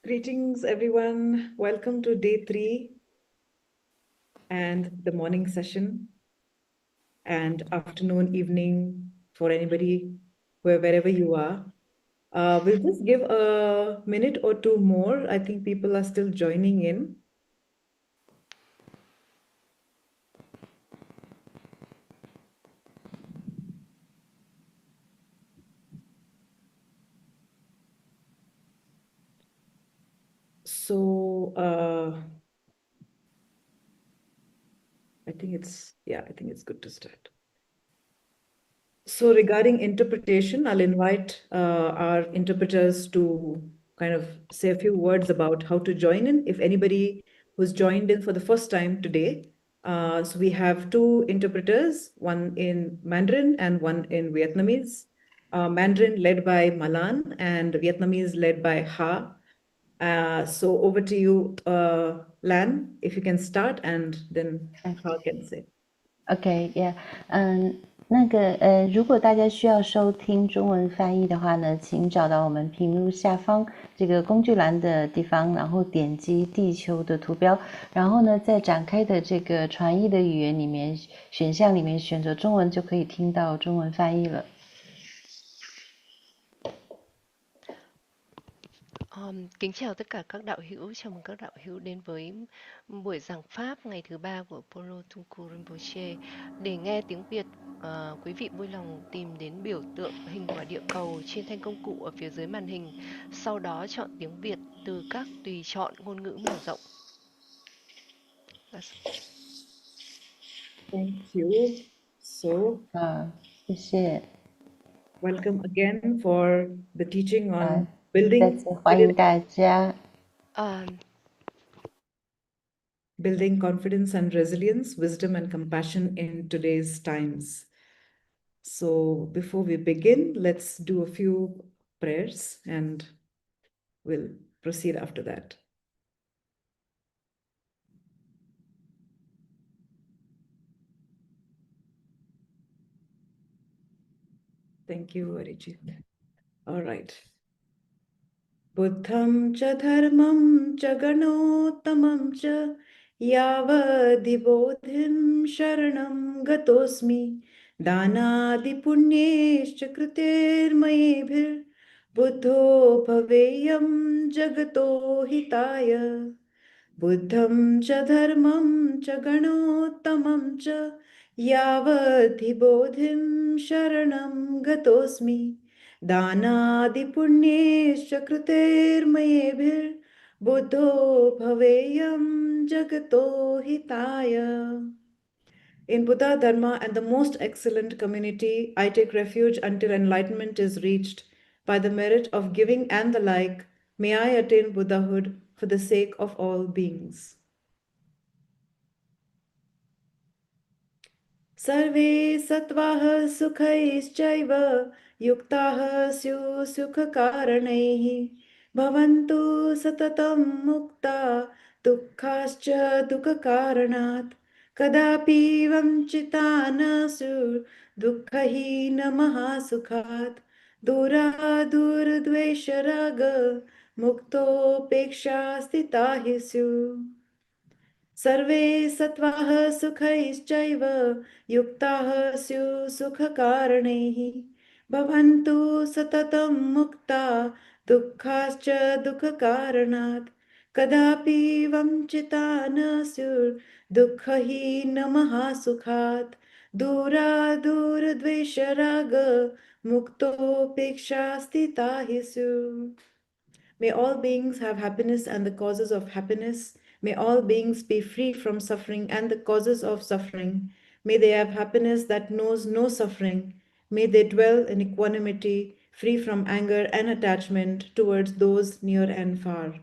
Greetings, everyone. Welcome to day 3 and the morning session and afternoon, evening for anybody, wherever you are. We'll just give a minute or two more. I think people are still joining in. So I think it's good to start. So regarding interpretation, I'll invite our interpreters to kind of say a few words about how to join in. If anybody who's joined in for the first time today, so we have 2 interpreters, one in Mandarin and one in Vietnamese. Mandarin led by Malan and Vietnamese led by Ha. So over to you, Lan, if you can start and then Ha can say. OK，yeah，如果大家需要收听中文翻译的话呢，请找到我们屏幕下方这个工具栏的地方，然后点击地球的图标，然后呢，在展开的这个传译的语言里面选项里面选择中文，就可以听到中文翻译了。Kính chào tất cả các đạo hữu, chào mừng các đạo hữu đến với buổi giảng pháp ngày thứ 3 của Polu Tulku Rinpoche. Để nghe tiếng Việt, quý vị vui lòng tìm đến biểu tượng hình quả địa cầu trên thanh công cụ ở phía dưới màn hình. Sau đó chọn tiếng Việt từ các tùy chọn ngôn ngữ mở rộng. Thank you. So, 谢谢。 welcome again for the teaching on 再 building 次欢迎大家。building confidence and resilience, wisdom and compassion in today's times. So before we begin, let's do a few prayers and we'll proceed after that. Thank you, Arijit. All right. Buddham cha dharmam cha ganottamam cha yavadhibodhim sharanam gatosmi दानादिपुण्यैश्च कृतेर्मयेभिर् बुद्धो भवेयं जगतो हिताय बुद्धं च धर्मं च गणोत्तमं च यावद्धि बोधिं शरणं गतोऽस्मि दानादिपुण्यैश्च कृतेर्मयेभिर्बुद्धो भवेयं जगतो हिताय. In Buddha, Dharma, and the most excellent community, I take refuge until enlightenment is reached. By the merit of giving and the like, may I attain Buddhahood for the sake of all beings. Sarve sattvaः सुखैश्चैव युक्ताः स्युः सुखकारणैः भवन्तु सततं मुक्ता दुःखाश्च दुःखकारणात् कदापि वञ्चिता न महासुखात् दूरादूरद्वेषराग मुक्तोपेक्षा स्थिता हि स्युः. सर्वे सत्त्वाः सुखैश्चैव युक्ताः स्युः सुखकारणैः भवन्तु सततं मुक्ता दुःखाश्च दुःखकारणात् कदापि वञ्चिता न स्युर्दुःखहीन महासुखात् दूरादूरद्वेषराग मुक्तोपेक्षा स्थिता हि स्युः. May all beings have happiness and the causes of happiness. May all beings be free from suffering and the causes of suffering. May they have happiness that knows no suffering. May they dwell in equanimity, free from anger and attachment towards those near and far.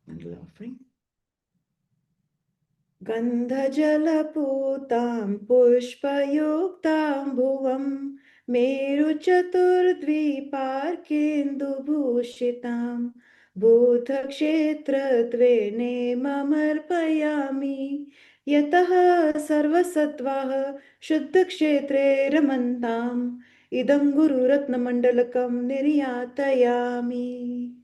Mandala offering. गन्धजलपूतां पुष्पयुक्तां भुवं मेरुचतुर्द्विपार्केन्दुभूषितां बुधक्षेत्रत्वेनेमर्पयामि यतः सर्वसत्त्वाः शुद्धक्षेत्रे रमन्तां Idam Guru Ratnamandalakam Niryatayami.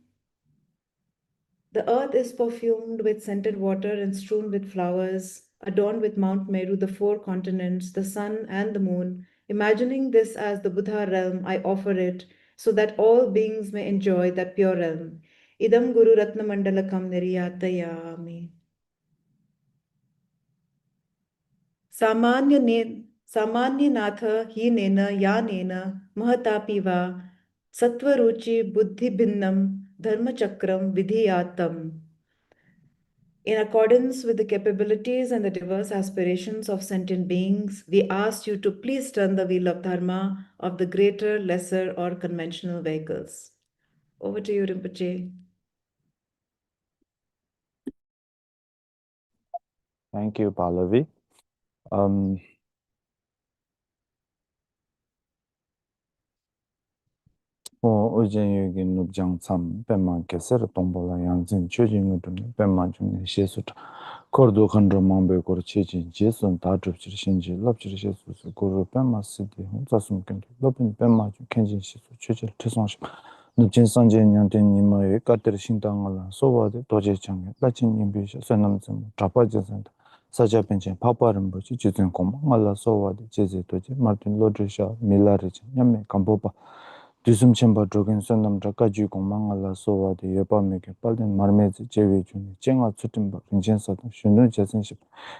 The earth is perfumed with scented water and strewn with flowers, adorned with Mount Meru, the four continents, the sun and the moon. Imagining this as the Buddha realm, I offer it so that all beings may enjoy that pure realm. Idam Guru Ratnamandalakam Niryatayami. सामान्यनाथ हीनेन यानेन महतापि वा सत्वरुचि बुद्धिभिन्नं धर्मचक्रं विधियातम्. In accordance with the capabilities and the diverse aspirations of sentient beings, we ask you to please turn the wheel of dharma of the greater, lesser, or conventional vehicles. Over to you, Rinpoche. Thank you, Pallavi. Ujen Yugi Nubjang Tsam, Pema Keser, Tombola Yanzin, Chujing, Pema Jung, Shesut, Kordo Khandra Mambe Kor Chechin, Jason, Tatrup Shinji, Lopchir Shesus, Guru Pema City, Zasum Kendi, Lopin Pema, Kenjin Shesu, Churchill, Tesonship, Nubjin Sanjay Yantin Nima, Kater Shintangala, Sova, Doje Chang, Lachin Yimbish, Senamzim, Trapajas, Saja Penchen, Papa Rimbuchi, Chitin Koma, Mala Sova, Jeze Doji, Martin Lodrisha, Milarich, Yame, Kampopa. Dusum Chemba Drogen Sundam Drakaji Mangala Sova de Yopa Meke Palden Marmez Jevi Juni, Jenga Tsutimba, Vincenza, Shunu Jasenship,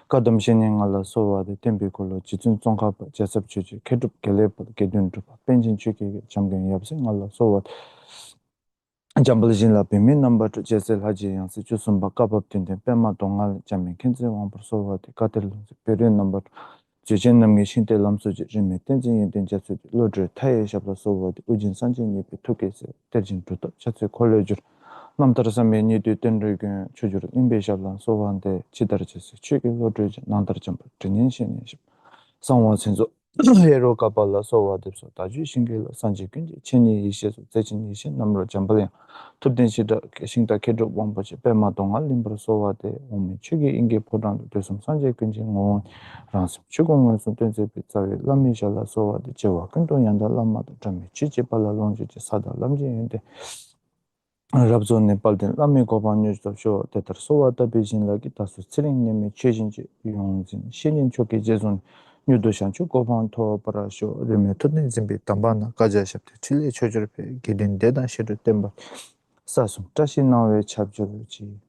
Kadam Sheningala Sova de Tempicolo, Chitun Zonka, Jessup Chuchi, Ketup Kelep, Gedun Trupa, Penjin Chuki, Chamgan Yapsing Allah Sova. Jambalizin la Pimi number to Jessel Haji and Sichusum Bakap Tintin, Pema Dongal, Jamin Kenzi, one per Sova, the Catel, Period number. Jujin Namgi Shinte Lamsuji Jimmy Tenzin Yin Jatsu Lodre Tai Shabla Sova Ujin Sanjin Yipi Tukis Terjin Tuta Chatsu College Namtarasame Nidu Tenrigan Chujur Imbe Shablan Sova and the Chidarchis Chiki Lodre Nandar Jump Tenin Shin Someone Senzo Hero Kapala Sova Dipso Taju Shingil Sanji Kunji Chini Ishes Zechin Ishin Namro Jambalin Tubden Shida Shinta Kedro Wambachi Pema Dongal Limbro Sova de Umi Chugi Inge Podan Dusum Sanji Kunji Ngon Ransom Chugung Suntense Pizzavi Lamishala Sova de Chewa Kunto Yanda Lama Drami Chichi Pala Lonji Sada Lamji Yende Rabzo Nepal den Lami Goban News Show Tetar Sova Tabijin Lagi Tasu Tsiling Nemi Chejinji Yongzin Shinin Choki Jezun Nyudo Shanchu Goban To Para Show Rime Tudin Zimbi Tambana Kaja Shapte Chile Chojurpe Gidin Dedan Shiru Temba Sasum Tashi Nawe Chabjuruchi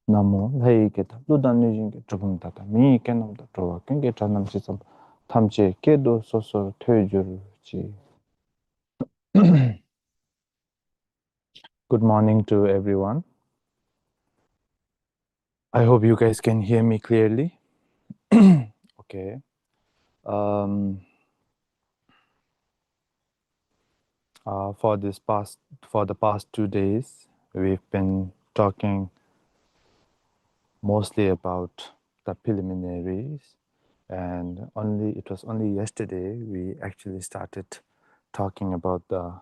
Namo Laiketa Ludan Nijinge Trubum Tata Mi Kenam da Trova Kenge Tranam Sisam Tamche Kedo Sosor Tojuruchi. Good morning to everyone. I hope you guys can hear me clearly. Okay. For the past 2 days, we've been talking mostly about the preliminaries, and it was only yesterday we actually started talking about the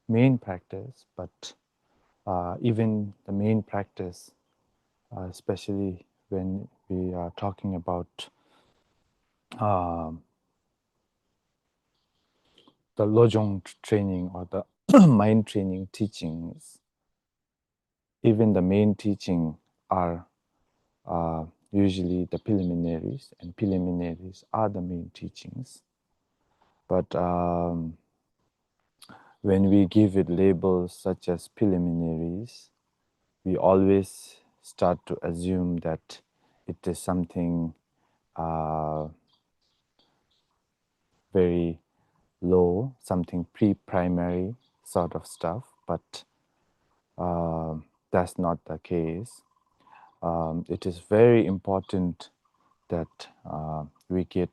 main practice. But even the main practice, especially when we are talking about the Lojong training or the mind training teachings, even the main teaching are usually the preliminaries, and preliminaries are the main teachings. But when we give it labels such as preliminaries, we always start to assume that it is something very low, something pre-primary sort of stuff, but that's not the case. It is very important that we get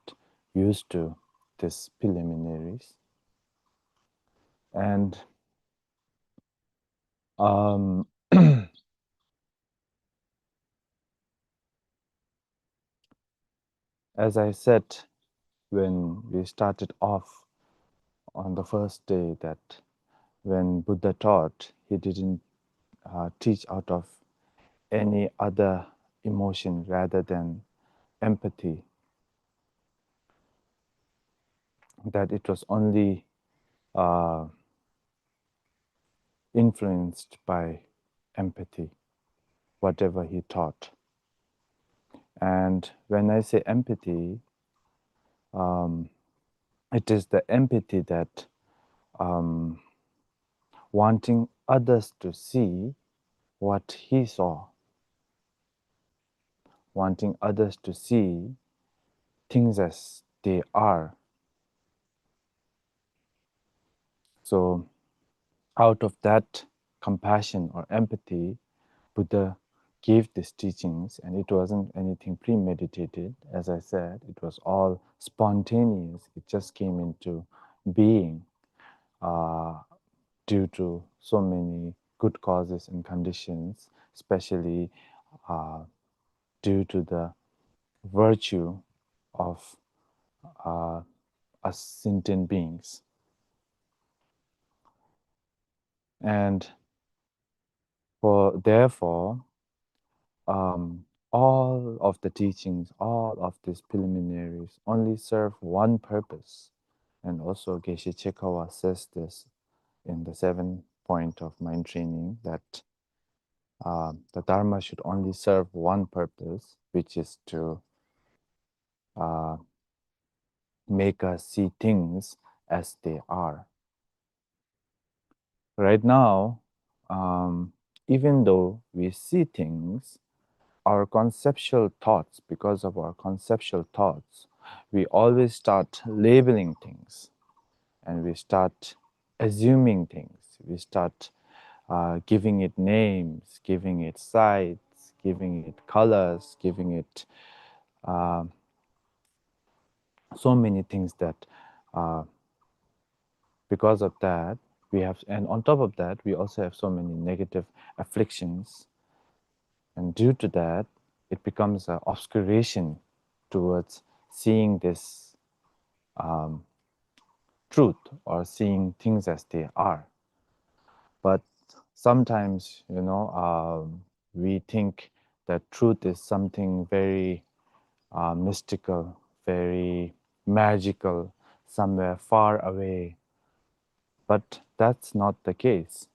used to these preliminaries. And as I said when we started off on the first day, that when Buddha taught, he didn't teach out of any other emotion rather than empathy. that it was only influenced by empathy, whatever he taught. And when I say empathy, it is the empathy that wanting others to see what he saw, wanting others to see things as they are. So out of that compassion or empathy, Buddha gave these teachings, and it wasn't anything premeditated. As I said, it was all spontaneous. It just came into being due to so many good causes and conditions, especially due to the virtue of us sentient beings. And therefore, all of the teachings, all of these preliminaries only serve one purpose. And also Geshe Chekawa says this in the 7th point of mind training, that the Dharma should only serve one purpose, which is to make us see things as they are. Right now, even though we see things, our conceptual thoughts, because of our conceptual thoughts, we always start labeling things, and we start assuming things. We start giving it names, giving it sights, giving it colors, giving it so many things that because of that we have, and on top of that we also have so many negative afflictions, and due to that it becomes an obscuration towards seeing this truth or seeing things as they are. But sometimes, we think that truth is something very mystical, very magical, somewhere far away. But that's not the case.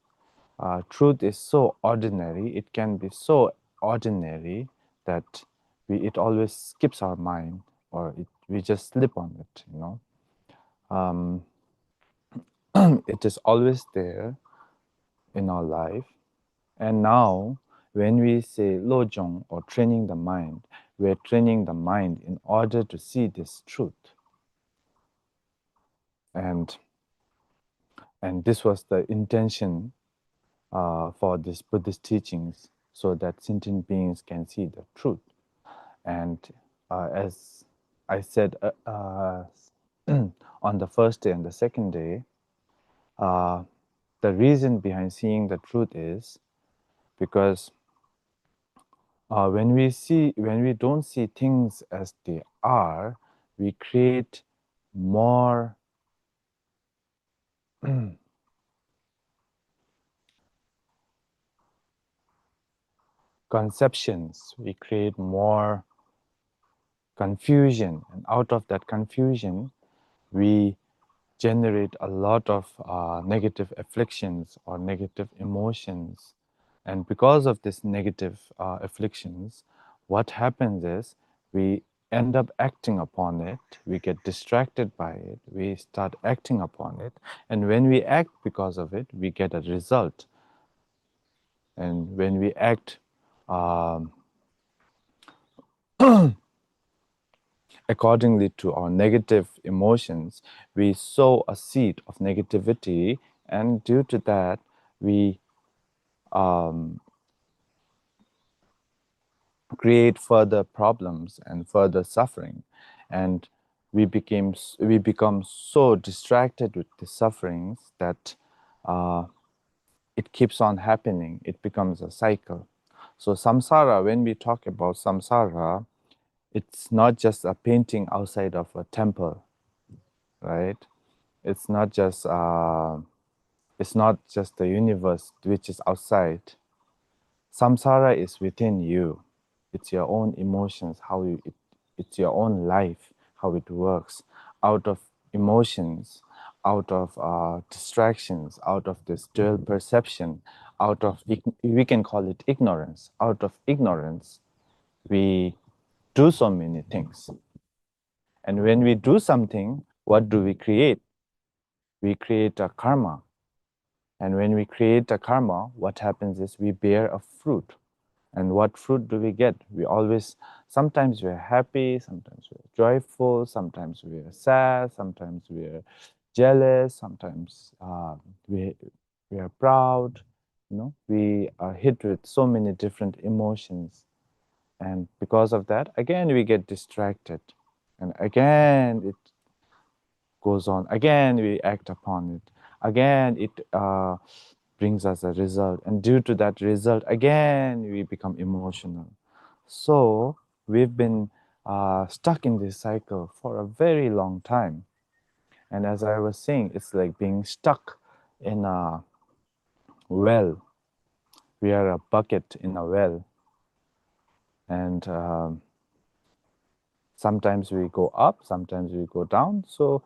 Truth is so ordinary, it can be so ordinary that it always skips our mind, or we just slip on it, It is always there in our life. And now, when we say Lojong, or training the mind, we're training the mind in order to see this truth. And this was the intention for these Buddhist teachings, so that sentient beings can see the truth. And as I said on the first day and the second day, the reason behind seeing the truth is because when we don't see things as they are, we create more conceptions, we create more confusion, and out of that confusion we generate a lot of negative afflictions or negative emotions. And because of this negative afflictions, what happens is we end up acting upon it, we get distracted by it, we start acting upon it, and when we act because of it, we get a result. And when we act accordingly to our negative emotions, we sow a seed of negativity, and due to that, we create further problems and further suffering. And we become so distracted with the sufferings that it keeps on happening. It becomes a cycle. So samsara, when we talk about samsara, it's not just a painting outside of a temple, right? It's not just the universe which is outside. Samsara is within you. It's your own emotions, it's your own life, how it works. Out of emotions, out of distractions, out of this dual perception, out of, we can call it ignorance. Out of ignorance, we do so many things. And when we do something, what do we create? We create a karma. And when we create a karma, what happens is we bear a fruit. And what fruit do we get? We always, sometimes we're happy, sometimes we're joyful, sometimes we're sad, sometimes we're jealous, sometimes we are proud. You know, we are hit with so many different emotions. And because of that, again, we get distracted. And again, it goes on. Again, we act upon it. Again, it brings us a result. And due to that result, again, we become emotional. So we've been stuck in this cycle for a very long time. And as I was saying, it's like being stuck in a well. We are a bucket in a well. And sometimes we go up, sometimes we go down. So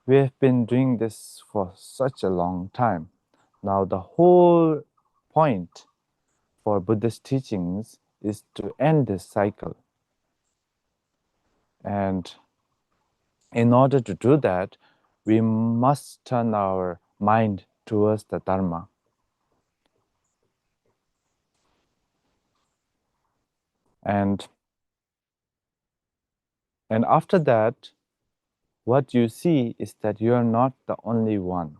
we have been doing this for such a long time. Now, the whole point for Buddhist teachings is to end this cycle. And in order to do that, we must turn our mind towards the Dharma. And after that, what you see is that you are not the only one,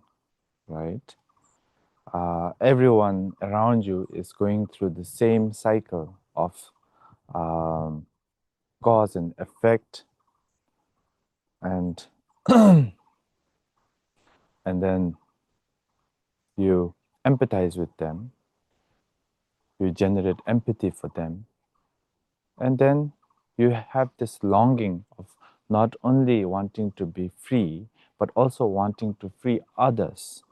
right? Everyone around you is going through the same cycle of cause and effect, and and then you empathize with them, you generate empathy for them, and then you have this longing of not only wanting to be free, but also wanting to free others.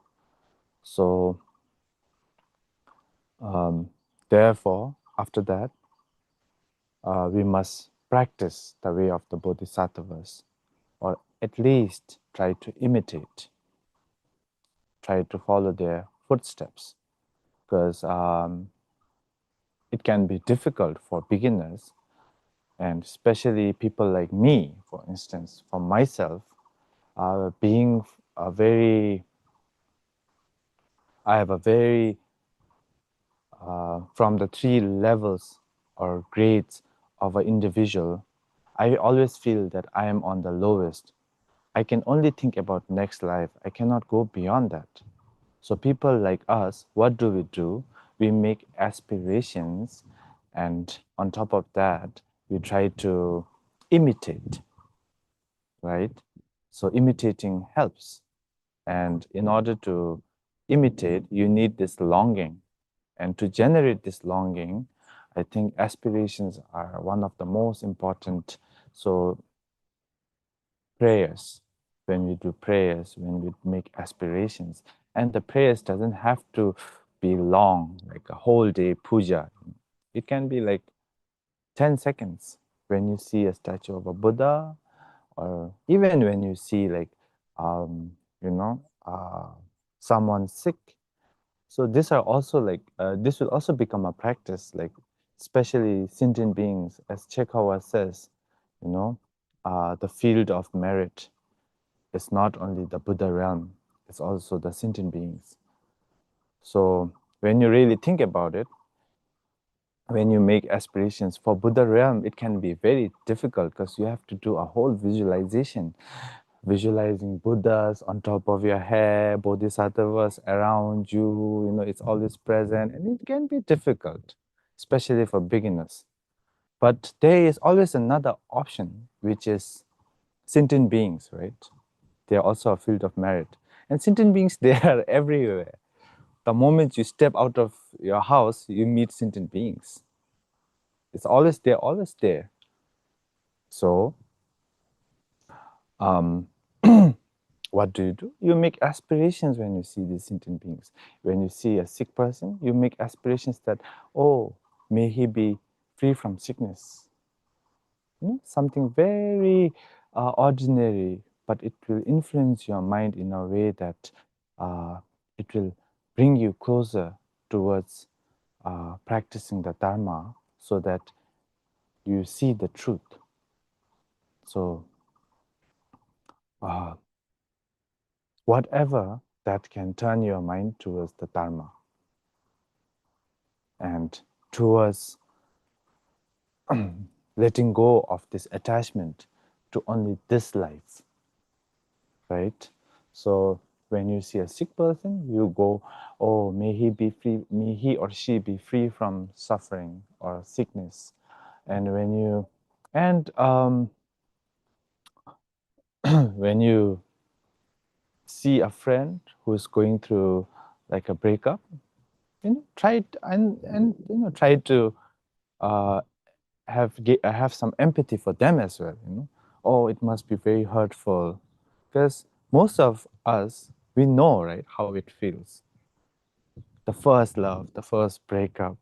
So therefore, after that, we must practice the way of the bodhisattvas, or at least try to imitate, try to follow their footsteps, because it can be difficult for beginners, and especially people like me, for instance, for myself, being a very, I have a very, from the 3 levels or grades of an individual, I always feel that I am on the lowest. I can only think about next life. I cannot go beyond that. So people like us, what do? We make aspirations, and on top of that, we try to imitate, right? So imitating helps. And in order to imitate, you need this longing. And to generate this longing, I think aspirations are one of the most important. So prayers, when we do prayers, when we make aspirations, and the prayers doesn't have to be long, like a whole day puja. It can be like 10 seconds when you see a statue of a Buddha, or even when you see like, you know, someone sick. So these are also like, this will also become a practice, like especially sentient beings, as Chekhov says, you know, the field of merit. It's not only the Buddha realm, it's also the sentient beings. So when you really think about it, when you make aspirations for Buddha realm, it can be very difficult because you have to do a whole visualization, visualizing Buddhas on top of your head, bodhisattvas around you, you know, it's always present, and it can be difficult, especially for beginners. But there is always another option, which is sentient beings, right? They are also a field of merit. And sentient beings, they are everywhere. The moment you step out of your house, you meet sentient beings. It's always there, always there. So, what do? You make aspirations when you see these sentient beings. When you see a sick person, you make aspirations that, oh, may he be free from sickness. Something very ordinary, but it will influence your mind in a way that it will bring you closer towards practicing the Dharma so that you see the truth. So whatever that can turn your mind towards the Dharma and towards letting go of this attachment to only this life, right? So when you see a sick person, you go, oh, may he be free, may he or she be free from suffering or sickness. And when you, and when you see a friend who is going through like a breakup, try it and try to have some empathy for them as well. Oh, it must be very hurtful, because most of us, we know, right, how it feels. The first love, the first breakup,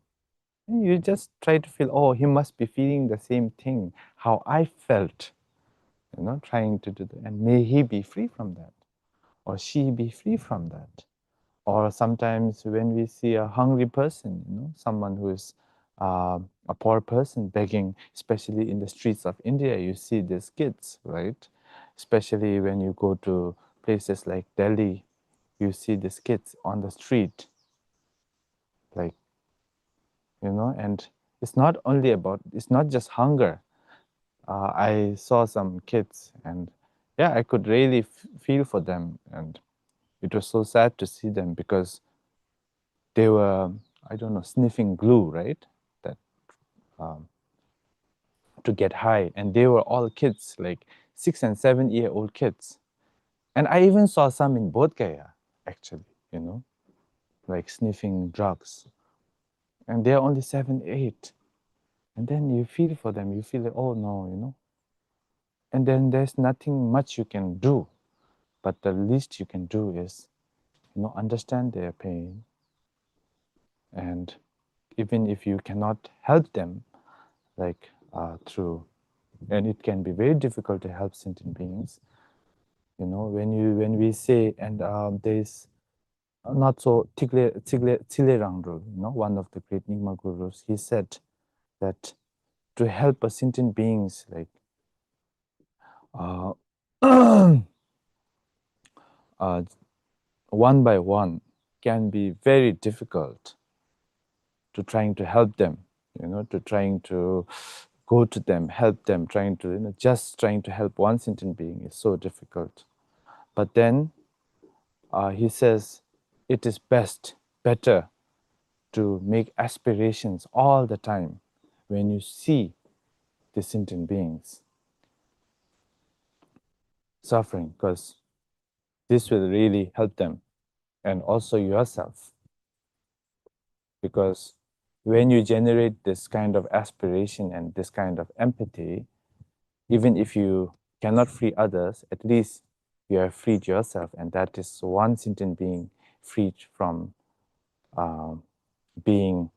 and you just try to feel, oh, he must be feeling the same thing how I felt, trying to do that, and may he be free from that, or she be free from that. Or sometimes when we see a hungry person, someone who is a poor person begging, especially in the streets of India, you see these kids, right? Especially when you go to places like Delhi, you see these kids on the street, like, and it's not only about, it's not just hunger. I saw some kids and yeah, I could really feel for them, and it was so sad to see them because they were, I don't know, sniffing glue, right? That to get high, and they were all kids, like 6 and 7-year-old kids. And I even saw some in Bodh Gaya, actually, like sniffing drugs. And they're only 7, 8. And then you feel for them, you feel like, oh no, And then there's nothing much you can do. But the least you can do is, understand their pain. And even if you cannot help them, like through, and it can be very difficult to help sentient beings, when we say, and there's not so Tigre Rangro, one of the great Nyingma gurus, he said that to help a sentient beings, like one by one, can be very difficult to trying to help them, to trying to go to them, help them, trying to, just trying to help one sentient being is so difficult. But then he says it is better to make aspirations all the time when you see the sentient beings suffering, because this will really help them and also yourself. Because when you generate this kind of aspiration and this kind of empathy, even if you cannot free others, at least you have freed yourself, and that is one sentient being freed from being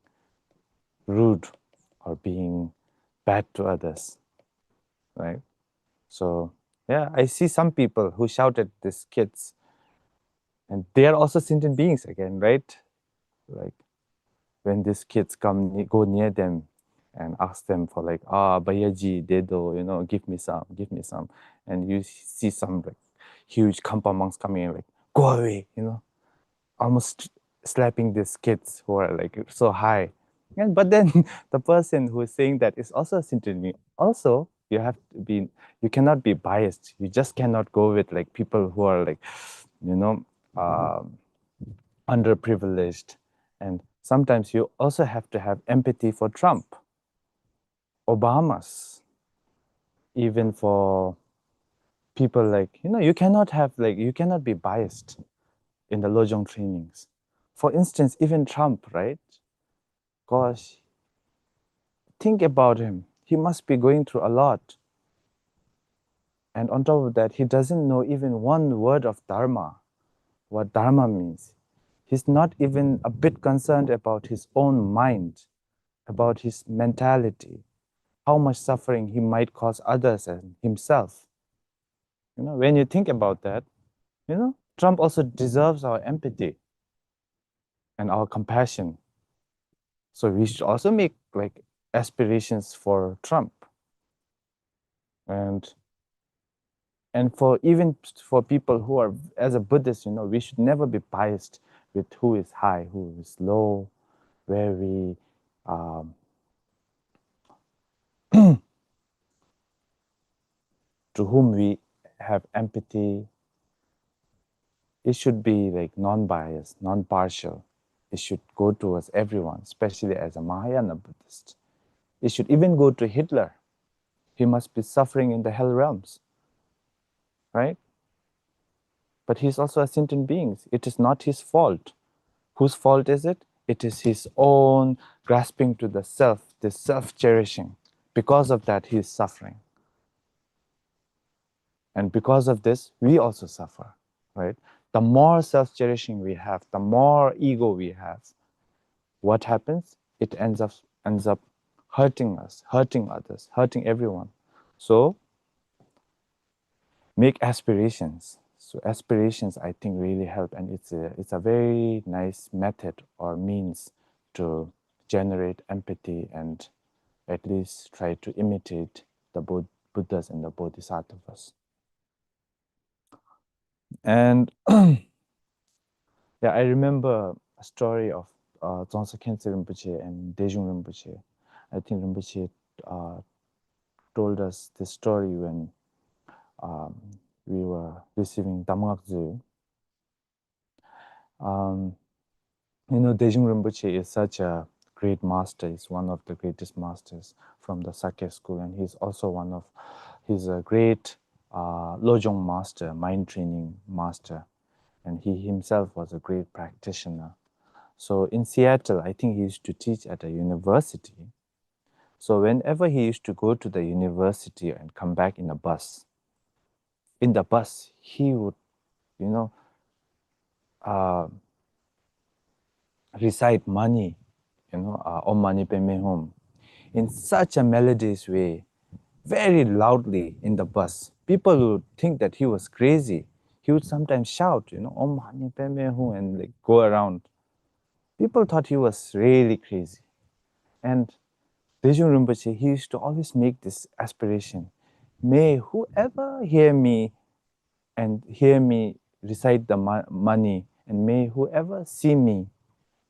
rude or being bad to others, right? So yeah, I see some people who shout at these kids, and they are also sentient beings again, right? Like when these kids go near them and ask them for like, Bayaji, Dedo, give me some. And you see some like huge Kampa monks coming in, like, go away, almost slapping these kids who are like so high. But then the person who is saying that is also a sentient being. Also, you cannot be biased. You just cannot go with like people who are like, underprivileged. And sometimes you also have to have empathy for Trump, Obamas, even for people like, you cannot be biased in the Lojong trainings. For instance, even Trump, right? Gosh, think about him. He must be going through a lot. And on top of that, he doesn't know even one word of Dharma, what Dharma means. He's not even a bit concerned about his own mind, about his mentality, how much suffering he might cause others and himself. You know, when you think about that, you know, Trump also deserves our empathy and our compassion. So we should also make like aspirations for Trump. And for even for people who are, as a Buddhist, you know, we should never be biased with who is high, who is low, where we to whom we have empathy. It should be like non-biased, non-partial. It should go towards everyone, especially as a Mahayana Buddhist. It should even go to Hitler. He must be suffering in the hell realms, right? But he's also a sentient being. It is not his fault. Whose fault is it? It is his own grasping to the self, this self-cherishing. Because of that, he is suffering. And because of this, we also suffer, right? The more self-cherishing we have, the more ego we have, what happens? It ends up hurting us, hurting others, hurting everyone. So make aspirations. So aspirations, I think, really help, and it's a very nice method or means to generate empathy and at least try to imitate the Buddhas and the Bodhisattvas. And yeah, I remember a story of Dzongsa Khyentse Rinpoche and Dejung Rinpoche. I think Rinpoche told us this story when we were receiving Dhammagakzu. You know, Dejung Rinpoche is such a great master. He's one of the greatest masters from the Sakya school, and he's also he's a great Lojong master, mind training master, and he himself was a great practitioner. So in Seattle, I think he used to teach at a university. So whenever he used to go to the university and come back in the bus, he would, you know, recite mani, you know, Om Mani Padme Hum, in such a melodious way, very loudly in the bus. People would think that he was crazy. He would sometimes shout, you know, Om Mani Padme Hum, and like go around. People thought he was really crazy. And Dejung Rinpoche, he used to always make this aspiration. May whoever hear me recite the mani, and may whoever see me,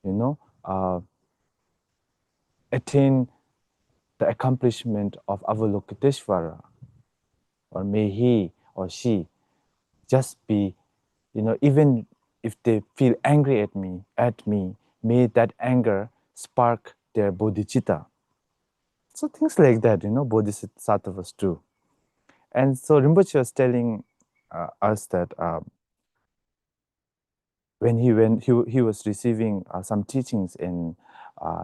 you know, attain the accomplishment of Avalokiteshvara, or may he or she just be, you know, even if they feel angry at me, may that anger spark their bodhicitta. So things like that, you know, bodhisattvas do. And so Rinpoche was telling us that when he was receiving some teachings in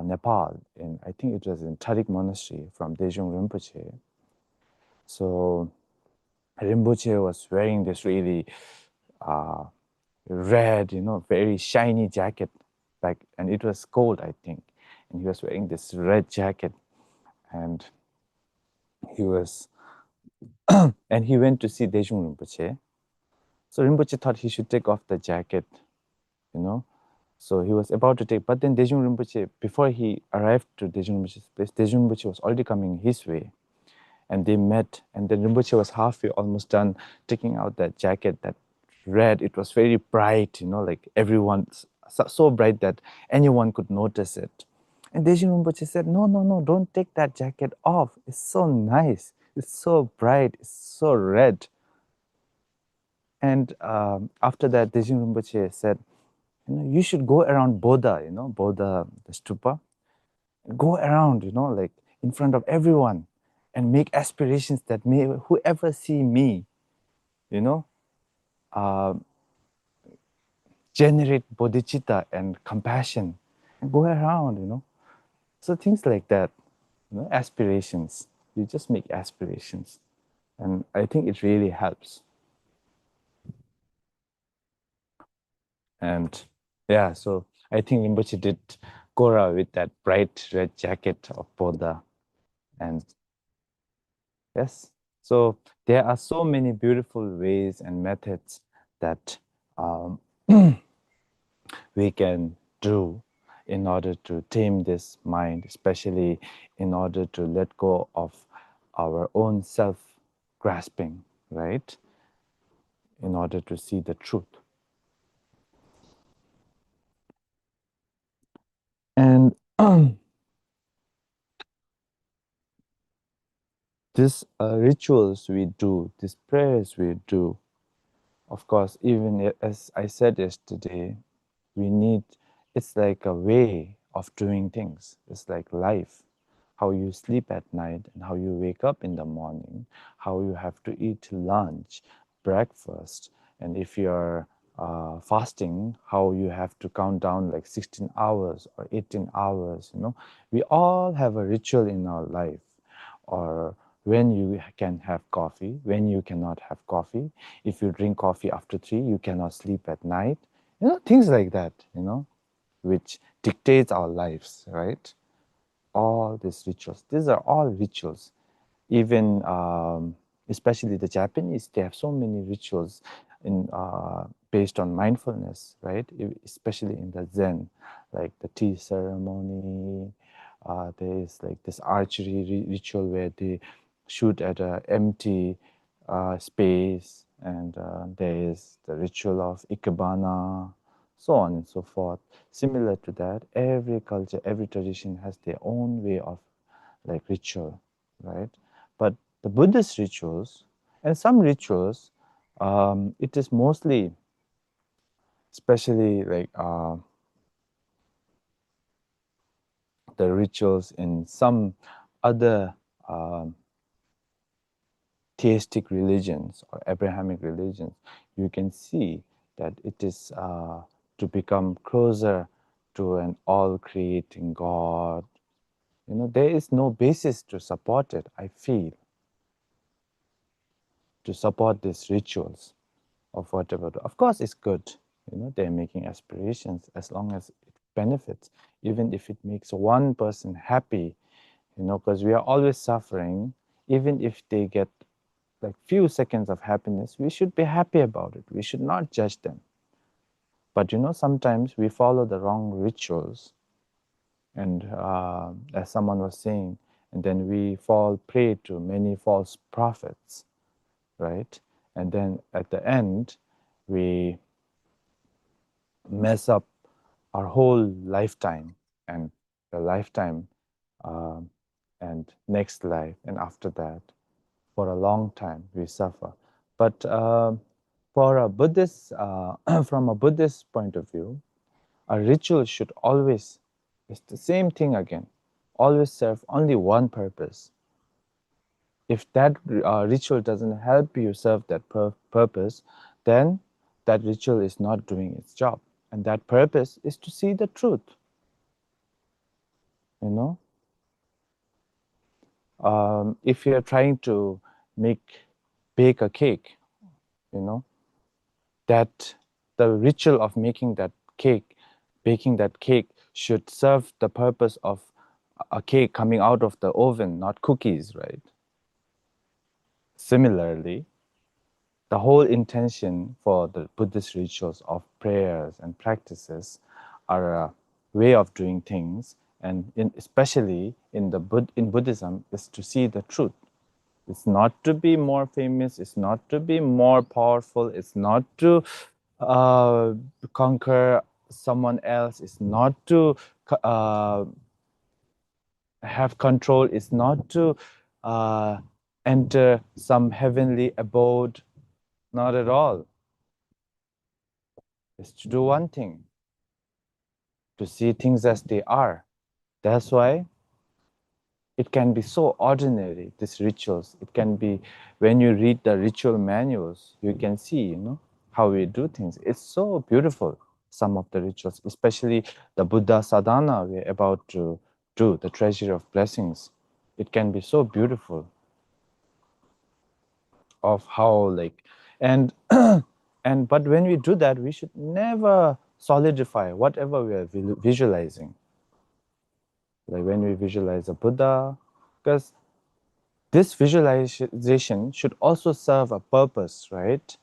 Nepal, I think it was in Tharik Monastery from Dejung Rinpoche. So Rinpoche was wearing this really red, you know, very shiny jacket, and it was cold, I think, and he was wearing this red jacket, and he was, and he went to see Dejung Rinpoche. So Rinpoche thought he should take off the jacket, you know. So he was about to take, but then Dejung Rinpoche, before he arrived to Dejung Rinpoche's place, Dejung Rinpoche was already coming his way. And they met, and then Rinpoche was halfway, almost done, taking out that jacket, that red. It was very bright, you know, like everyone, so bright that anyone could notice it. And Dejung Rinpoche said, no, no, no, don't take that jacket off. It's so nice. It's so bright. It's so red. And after that, Dejung Rinpoche said, you know, you should go around Bodha, you know, Bodha, the stupa. Go around, you know, like in front of everyone and make aspirations that may whoever see me, you know, generate bodhicitta and compassion and go around, you know. So things like that, you know, aspirations. You just make aspirations. And I think it really helps. And yeah, so I think Rinpoche did Gora with that bright red jacket of Bodha. And yes, So there are so many beautiful ways and methods that we can do in order to tame this mind, especially in order to let go of our own self-grasping, right? In order to see the truth. And these rituals we do, these prayers we do, of course, even as I said yesterday, we need, it's like a way of doing things. It's like life. How you sleep at night and how you wake up in the morning, how you have to eat lunch, breakfast, and if you're fasting, how you have to count down like 16 hours or 18 hours, you know. We all have a ritual in our life, or when you can have coffee, when you cannot have coffee. If you drink coffee after 3, you cannot sleep at night. You know, things like that, you know, which dictates our lives, right? All these rituals. These are all rituals. Even, especially the Japanese, they have so many rituals in based on mindfulness, right? Especially in the Zen, like the tea ceremony. There is like this archery ritual where they shoot at an empty space, and there is the ritual of ikebana, so on and so forth. Similar to that, every culture, every tradition has their own way of like ritual, right? But the Buddhist rituals and some rituals, it is mostly, especially like the rituals in some other theistic religions or Abrahamic religions, you can see that it is to become closer to an all-creating God. You know, there is no basis to support it, I feel, to support these rituals of whatever. Of course, it's good. You know, they're making aspirations as long as it benefits, even if it makes one person happy, you know, because we are always suffering. Even if they get like few seconds of happiness, we should be happy about it. We should not judge them. But you know, sometimes we follow the wrong rituals, and as someone was saying, and then we fall prey to many false prophets, right? And then at the end, we mess up our whole lifetime, and the lifetime and next life, and after that, for a long time, we suffer. But for a Buddhist, from a Buddhist point of view, a ritual should always, it's the same thing again, always serve only one purpose. If that ritual doesn't help you serve that purpose, then that ritual is not doing its job. And that purpose is to see the truth, you know. If you're trying to bake a cake, you know, that the ritual of making that cake, baking that cake should serve the purpose of a cake coming out of the oven, not cookies, right? Similarly, the whole intention for the Buddhist rituals of prayers and practices are a way of doing things, and especially in Buddhism, is to see the truth. It's not to be more famous, it's not to be more powerful, it's not to conquer someone else, it's not to have control, it's not to enter some heavenly abode, not at all. It's to do one thing, to see things as they are. That's why it can be so ordinary, these rituals. It can be, when you read the ritual manuals, you can see, you know, how we do things. It's so beautiful, some of the rituals, especially the Buddha sadhana we're about to do, the Treasury of Blessings. It can be so beautiful of how like, and but when we do that, we should never solidify whatever we are visualizing. Like when we visualize a Buddha, because this visualization should also serve a purpose, right?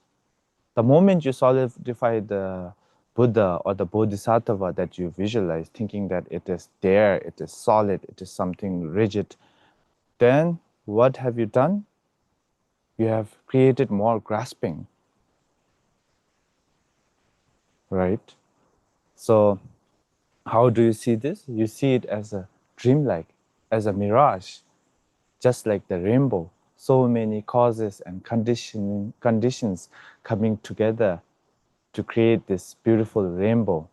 The moment you solidify the Buddha or the bodhisattva that you visualize, thinking that it is there, it is solid, it is something rigid, then what have you done? You have created more grasping, right? So how do you see this? You see it as a dreamlike, as a mirage, just like the rainbow. So many causes and conditions coming together to create this beautiful rainbow.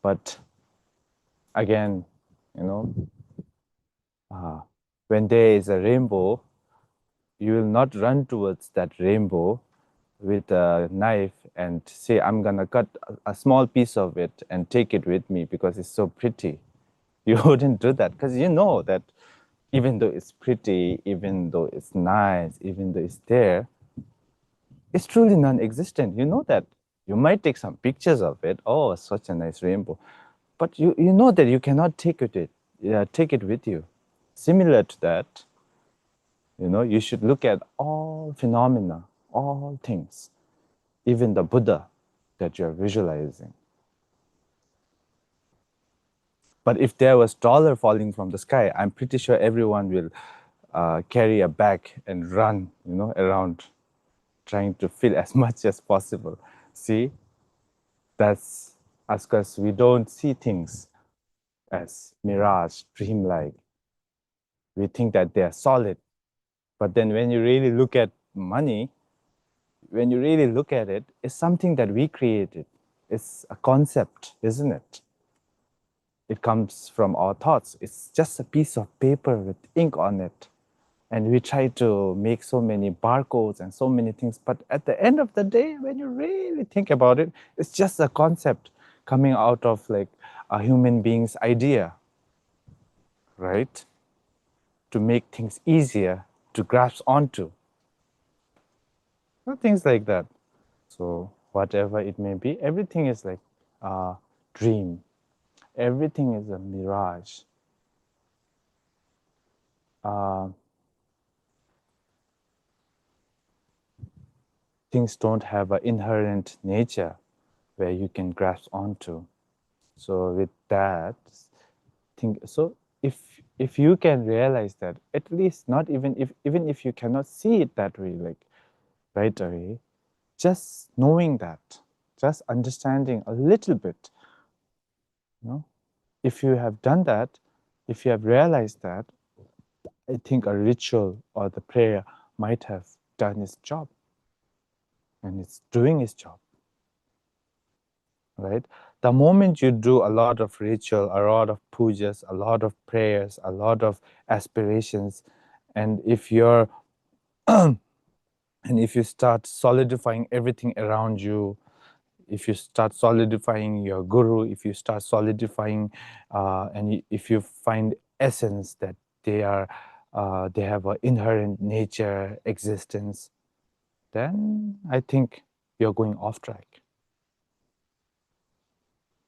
But again, you know, when there is a rainbow, you will not run towards that rainbow with a knife and say, I'm gonna cut a small piece of it and take it with me because it's so pretty. You wouldn't do that because you know that even though it's pretty, even though it's nice, even though it's there, it's truly non-existent. You know that. You might take some pictures of it. Oh, such a nice rainbow. But you know that you cannot take it with you. Similar to that, you know, you should look at all phenomena, all things, even the Buddha that you're visualizing. But if there was dollar falling from the sky, I'm pretty sure everyone will carry a bag and run, you know, around trying to feel as much as possible. See, that's us because we don't see things as mirage, dreamlike. We think that they are solid. But then when you really look at money, when you really look at it, it's something that we created. It's a concept, isn't it? It comes from our thoughts. It's just a piece of paper with ink on it. And we try to make so many barcodes and so many things. But at the end of the day, when you really think about it, it's just a concept coming out of like a human being's idea, right? To make things easier to grasp onto. Things like that. So whatever it may be, everything is like a dream. Everything is a mirage. Things don't have an inherent nature where you can grasp onto. So with that, if you can realize that, at least not even if you cannot see it that way, like right away, just knowing that, just understanding a little bit, you know, if you have done that, if you have realized that, I think a ritual or the prayer might have done its job, and it's doing its job, right? The moment you do a lot of ritual, a lot of pujas, a lot of prayers, a lot of aspirations, and if you're and if you start solidifying everything around you, if you start solidifying your guru, if you start solidifying and if you find essence that they have an inherent nature, existence, then I think you're going off track,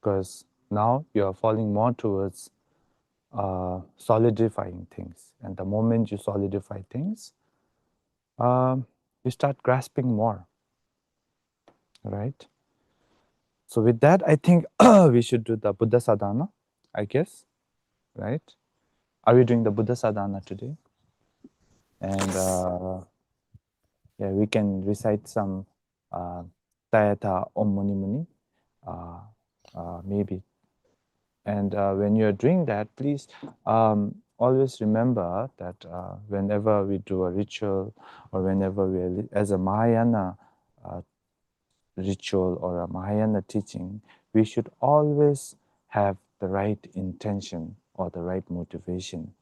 because now you're falling more towards solidifying things. And the moment you solidify things, you start grasping more, right? So with that, I think we should do the Buddha Sadhana, I guess, right? Are we doing the Buddha Sadhana today? And yeah, we can recite some Tayata Om Mani Muni, maybe. And when you're doing that, please always remember that whenever we do a ritual, or whenever we, as a Mahayana ritual or a Mahayana teaching, we should always have the right intention or the right motivation.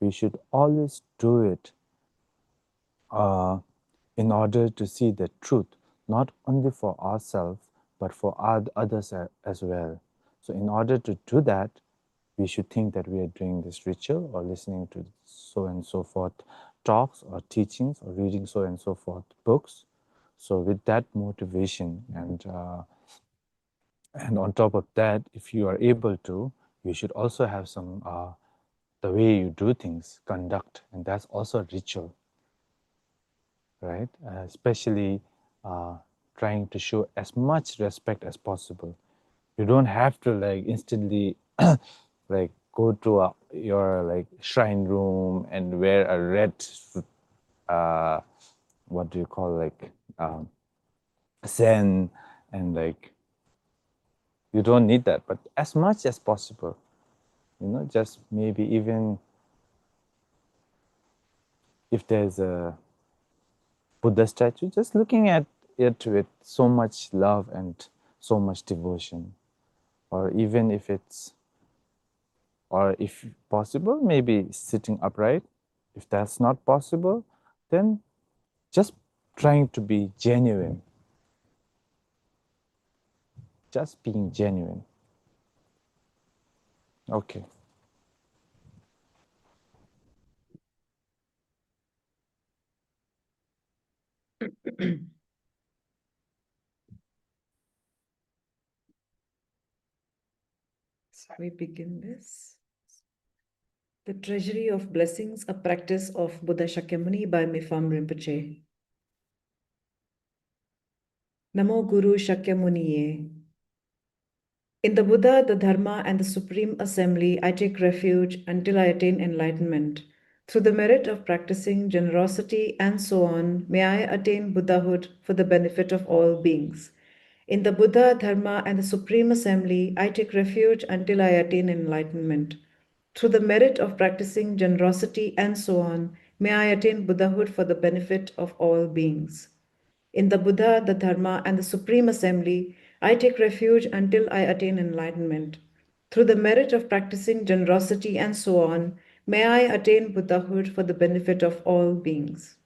We should always do it in order to see the truth, not only for ourselves, but for others as well. So in order to do that, we should think that we are doing this ritual or listening to so and so forth talks or teachings or reading so and so forth books. So with that motivation, and on top of that, if you are able to, you should also have some the way you do things, conduct, and that's also a ritual, right? Especially trying to show as much respect as possible. You don't have to like instantly like go to your like shrine room and wear a red what do you call like zen, and like you don't need that, but as much as possible, you know, just maybe even if there's a Buddha statue, just looking at it with so much love and so much devotion. Or even if it's, or if possible, maybe sitting upright. If that's not possible, then just trying to be genuine. Just being genuine. Okay. So we begin this. The Treasury of Blessings, a practice of Buddha Shakyamuni by Mifam Rinpoche. Namo Guru Shakyamuniye. In the Buddha, the Dharma, and the Supreme Assembly, I take refuge until I attain enlightenment. Through the merit of practicing generosity and so on, may I attain Buddhahood for the benefit of all beings. In the Buddha, Dharma, and the Supreme Assembly, I take refuge until I attain enlightenment. Through the merit of practicing generosity and so on, may I attain Buddhahood for the benefit of all beings. In the Buddha, the Dharma, and the Supreme Assembly, I take refuge until I attain enlightenment. Through the merit of practicing generosity and so on, may I attain Buddhahood for the benefit of all beings.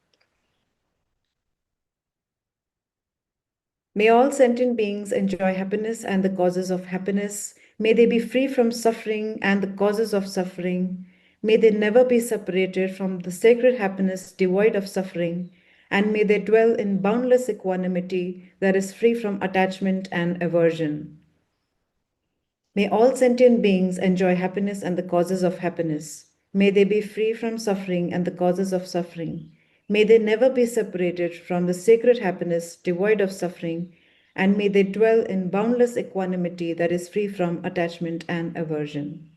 May all sentient beings enjoy happiness and the causes of happiness. May they be free from suffering and the causes of suffering. May they never be separated from the sacred happiness devoid of suffering. And may they dwell in boundless equanimity that is free from attachment and aversion. May all sentient beings enjoy happiness and the causes of happiness. May they be free from suffering and the causes of suffering. May they never be separated from the sacred happiness devoid of suffering, and may they dwell in boundless equanimity that is free from attachment and aversion.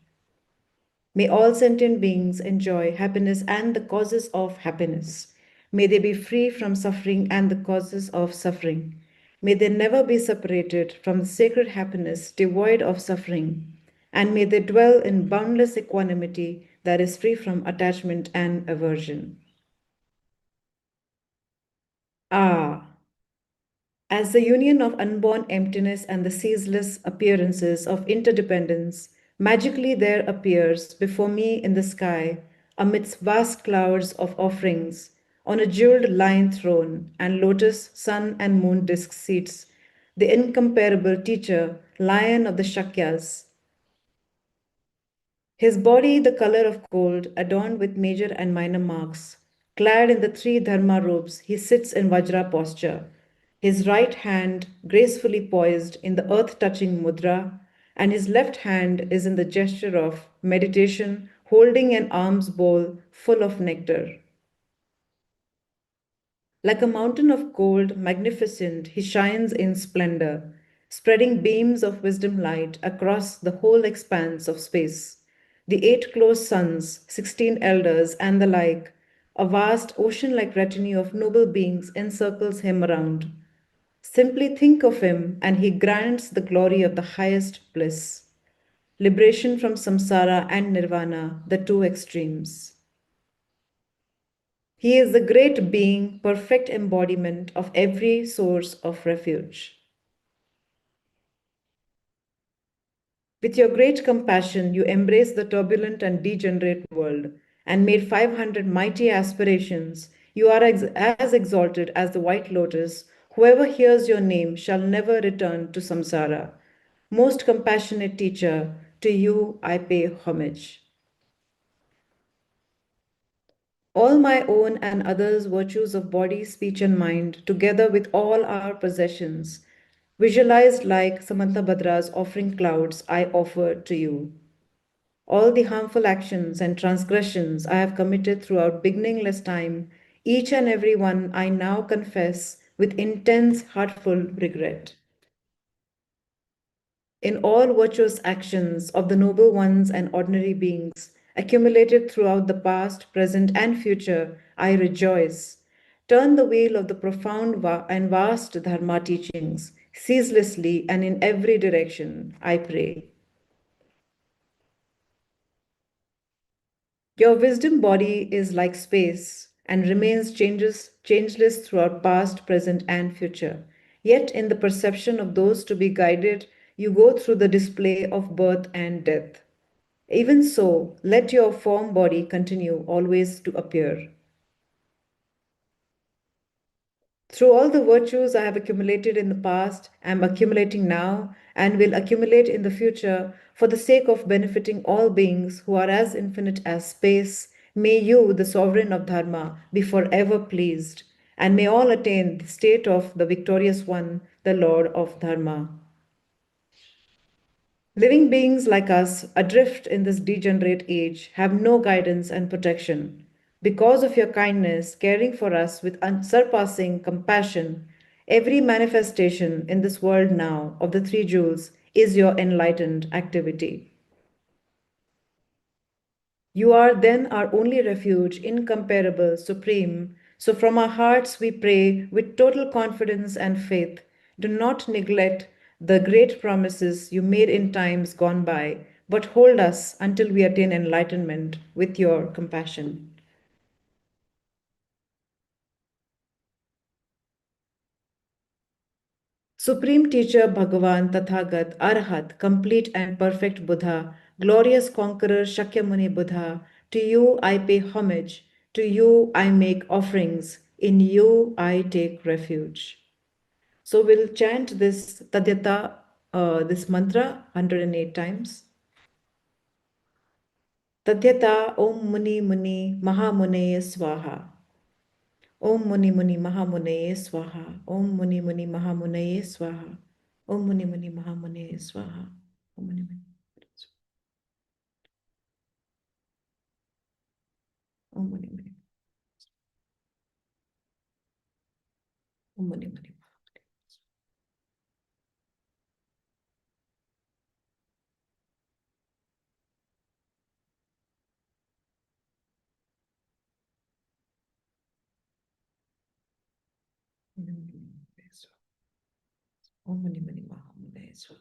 May all sentient beings enjoy happiness and the causes of happiness. May they be free from suffering and the causes of suffering. May they never be separated from the sacred happiness devoid of suffering, and may they dwell in boundless equanimity that is free from attachment and aversion. Ah! As the union of unborn emptiness and the ceaseless appearances of interdependence, magically there appears before me in the sky, amidst vast clouds of offerings, on a jeweled lion throne and lotus, sun, and moon disk seats, the incomparable teacher, lion of the Shakyas. His body the color of gold, adorned with major and minor marks. Clad in the three Dharma robes, he sits in Vajra posture, his right hand gracefully poised in the earth-touching mudra, and his left hand is in the gesture of meditation, holding an alms bowl full of nectar. Like a mountain of gold, magnificent, he shines in splendor, spreading beams of wisdom light across the whole expanse of space. The eight close suns, 16 elders, and the like, a vast ocean-like retinue of noble beings encircles him around. Simply think of him, and he grants the glory of the highest bliss, liberation from samsara and nirvana, the two extremes. He is the great being, perfect embodiment of every source of refuge. With your great compassion, you embrace the turbulent and degenerate world and made 500 mighty aspirations. You are as exalted as the white lotus. Whoever hears your name shall never return to samsara. Most compassionate teacher, to you I pay homage. All my own and others' virtues of body, speech, and mind, together with all our possessions, visualized like Samantabhadra's offering clouds, I offer to you. All the harmful actions and transgressions I have committed throughout beginningless time, each and every one I now confess with intense, heartful regret. In all virtuous actions of the noble ones and ordinary beings, accumulated throughout the past, present, and future, I rejoice. Turn the wheel of the profound and vast Dharma teachings ceaselessly and in every direction, I pray. Your wisdom body is like space and remains changeless throughout past, present, and future. Yet, in the perception of those to be guided, you go through the display of birth and death. Even so, let your form body continue always to appear. Through all the virtues I have accumulated in the past, am accumulating now, and will accumulate in the future, for the sake of benefiting all beings who are as infinite as space, may you, the sovereign of Dharma, be forever pleased, and may all attain the state of the victorious one, the Lord of Dharma. Living beings like us, adrift in this degenerate age, have no guidance and protection. Because of your kindness, caring for us with unsurpassing compassion, every manifestation in this world now of the three jewels is your enlightened activity. You are then our only refuge, incomparable, supreme. So from our hearts we pray with total confidence and faith. Do not neglect the great promises you made in times gone by, but hold us until we attain enlightenment with your compassion. Supreme Teacher Bhagavan Tathagat Arhat, complete and perfect Buddha, glorious conqueror Shakyamuni Buddha, to you I pay homage, to you I make offerings, in you I take refuge. So we'll chant this Tadyata, this mantra 108 times. Tadyata Om Muni Muni Mahamuneye Swaha. Om Muni Muni Mahamuneye Swaha. Om Muni Muni Mahamuneye Swaha. Om Muni Muni Mahamuneye Swaha. Om Muni Muni. Om Muni Muni. Om Muni Muni. Om Muni Muni Mahamuneye Swaha.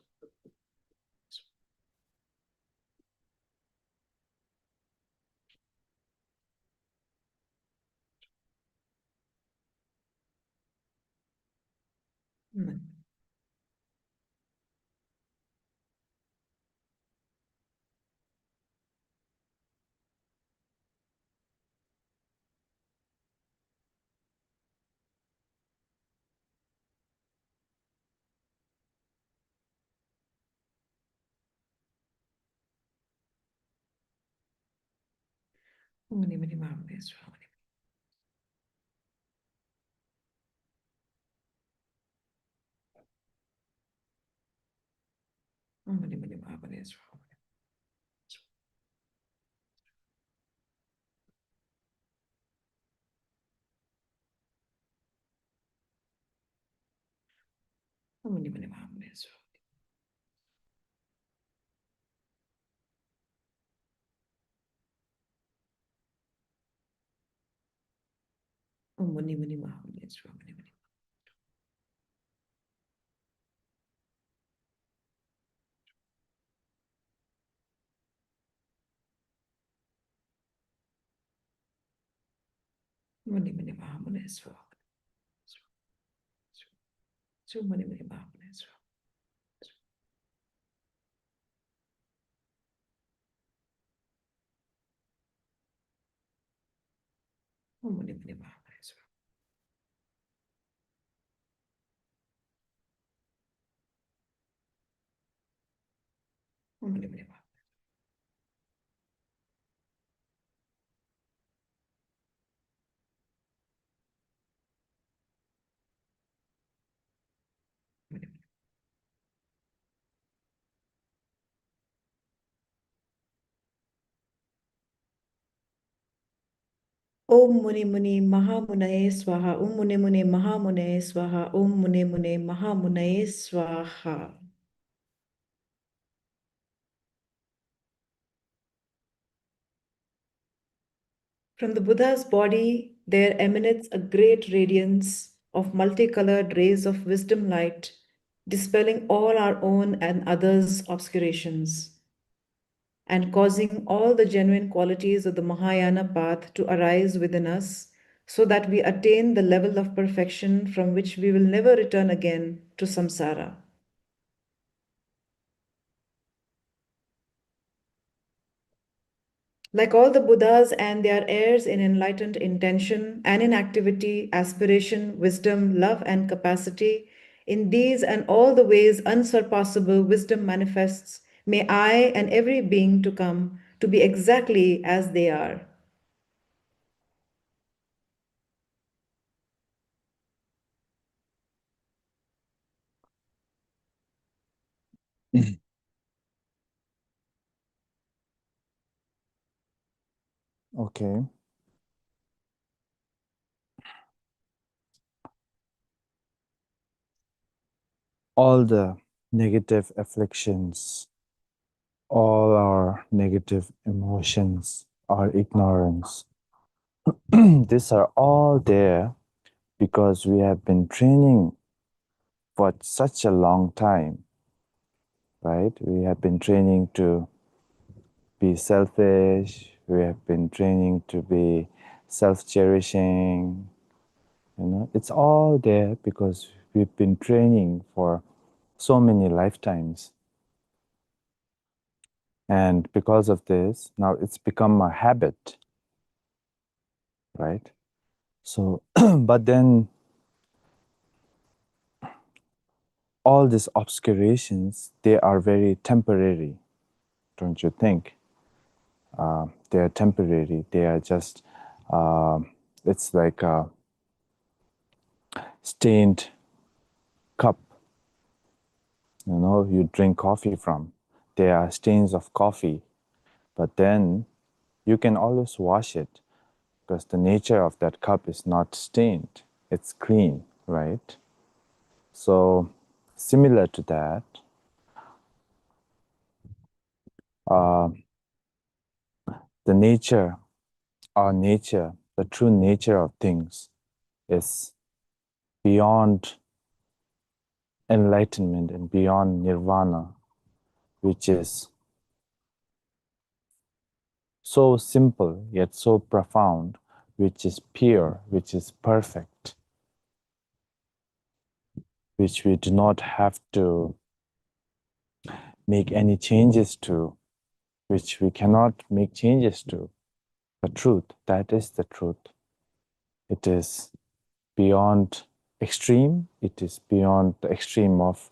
Om Muni Muni Mahamuneye Swaha. Om Muni Muni Mahamuneye Swaha. Om Muni Muni Mahamuneye Swaha. Om Muni Muni Mahamuneye Swaha. Muni Muni Mahamuneye Swaha. Muni Muni Mahamuneye Swaha. Om Muni Muni Mahamuneye Swaha. Om Muni Muni Mahamuneye. Om Muni Muni Mahamunaye Swaha. Om Muni Muni Mahamunaye Swaha. Om Muni Muni Mahamunaye Swaha. From the Buddha's body, there emanates a great radiance of multicolored rays of wisdom light, dispelling all our own and others' obscurations, and causing all the genuine qualities of the Mahayana path to arise within us, so that we attain the level of perfection from which we will never return again to samsara. Like all the Buddhas and their heirs in enlightened intention and in activity, aspiration, wisdom, love, and capacity, in these and all the ways unsurpassable wisdom manifests, may I and every being to come to be exactly as they are. Okay. All the negative afflictions, all our negative emotions, our ignorance, these are all there because we have been training for such a long time, right? We have been training to be selfish, we have been training to be self-cherishing, it's all there because we've been training for so many lifetimes. And because of this, now it's become a habit, right? So, but then all these obscurations, they are very temporary, don't you think? They are temporary. They are just, it's like a stained cup, you drink coffee from. There are stains of coffee, but then you can always wash it because the nature of that cup is not stained. It's clean, right? So similar to that, the nature, our nature, the true nature of things is beyond enlightenment and beyond nirvana, which is so simple yet so profound, which is pure, which is perfect, which we do not have to make any changes to, which we cannot make changes to. The truth, that is the truth. It is beyond extreme, it is beyond the extreme of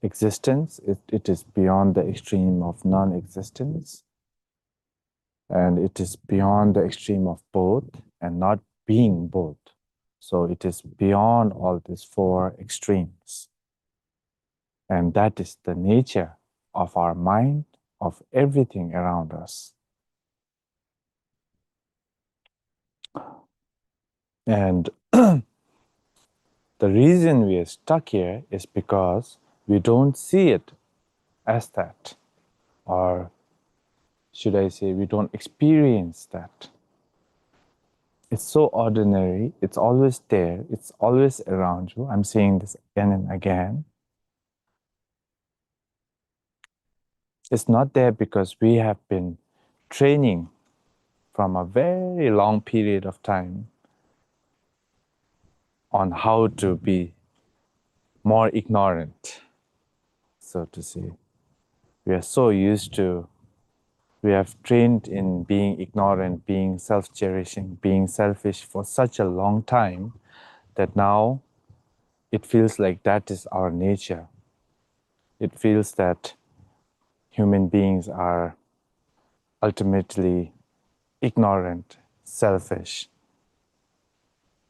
existence, it is beyond the extreme of non-existence, and it is beyond the extreme of both and not being both. So it is beyond all these four extremes. And that is the nature of our mind, of everything around us. And the reason we are stuck here is because we don't see it as that, or should I say, we don't experience that. It's so ordinary, it's always there, it's always around you. I'm saying this again and again. It's not there because we have been training from a very long period of time on how to be more ignorant, so to say. We are so used to, we have trained in being ignorant, being self-cherishing, being selfish for such a long time that now it feels like that is our nature. It feels that human beings are ultimately ignorant, selfish,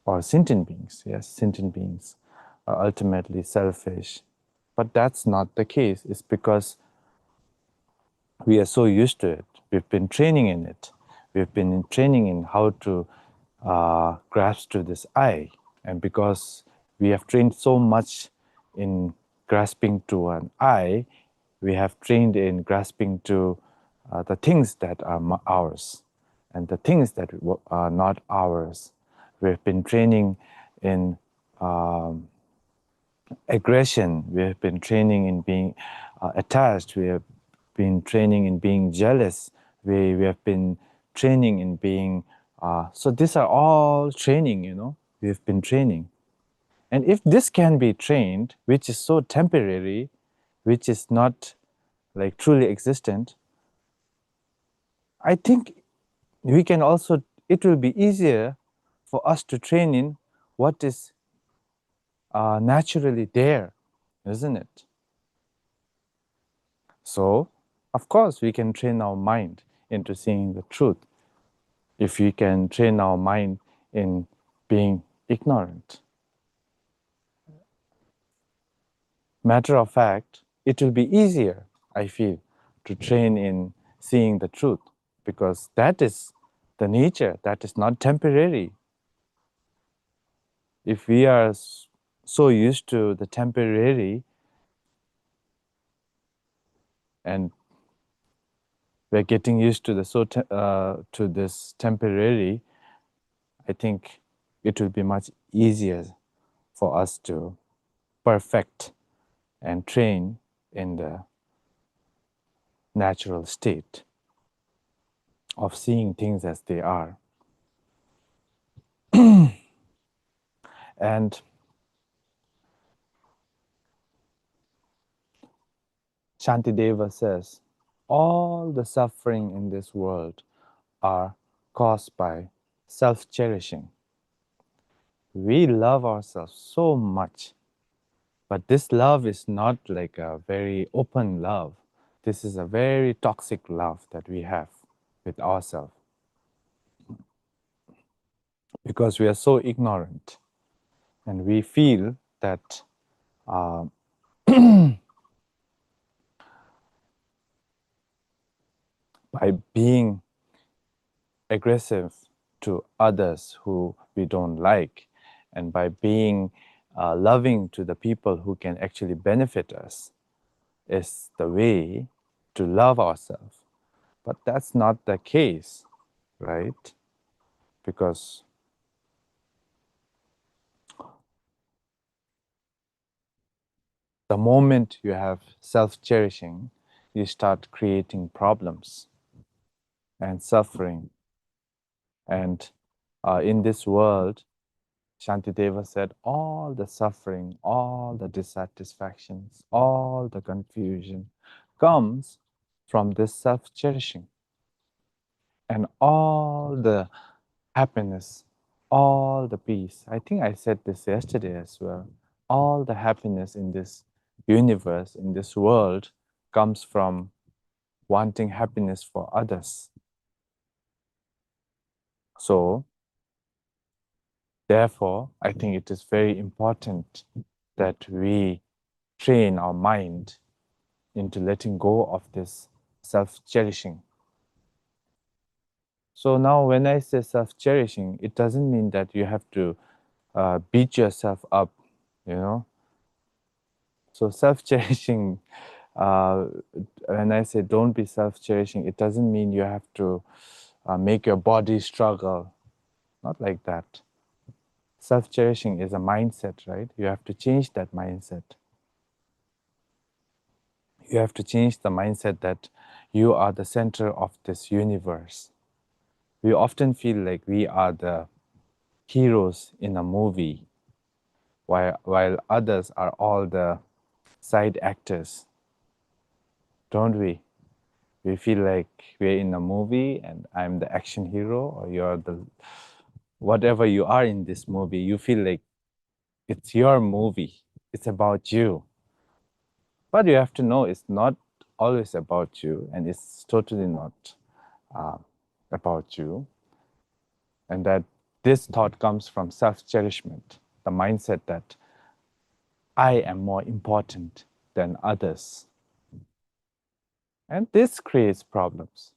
or sentient beings. Yes, sentient beings are ultimately selfish. But that's not the case. It's because we are so used to it. We've been training in it. we've been in training in how to grasp to this I. And because we have trained so much in grasping to an I, we have trained in grasping to the things that are ours and the things that are not ours. We've been training in aggression, we have been training in being attached, we have been training in being jealous, we have been training in being, so these are all training, you know, we have been training. And if this can be trained, which is so temporary, which is not like truly existent, I think we can also, it will be easier for us to train in what is naturally there, isn't it? So, of course, we can train our mind into seeing the truth if we can train our mind in being ignorant. Matter of fact, it will be easier, I feel, to train in seeing the truth because that is the nature, that is not temporary. If we are so used to the temporary and we're getting used to the to this temporary, I think it will be much easier for us to perfect and train in the natural state of seeing things as they are. And Shantideva says, all the suffering in this world are caused by self-cherishing. We love ourselves so much, but this love is not like a very open love. This is a very toxic love that we have with ourselves because we are so ignorant and we feel that by being aggressive to others who we don't like and by being loving to the people who can actually benefit us is the way to love ourselves. But that's not the case, right? Because the moment you have self-cherishing, you start creating problems and suffering. And in this world, Shantideva said, all the suffering, all the dissatisfactions, all the confusion comes from this self-cherishing. And all the happiness, all the peace, I think I said this yesterday as well, all the happiness in this universe, in this world, comes from wanting happiness for others. So, therefore, I think it is very important that we train our mind into letting go of this self-cherishing. So now when I say self-cherishing, it doesn't mean that you have to beat yourself up, you know. So self-cherishing, when I say don't be self-cherishing, it doesn't mean you have to make your body struggle. Not like that. Self-cherishing is a mindset, right? You have to change that mindset. You have to change the mindset that you are the center of this universe. We often feel like we are the heroes in a movie, while others are all the side actors, don't we? We feel like we're in a movie and I'm the action hero, or you're the whatever you are in this movie. You feel like it's your movie, it's about you. But you have to know it's not always about you, and it's totally not about you. And that this thought comes from self-cherishment, the mindset that I am more important than others. And this creates problems.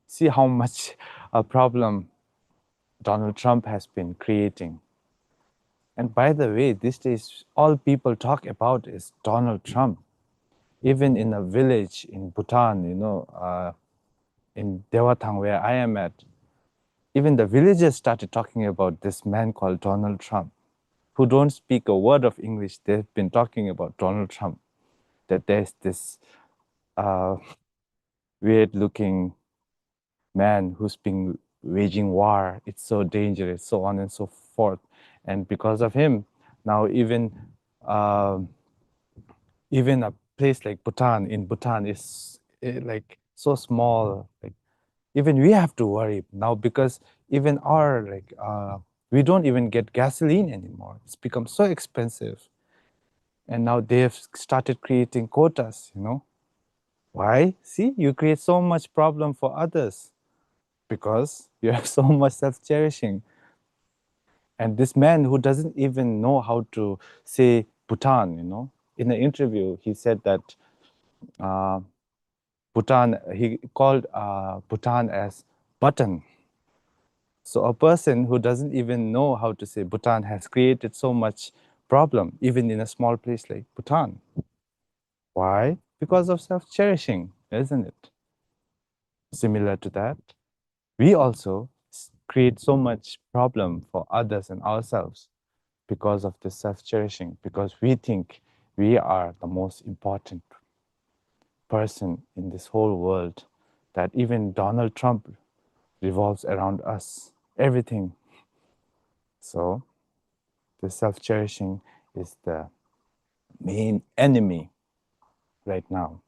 See how much a problem Donald Trump has been creating. And by the way, these days, all people talk about is Donald Trump. Even in a village in Bhutan, in Dewatang, where I am at, even the villagers started talking about this man called Donald Trump, who don't speak a word of English. They've been talking about Donald Trump, that there's this weird-looking man who's been waging war. It's so dangerous, so on and so forth. And because of him, now even a place like Bhutan is like so small. Like even we have to worry now because even we don't even get gasoline anymore. It's become so expensive. And now they have started creating quotas, Why? See, you create so much problem for others because you have so much self-cherishing. And this man who doesn't even know how to say Bhutan, in an interview, he said that Bhutan, he called Bhutan as button. So a person who doesn't even know how to say Bhutan has created so much problem, even in a small place like Bhutan. Why? Because of self-cherishing, isn't it? Similar to that, we also create so much problem for others and ourselves because of this self-cherishing, because we think we are the most important person in this whole world, that even Donald Trump revolves around us, everything. So the self-cherishing is the main enemy right now.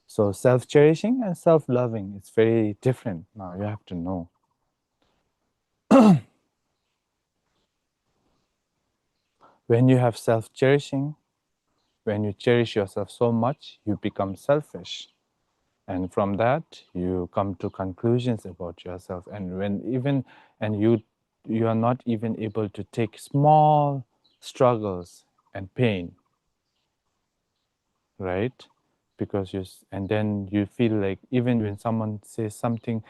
So self-cherishing and self-loving is very different. Now you have to know. When you have self-cherishing, when you cherish yourself so much, you become selfish. And from that, you come to conclusions about yourself. And you are not even able to take small struggles and pain, right? And then you feel like even when someone says something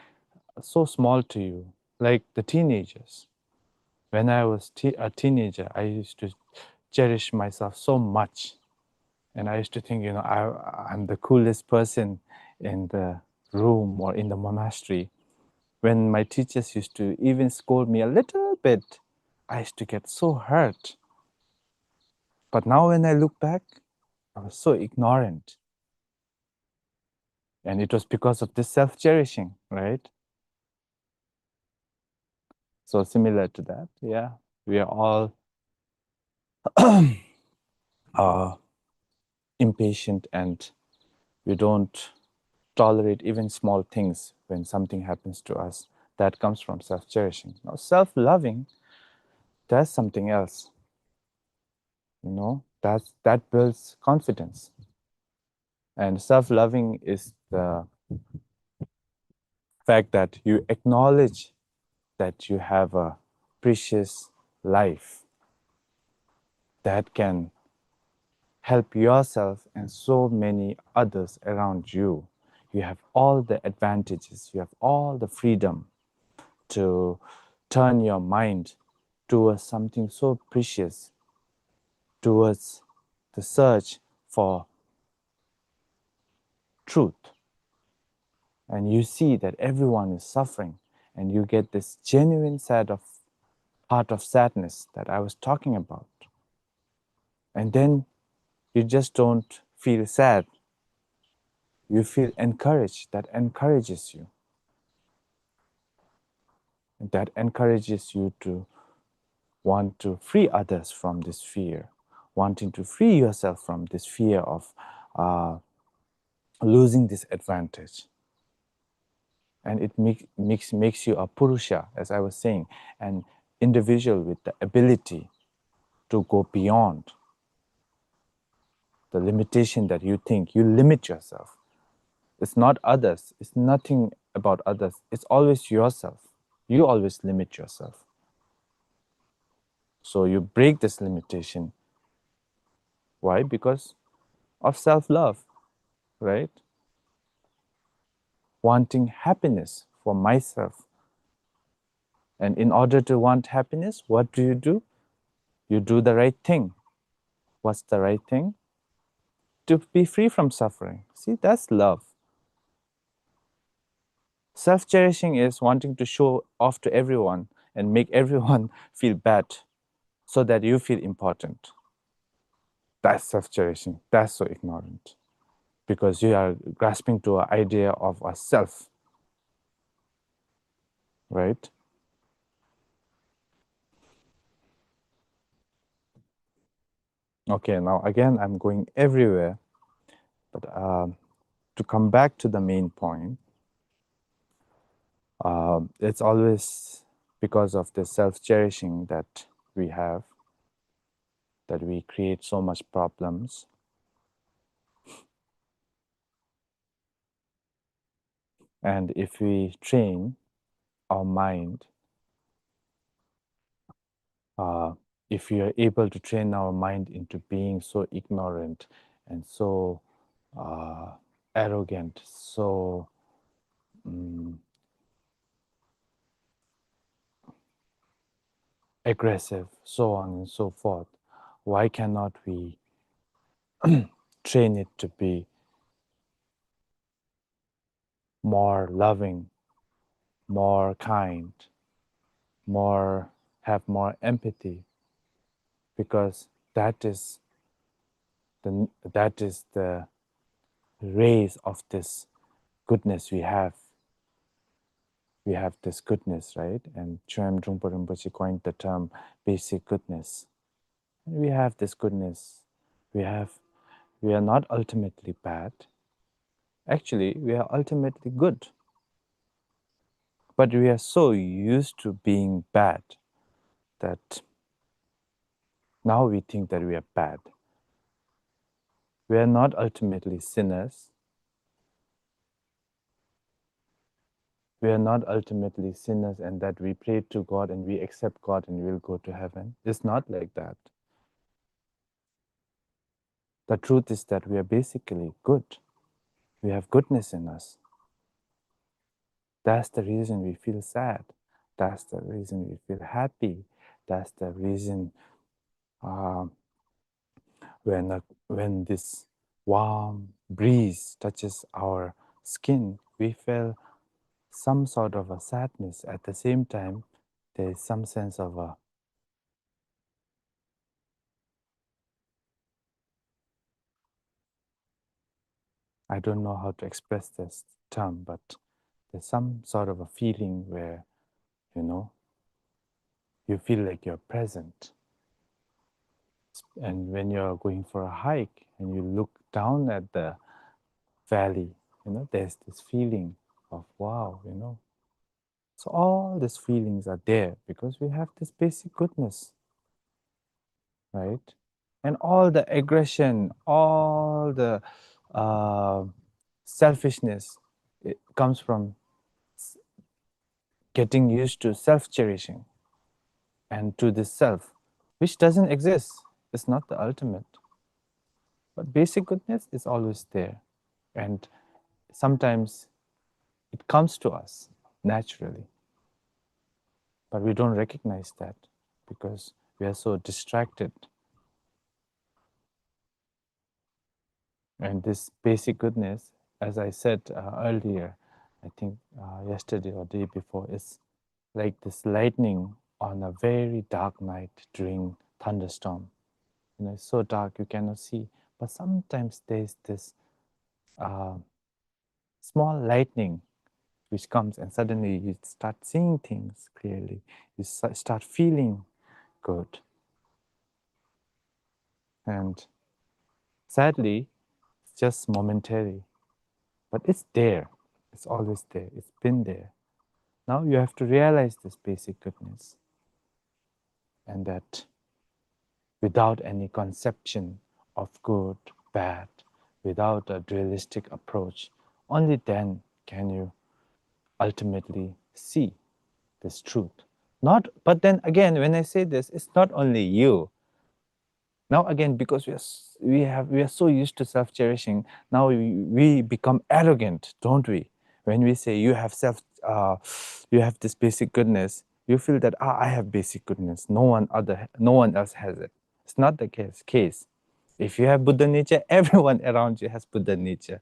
so small to you, like the teenagers. When I was a teenager, I used to cherish myself so much. And I used to think, I'm the coolest person in the room or in the monastery. When my teachers used to even scold me a little bit, I used to get so hurt. But now when I look back, I was so ignorant. And it was because of this self-cherishing, right? So similar to that, yeah. We are all impatient and we don't tolerate even small things when something happens to us. That comes from self-cherishing. Now, self-loving, that's something else. That builds confidence. And self-loving is the fact that you acknowledge that you have a precious life that can help yourself and so many others around you. You have all the advantages, you have all the freedom to turn your mind towards something so precious, towards the search for truth. And you see that everyone is suffering, and you get this genuine heart of sadness that I was talking about. And then you just don't feel sad. You feel encouraged. That encourages you. That encourages you to want to free others from this fear, wanting to free yourself from this fear of losing this advantage. And it makes you a Purusha, as I was saying, an individual with the ability to go beyond the limitation that you think. You limit yourself. It's not others. It's nothing about others. It's always yourself. You always limit yourself. So you break this limitation. Why? Because of self-love, right? Wanting happiness for myself. And in order to want happiness, what do? You do the right thing. What's the right thing? To be free from suffering. See, that's love. Self-cherishing is wanting to show off to everyone and make everyone feel bad so that you feel important. That's self-cherishing. That's so ignorant. Because you are grasping to an idea of a self. Right? Okay, now again, I'm going everywhere. But to come back to the main point, it's always because of the self-cherishing that we have, that we create so much problems. And if we train our mind, if we are able to train our mind into being so ignorant and so arrogant, so aggressive, so on and so forth, why cannot we train it to be more loving, more kind, have more empathy? Because that is the rays of this goodness we have. We have this goodness, right? And Choem Drungpa Rinpoche coined the term basic goodness. And we have this goodness. We are not ultimately bad. Actually, we are ultimately good. But we are so used to being bad that now we think that we are bad. We are not ultimately sinners. We are not ultimately sinners and that we pray to God and we accept God and we'll go to heaven. It's not like that. The truth is that we are basically good. We have goodness in us. That's the reason we feel sad. That's the reason we feel happy. That's the reason when this warm breeze touches our skin, we feel some sort of a sadness. At the same time, there is some sense of a I don't know how to express this term, but there's some sort of a feeling where, you feel like you're present. And when you're going for a hike and you look down at the valley, there's this feeling of wow, So all these feelings are there because we have this basic goodness, right? And all the aggression, all the selfishness, it comes from getting used to self-cherishing and to the self, which doesn't exist. It's not the ultimate. But basic goodness is always there. And sometimes it comes to us naturally. But we don't recognize that because we are so distracted. And this basic goodness, as I said earlier, I think yesterday or day before, is like this lightning on a very dark night during thunderstorm. It's so dark you cannot see. But sometimes there's this small lightning which comes and suddenly you start seeing things clearly. You start feeling good. And sadly, it's just momentary. But it's there. It's always there. It's been there. Now you have to realize this basic goodness. And that without any conception of good, bad, without a dualistic approach, only then can you ultimately see this truth. But then again, when I say this, it's not only you. Now again, because we are so used to self-cherishing, now we become arrogant, don't we? When we say you have you have this basic goodness, you feel that I have basic goodness, no one else has it. It's not the case. If you have Buddha nature, everyone around you has Buddha nature.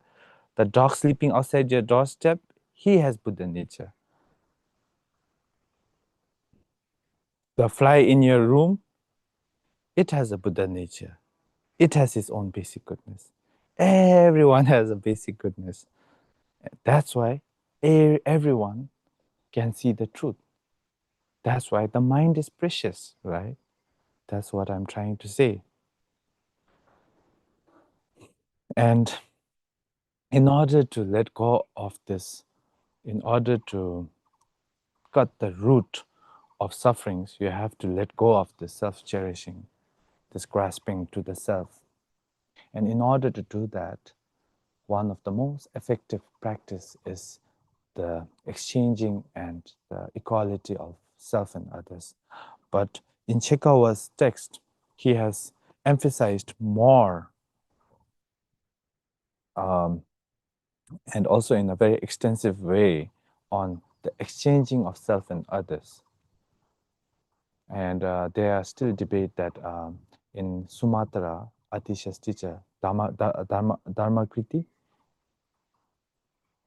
The dog sleeping outside your doorstep, he has Buddha nature. The fly in your room, it has a Buddha nature. It has its own basic goodness. Everyone has a basic goodness. That's why everyone can see the truth. That's why the mind is precious, right? That's what I'm trying to say. And in order to let go of this, in order to cut the root of sufferings, you have to let go of the self-cherishing, this grasping to the self. And in order to do that, one of the most effective practice is the exchanging and the equality of self and others. But in Chekawa's text, he has emphasized more and also in a very extensive way on the exchanging of self and others. And there are still debate that in Sumatra, Atisha's teacher, Dharmakriti,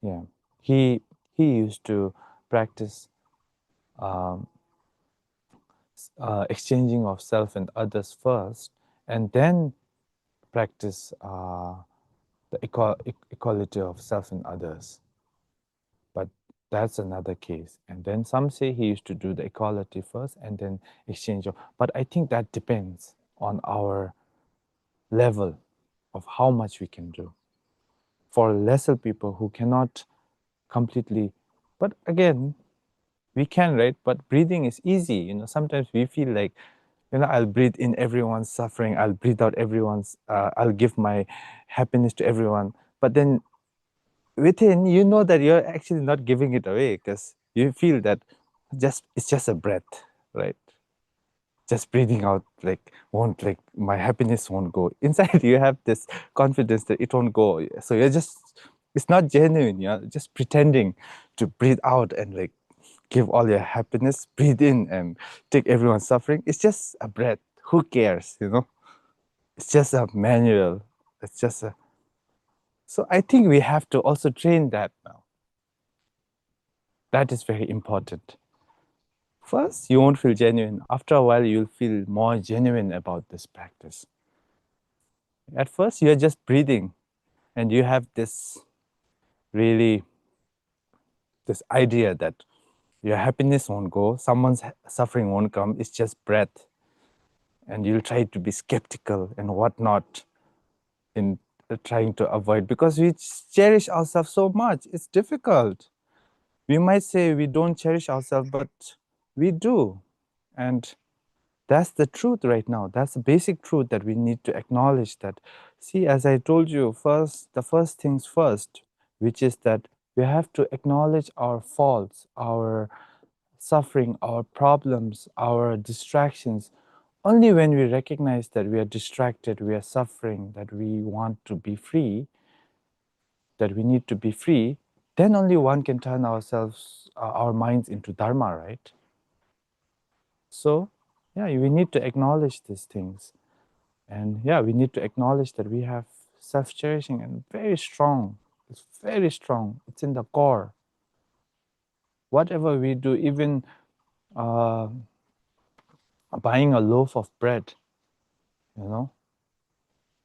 yeah, he used to practice exchanging of self and others first, and then practice the equality of self and others. But that's another case. And then some say he used to do the equality first and then exchange of. But I think that depends on our level of how much we can do. For lesser people who cannot completely, but again, we can, right? But breathing is easy. Sometimes we feel like, I'll breathe in everyone's suffering. I'll breathe out everyone's, I'll give my happiness to everyone. But then within, that you're actually not giving it away because you feel that it's just a breath, right? Just breathing out my happiness won't go. Inside you have this confidence that it won't go. So it's not genuine. You're just pretending to breathe out and give all your happiness, breathe in and take everyone's suffering. It's just a breath. Who cares, It's just a manual. It's just a... So I think we have to also train that now. That is very important. First, you won't feel genuine. After a while, you'll feel more genuine about this practice. At first, you're just breathing and you have this idea that your happiness won't go, someone's suffering won't come, it's just breath. And you'll try to be skeptical and whatnot in trying to avoid, because we cherish ourselves so much. It's difficult. We might say we don't cherish ourselves, but we do. And that's the truth right now. That's the basic truth that we need to acknowledge that. See, as I told you, the first things first, which is that we have to acknowledge our faults, our suffering, our problems, our distractions. Only when we recognize that we are distracted, we are suffering, that we want to be free, that we need to be free, then only one can turn our minds into Dharma, right? So, yeah, we need to acknowledge these things. And yeah, we need to acknowledge that we have self-cherishing and very strong. It's very strong. It's in the core. Whatever we do, even buying a loaf of bread,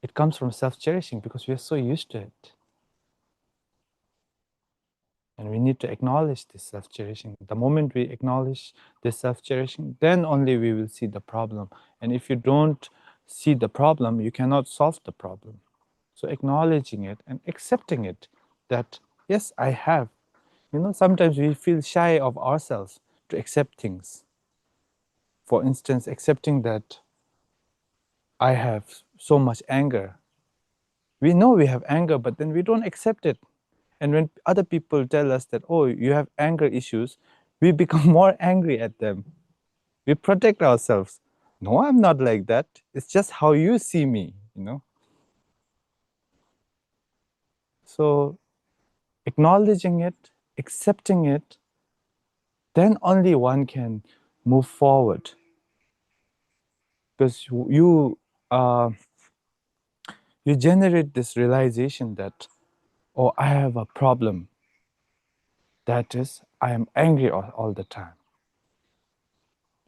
it comes from self-cherishing because we are so used to it. And we need to acknowledge this self-cherishing. The moment we acknowledge this self-cherishing, then only we will see the problem. And if you don't see the problem, you cannot solve the problem. So acknowledging it and accepting it, that yes, I have. Sometimes we feel shy of ourselves to accept things. For instance, accepting that I have so much anger. We know we have anger, but then we don't accept it. And when other people tell us that, oh, you have anger issues, we become more angry at them. We protect ourselves. No, I'm not like that. It's just how you see me, So acknowledging it, accepting it, then only one can move forward. Because you generate this realization that, oh, I have a problem. That is, I am angry all the time.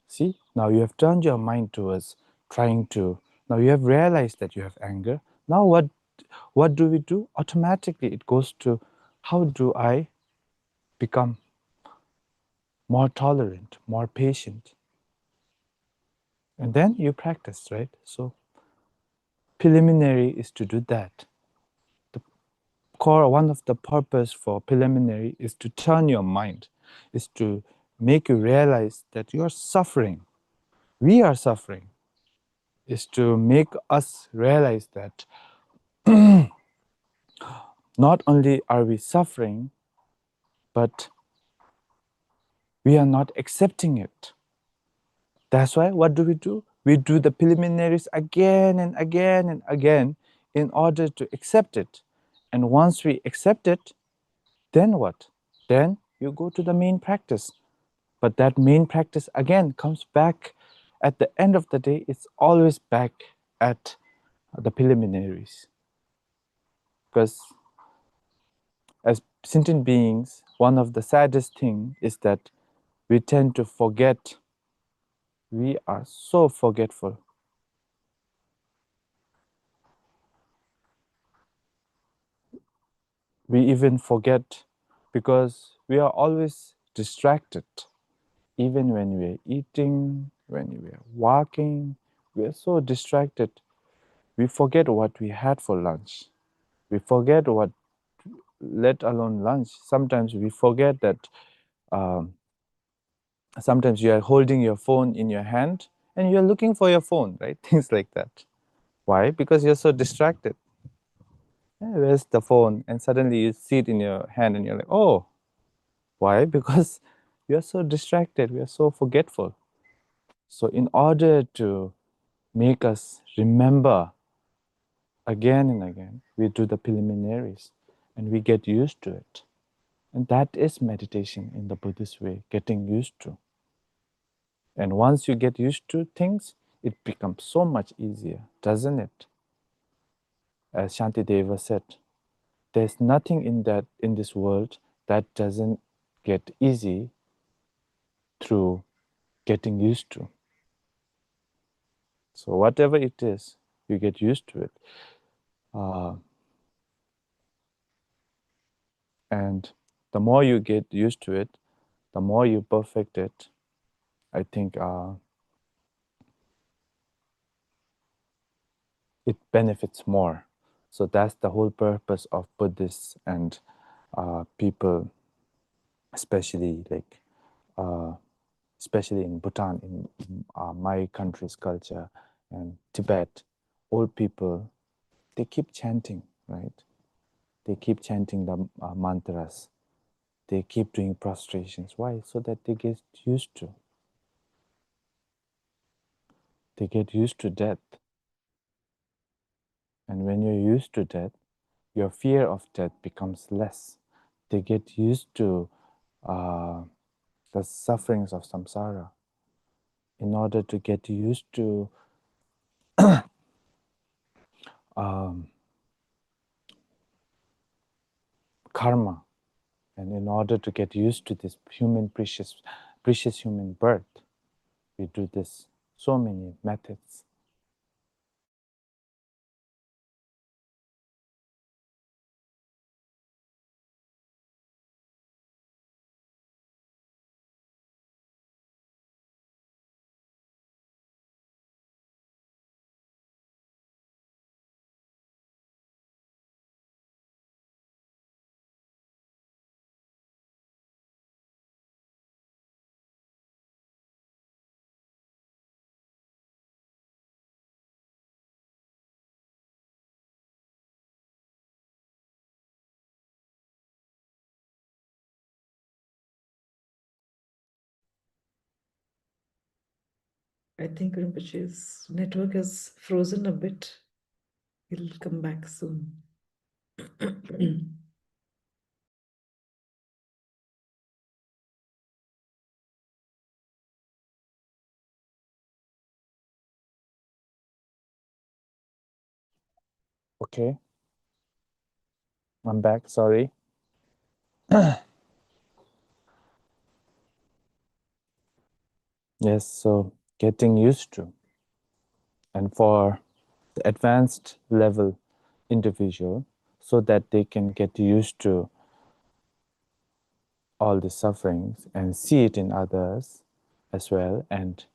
See, now you have turned your mind towards trying to, now you have realized that you have anger. Now what do we do? Automatically it goes to, how do I become more tolerant, more patient? And then you practice, right? So preliminary is to do that. The core, one of the purpose for preliminary is to turn your mind, is to make you realize that you are suffering. We are suffering. Is to make us realize that not only are we suffering, but we are not accepting it. That's why, what do? We do the preliminaries again and again and again in order to accept it. And once we accept it, then what? Then you go to the main practice. But that main practice again comes back at the end of the day, it's always back at the preliminaries. Because as sentient beings, one of the saddest things is that we tend to forget. We are so forgetful. We even forget because we are always distracted. Even when we are eating, when we are walking, we are so distracted. We forget what we had for lunch. We forget what, let alone lunch. Sometimes we forget that sometimes you are holding your phone in your hand and you're looking for your phone, right? Things like that. Why? Because you're so distracted. Where's the phone? And suddenly you see it in your hand and you're like, oh, why? Because you're so distracted. We are so forgetful. So in order to make us remember again and again, we do the preliminaries and we get used to it. And that is meditation in the Buddhist way, getting used to. And once you get used to things, it becomes so much easier, doesn't it? As Shantideva said, there's nothing in this world that doesn't get easy through getting used to. So whatever it is, you get used to it. And the more you get used to it, the more you perfect it, I think it benefits more. So that's the whole purpose of Buddhists and people, especially like, especially in Bhutan, in my country's culture, and Tibet, old people, they keep chanting, right? They keep chanting the mantras. They keep doing prostrations. Why? So that they get used to. They get used to death. And when you're used to death, your fear of death becomes less. They get used to the sufferings of samsara. In order to get used to karma, and in order to get used to this precious human birth, we do this so many methods. I think Rinpoche's network has frozen a bit. He'll come back soon. Okay, I'm back, sorry. Yes, so getting used to. And for the advanced level individual, so that they can get used to all the sufferings and see it in others as well, and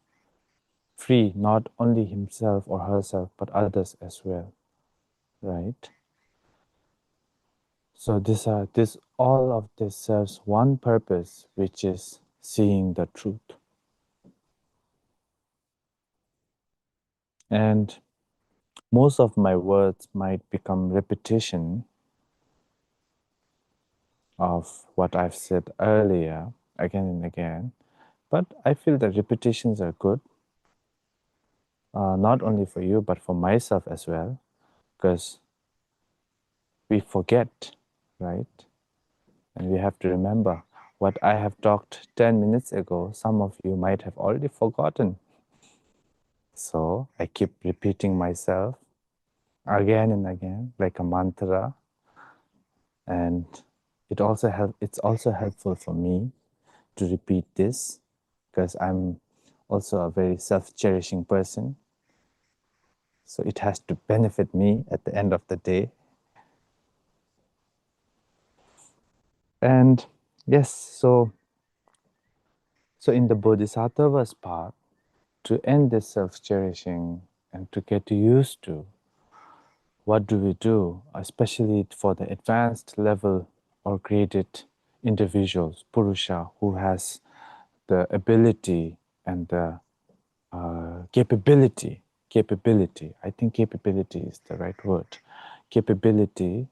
free not only himself or herself, but others as well, right? So all of this serves one purpose, which is seeing the truth. And most of my words might become repetition of what I've said earlier, again and again, but I feel that repetitions are good, not only for you, but for myself as well, because we forget, right? And we have to remember what I have talked 10 minutes ago, some of you might have already forgotten. So I keep repeating myself again and again, like a mantra. And it's also helpful for me to repeat this, because I'm also a very self-cherishing person. So it has to benefit me at the end of the day. And yes, so in the Bodhisattva's path, to end this self-cherishing and to get used to, what do we do, especially for the advanced level or created individuals, Purusha, who has the ability and the capability, I think capability is the right word, capability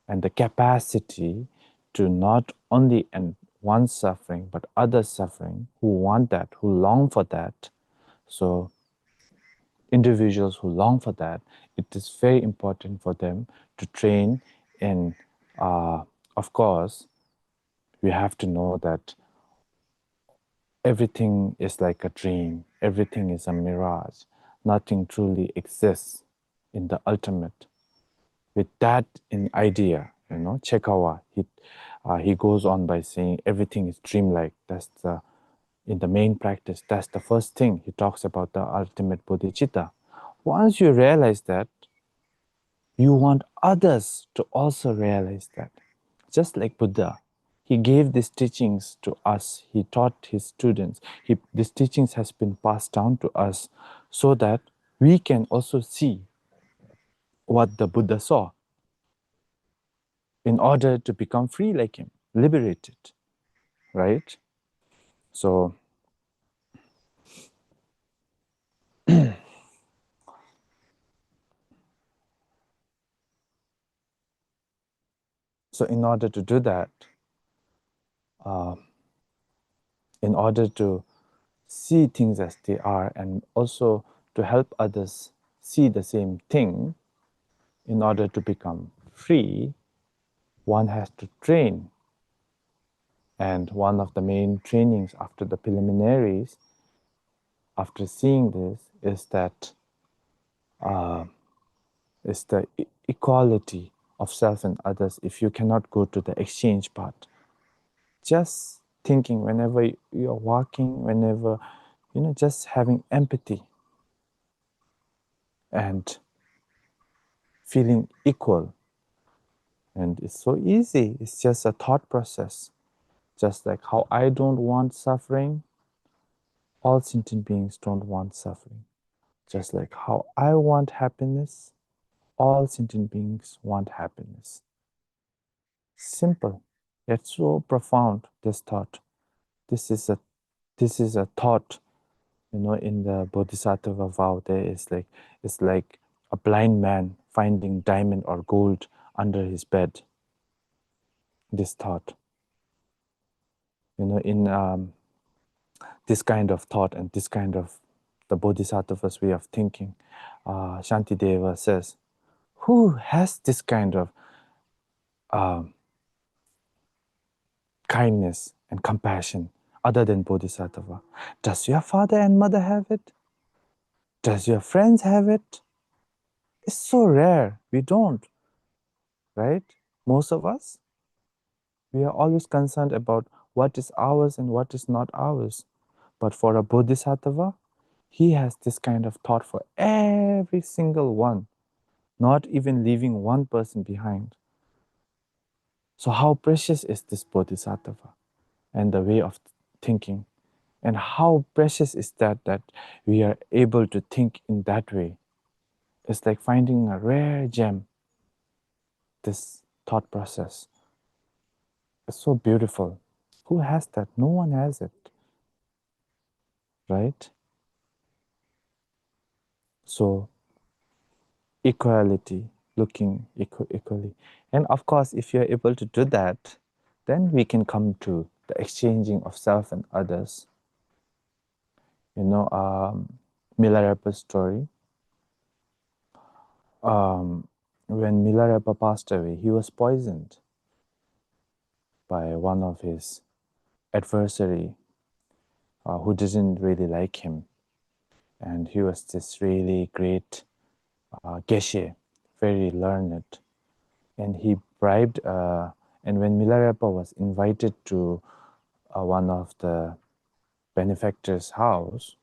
and the capacity to not only end one's suffering, but others' suffering, who want that, who long for that. So individuals who long for that, it is very important for them to train in, of course, we have to know that everything is like a dream, everything is a mirage, nothing truly exists in the ultimate. With that in idea, Chekawa, he goes on by saying everything is dreamlike. That's in the main practice, that's the first thing he talks about, the ultimate bodhicitta. Once you realize that, you want others to also realize that. Just like Buddha, he gave these teachings to us. He taught his students. These teachings has been passed down to us so that we can also see what the Buddha saw in order to become free like him, liberated, right? So in order to do that, in order to see things as they are, and also to help others see the same thing, in order to become free, one has to train. And one of the main trainings after the preliminaries, after seeing this, is that is the equality of self and others. If you cannot go to the exchange part, just thinking whenever you're walking, whenever, just having empathy and feeling equal. And it's so easy. It's just a thought process. Just like how I don't want suffering, all sentient beings don't want suffering. Just like how I want happiness, all sentient beings want happiness. Simple, yet so profound, this thought. This is a thought, in the Bodhisattva vow, it's like a blind man finding diamond or gold under his bed. This thought. In this kind of thought and this kind of the Bodhisattva's way of thinking, Shantideva says, who has this kind of kindness and compassion other than Bodhisattva? Does your father and mother have it? Does your friends have it? It's so rare. We don't, right? Most of us, we are always concerned about what is ours and what is not ours. But for a bodhisattva, he has this kind of thought for every single one, not even leaving one person behind. So how precious is this bodhisattva and the way of thinking? And how precious is that we are able to think in that way? It's like finding a rare gem, this thought process. It's so beautiful. Who has that? No one has it, right? So equality, looking equally. And of course, if you're able to do that, then we can come to the exchanging of self and others. You know, Milarepa's story. When Milarepa passed away, he was poisoned by one of his adversary who didn't really like him. And he was this really great geshe, very learned. And he bribed, and when Milarepa was invited to one of the benefactor's house,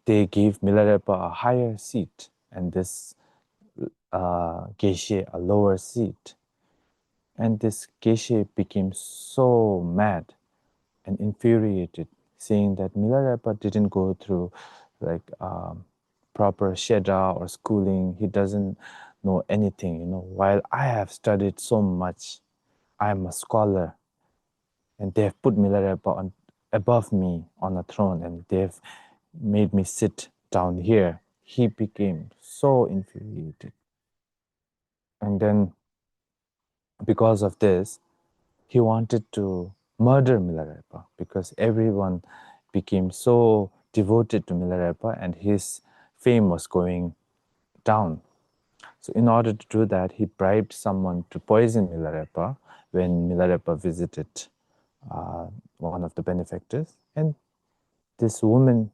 they gave Milarepa a higher seat and this geshe a lower seat. And this geshe became so mad and infuriated, saying that Milarepa didn't go through like proper sheda or schooling. He doesn't know anything, you know. While I have studied so much, I am a scholar, and they have put Milarepa on above me on a throne, and they have made me sit down here. He became so infuriated, and then because of this, he wanted to murder Milarepa because everyone became so devoted to Milarepa and his fame was going down. So in order to do that, he bribed someone to poison Milarepa when Milarepa visited one of the benefactors. And this woman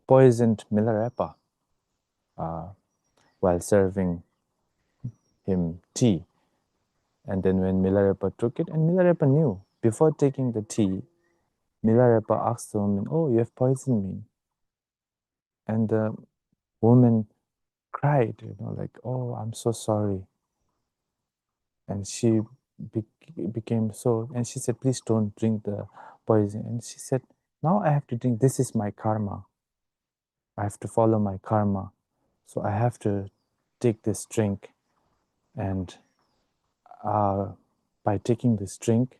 poisoned Milarepa while serving him tea. And then when Milarepa took it, and Milarepa knew, before taking the tea, Milarepa asked the woman, "Oh, you have poisoned me." And the woman cried, you know, like, "Oh, I'm so sorry." And she became so, and she said, "Please don't drink the poison." And she said, "Now I have to drink. This is my karma. I have to follow my karma. So I have to take this drink. And by taking this drink,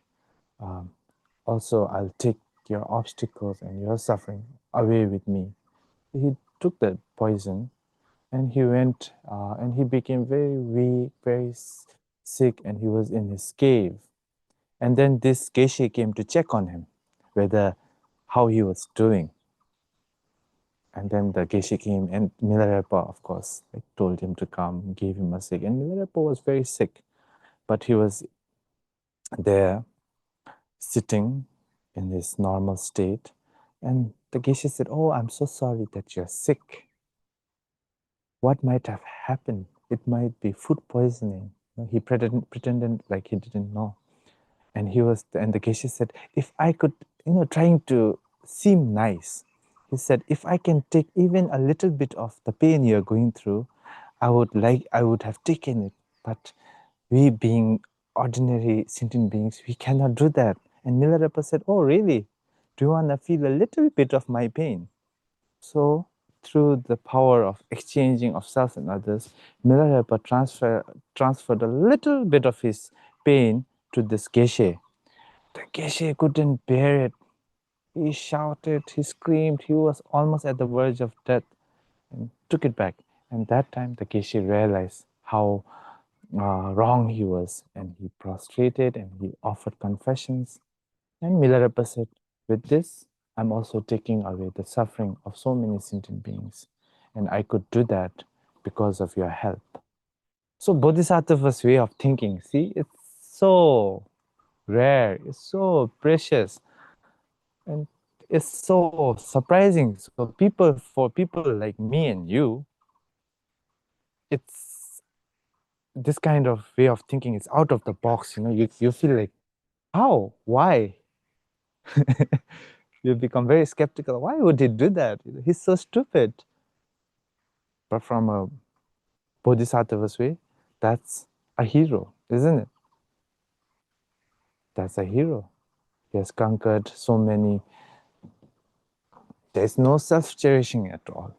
also I'll take your obstacles and your suffering away with me." He took the poison and he went and he became very weak, very sick, and he was in his cave. And then this geshe came to check on him, whether how he was doing. And then the geshe came, and Milarepa, of course, like, told him to come, gave him a sick. And Milarepa was very sick, but he was there sitting in his normal state. And the geshe said, "Oh, I'm so sorry that you're sick. What might have happened? It might be food poisoning." He pretended like he didn't know. And the geshe said, "If I could, trying to seem nice, he said, if I can take even a little bit of the pain you're going through, I would have taken it. But we being ordinary sentient beings, we cannot do that." And Milarepa said, "Oh, really? Do you want to feel a little bit of my pain?" So through the power of exchanging of self and others, Milarepa transferred a little bit of his pain to this geshe. The geshe couldn't bear it. He shouted, he screamed, he was almost at the verge of death, and took it back. And that time the geshe realized how wrong he was, and he prostrated and he offered confessions. And Milarepa said, "With this, I'm also taking away the suffering of so many sentient beings. And I could do that because of your help." So Bodhisattva's way of thinking, see, it's so rare, it's so precious. And is so surprising. So for people like me and you, it's this kind of way of thinking is out of the box. You feel like, how? Why? You become very skeptical. Why would he do that? He's so stupid. But from a bodhisattva's way, that's a hero, isn't it? That's a hero. He has conquered so many. There's no self-cherishing at all.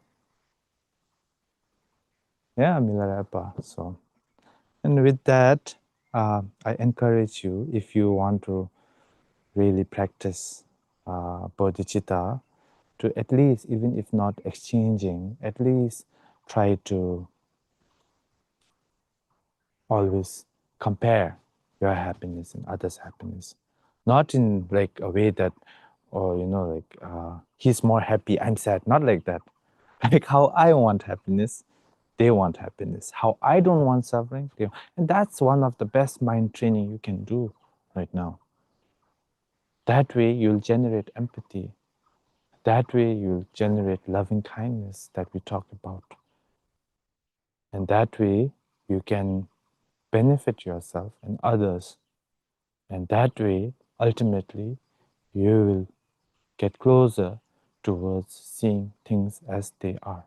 Yeah, Milarepa. So, and with that, I encourage you, if you want to really practice bodhicitta, to at least, even if not exchanging, at least try to always compare your happiness and others' happiness. Not in like a way that, he's more happy, I'm sad. Not like that. Like how I want happiness, they want happiness. How I don't want suffering, and that's one of the best mind training you can do right now. That way you'll generate empathy. That way you'll generate loving kindness that we talked about. And that way you can benefit yourself and others. And that way, ultimately, you will get closer towards seeing things as they are.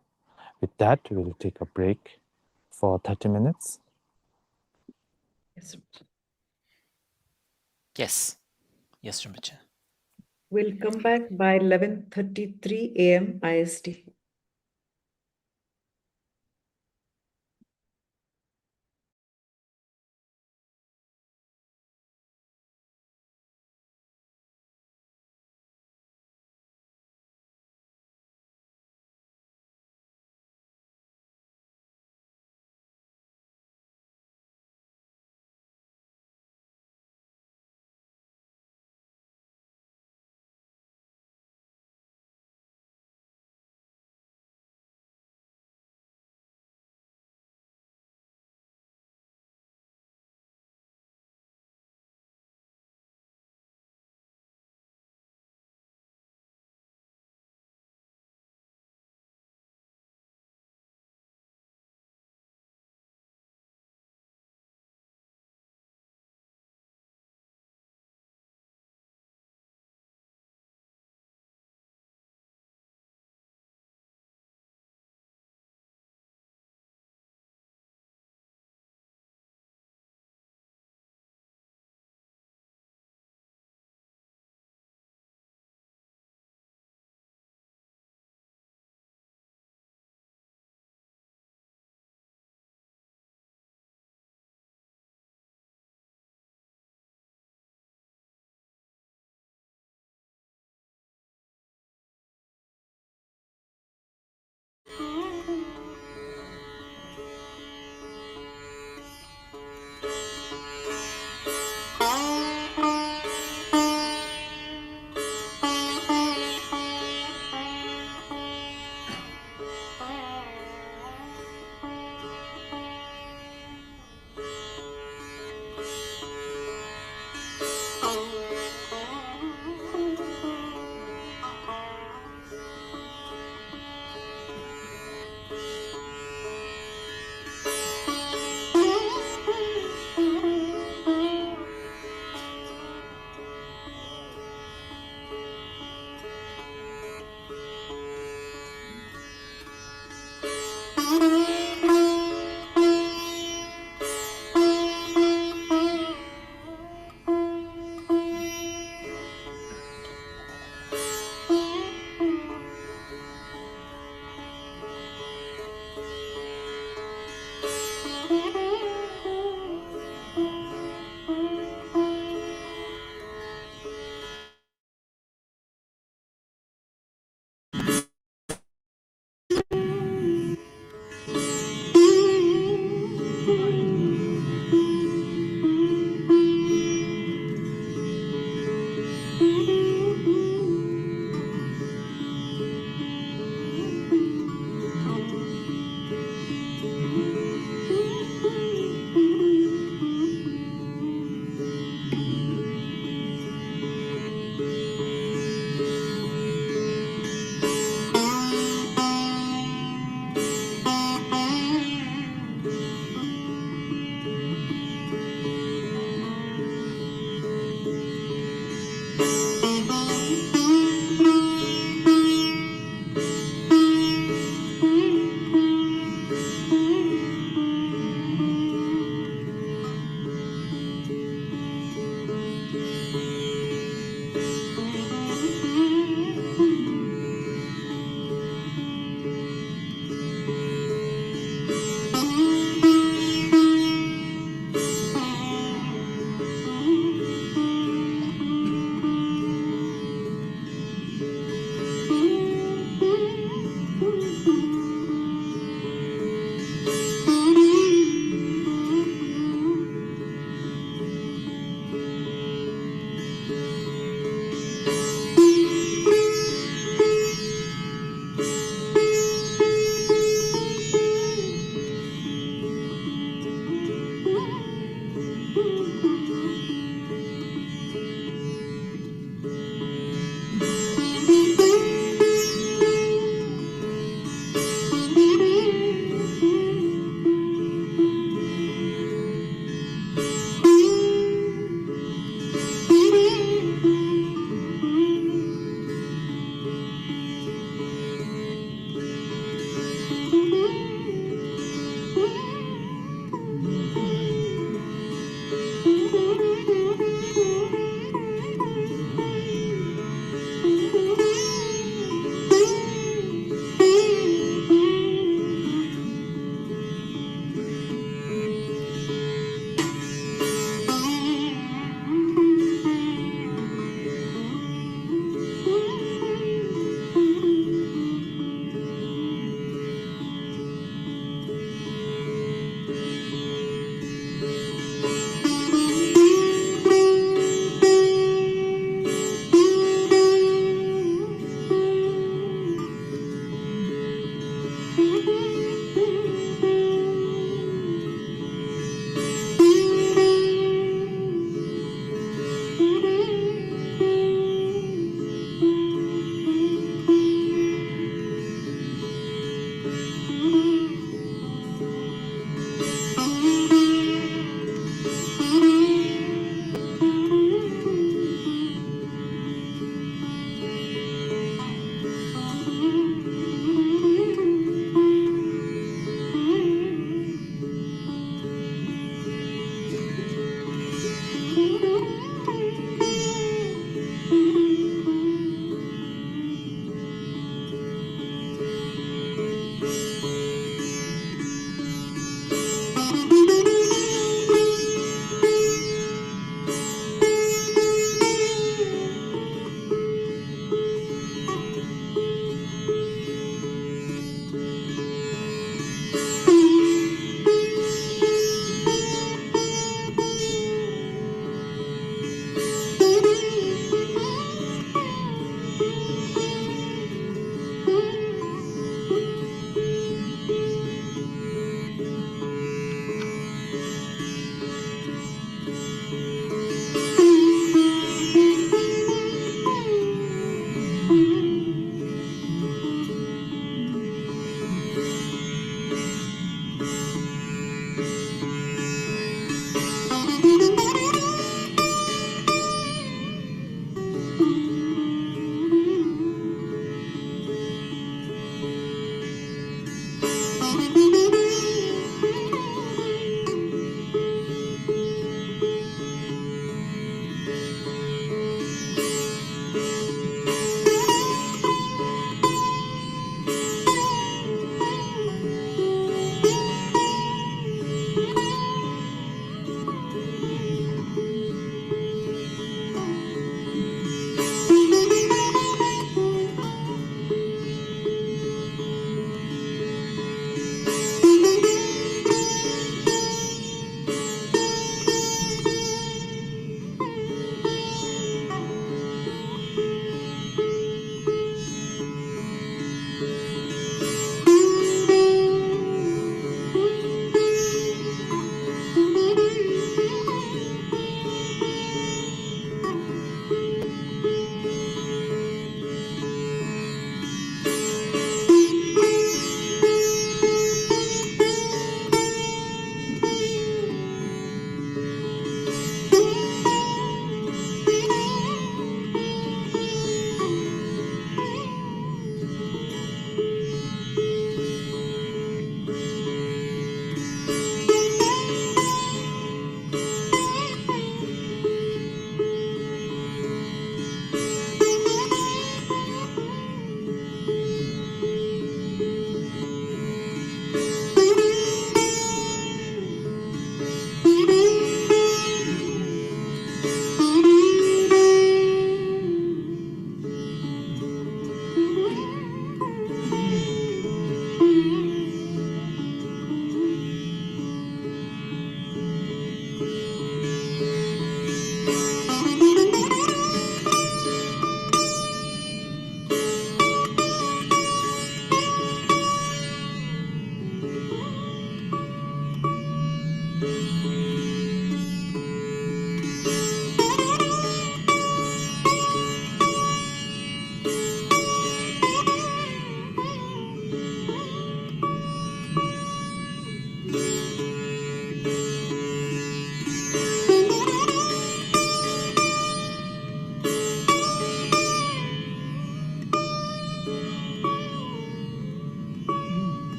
With that, we'll take a break for 30 minutes. Yes. Yes. Yes, Rinpoche. We'll come back by 11:33 a.m. IST.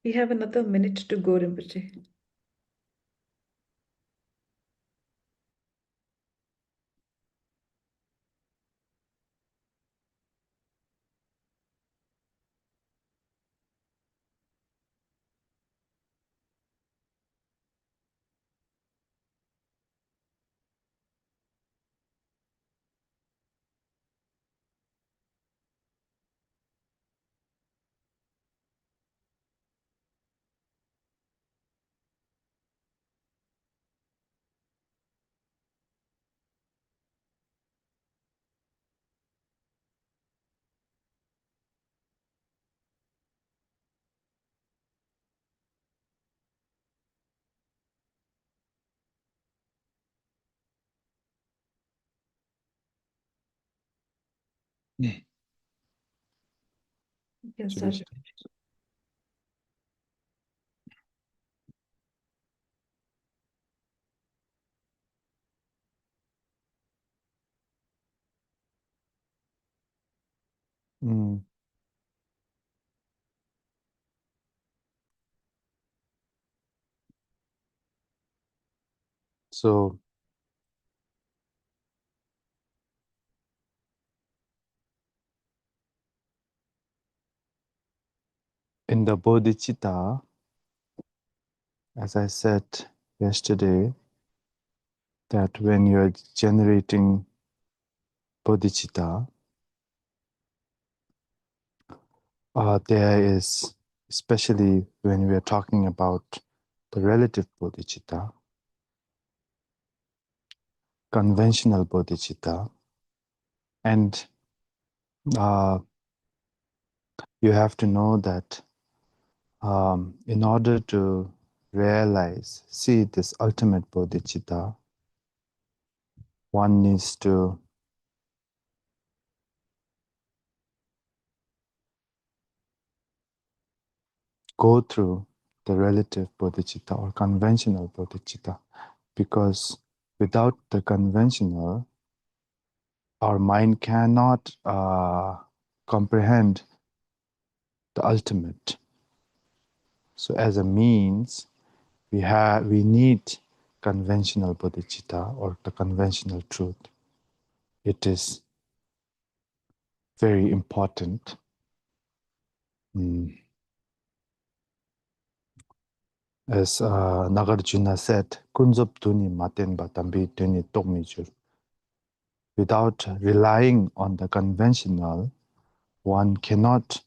We have another minute to go, Rinpoche. You can Should we start. So in the bodhicitta, as I said yesterday, that when you're generating bodhicitta, there is, especially when we are talking about the relative bodhicitta, conventional bodhicitta, and you have to know that in order to realize, see this ultimate bodhicitta, one needs to go through the relative bodhicitta or conventional bodhicitta, because without the conventional, our mind cannot comprehend the ultimate. So as a means, we need conventional bodhicitta or the conventional truth. It is very important. As Nagarjuna said, "Kunzop tuni maten batambi tuni tokmijur." Without relying on the conventional, one cannot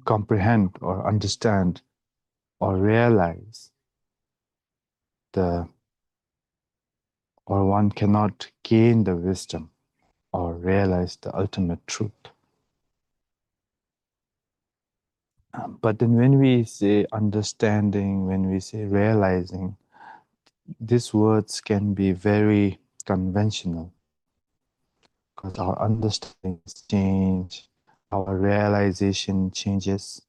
comprehend or understand or realize or one cannot gain the wisdom or realize the ultimate truth. But then when we say understanding, when we say realizing, these words can be very conventional because our understanding change, our realization changes,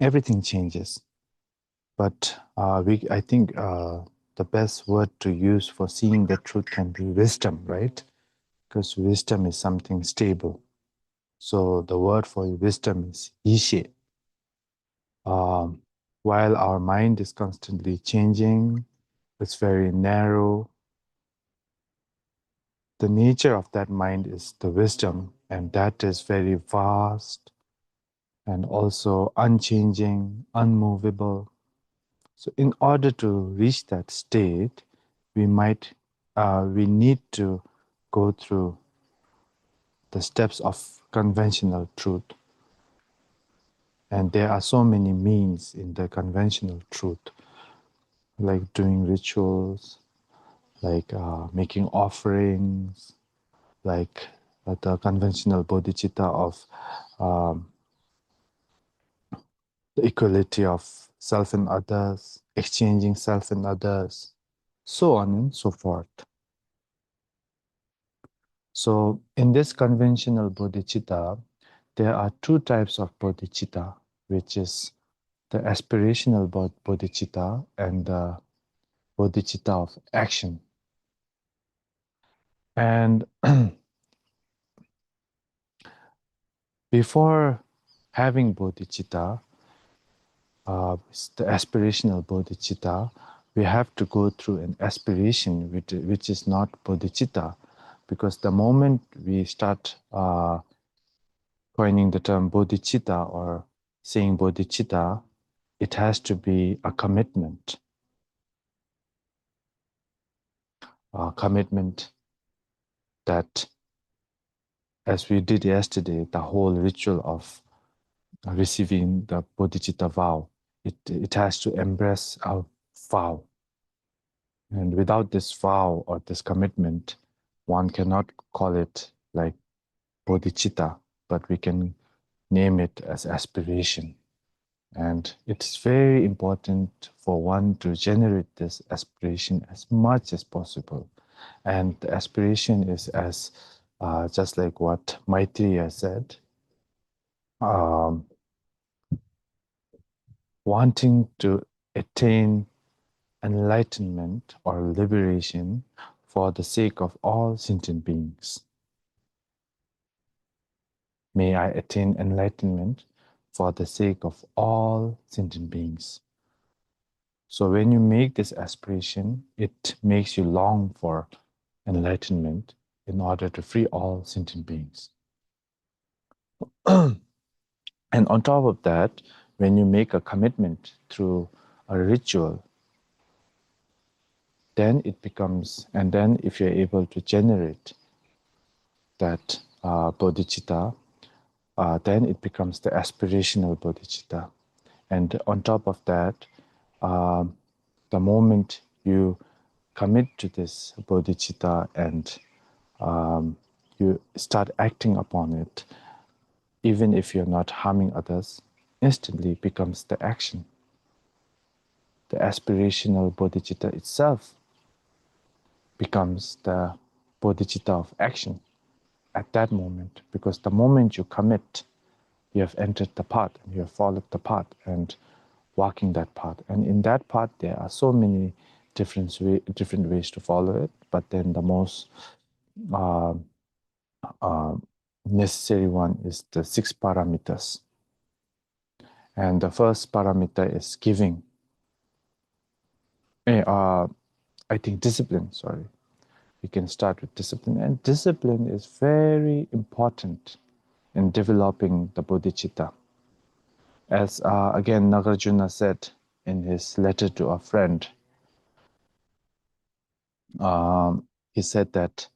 everything changes. But I think the best word to use for seeing the truth can be wisdom, right? Because wisdom is something stable. So the word for wisdom is yishe. While our mind is constantly changing, it's very narrow. The nature of that mind is the wisdom, and that is very vast and also unchanging, unmovable. So in order to reach that state, we need to go through the steps of conventional truth. And there are so many means in the conventional truth, like doing rituals, like making offerings, like the conventional bodhicitta of the equality of self and others, exchanging self and others, so on and so forth. So in this conventional bodhicitta, there are two types of bodhicitta, which is the aspirational bodhicitta and the bodhicitta of action. And before having bodhicitta, the aspirational bodhicitta, we have to go through an aspiration which is not bodhicitta, because the moment we start coining the term bodhicitta or saying bodhicitta, it has to be a commitment. A commitment that, as we did yesterday, the whole ritual of receiving the bodhicitta vow, it has to embrace a vow. And without this vow or this commitment, one cannot call it like bodhicitta, but we can name it as aspiration. And it's very important for one to generate this aspiration as much as possible. And the aspiration is as, just like what Maitreya said, wanting to attain enlightenment or liberation for the sake of all sentient beings. May I attain enlightenment for the sake of all sentient beings. So when you make this aspiration, it makes you long for enlightenment in order to free all sentient beings. And on top of that, when you make a commitment through a ritual, then it becomes, and then if you're able to generate that bodhicitta, then it becomes the aspirational bodhicitta. And on top of that, the moment you commit to this bodhicitta and you start acting upon it, even if you're not harming others, instantly becomes the action. The aspirational bodhicitta itself becomes the bodhicitta of action at that moment, because the moment you commit, you have entered the path, and you have followed the path and walking that path. And in that path, there are so many different ways to follow it, but then the most necessary one is the 6 paramitas. And the first paramita is giving. I think discipline, sorry. We can start with discipline. And discipline is very important in developing the bodhicitta. As again Nagarjuna said in his letter to a friend, he said that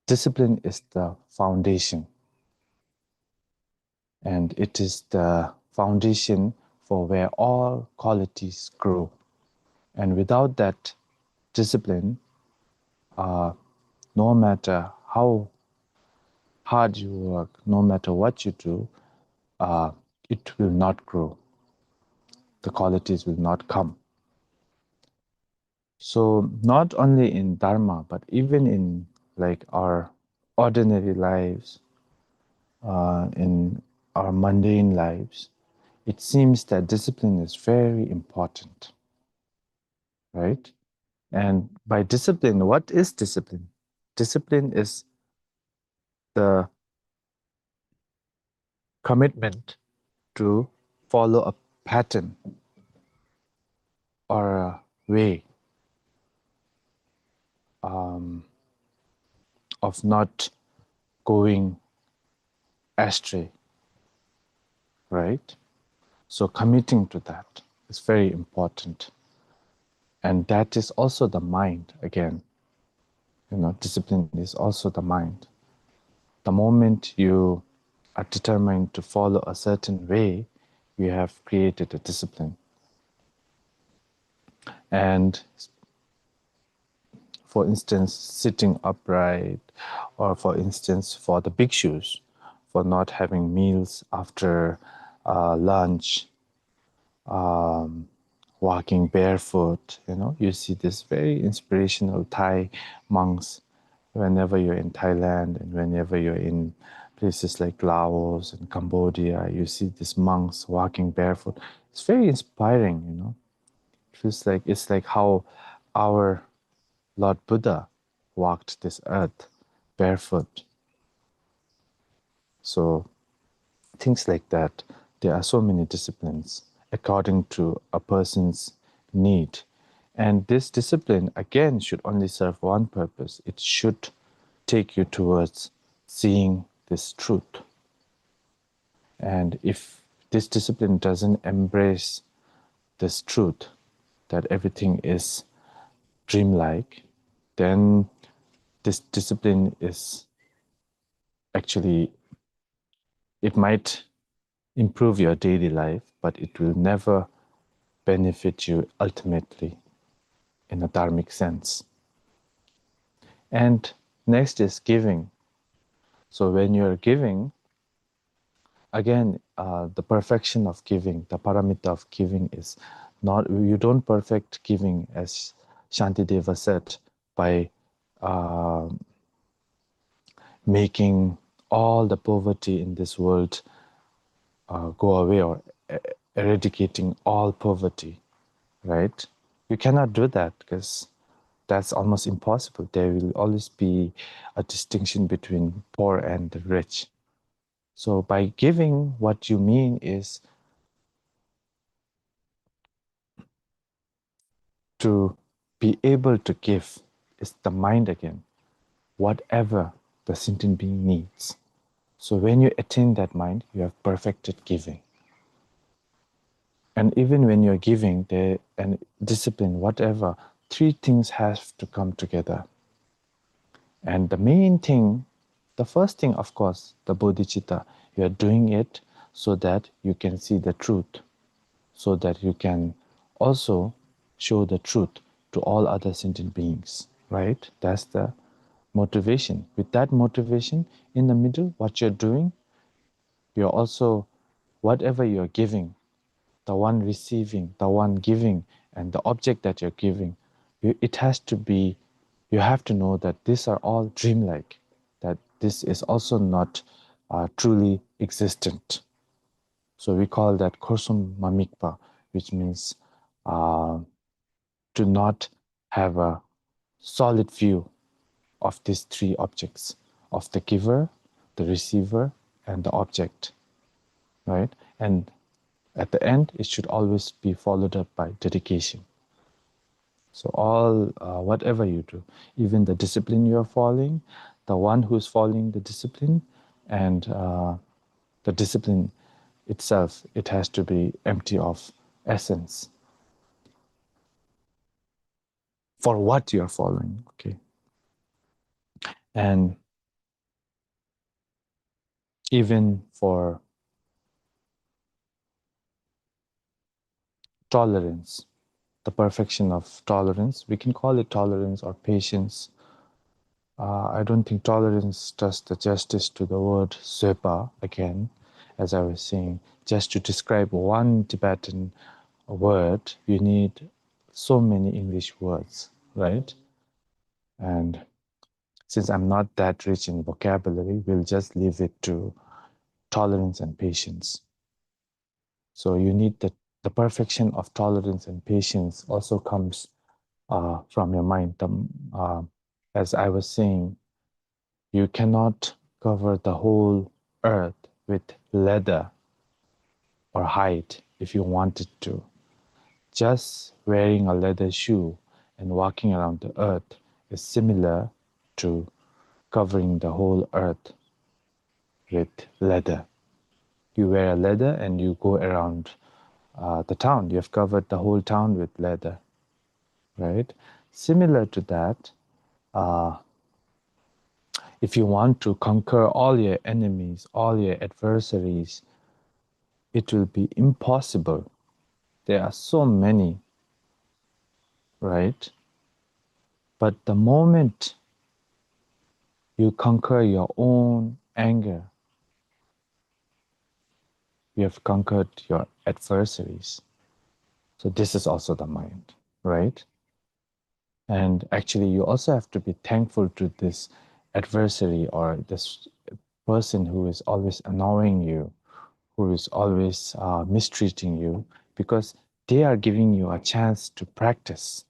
discipline is the foundation, and it is the foundation for where all qualities grow. And without that discipline, no matter how hard you work, no matter what you do, it will not grow. The qualities will not come. So not only in Dharma, but even in like our ordinary lives, in our mundane lives, it seems that discipline is very important, right? And by discipline, what is discipline? Discipline is the commitment to follow a pattern or a way of not going astray, right? So committing to that is very important. And that is also the mind, again. You know, discipline is also the mind. The moment you are determined to follow a certain way, you have created a discipline. And for instance, sitting upright, or for instance, for the bhikshus, for not having meals after lunch, walking barefoot, you know, you see this very inspirational Thai monks whenever you're in Thailand and whenever you're in places like Laos and Cambodia, you see these monks walking barefoot. It's very inspiring, you know. It feels like it's like how our Lord Buddha walked this earth barefoot. So things like that. There are so many disciplines according to a person's need. And this discipline, again, should only serve one purpose. It should take you towards seeing this truth. And if this discipline doesn't embrace this truth, that everything is dreamlike, then this discipline is actually, it might improve your daily life, but it will never benefit you ultimately in a dharmic sense. And next is giving. So when you're giving, again, the perfection of giving, the paramita of giving is not, you don't perfect giving, as Shantideva said, by making all the poverty in this world go away, or eradicating all poverty, right? You cannot do that, because that's almost impossible. There will always be a distinction between poor and rich. So by giving, what you mean is to be able to give, is the mind again, whatever the sentient being needs. So when you attain that mind, you have perfected giving. And even when you're giving, and discipline, whatever, three things have to come together. And the main thing, the first thing, of course, the bodhicitta, you are doing it so that you can see the truth, so that you can also show the truth to all other sentient beings, right? That's the motivation. With that motivation in the middle, what you're doing, you're also, whatever you're giving, the one receiving, the one giving, and the object that you're giving, it has to be, you have to know that these are all dreamlike, that this is also not truly existent. So we call that korsum mamikpa, which means to not have a solid view of these three objects, of the giver, the receiver, and the object, right? And at the end, it should always be followed up by dedication. So all, whatever you do, even the discipline you're following, the one who's following the discipline, and the discipline itself, it has to be empty of essence for what you're following, okay? And even for tolerance, the perfection of tolerance, we can call it tolerance or patience. I don't think tolerance does the justice to the word sepa, again, as I was saying. Just to describe one Tibetan word, you need so many English words, right? And since I'm not that rich in vocabulary, we'll just leave it to tolerance and patience. So you need the perfection of tolerance and patience also comes from your mind. As I was saying, you cannot cover the whole earth with leather or hide if you wanted to. Just wearing a leather shoe and walking around the earth is similar to covering the whole earth with leather. You wear a leather and you go around the town. You have covered the whole town with leather, right? Similar to that, if you want to conquer all your enemies, all your adversaries, it will be impossible. There are so many, right? But the moment you conquer your own anger, you have conquered your adversaries. So this is also the mind, right? And actually, you also have to be thankful to this adversary or this person who is always annoying you, who is always mistreating you, because they are giving you a chance to practice.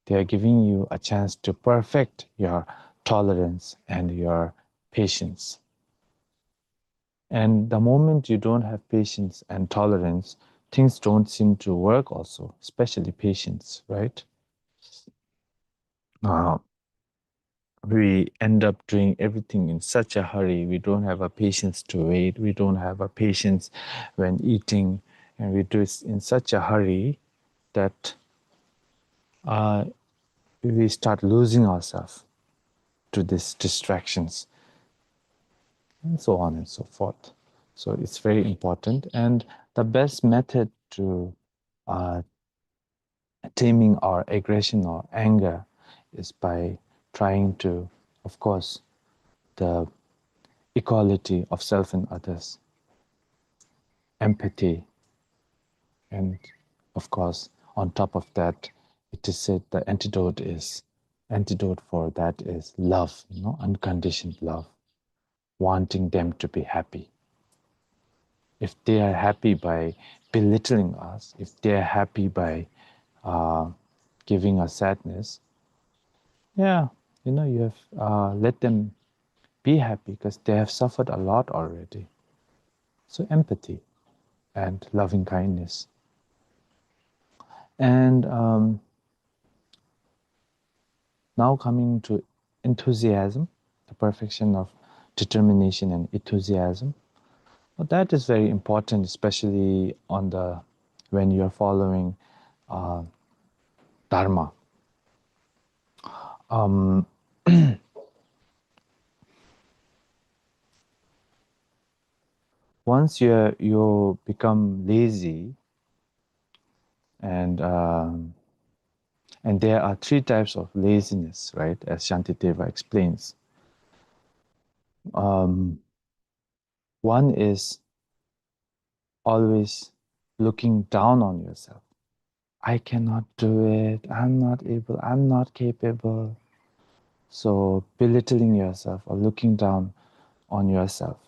They are giving you a chance to perfect your tolerance and your patience. And the moment you don't have patience and tolerance, things don't seem to work also, especially patience, right? We end up doing everything in such a hurry. We don't have a patience to wait. We don't have a patience when eating. And we do it in such a hurry that we start losing ourselves to these distractions and so on and so forth. So it's very important. And the best method to taming our aggression or anger is by trying to, of course, the equality of self and others, empathy, and of course, on top of that, it is said the antidote for that is love, unconditioned love, wanting them to be happy. If they are happy by belittling us, if they are happy by giving us sadness, yeah, you have let them be happy because they have suffered a lot already. So empathy and loving kindness. And now coming to enthusiasm, the perfection of determination and enthusiasm. Well, that is very important, especially when you're following Dharma. Once you become lazy, and there are 3 types of laziness, right? As Shantideva explains. One is always looking down on yourself. I cannot do it. I'm not able. I'm not capable. So belittling yourself or looking down on yourself.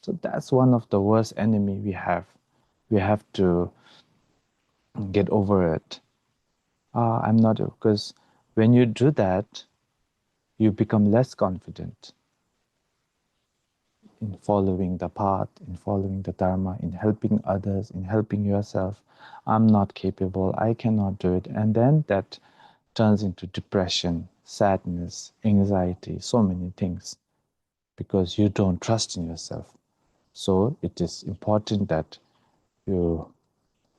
So that's one of the worst enemy we have. We have to get over it. I'm not, because when you do that, you become less confident in following the path, in following the Dharma, in helping others, in helping yourself. I'm not capable, I cannot do it. And then that turns into depression, sadness, anxiety, so many things, because you don't trust in yourself. So it is important that you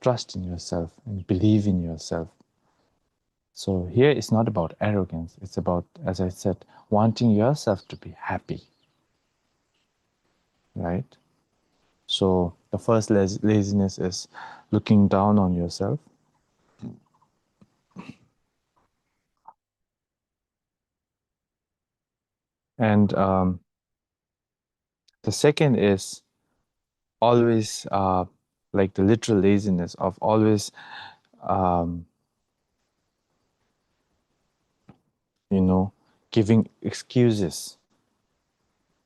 trust in yourself and believe in yourself. So here it's not about arrogance, it's about, as I said, wanting yourself to be happy, right? So the first laziness is looking down on yourself. And the second is always like the literal laziness of always, giving excuses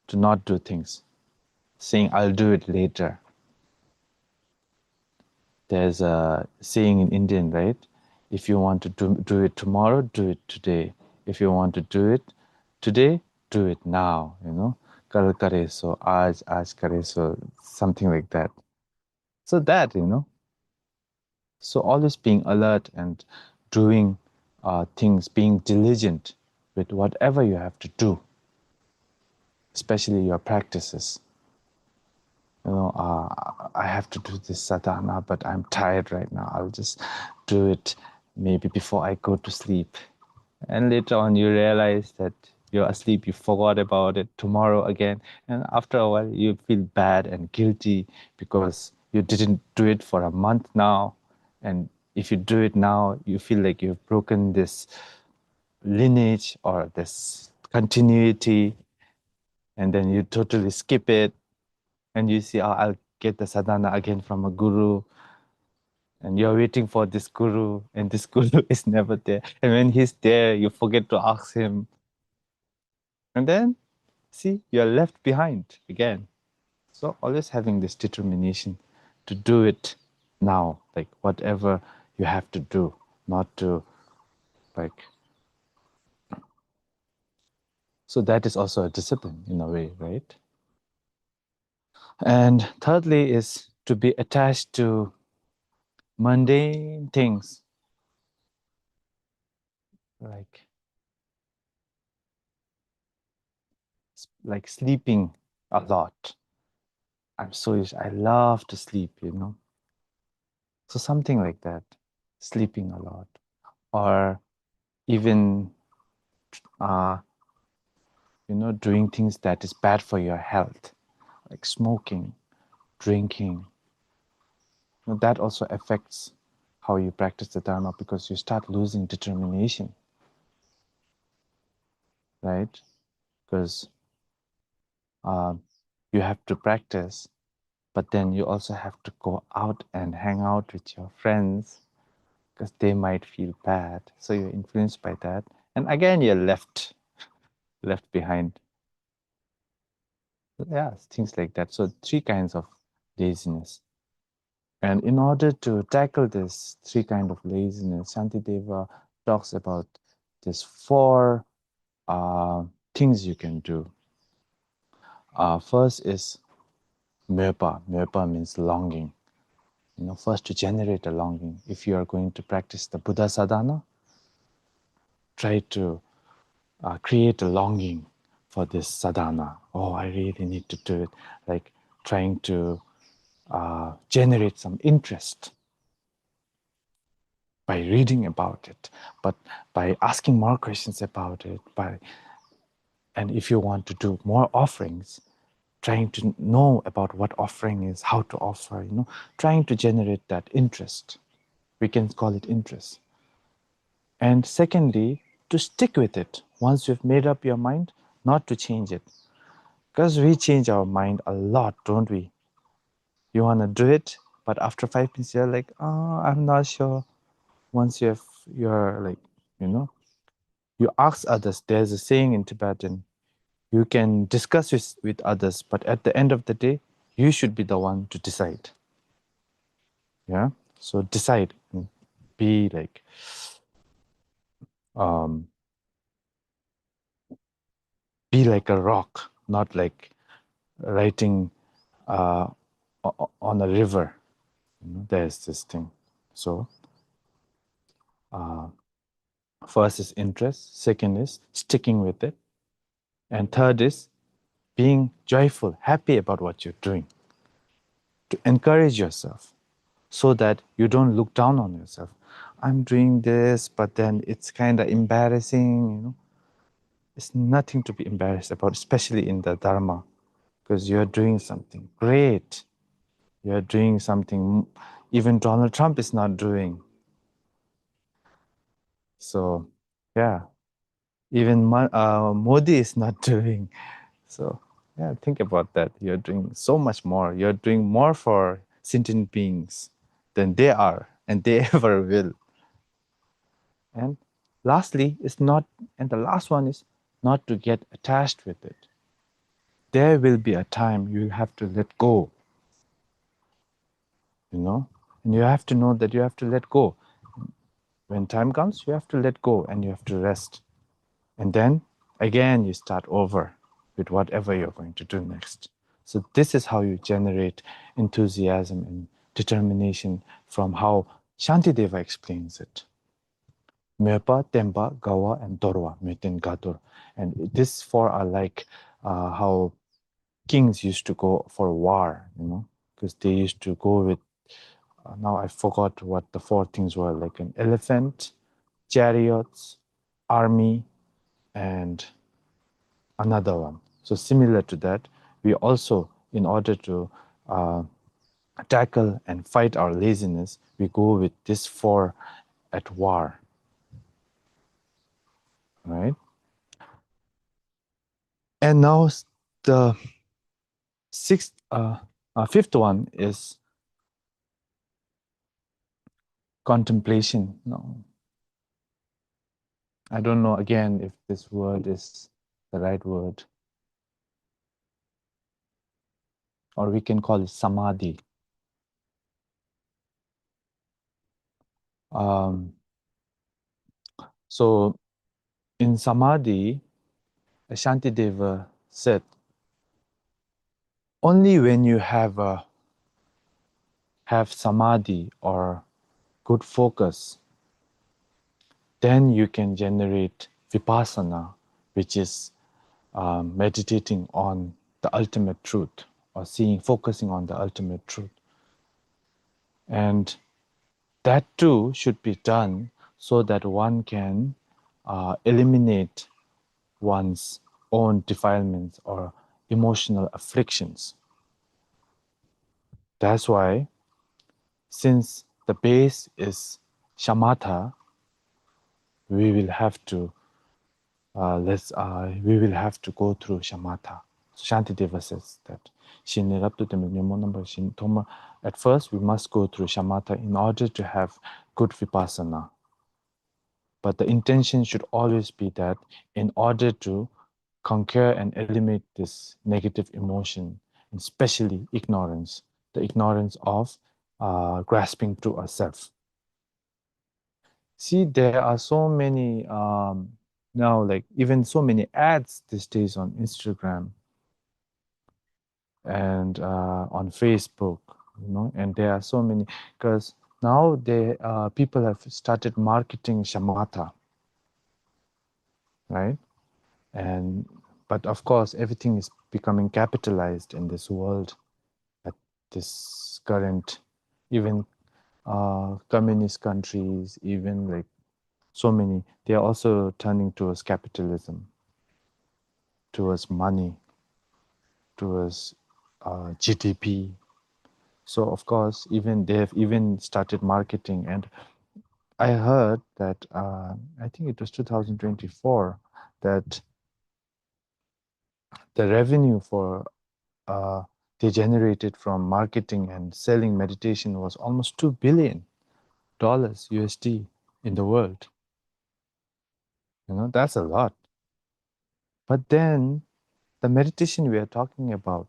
to not do things, saying, I'll do it later. There's a saying in Indian, right? If you want to do it tomorrow, do it today. If you want to do it today, do it now, Kal kare so, aaj kare so, something like that. So that, so always being alert and doing things, being diligent with whatever you have to do, especially your practices. I have to do this sadhana, but I'm tired right now. I'll just do it maybe before I go to sleep. And later on, you realize that you're asleep, you forgot about it tomorrow again. And after a while, you feel bad and guilty because you didn't do it for a month now. And if you do it now, you feel like you've broken this lineage or this continuity. And then you totally skip it. And you see, I'll get the sadhana again from a guru. And you're waiting for this guru, and this guru is never there. And when he's there, you forget to ask him. And then, see, you're left behind again. So always having this determination to do it now, like whatever you have to do, not to like. So that is also a discipline in a way, right? And thirdly is to be attached to mundane things like sleeping a lot. I love to sleep, you know. So something like that, sleeping a lot, or even doing things that is bad for your health, like smoking, drinking. That also affects how you practice the Dharma, because you start losing determination, right? Because you have to practice, but then you also have to go out and hang out with your friends, because they might feel bad. So you're influenced by that. And again, you're left behind. Yeah, things like that. So 3 kinds of laziness. And in order to tackle this 3 kind of laziness, Shantideva talks about these 4 things you can do. First is mirpa. Mirpa means longing. First to generate a longing. If you are going to practice the Buddha sadhana, try to create a longing for this sadhana. Oh, I really need to do it. Like trying to generate some interest by reading about it, but by asking more questions about it, and if you want to do more offerings, trying to know about what offering is, how to offer, trying to generate that interest. We can call it interest. And secondly, to stick with it. Once you've made up your mind, not to change it. Because we change our mind a lot, don't we? You want to do it, but after 5 minutes, you're like, oh, I'm not sure. Once you're like, you ask others. There's a saying in Tibetan, you can discuss with others, but at the end of the day, you should be the one to decide. Yeah? So decide. Be like, be like a rock, not like writing on a river. There's this thing. So first is interest, second is sticking with it, and third is being joyful, happy about what you're doing. To encourage yourself so that you don't look down on yourself. I'm doing this, but then it's kind of embarrassing. It's nothing to be embarrassed about, especially in the Dharma, because you're doing something great. You're doing something even Donald Trump is not doing. So, yeah, even Modi is not doing. So, yeah, think about that. You're doing so much more. You're doing more for sentient beings than they are, and they ever will. And lastly, the last one is not to get attached with it. There will be a time you have to let go, and you have to know that you have to let go. When time comes, you have to let go and you have to rest. And then again, you start over with whatever you're going to do next. So this is how you generate enthusiasm and determination from how Shantideva explains it. Mepa, Tempa, Gawa, and Dorwa, Meten Gadur. And these 4 are like how kings used to go for war, because they used to go with, now I forgot what the 4 things were, like an elephant, chariots, army, and another one. So similar to that, we also, in order to tackle and fight our laziness, we go with these 4 at war, right? And now the fifth one is contemplation. No, I don't know again if this word is the right word, or we can call it samadhi. So in samadhi, Shantideva said, only when you have samadhi or good focus, then you can generate vipassana, which is meditating on the ultimate truth, or focusing on the ultimate truth. And that too should be done so that one can eliminate one's own defilements or emotional afflictions. That's why, since the base is shamatha, we will have to go through shamatha. Shantideva says that at first we must go through shamatha in order to have good vipassana. But the intention should always be that in order to conquer and eliminate this negative emotion, and especially ignorance, the ignorance of grasping to ourselves. See, there are so many now, like even so many ads these days on Instagram and on Facebook, and there are so many, because now people have started marketing shamatha, right? But of course, everything is becoming capitalized in this world at this current, even communist countries, even like so many, they are also turning towards capitalism, towards money, towards GDP. So of course, they have even started marketing. And I heard that, I think it was 2024, that the revenue they generated from marketing and selling meditation was almost $2 billion USD in the world. That's a lot. But then the meditation we are talking about,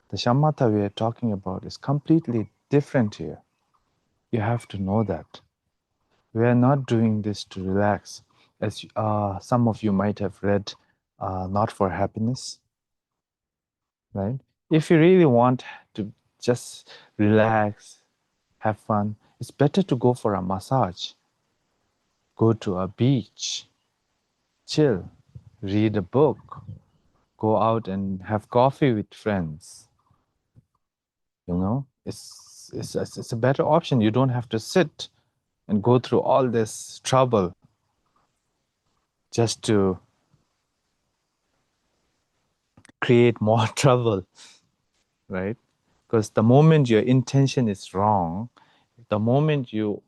the shamatha we are talking about, is completely different here. You have to know that. We are not doing this to relax. As some of you might have read, Not for Happiness, right? If you really want to just relax, have fun, it's better to go for a massage, go to a beach, chill, read a book, go out and have coffee with friends. It's a better option. You don't have to sit and go through all this trouble just to create more trouble, right? Because the moment your intention is wrong, the moment you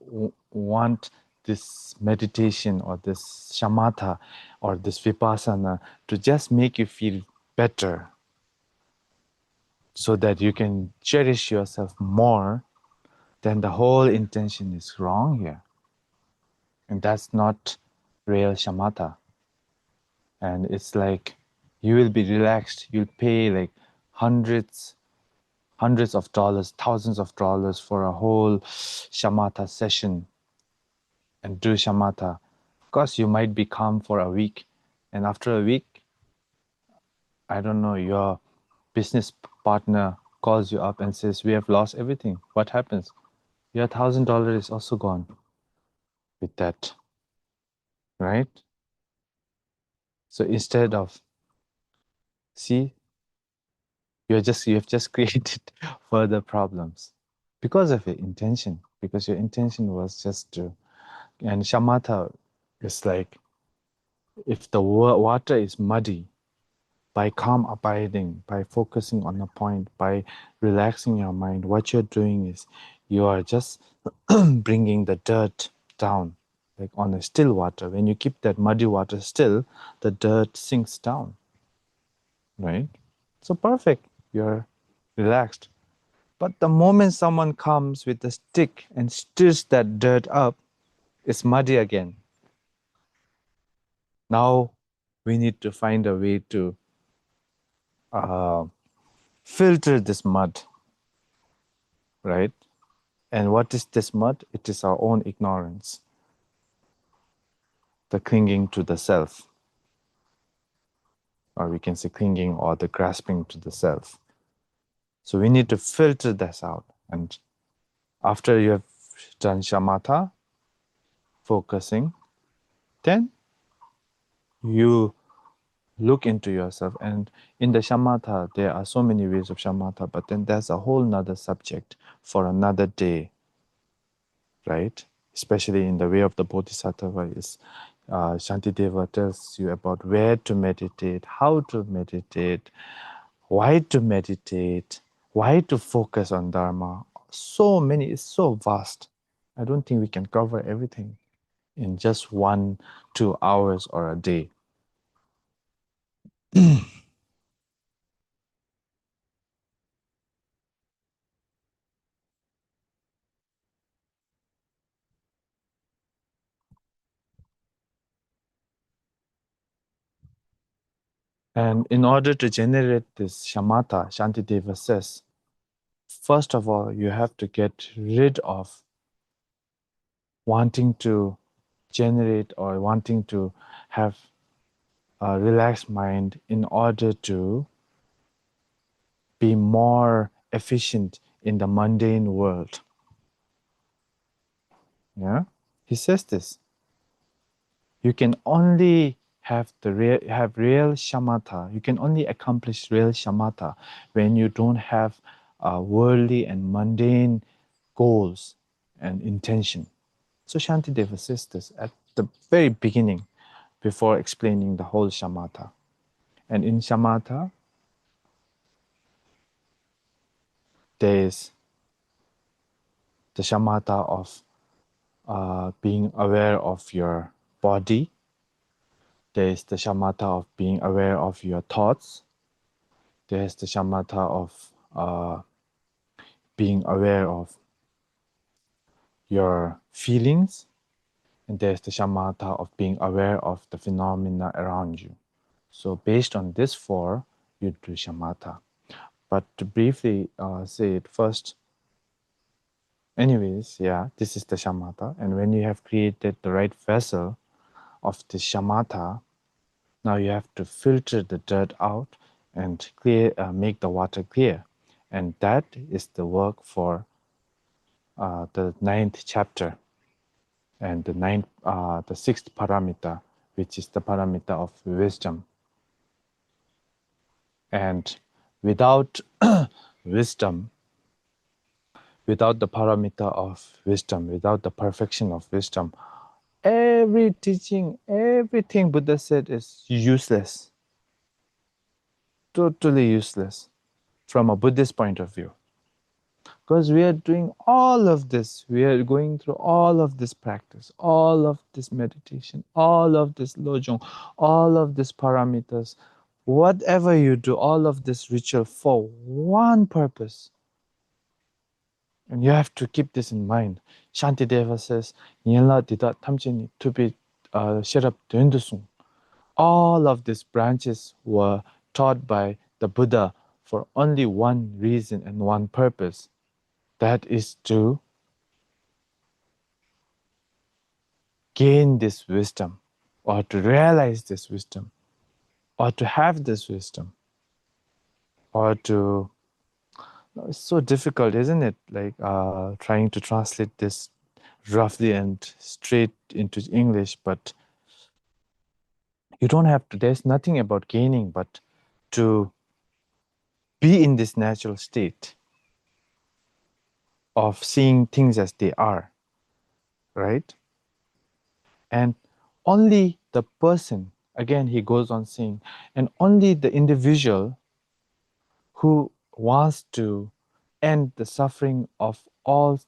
want this meditation or this shamatha or this vipassana to just make you feel better so that you can cherish yourself more, then the whole intention is wrong here. And that's not real shamatha. And it's like you will be relaxed, you'll pay like hundreds of dollars, thousands of dollars for a whole shamatha session and do shamatha. Of course, you might be calm for a week, and after a week, I don't know, your business partner calls you up and says, "We have lost everything." What happens? Your $1,000 is also gone with that, right? So instead of, see, you have just created further problems because of your intention, because your intention was just to. And shamatha is like, if the water is muddy, by calm abiding, by focusing on a point, by relaxing your mind, what you're doing is you are just bringing the dirt down, like on a still water. When you keep that muddy water still, the dirt sinks down, right? So perfect, you're relaxed. But the moment someone comes with a stick and stirs that dirt up, it's muddy again. Now we need to find a way to filter this mud, right? And what is this mud? It is our own ignorance, the clinging to the self, or we can say clinging or the grasping to the self. So we need to filter this out. And after you have done shamatha, focusing, then you look into yourself. And in the shamatha, there are so many ways of shamatha, but then that's a whole nother subject for another day, right? Especially in the way of the bodhisattva is Shantideva tells you about where to meditate, how to meditate, why to meditate, why to focus on Dharma. So many, it's so vast. I don't think we can cover everything in just 1-2 hours or a day. And in order to generate this shamatha, Shantideva says, first of all, you have to get rid of wanting to generate or wanting to have a relaxed mind in order to be more efficient in the mundane world. Yeah, he says this. You can only have real shamatha. You can only accomplish real shamatha when you don't have worldly and mundane goals and intention. So Shantideva says this at the very beginning before explaining the whole shamatha. And in shamatha, there is the shamatha of being aware of your body. There is the shamatha of being aware of your thoughts. There is the shamatha of being aware of your feelings. And there's the shamatha of being aware of the phenomena around you. So based on this four, you do shamatha. But to briefly say it first, anyways, yeah, this is the shamatha. And when you have created the right vessel of the shamatha, now you have to filter the dirt out and make the water clear. And that is the work for the 9th chapter and the 6th paramita, which is the paramita of wisdom. And without wisdom, without the paramita of wisdom, without the perfection of wisdom, every teaching, everything Buddha said is useless. Totally useless from a Buddhist point of view. Because we are doing all of this, we are going through all of this practice, all of this meditation, all of this lojong, all of this paramitas, whatever you do, all of this ritual for one purpose. And you have to keep this in mind. Shantideva says, "Nyela dida tamchini to be sherab dendusung." All of these branches were taught by the Buddha for only one reason and one purpose. That is to gain this wisdom, or to realize this wisdom, or to have this wisdom, or to... It's so difficult, isn't it? Like trying to translate this roughly and straight into English, but you don't have to, there's nothing about gaining, but to be in this natural state of seeing things as they are, right? And only the person, again, he goes on saying, and only the individual who wants to end the suffering of all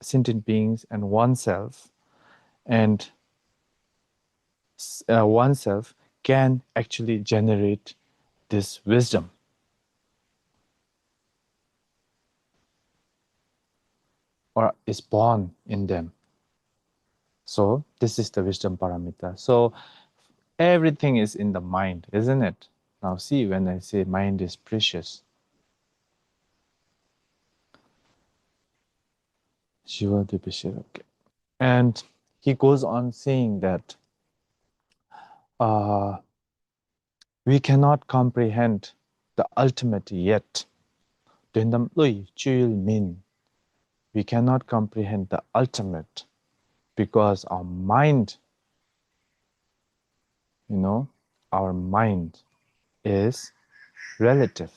sentient beings and oneself, and oneself can actually generate this wisdom, or is born in them. So this is the wisdom paramita. So everything is in the mind, isn't it? Now see, when I say mind is precious, Shiva Dipishirake. And he goes on saying that we cannot comprehend the ultimate yet, Dendam lui chul min. We cannot comprehend the ultimate because our mind, our mind is relative,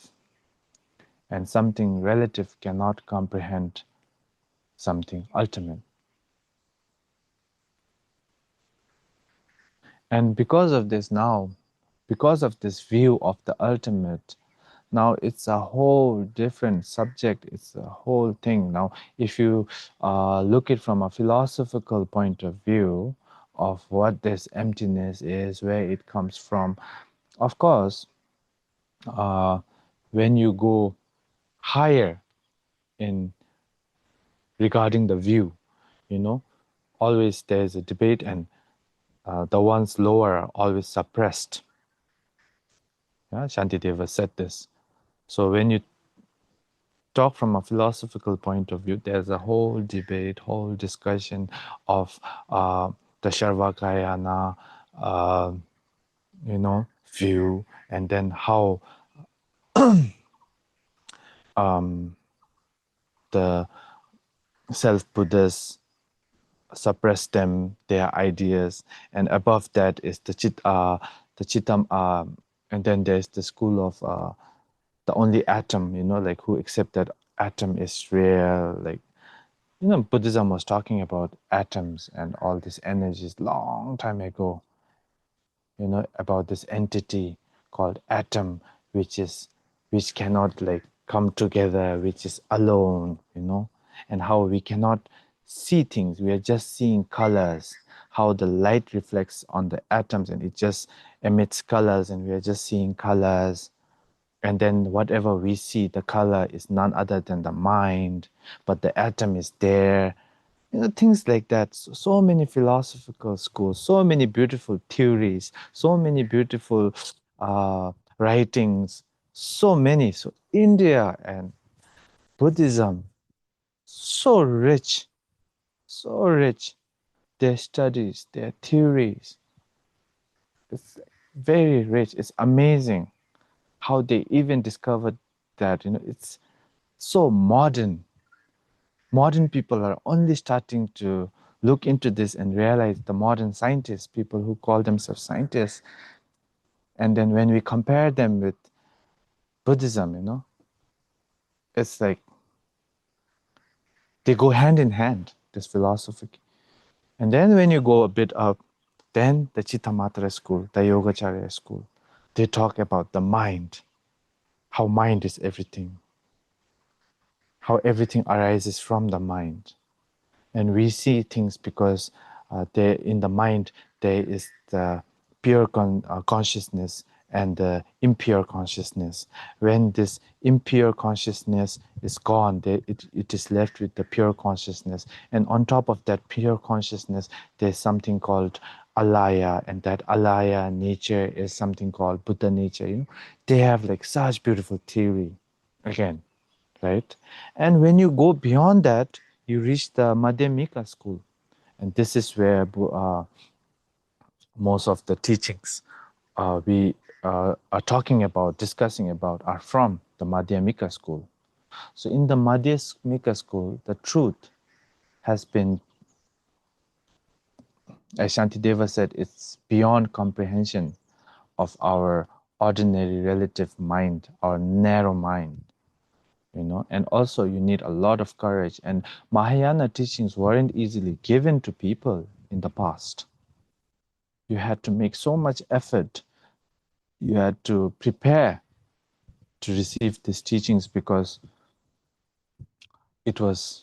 and something relative cannot comprehend something ultimate. And because of this now, because of this view of the ultimate, now it's a whole different subject, it's a whole thing. Now, if you look it from a philosophical point of view of what this emptiness is, where it comes from, of course, when you go higher in regarding the view, always there's a debate, and the ones lower are always suppressed. Yeah, Shantideva said this. So when you talk from a philosophical point of view, there's a whole debate, whole discussion of the Sharvakayana, view, and then how the self-Buddhists suppress them, their ideas, and above that is the Chittam, and then there's the school of the only atom, like who accept that atom is real, like, Buddhism was talking about atoms and all these energies long time ago, about this entity called atom, which cannot like come together, which is alone, and how we cannot see things. We are just seeing colors, how the light reflects on the atoms and it just emits colors and we are just seeing colors. And then whatever we see, the color is none other than the mind, but the atom is there. Things like that. So many philosophical schools, so many beautiful theories, so many beautiful writings, so many. So India and Buddhism, so rich, so rich. Their studies, their theories, it's very rich. It's amazing how they even discovered that, it's so modern. Modern people are only starting to look into this and realize, the modern scientists, people who call themselves scientists, and then when we compare them with Buddhism, it's like they go hand in hand, this philosophy. And then when you go a bit up, then the Chittamatra school, the Yogacharya school, they talk about the mind, how mind is everything, how everything arises from the mind. And we see things because in the mind there is the pure consciousness and the impure consciousness. When this impure consciousness is gone, it is left with the pure consciousness. And on top of that pure consciousness, there's something called alaya, and that alaya nature is something called Buddha nature. They have like such beautiful theory again, right? And when you go beyond that, you reach the Madhyamika school. And this is where most of the teachings we are talking about, discussing about, are from the Madhyamika school. So in the Madhyamika school, the truth has been, as Shantideva said, it's beyond comprehension of our ordinary relative mind, our narrow mind. And also you need a lot of courage, and Mahayana teachings weren't easily given to people in the past. You had to make so much effort, you had to prepare to receive these teachings because it was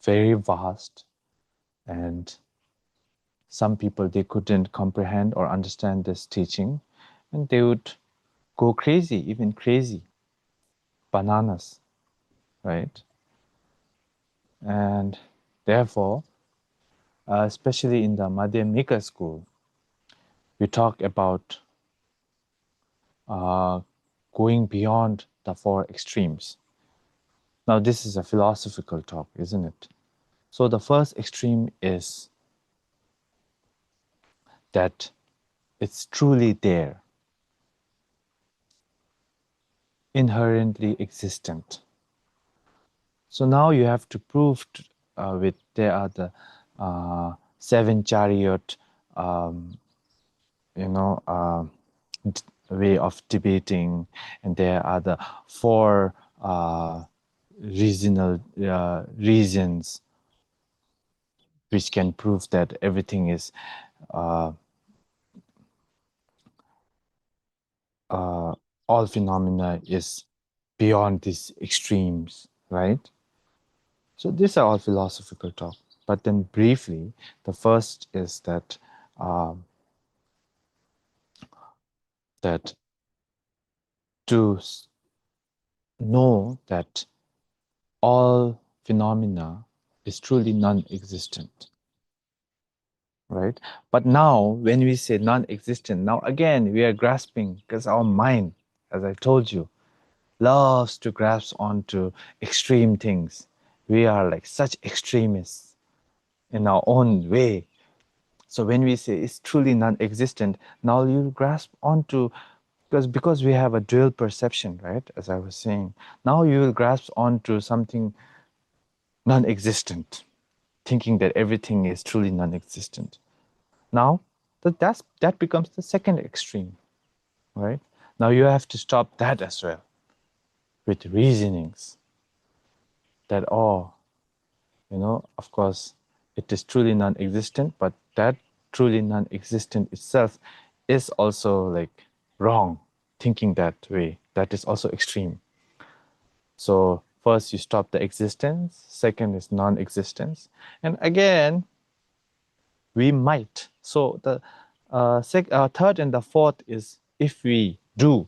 very vast, and some people, they couldn't comprehend or understand this teaching, and they would go crazy, even crazy, bananas, right? And therefore, especially in the Madhyamika school, we talk about going beyond the four extremes. Now, this is a philosophical talk, isn't it? So the first extreme is that it's truly there. inherently existent. So now you have to prove with there are the 7 chariot, way of debating, and there are the 4 reasons which can prove that everything is all phenomena is beyond these extremes, right? So these are all philosophical talk. But then briefly, the first is that that to know that all phenomena is truly non-existent, right? But now, when we say non-existent, now again we are grasping, because our mind, as I told you, loves to grasp onto extreme things. We are like such extremists in our own way. So when we say it's truly non-existent, now you grasp onto, because we have a dual perception, right? As I was saying, now you will grasp onto something non-existent, thinking that everything is truly non-existent. Now that becomes the second extreme, right? Now you have to stop that as well with reasonings that, of course, it is truly non-existent, but that truly non-existent itself is also like wrong. Thinking that way, that is also extreme. So first you stop the existence, second is non-existence, and again we might. So the third and the fourth is, if we do,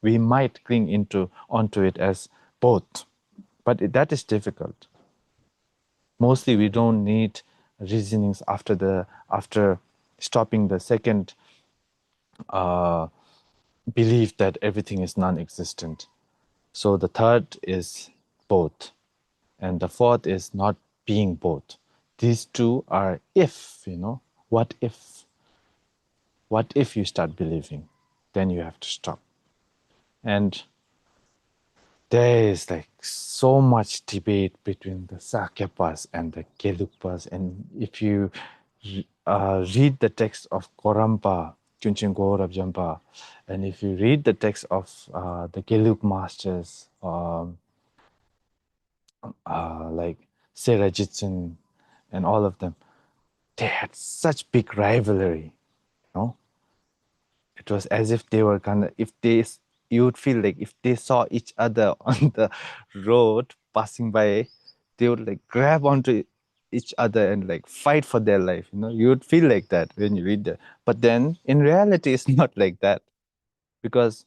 we might cling onto it as both, but that is difficult. Mostly we don't need reasonings after stopping the second belief that everything is non-existent. So the third is both, and the fourth is not being both. These two are if, what if? What if you start believing? Then you have to stop. And there is like so much debate between the Sakyapas and the Gelugpas. And if you read the text of Korampa, Chunchen Gorab Jampa, and if you read the text of the Gelug masters, like Serajitsun and all of them, they had such big rivalry, It was as if they were you would feel like if they saw each other on the road passing by, they would like grab onto each other and like fight for their life. You would feel like that when you read that. But then in reality, it's not like that, because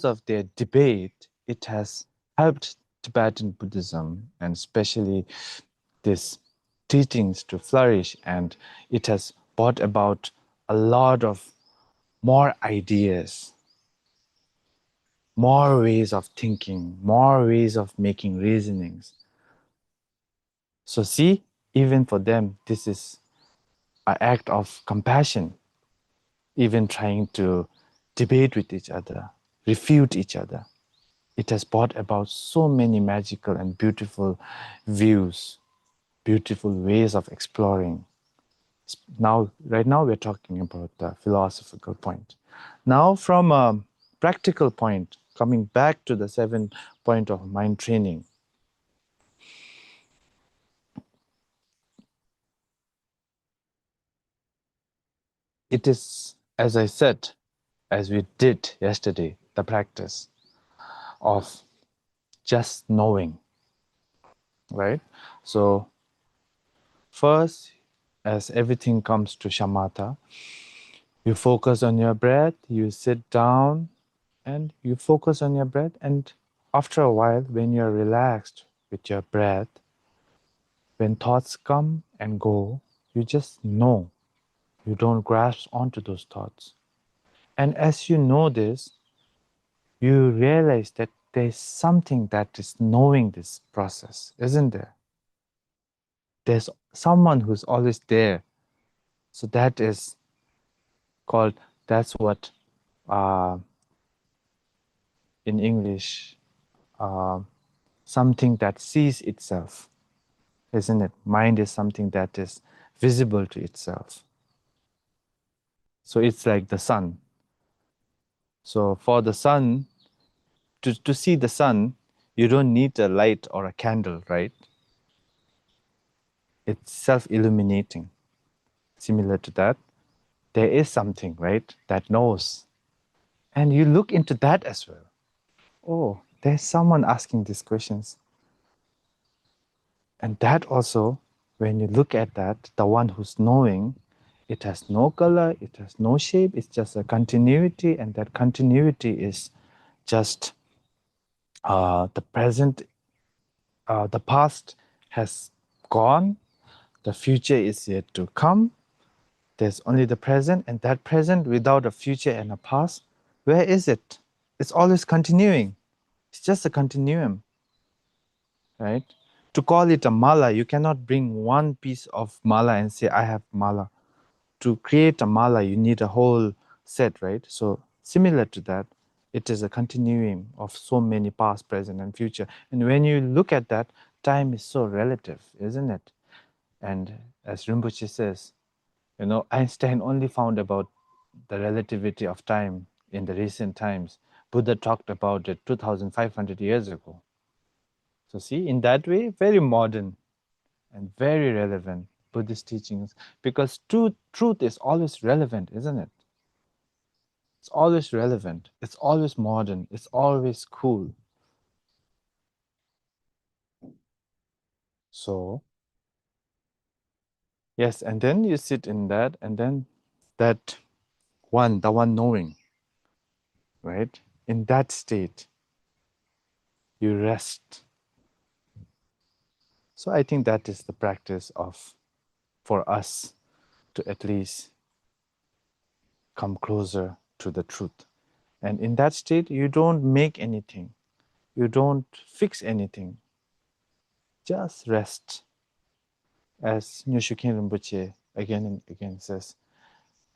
of their debate, it has helped Tibetan Buddhism, and especially these teachings, to flourish, and it has brought about a lot of more ideas, more ways of thinking, more ways of making reasonings. So see, even for them, this is an act of compassion, even trying to debate with each other, refute each other. It has brought about so many magical and beautiful views, beautiful ways of exploring. Right now, we're talking about the philosophical point. Now, from a practical point, coming back to the 7 point of mind training, it is, as I said, as we did yesterday, the practice of just knowing, right? So first, as everything comes to shamatha, you focus on your breath, you sit down, and you focus on your breath, and after a while, when you're relaxed with your breath, when thoughts come and go, you just know. You don't grasp onto those thoughts. And as you know this, you realize that there's something that is knowing this process, isn't there? There's someone who's always there. So that is called, that's what in English, something that sees itself, isn't it? Mind is something that is visible to itself. So it's like the sun. So for the sun, to see the sun, you don't need a light or a candle, right? It's self-illuminating. Similar to that, there is something, right, that knows. And you look into that as well. Oh, there's someone asking these questions. And that also, when you look at that, the one who's knowing, it has no color, it has no shape, it's just a continuity, and that continuity is just the present, the past has gone, the future is yet to come, there's only the present, and that present without a future and a past, where is it? It's always continuing. It's just a continuum, right? To call it a mala, you cannot bring one piece of mala and say, I have mala. To create a mala, you need a whole set, right? So similar to that, it is a continuum of so many past, present, and future. And when you look at that, time is so relative, isn't it? And as Rinpoche says, you know, Einstein only found about the relativity of time in the recent times. Buddha talked about it 2,500 years ago. So see, in that way, very modern and very relevant Buddhist teachings, because truth is always relevant, isn't it? It's always relevant. It's always modern. It's always cool. So, yes, and then you sit in that, and then that one, the one knowing, right? In that state, you rest. So I think that is the practice of, for us to at least come closer to the truth. And in that state, you don't make anything. You don't fix anything. Just rest. As Nyoshukyin Rinpoche again and again says,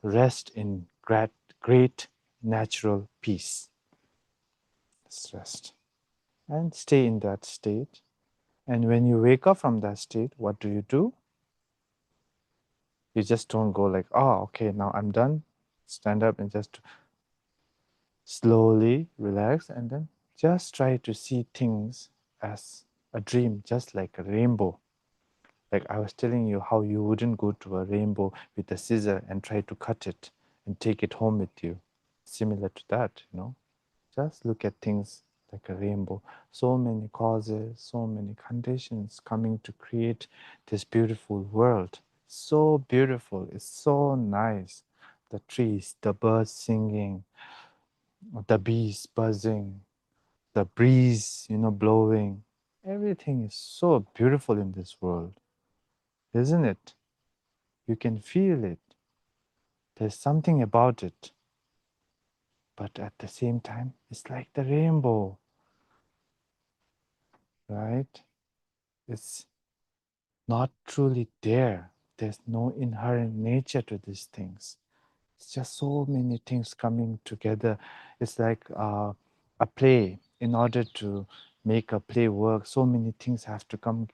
rest in great natural peace. Just rest. And stay in that state. And when you wake up from that state, what do? You just don't go like, oh, okay, now I'm done. Stand up and just slowly relax, and then just try to see things as a dream, just like a rainbow. Like I was telling you how you wouldn't go to a rainbow with a scissor and try to cut it and take it home with you. Similar to that, you know. Just look at things like a rainbow. So many causes, so many conditions coming to create this beautiful world. So beautiful, it's so nice. The trees, the birds singing, the bees buzzing, the breeze, you know, blowing. Everything is so beautiful in this world, isn't it? You can feel it. There's something about it. But at the same time, it's like the rainbow, right? It's not truly there. There's no inherent nature to these things. It's just so many things coming together. It's like a play. In order to make a play work, so many things have to come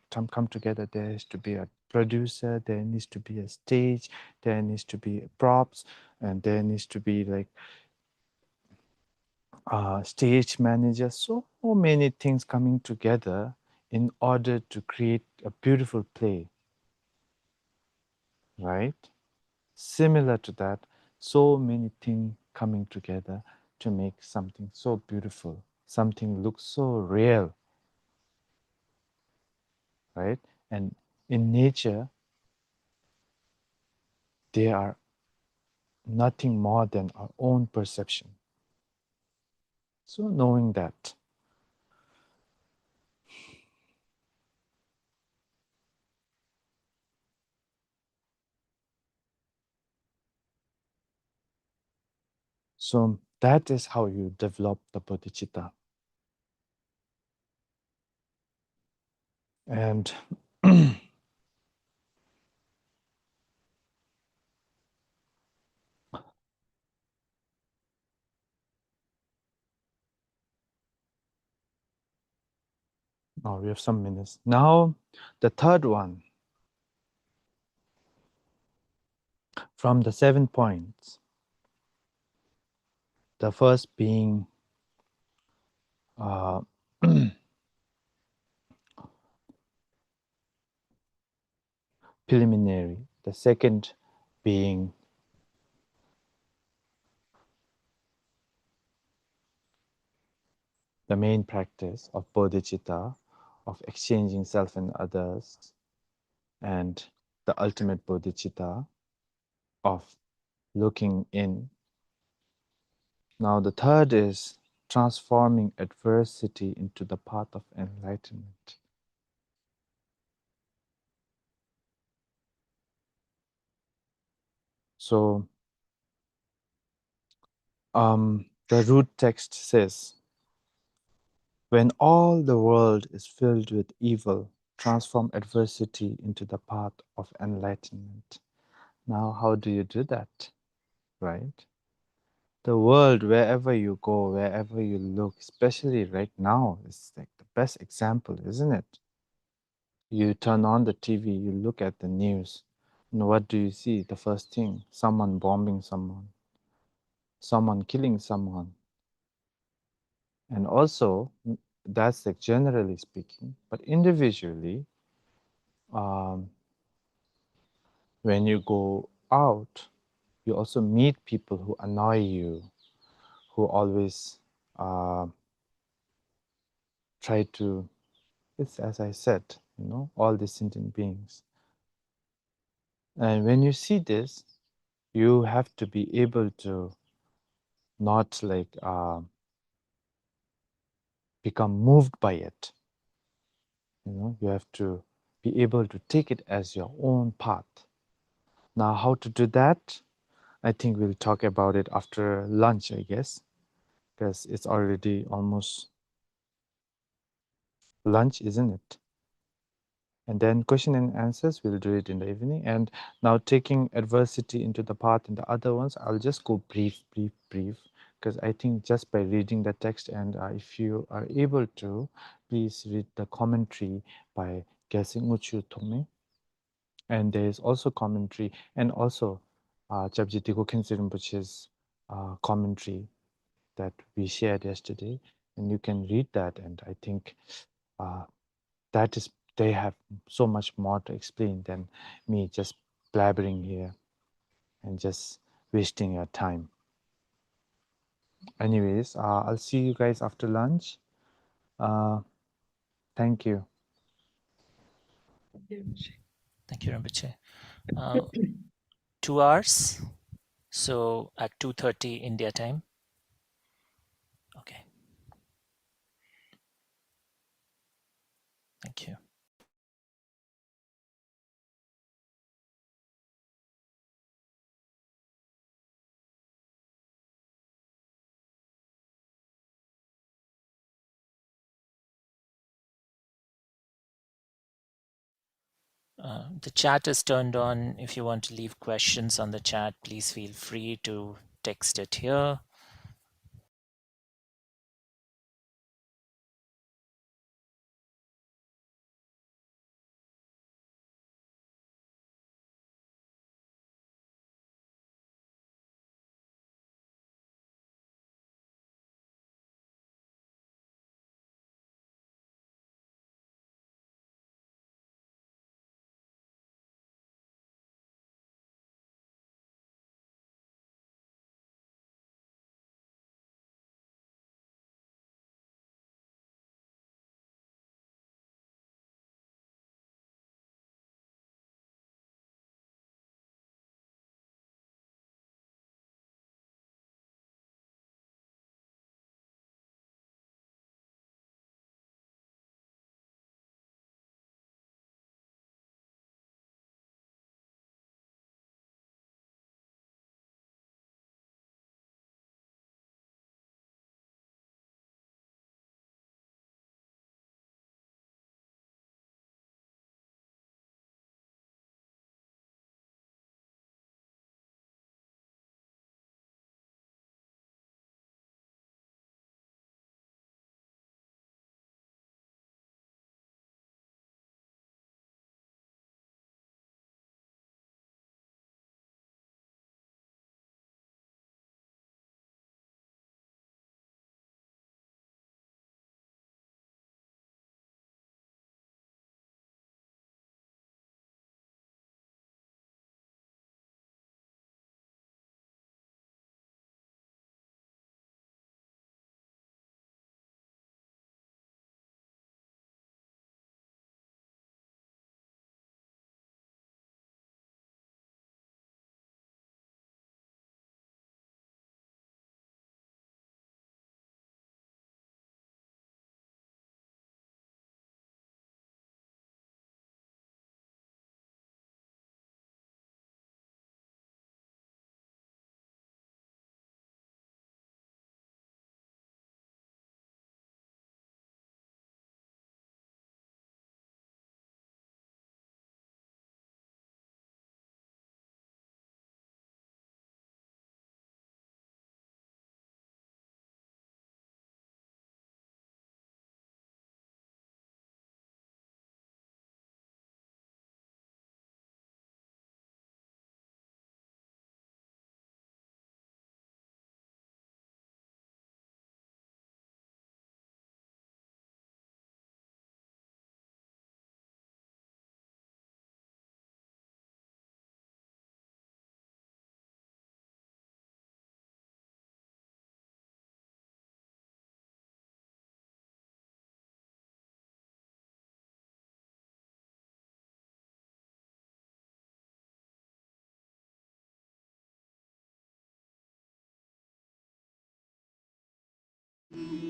together. There has to be a producer, there needs to be a stage, there needs to be props, and there needs to be like stage manager. So many things coming together in order to create a beautiful play, right? Similar to that, so many things coming together to make something so beautiful, something looks so real, right? And in nature, they are nothing more than our own perception. So knowing that, so that is how you develop the bodhicitta. And Oh, we have some minutes. Now, the third one. From the 7 points. The first being preliminary. The second being the main practice of bodhicitta, of exchanging self and others, and the ultimate bodhicitta of looking in. Now the third is transforming adversity into the path of enlightenment. So the root text says, when all the world is filled with evil, transform adversity into the path of enlightenment. Now, how do you do that? Right? The world, wherever you go, wherever you look, especially right now, is like the best example, isn't it? You turn on the TV, you look at the news, and what do you see? The first thing, someone bombing someone, someone killing someone. And also, that's like generally speaking, but individually, when you go out, you also meet people who annoy you, who always try to, it's as I said, all the sentient beings. And when you see this, you have to be able to not like become moved by it. You have to be able to take it as your own path. Now, how to do that? I think we'll talk about it after lunch, I guess, because it's already almost lunch, isn't it? And then question and answers, we'll do it in the evening. And now taking adversity into the path in the other ones, I'll just go brief, because I think just by reading the text, and if you are able to, please read the commentary by Gyaltseng Uchu Tome. And there is also commentary, and also Chabji Tigo Khyentse Rinpoche's commentary that we shared yesterday. And you can read that, and I think that is, they have so much more to explain than me just blabbering here and just wasting your time. Anyways, I'll see you guys after lunch. Thank you. Thank you, Rinpoche. 2 hours, so at 2:30 India time. Okay. Thank you. The chat is turned on. If you want to leave questions on the chat, please feel free to text it here. Thank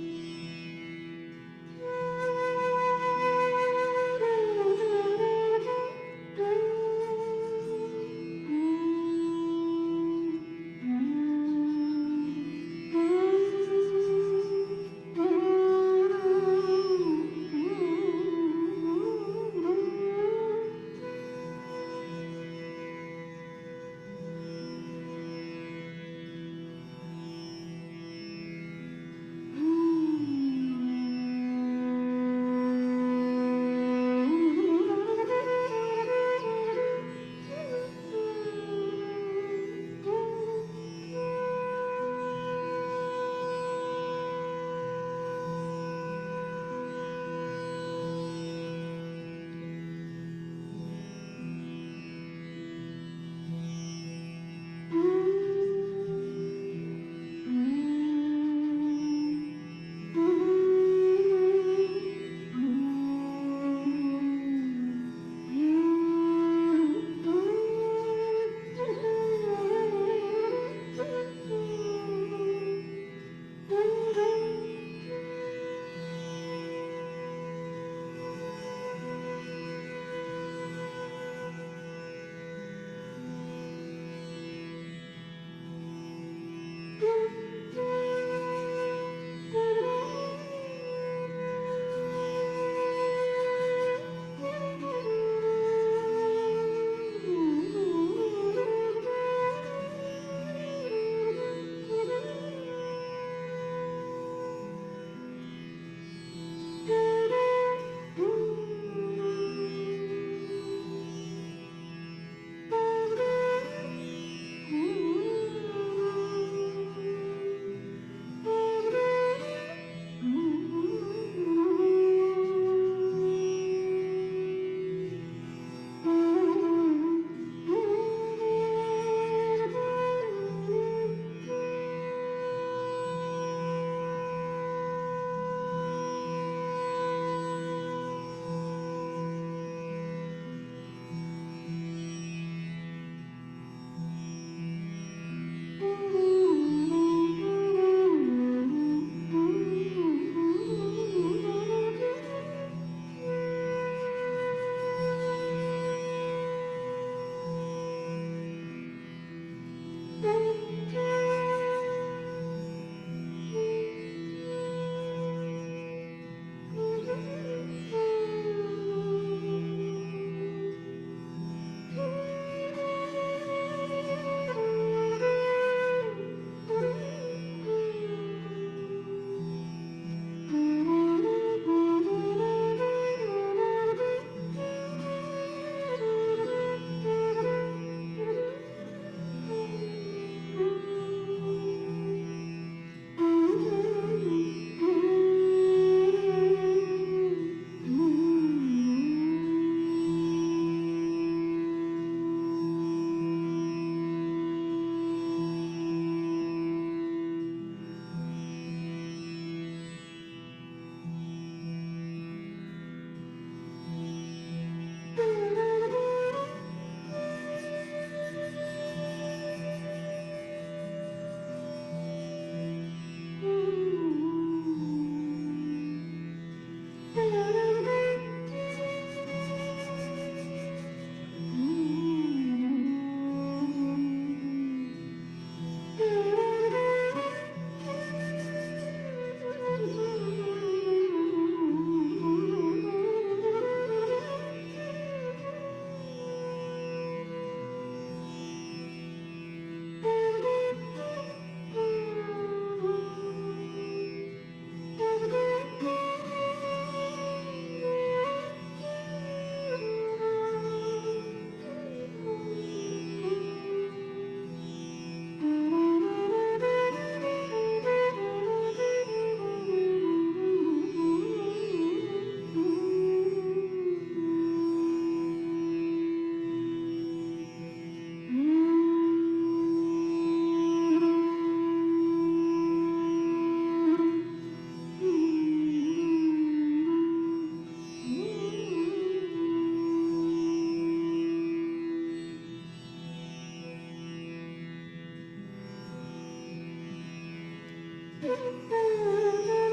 you.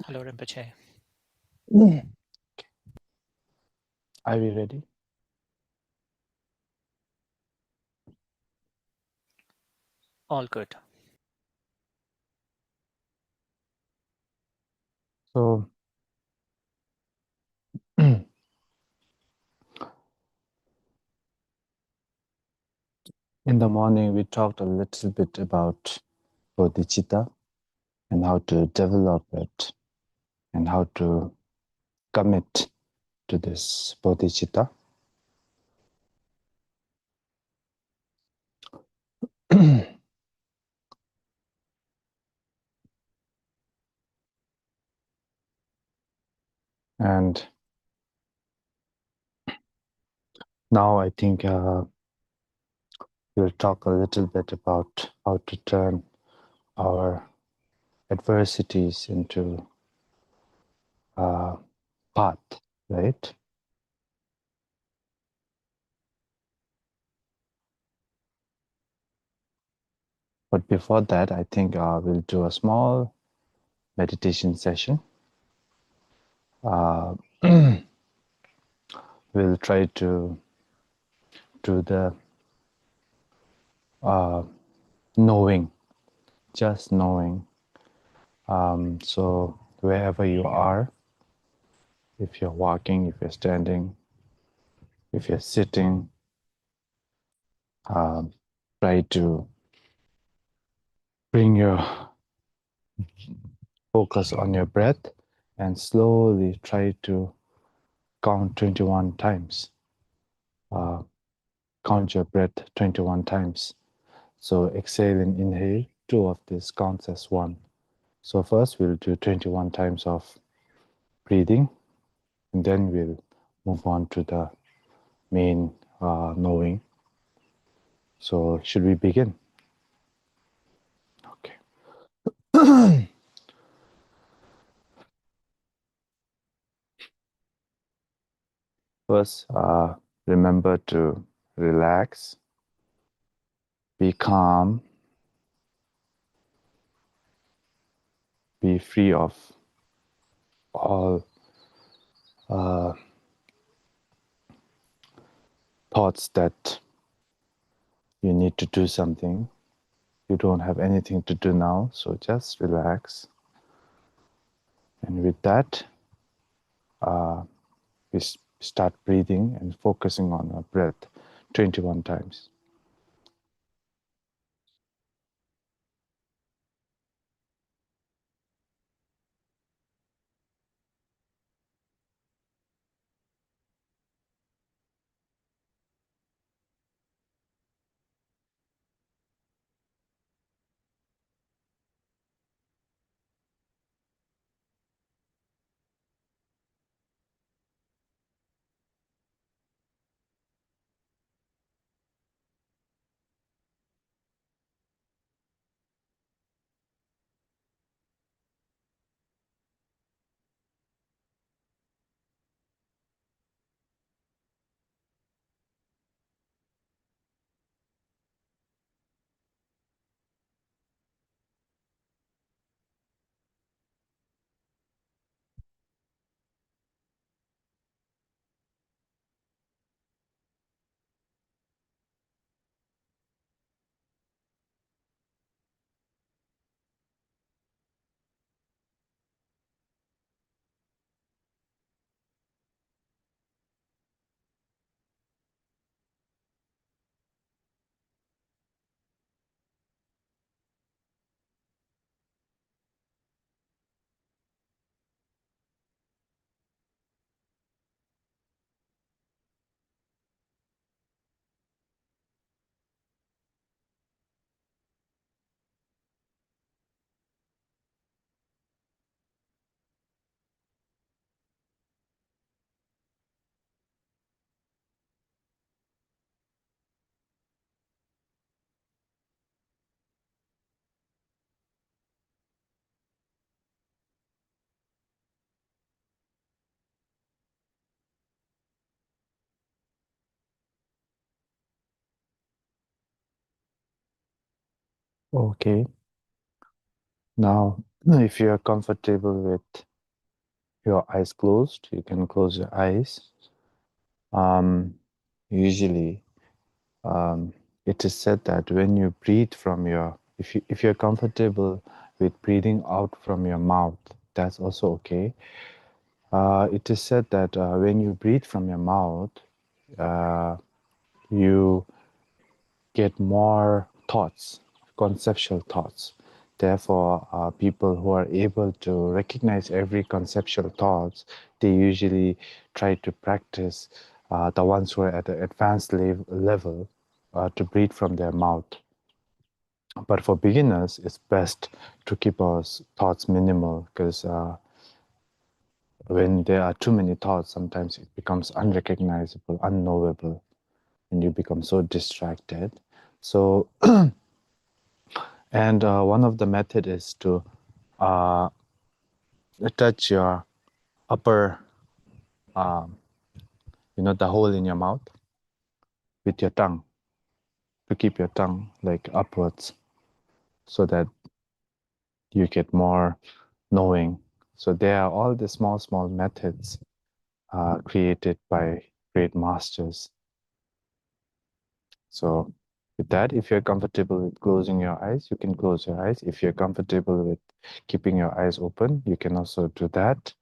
Hello, Rinpoche. Are we ready? All good. So, in the morning, we talked a little bit about bodhicitta and how to develop it and how to commit to this bodhicitta. And now I think we'll talk a little bit about how to turn our adversities into path, right? But before that, I think we'll do a small meditation session. We'll try to do the knowing, just knowing. So wherever you are, if you're walking, if you're standing, if you're sitting, try to bring your focus on your breath and slowly try to count 21 times. Count your breath 21 times. So exhale and inhale, two of these counts as one. So first we'll do 21 times of breathing, and then we'll move on to the main knowing. So should we begin? Okay. First, remember to relax, be calm, be free of all thoughts that you need to do something. You don't have anything to do now, so just relax. And with that, we start breathing and focusing on our breath 21 times. Okay. Now, if you are comfortable with your eyes closed, you can close your eyes. Usually, it is said that when you breathe from your, if you're comfortable with breathing out from your mouth, that's also okay. It is said that when you breathe from your mouth, you get more thoughts, conceptual thoughts. Therefore, people who are able to recognize every conceptual thoughts, they usually try to practice, the ones who are at the advanced level, to breathe from their mouth. But for beginners, it's best to keep our thoughts minimal, because when there are too many thoughts, sometimes it becomes unrecognizable, unknowable, and you become so distracted. So, and one of the method is to touch your upper, the hole in your mouth with your tongue, to keep your tongue like upwards, so that you get more knowing. So there are all the small methods created by great masters. So with that, if you're comfortable with closing your eyes, you can close your eyes. If you're comfortable with keeping your eyes open, you can also do that.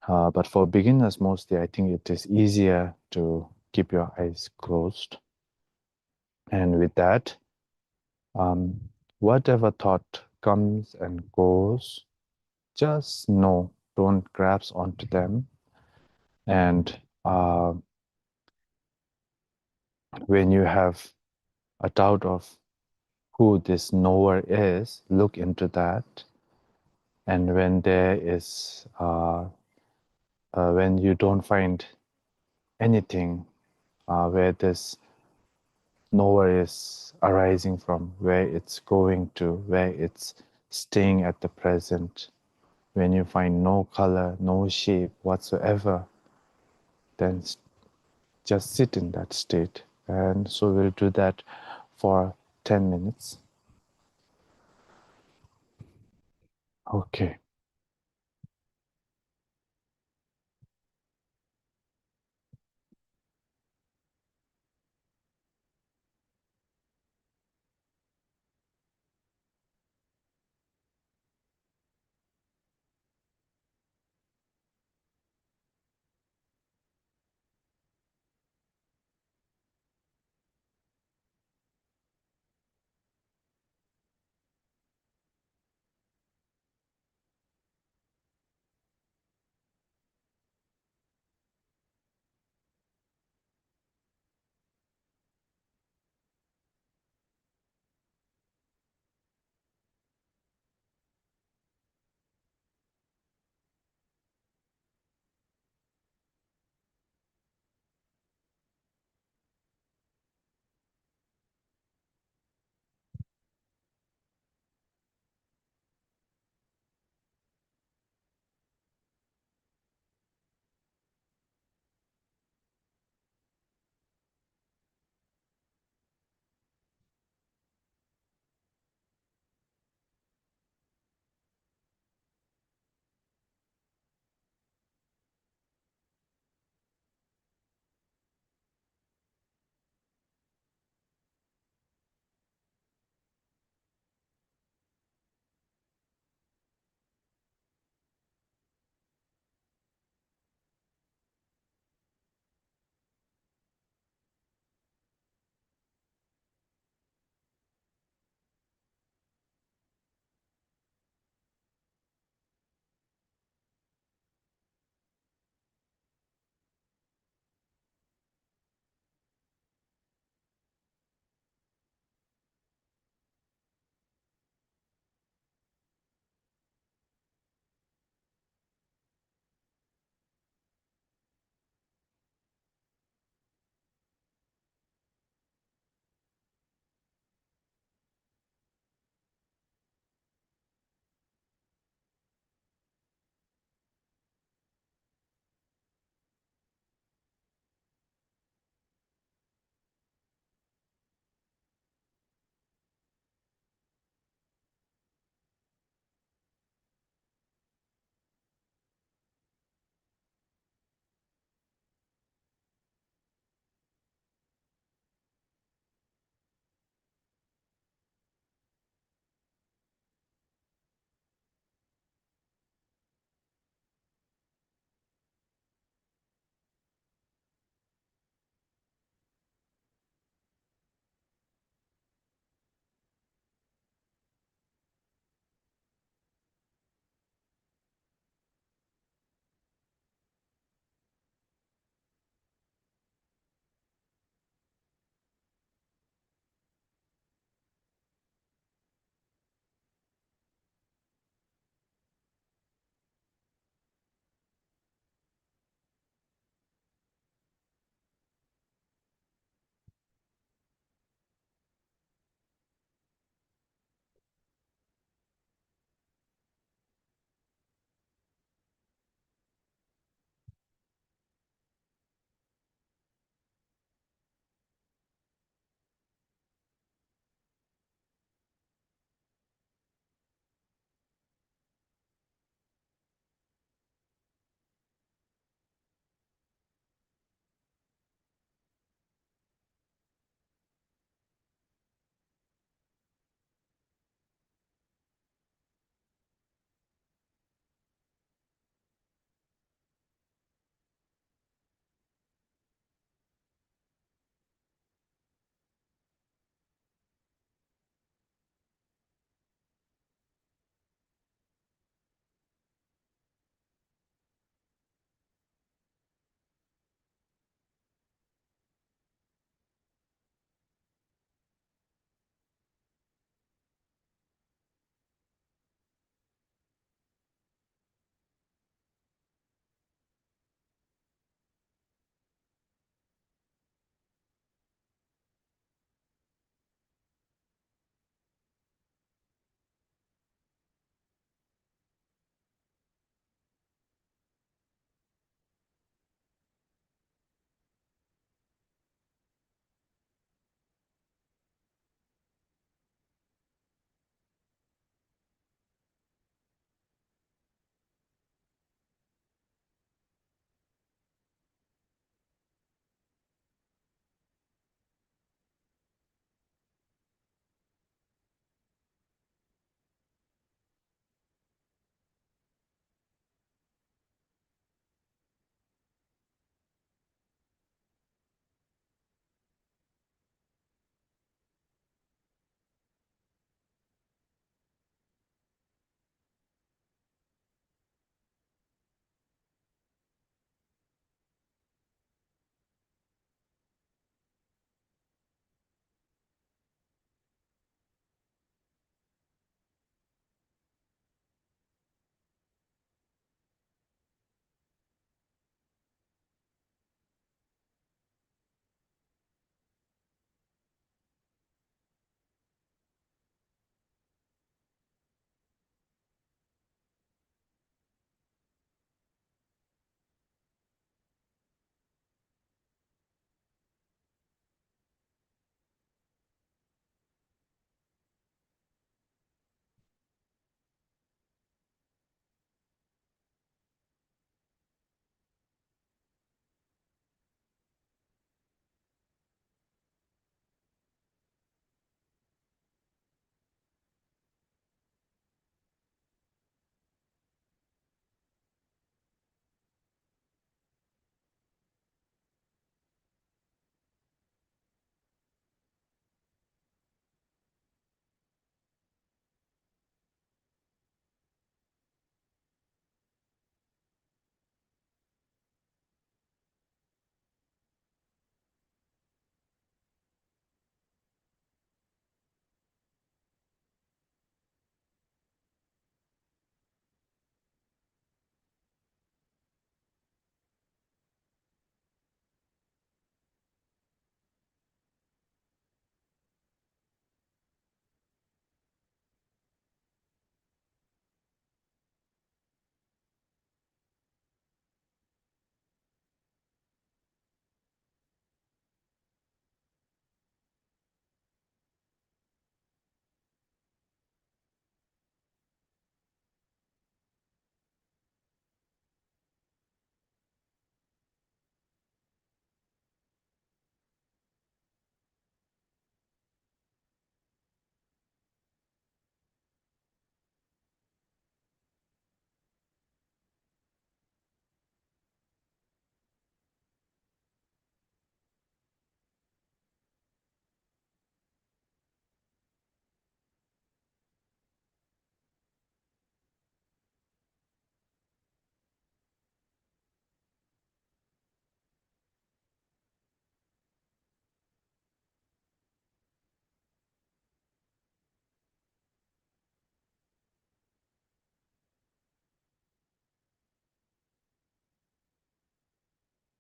But for beginners, mostly, I think it is easier to keep your eyes closed. And with that, whatever thought comes and goes, just know, don't grasp onto them. And when you have a doubt of who this knower is, look into that. And when there is, when you don't find anything where this knower is arising from, where it's going to, where it's staying at the present, when you find no color, no shape whatsoever, then just sit in that state. And so we'll do that for 10 minutes. Okay.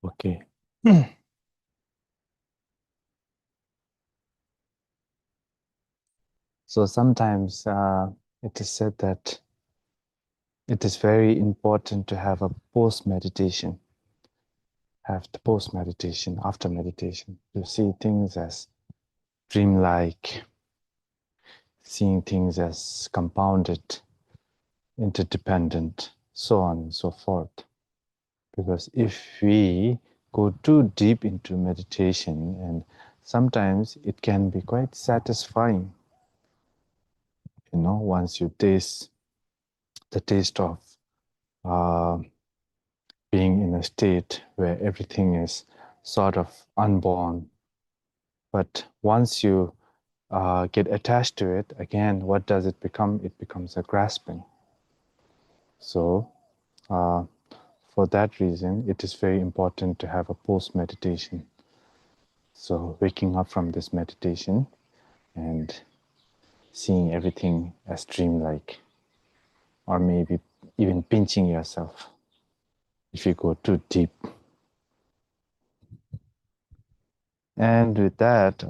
Okay. So sometimes it is said that it is very important to have a post-meditation, have the post-meditation, after meditation, to see things as dreamlike, seeing things as compounded, interdependent, so on and so forth. Because if we go too deep into meditation, and sometimes it can be quite satisfying, you know, once you taste the taste of being in a state where everything is sort of unborn. But once you get attached to it, again, what does it become? It becomes a grasping. So for that reason, it is very important to have a post-meditation. So waking up from this meditation and seeing everything as dreamlike, or maybe even pinching yourself if you go too deep. And with that,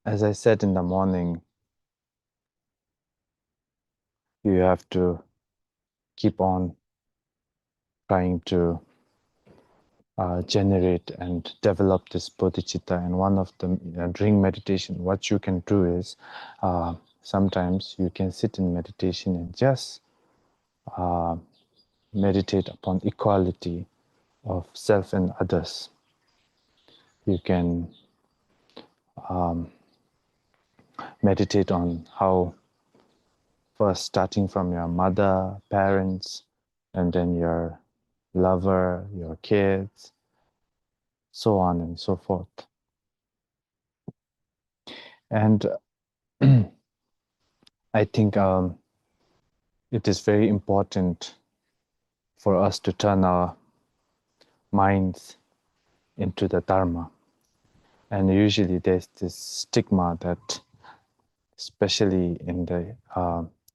as I said in the morning, you have to keep on trying to generate and develop this bodhicitta. And one of the during meditation, what you can do is sometimes you can sit in meditation and just meditate upon equality of self and others. You can meditate on how first starting from your mother, parents, and then your lover, your kids, so on and so forth. And I think it is very important for us to turn our minds into the Dharma. And usually there's this stigma that, especially in the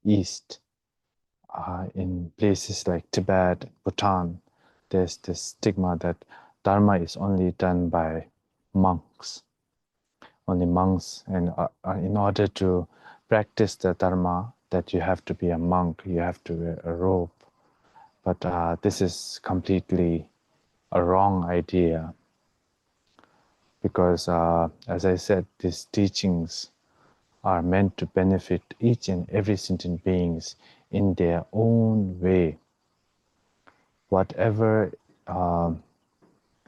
East, in places like Tibet, Bhutan, there's this stigma that Dharma is only done by monks. Only monks, and in order to practice the Dharma, that you have to be a monk, you have to wear a robe. But this is completely a wrong idea, because as I said, these teachings are meant to benefit each and every sentient beings in their own way, whatever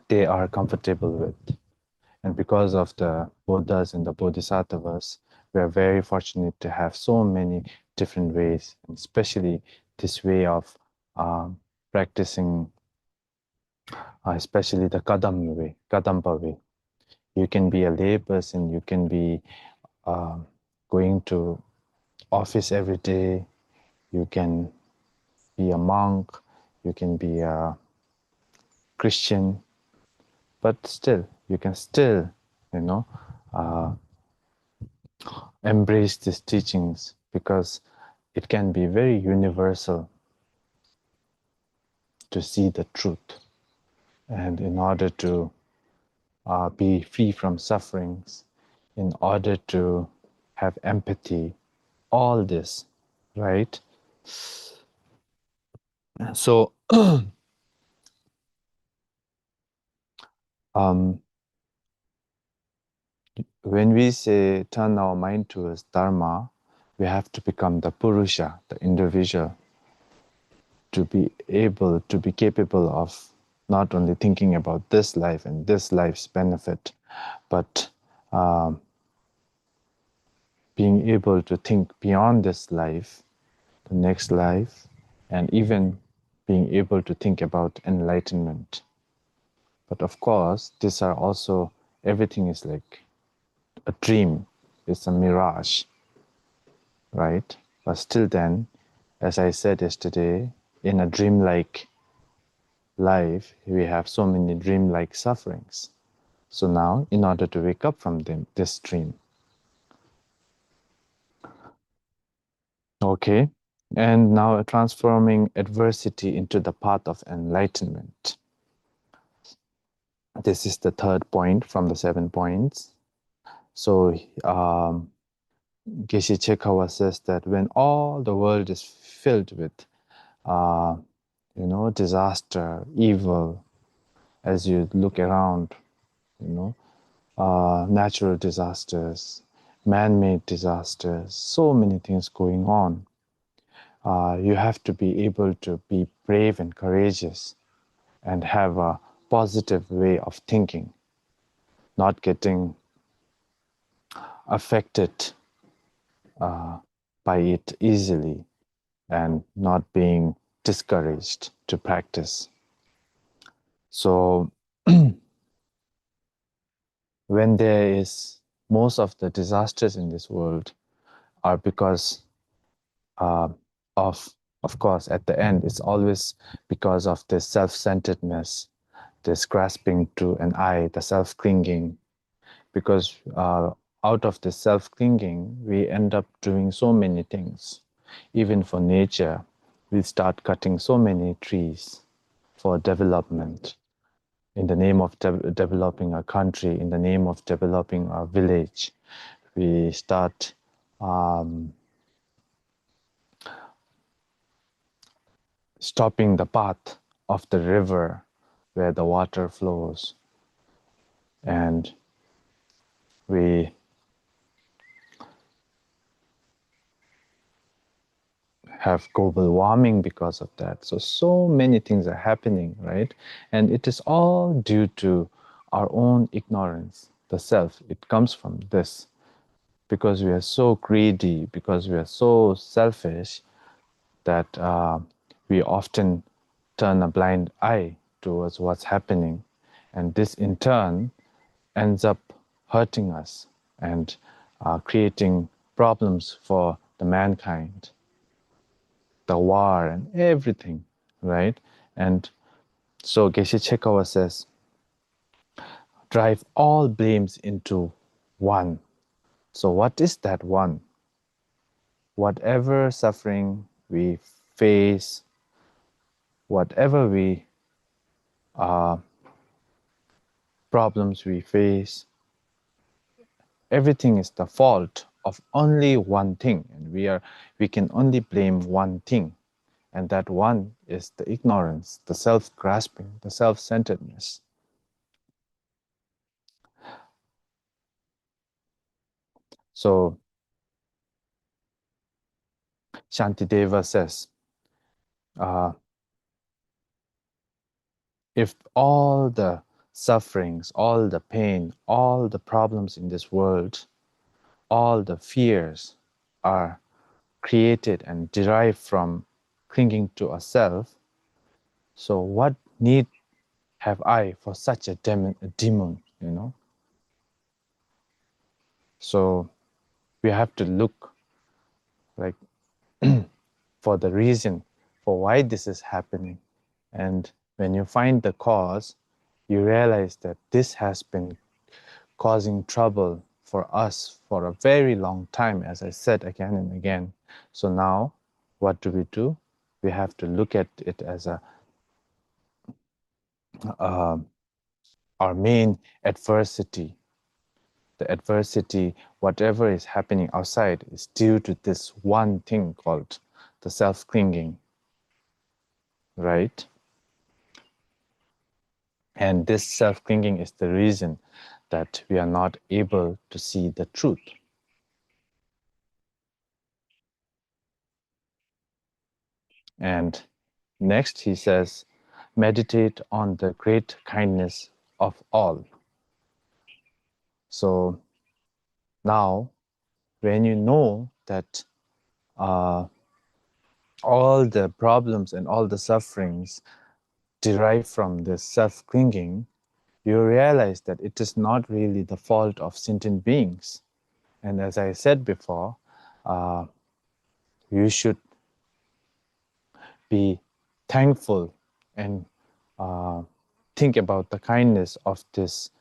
they are comfortable with. And because of the Buddhas and the Bodhisattvas, we are very fortunate to have so many different ways, and especially this way of practicing, especially the Kadampa way. You can be a lay person, you can be going to office every day, you can be a monk, you can be a Christian, but still, you can still, embrace these teachings, because it can be very universal to see the truth. And in order to be free from sufferings, in order to have empathy, all this, right? So when we say turn our mind towards Dharma, we have to become the Purusha, the individual, to be able to be capable of not only thinking about this life and this life's benefit, but being able to think beyond this life, the next life, and even being able to think about enlightenment. But of course, these are also, everything is like a dream, it's a mirage, right? But still then, as I said yesterday, in a dreamlike life, we have so many dreamlike sufferings. So now, in order to wake up from this dream, okay, And now transforming adversity into the path of enlightenment. This is the third point from the 7 points. So Geshe Chekawa says that when all the world is filled with disaster, evil, as you look around, natural disasters, man-made disasters, so many things going on. You have to be able to be brave and courageous and have a positive way of thinking, not getting affected by it easily and not being discouraged to practice. So when there is most of the disasters in this world are because of course, at the end, it's always because of this self-centeredness, this grasping to an I, the self-clinging. Because out of the self-clinging, we end up doing so many things. Even for nature, we start cutting so many trees for development. In the name of developing a country, in the name of developing a village, we start stopping the path of the river where the water flows. And we have global warming because of that. So many things are happening, right? And it is all due to our own ignorance, the self. It comes from this. Because we are so greedy, because we are so selfish, that we often turn a blind eye towards what's happening. And this in turn ends up hurting us and creating problems for the mankind, the war and everything, right? And so Geshe Chekawa says, drive all blames into one. So what is that one? Whatever suffering we face, whatever problems we face, everything is the fault of only one thing, and we can only blame one thing, and that one is the ignorance, the self-grasping, the self-centeredness. So Shantideva says, if all the sufferings, all the pain, all the problems in this world, all the fears are created and derived from clinging to a self, so what need have I for such a demon, you know? So we have to look like for the reason for why this is happening. And when you find the cause, you realize that this has been causing trouble for us for a very long time, as I said again and again. So now, what do? We have to look at it as our main adversity. The adversity, whatever is happening outside, is due to this one thing called the self-clinging, right? And this self-clinging is the reason that we are not able to see the truth. And next he says, meditate on the great kindness of all. So now, when you know that all the problems and all the sufferings derive from this self-clinging, you realize that it is not really the fault of sentient beings. And as I said before, you should be thankful and think about the kindness of these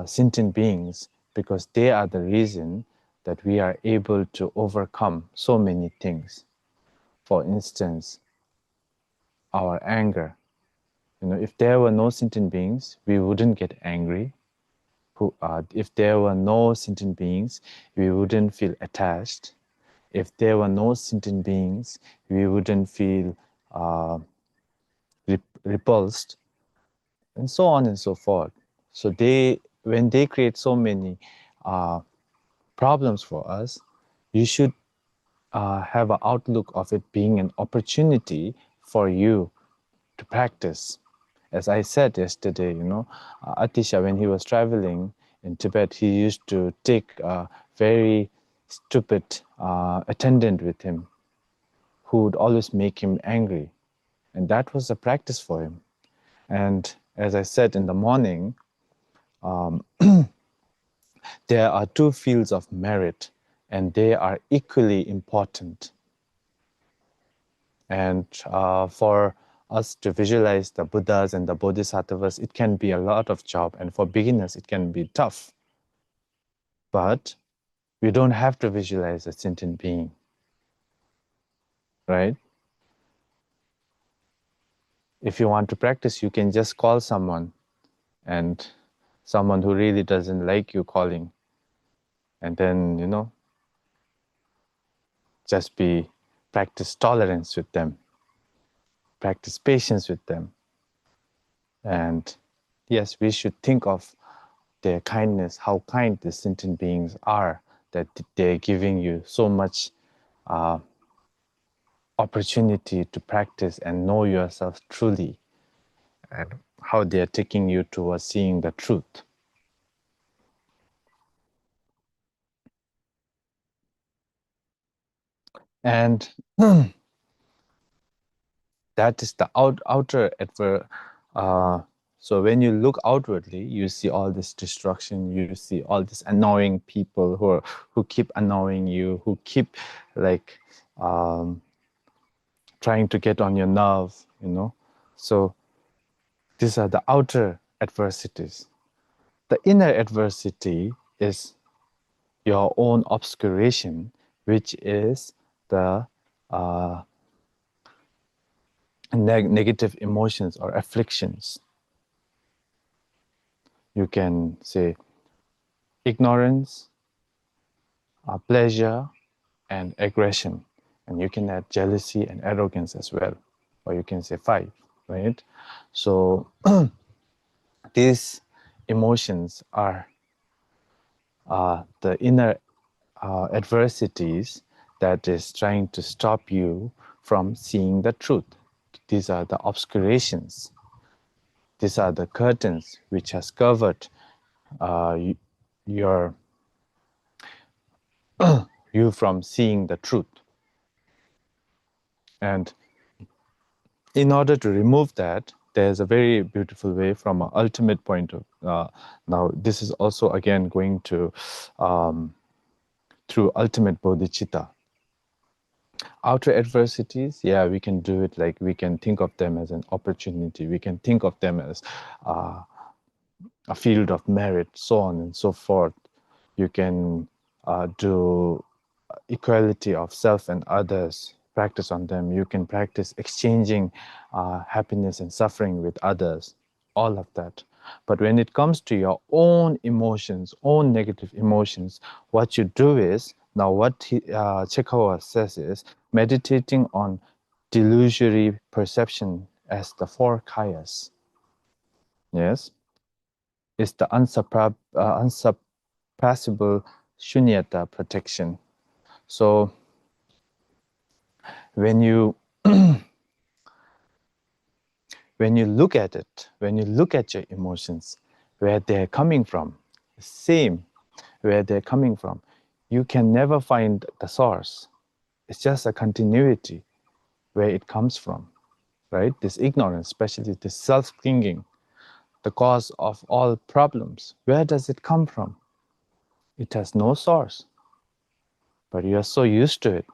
sentient beings, because they are the reason that we are able to overcome so many things. For instance, our anger. If there were no sentient beings, we wouldn't get angry. If there were no sentient beings, we wouldn't feel attached. If there were no sentient beings, we wouldn't feel repulsed, and so on and so forth. So when they create so many problems for us, you should have an outlook of it being an opportunity for you to practice. As I said yesterday, Atisha, when he was traveling in Tibet, he used to take a very stupid attendant with him who would always make him angry. And that was a practice for him. And as I said in the morning, there are two fields of merit, and they are equally important. And for us to visualize the Buddhas and the Bodhisattvas, it can be a lot of job, and for beginners, it can be tough. But we don't have to visualize a sentient being, right? If you want to practice, you can just call someone, and someone who really doesn't like you calling, and then, just practice tolerance with them, practice patience with them. And yes, we should think of their kindness, how kind the sentient beings are, that they're giving you so much opportunity to practice and know yourself truly, and how they're taking you towards seeing the truth. And that is the outer so when you look outwardly, you see all this destruction, you see all these annoying people who keep annoying you, who keep trying to get on your nerve, So these are the outer adversities. The inner adversity is your own obscuration, which is the negative emotions or afflictions. You can say ignorance, pleasure, and aggression. And you can add jealousy and arrogance as well. Or you can say 5, right? So these emotions are the inner adversities that is trying to stop you from seeing the truth. These are the obscurations. These are the curtains which has covered you from seeing the truth. And in order to remove that, there's a very beautiful way from an ultimate point of now this is also again going to through ultimate bodhicitta. Outer adversities, yeah, we can do it like we can think of them as an opportunity, we can think of them as a field of merit, so on and so forth. You can do equality of self and others, practice on them. You can practice exchanging happiness and suffering with others, all of that. But when it comes to your own emotions, own negative emotions, what you do is, now what Chekhov says is, meditating on delusory perception as the 4 kayas. Yes? It's the unsurpassable shunyata protection. So when you when you look at it, when you look at your emotions, where they're coming from, same where they're coming from, you can never find the source. It's just a continuity where it comes from, right? This ignorance, especially this self-clinging, the cause of all problems. Where does it come from? It has no source, but you are so used to it.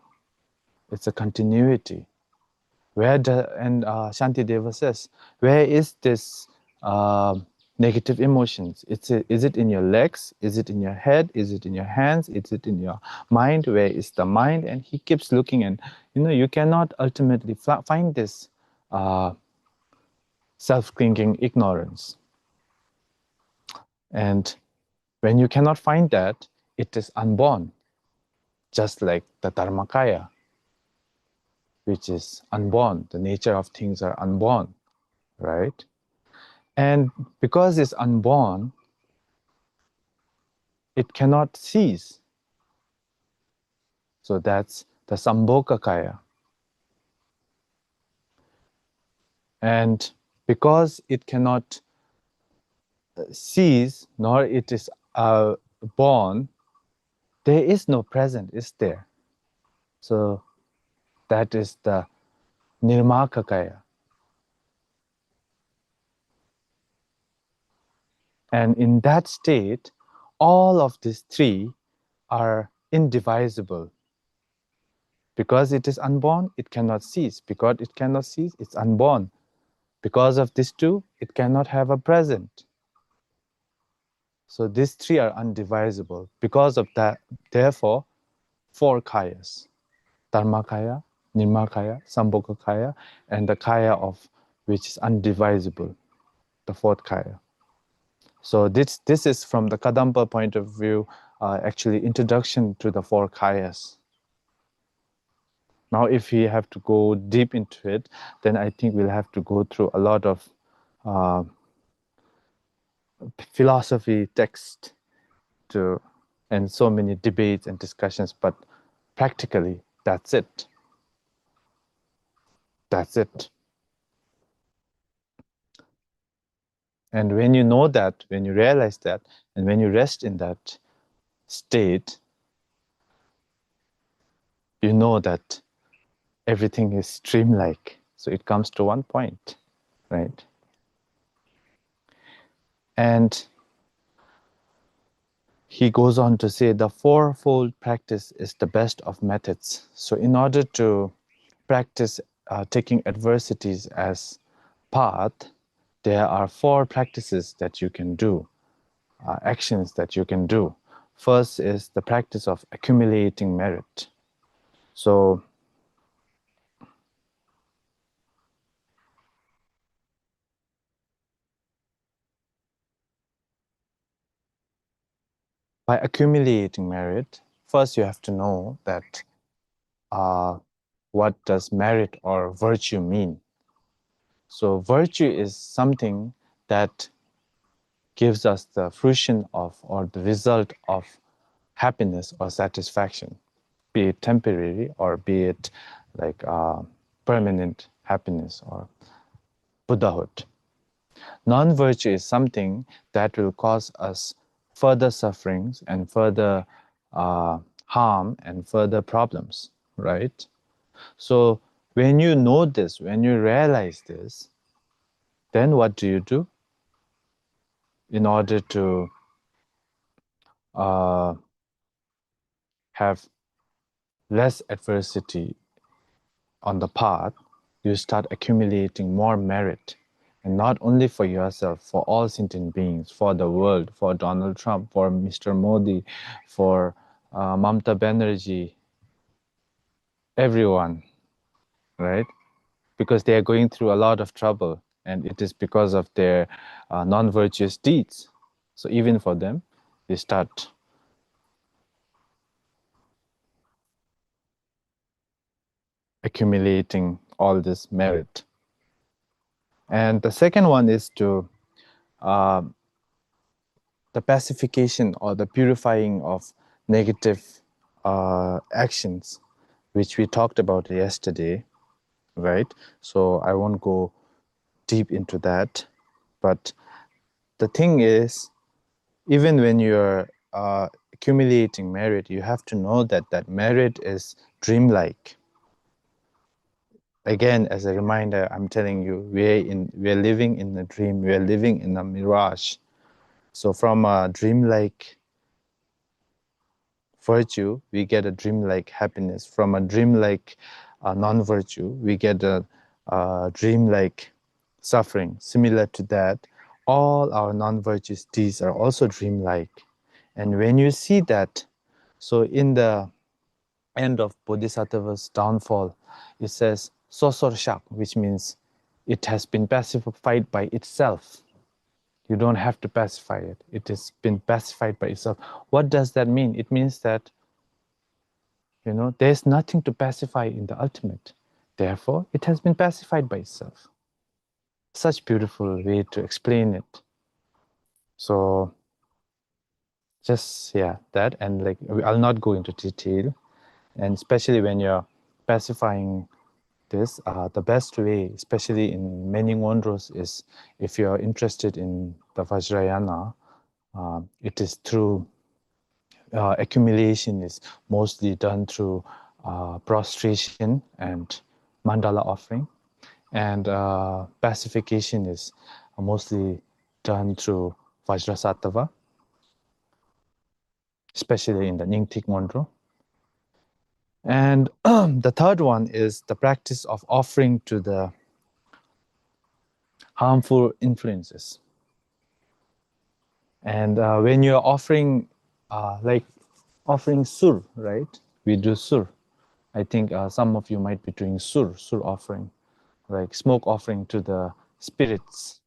It's a continuity. And Shantideva says, where is this negative emotions. Is it in your legs? Is it in your head? Is it in your hands? Is it in your mind? Where is the mind? And he keeps looking, and you cannot ultimately find this self-clinging ignorance. And when you cannot find that, it is unborn, just like the Dharmakaya, which is unborn. The nature of things are unborn, right? And because it's unborn, it cannot cease. So that's the Sambhogakaya. And because it cannot cease, nor it is born, there is no present, is there? So that is the Nirmakakaya. And in that state, all of these three are indivisible. Because it is unborn, it cannot cease. Because it cannot cease, it's unborn. Because of these two, it cannot have a present. So these three are undivisible. Because of that, therefore, four kayas: Dharmakaya, Nirmakaya, Sambhogakaya, and the kaya of which is undivisible, the fourth kaya. So this is from the Kadampa point of view, actually introduction to the four kayas. Now, if we have to go deep into it, then I think we'll have to go through a lot of philosophy text and so many debates and discussions, but practically, that's it. That's it. And when you know that, when you realize that, and when you rest in that state, you know that everything is dreamlike. So it comes to one point, right? And he goes on to say the fourfold practice is the best of methods. So in order to practice taking adversities as path, there are four practices that you can do, actions that you can do. First is the practice of accumulating merit. So by accumulating merit, first you have to know that what does merit or virtue mean. So virtue is something that gives us the fruition of or the result of happiness or satisfaction, be it temporary or be it like permanent happiness or Buddhahood. Non-virtue is something that will cause us further sufferings and further harm and further problems, right? So when you know this, when you realize this, then what do you do in order to have less adversity on the path? You start accumulating more merit, and not only for yourself, for all sentient beings, for the world, for Donald Trump, for Mr. Modi, for Mamata Banerjee, everyone, right? Because they are going through a lot of trouble, and it is because of their non-virtuous deeds. So even for them, they start accumulating all this merit. And the second one is to the pacification or the purifying of negative actions, which we talked about yesterday, right? So I won't go deep into that. But the thing is, even when you're accumulating merit, you have to know that that merit is dreamlike. Again, as a reminder, I'm telling you, we're living in a dream, we're living in a mirage. So from a dreamlike virtue, we get a dreamlike happiness. From a dreamlike non-virtue, we get a dreamlike suffering. Similar to that, all our non-virtuous deeds are also dreamlike. And when you see that, so in the end of Bodhisattva's downfall, it says sosorshak, which means it has been pacified by itself. You don't have to pacify it. It has been pacified by itself. What does that mean? It means that, you know, there's nothing to pacify in the ultimate. Therefore, it has been pacified by itself. Such beautiful way to explain it. So just, yeah, that, and like, I'll not go into detail. And especially when you're pacifying this, the best way, especially in many Ngondros, is if you're interested in the Vajrayana, it is through accumulation is mostly done through prostration and mandala offering, and pacification is mostly done through Vajrasattva, especially in the Nyingtik Ngondro. And the third one is the practice of offering to the harmful influences. And when you're offering, like offering sur, right? We do sur. I think some of you might be doing sur offering, like smoke offering to the spirits.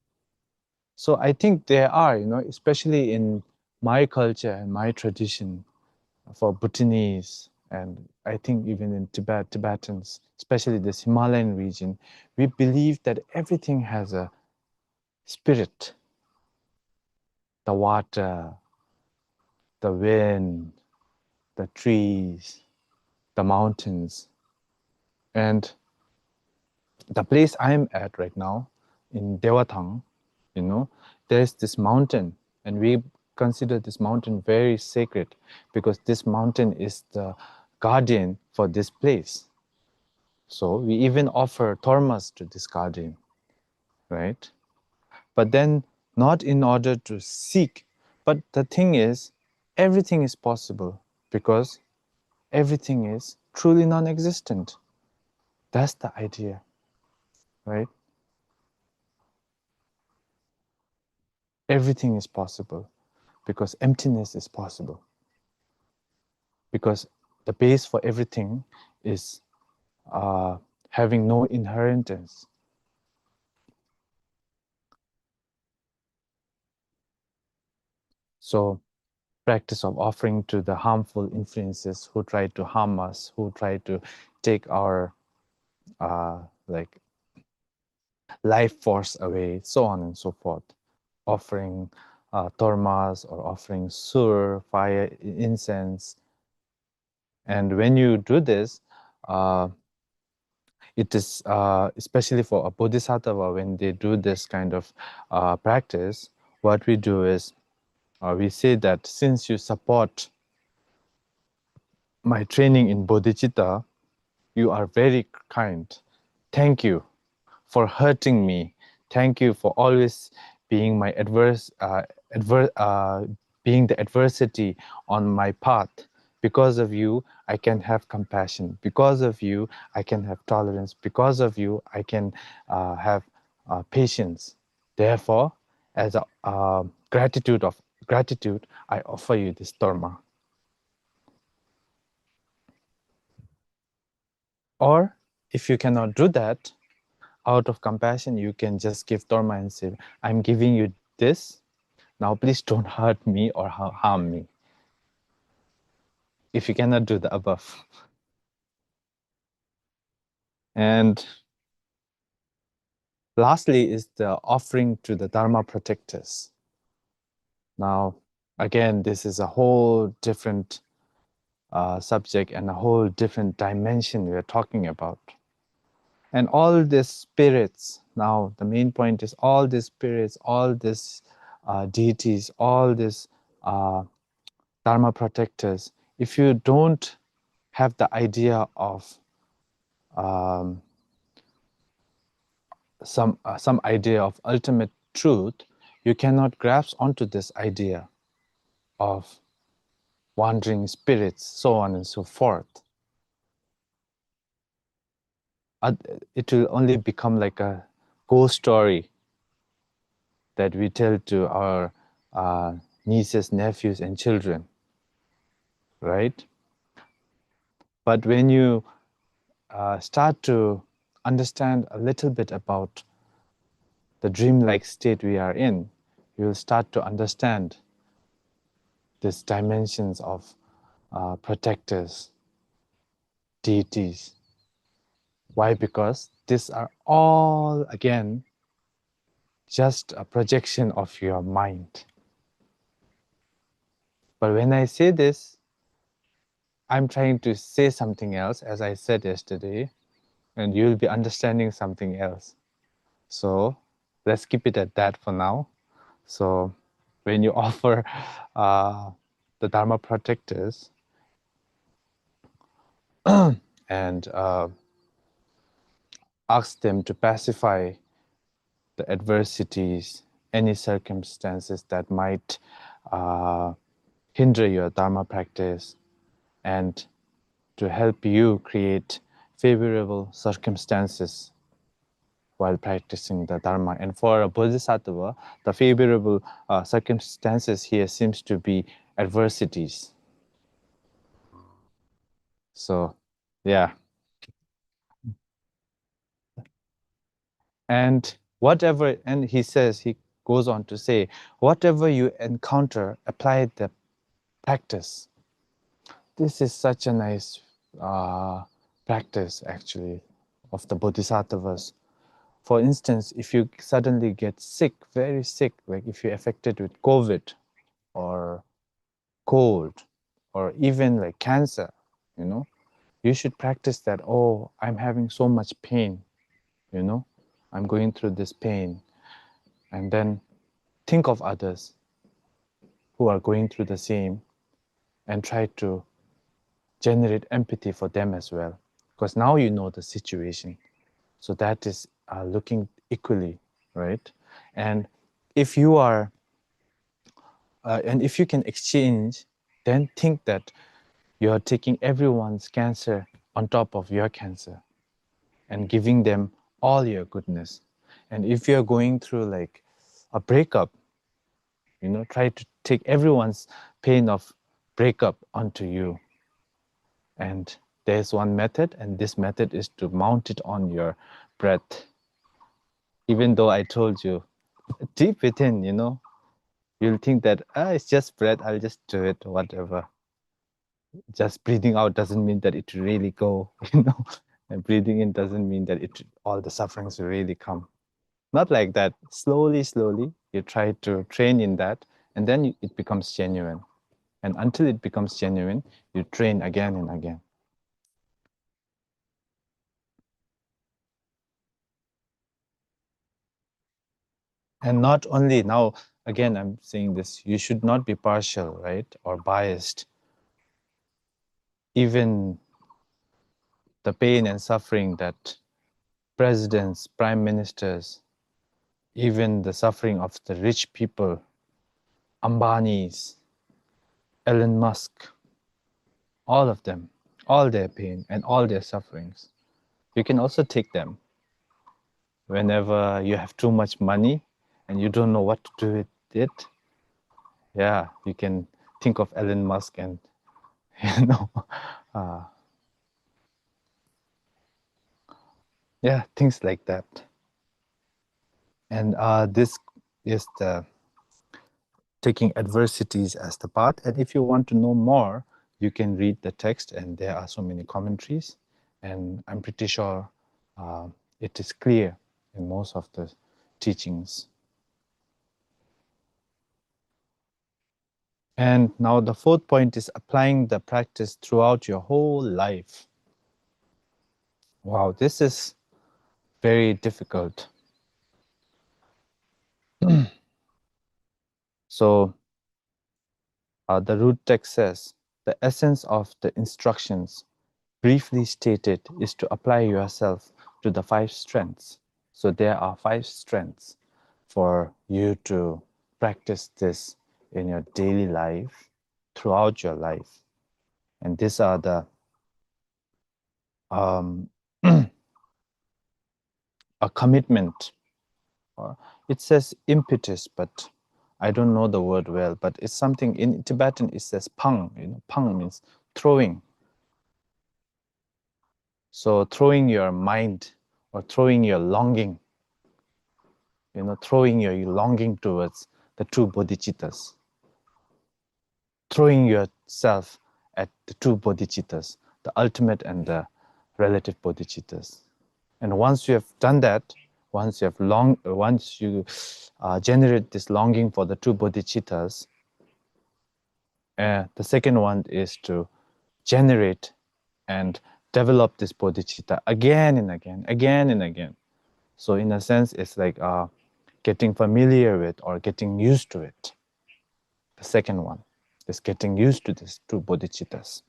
So I think there are, you know, especially in my culture and my tradition, for Bhutanese, and I think even in Tibetans, especially this Himalayan region, we believe that everything has a spirit. The water, the wind, the trees, the mountains. And the place I'm at right now, in Dewathang, you know, there's this mountain, and we consider this mountain very sacred because this mountain is the guardian for this place. So we even offer tormas to this guardian, right? But then not in order to seek, but the thing is, everything is possible because everything is truly non-existent. That's the idea, right? Everything is possible because emptiness is possible. Because the base for everything is having no inheritance. So practice of offering to the harmful influences who try to harm us, who try to take our like life force away, so on and so forth. Offering tormas or offering sur, fire, incense. And when you do this, it is especially for a bodhisattva, when they do this kind of practice, what we do is we say that since you support my training in bodhicitta, you are very kind. Thank you for hurting me. Thank you for always being my being the adversity on my path. Because of you, I can have compassion. Because of you, I can have tolerance. Because of you, I can have patience. Therefore, as a gratitude, I offer you this dharma. Or if you cannot do that, out of compassion, you can just give dharma and say, I'm giving you this. Now, please don't hurt me or harm me. If you cannot do the above. And lastly is the offering to the Dharma protectors. Now, again, this is a whole different subject and a whole different dimension we're talking about. And all these spirits, now the main point is all these spirits, all these deities, all these Dharma protectors, if you don't have the idea of some idea of ultimate truth, you cannot grasp onto this idea of wandering spirits, so on and so forth. It will only become like a ghost story. that we tell to our nieces, nephews, and children, right? But when you start to understand a little bit about the dreamlike state we are in, you will start to understand these dimensions of protectors, deities. Why? Because these are all, again, just a projection of your mind. But when I say this, I'm trying to say something else, as I said yesterday, and you'll be understanding something else. So let's keep it at that for now. So when you offer the Dharma protectors and ask them to pacify the adversities, any circumstances that might hinder your Dharma practice, and to help you create favorable circumstances while practicing the Dharma. And for a bodhisattva, the favorable circumstances here seems to be adversities. So, yeah. And whatever, and he says, he goes on to say, whatever you encounter, apply the practice. This is such a nice practice, actually, of the bodhisattvas. For instance, if you suddenly get sick, very sick, like if you're affected with COVID or cold or even like cancer, you know, you should practice that. Oh, I'm having so much pain, you know, I'm going through this pain. And then think of others who are going through the same and try to generate empathy for them as well. Because now you know the situation. So that is looking equally, right? And if you are, and if you can exchange, then think that you are taking everyone's cancer on top of your cancer and giving them all your goodness. And if you're going through like a breakup, you know, try to take everyone's pain of breakup onto you. And there's one method, and this method is to mount it on your breath. Even though I told you, deep within, you know, you'll think that, it's just breath, I'll just do it, whatever. Just breathing out doesn't mean that it will really go, you know, and breathing in doesn't mean that all the sufferings will really come. Not like that. Slowly, slowly, you try to train in that, and then it becomes genuine. And until it becomes genuine, you train again and again. And not only now, again, I'm saying this, you should not be partial, right, or biased. Even the pain and suffering that presidents, prime ministers, even the suffering of the rich people, Ambani's, Elon Musk, all of them, all their pain and all their sufferings, you can also take them. Whenever you have too much money and you don't know what to do with it, yeah, you can think of Elon Musk and, you know, yeah, things like that. And this is the taking adversities as the path. And if you want to know more, you can read the text, and there are so many commentaries. And I'm pretty sure it is clear in most of the teachings. And now the fourth point is applying the practice throughout your whole life. Wow, this is very difficult. So the root text says, the essence of the instructions, briefly stated, is to apply yourself to the 5 strengths. So there are 5 strengths for you to practice this in your daily life, throughout your life. And these are the a commitment, or It says impetus, but I don't know the word well, but it's something in Tibetan, it says pang. Pang means throwing. So throwing your mind or throwing your longing, throwing your longing towards the two bodhicittas, throwing yourself at the two bodhicittas, the ultimate and the relative bodhicittas. And once you have done that, once you generate this longing for the two bodhicittas, the second one is to generate and develop this bodhicitta again and again. So in a sense, it's like getting familiar with or getting used to it. The second one is getting used to these two bodhicittas.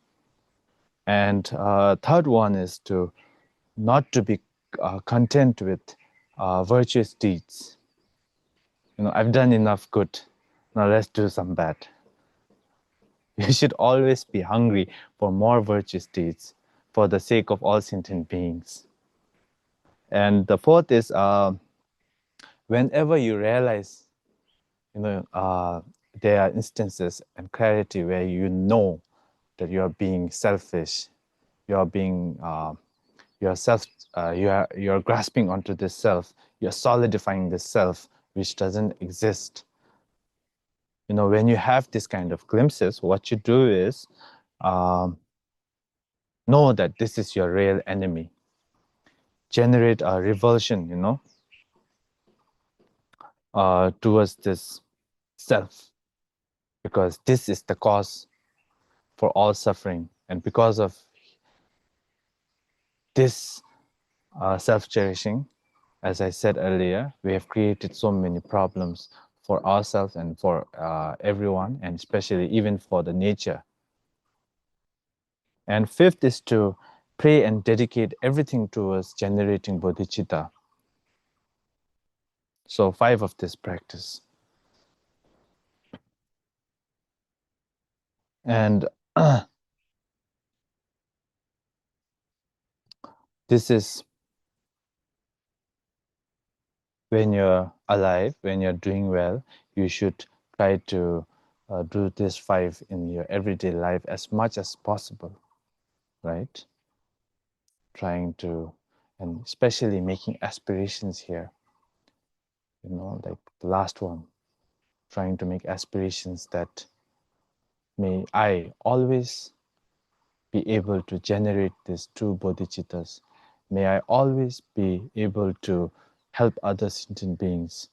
And third one is to not to be content with virtuous deeds. I've done enough good, now let's do some bad. You should always be hungry for more virtuous deeds for the sake of all sentient beings. And the fourth is whenever you realize, there are instances and clarity where you know that you are being selfish, you are being you're grasping onto this self, you're solidifying this self which doesn't exist. When you have this kind of glimpses, what you do is know that this is your real enemy. Generate a revulsion, towards this self, because this is the cause for all suffering. And because of this self-cherishing, as I said earlier, we have created so many problems for ourselves and for everyone, and especially even for the nature. And fifth is to pray and dedicate everything towards generating bodhicitta. So 5 of this practice. And this is when you're alive, when you're doing well, you should try to do this 5 in your everyday life as much as possible, right? Trying to, and especially making aspirations here, like the last one, trying to make aspirations that may I always be able to generate these two bodhicittas. May I always be able to help other sentient beings.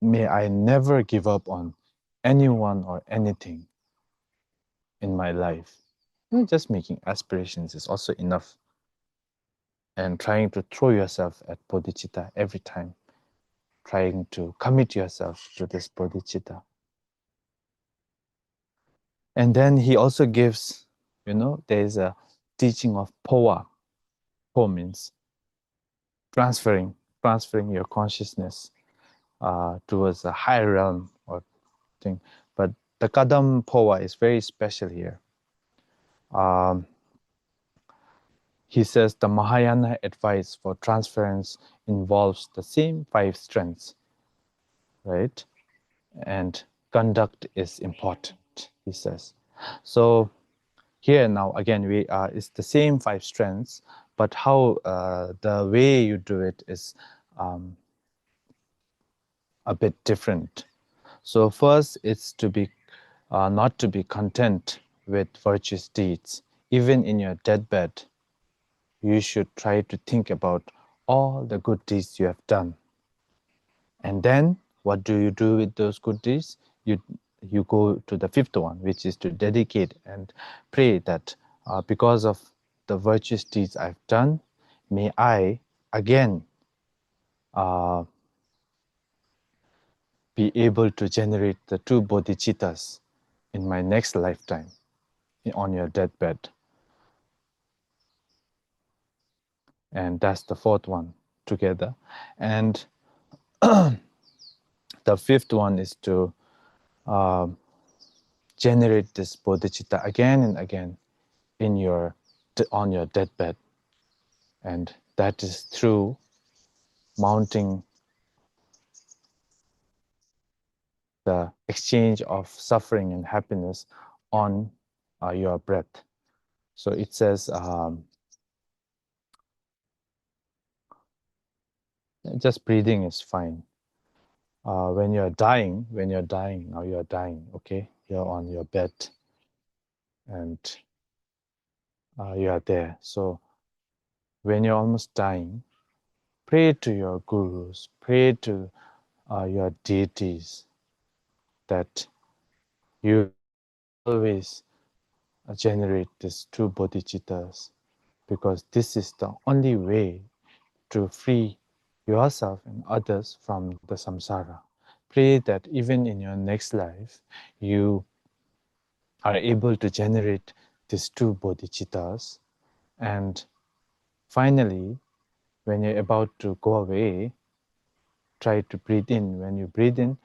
May I never give up on anyone or anything in my life. Just making aspirations is also enough. And trying to throw yourself at bodhicitta every time. Trying to commit yourself to this bodhicitta. And then he also gives, there's a teaching of powa. Po means transferring your consciousness towards a higher realm or thing. But the Kadam Powa is very special here. He says the Mahayana advice for transference involves the same 5 strengths, right? And conduct is important, he says. So here now, again, it's the same 5 strengths, but how the way you do it is a bit different. So first, it's to be not to be content with virtuous deeds. Even in your deathbed, you should try to think about all the good deeds you have done. And then, what do you do with those good deeds? You go to the 5th one, which is to dedicate and pray that because of the virtuous deeds I've done, may I again be able to generate the 2 bodhicittas in my next lifetime on your deathbed. And that's the 4th one together. And the 5th one is to generate this bodhicitta again and again on your deathbed. And that is through mounting the exchange of suffering and happiness on your breath. So it says, just breathing is fine. When you're dying, now you're dying, okay? You're on your bed and you are there. So when you're almost dying, pray to your gurus, pray to your deities that you always generate these two bodhicittas, because this is the only way to free yourself and others from the samsara. Pray that even in your next life, you are able to generate these two bodhicittas. And finally, when you're about to go away, try to breathe in. When you breathe in,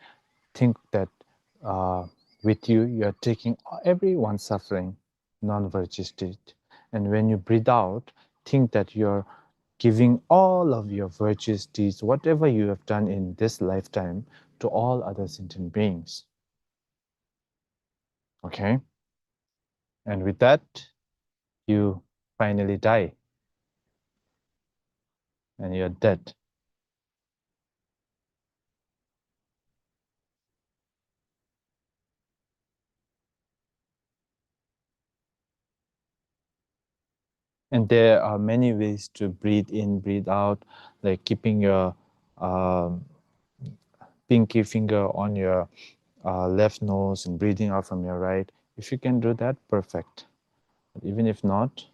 think that with you, you're taking everyone's suffering, non-virtue state. And when you breathe out, think that you're giving all of your virtuous deeds, whatever you have done in this lifetime, to all other sentient beings. Okay? And with that, you finally die. And you're dead. And there are many ways to breathe in, breathe out, like keeping your pinky finger on your left nose and breathing out from your right. If you can do that, perfect. But even if not,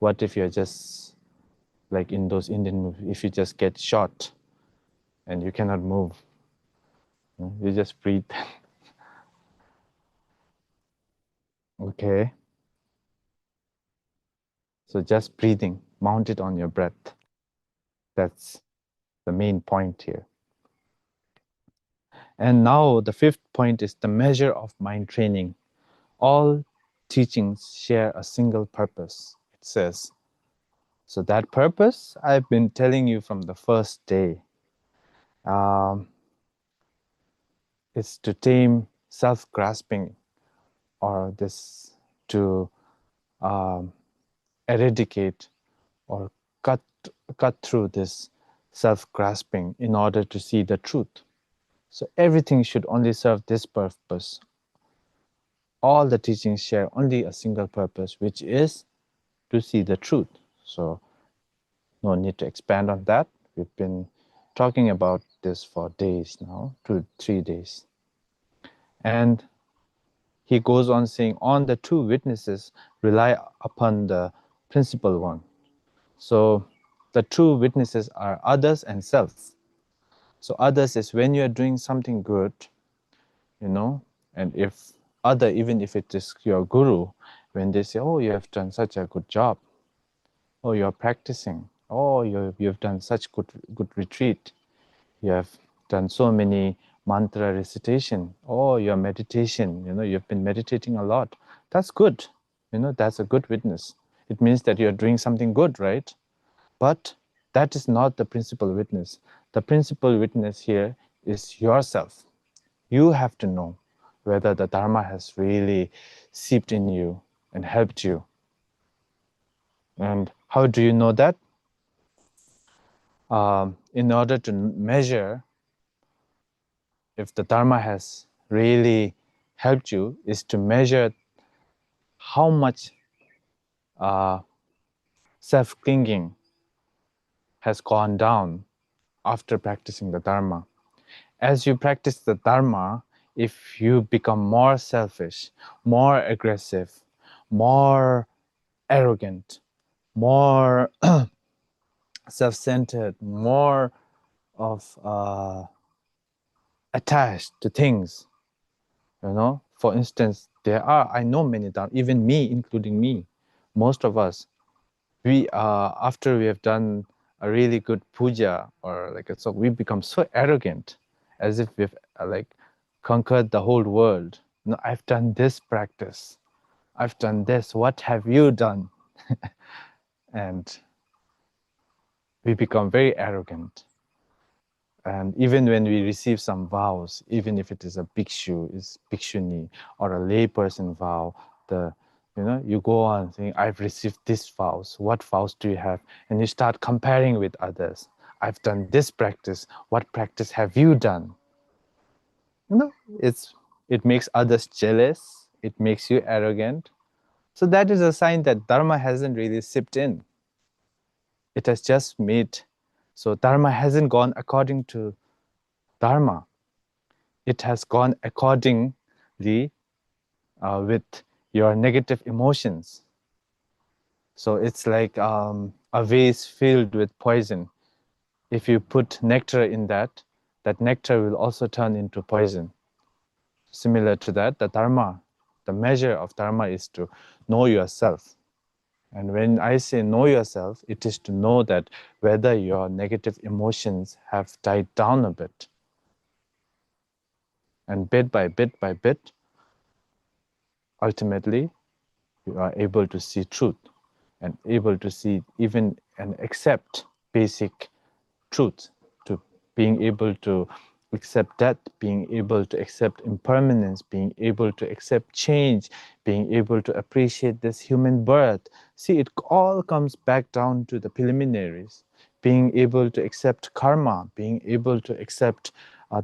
what if you're just like in those Indian movies, if you just get shot and you cannot move, you just breathe. Okay. So just breathing, mount it on your breath. That's the main point here. And now the fifth point is the measure of mind training. All teachings share a single purpose, it says. So that purpose, I've been telling you from the first day. It's to tame self-grasping, or this to eradicate or cut through this self-grasping in order to see the truth. So everything should only serve this purpose. All the teachings share only a single purpose, which is to see the truth. So no need to expand on that. We've been talking about this for days now, 2-3 days. And he goes on saying, on the two witnesses rely upon the principal one. So the two witnesses are others and self. So others is when you're doing something good, and if even if it is your guru, when they say, oh, you have done such a good job, oh, you're practicing, oh, you've done such good retreat, you have done so many mantra recitation, oh, your meditation, you've been meditating a lot. That's good. That's a good witness. It means that you're doing something good, right? But that is not the principal witness. The principal witness here is yourself. You have to know whether the Dharma has really seeped in you and helped you. And how do you know that? In order to measure if the Dharma has really helped you, is to measure how much self-clinging has gone down after practicing the Dharma. As you practice the Dharma, if you become more selfish, more aggressive, more arrogant, more self-centered, more of attached to things, For instance, I know many Dharma, even me, including me, most of us, we after we have done a really good puja so we become so arrogant, as if we've conquered the whole world. I've done this practice, I've done this, what have you done? And we become very arrogant. And even when we receive some vows, even if it is a bhikshu, is bhikshuni, or a lay person vow, you go on saying, I've received these vows. What vows do you have? And you start comparing with others. I've done this practice. What practice have you done? It makes others jealous. It makes you arrogant. So that is a sign that dharma hasn't really sipped in. It has just made. So dharma hasn't gone according to dharma. It has gone accordingly with your negative emotions. So it's like a vase filled with poison. If you put nectar in that, that nectar will also turn into poison. Similar to that, the dharma, the measure of dharma is to know yourself. And when I say know yourself, it is to know that whether your negative emotions have died down a bit. And bit by bit by bit, ultimately, you are able to see truth and able to see even and accept basic truth, to being able to accept death, being able to accept impermanence, being able to accept change, being able to appreciate this human birth. See, it all comes back down to the preliminaries. Being able to accept karma, being able to accept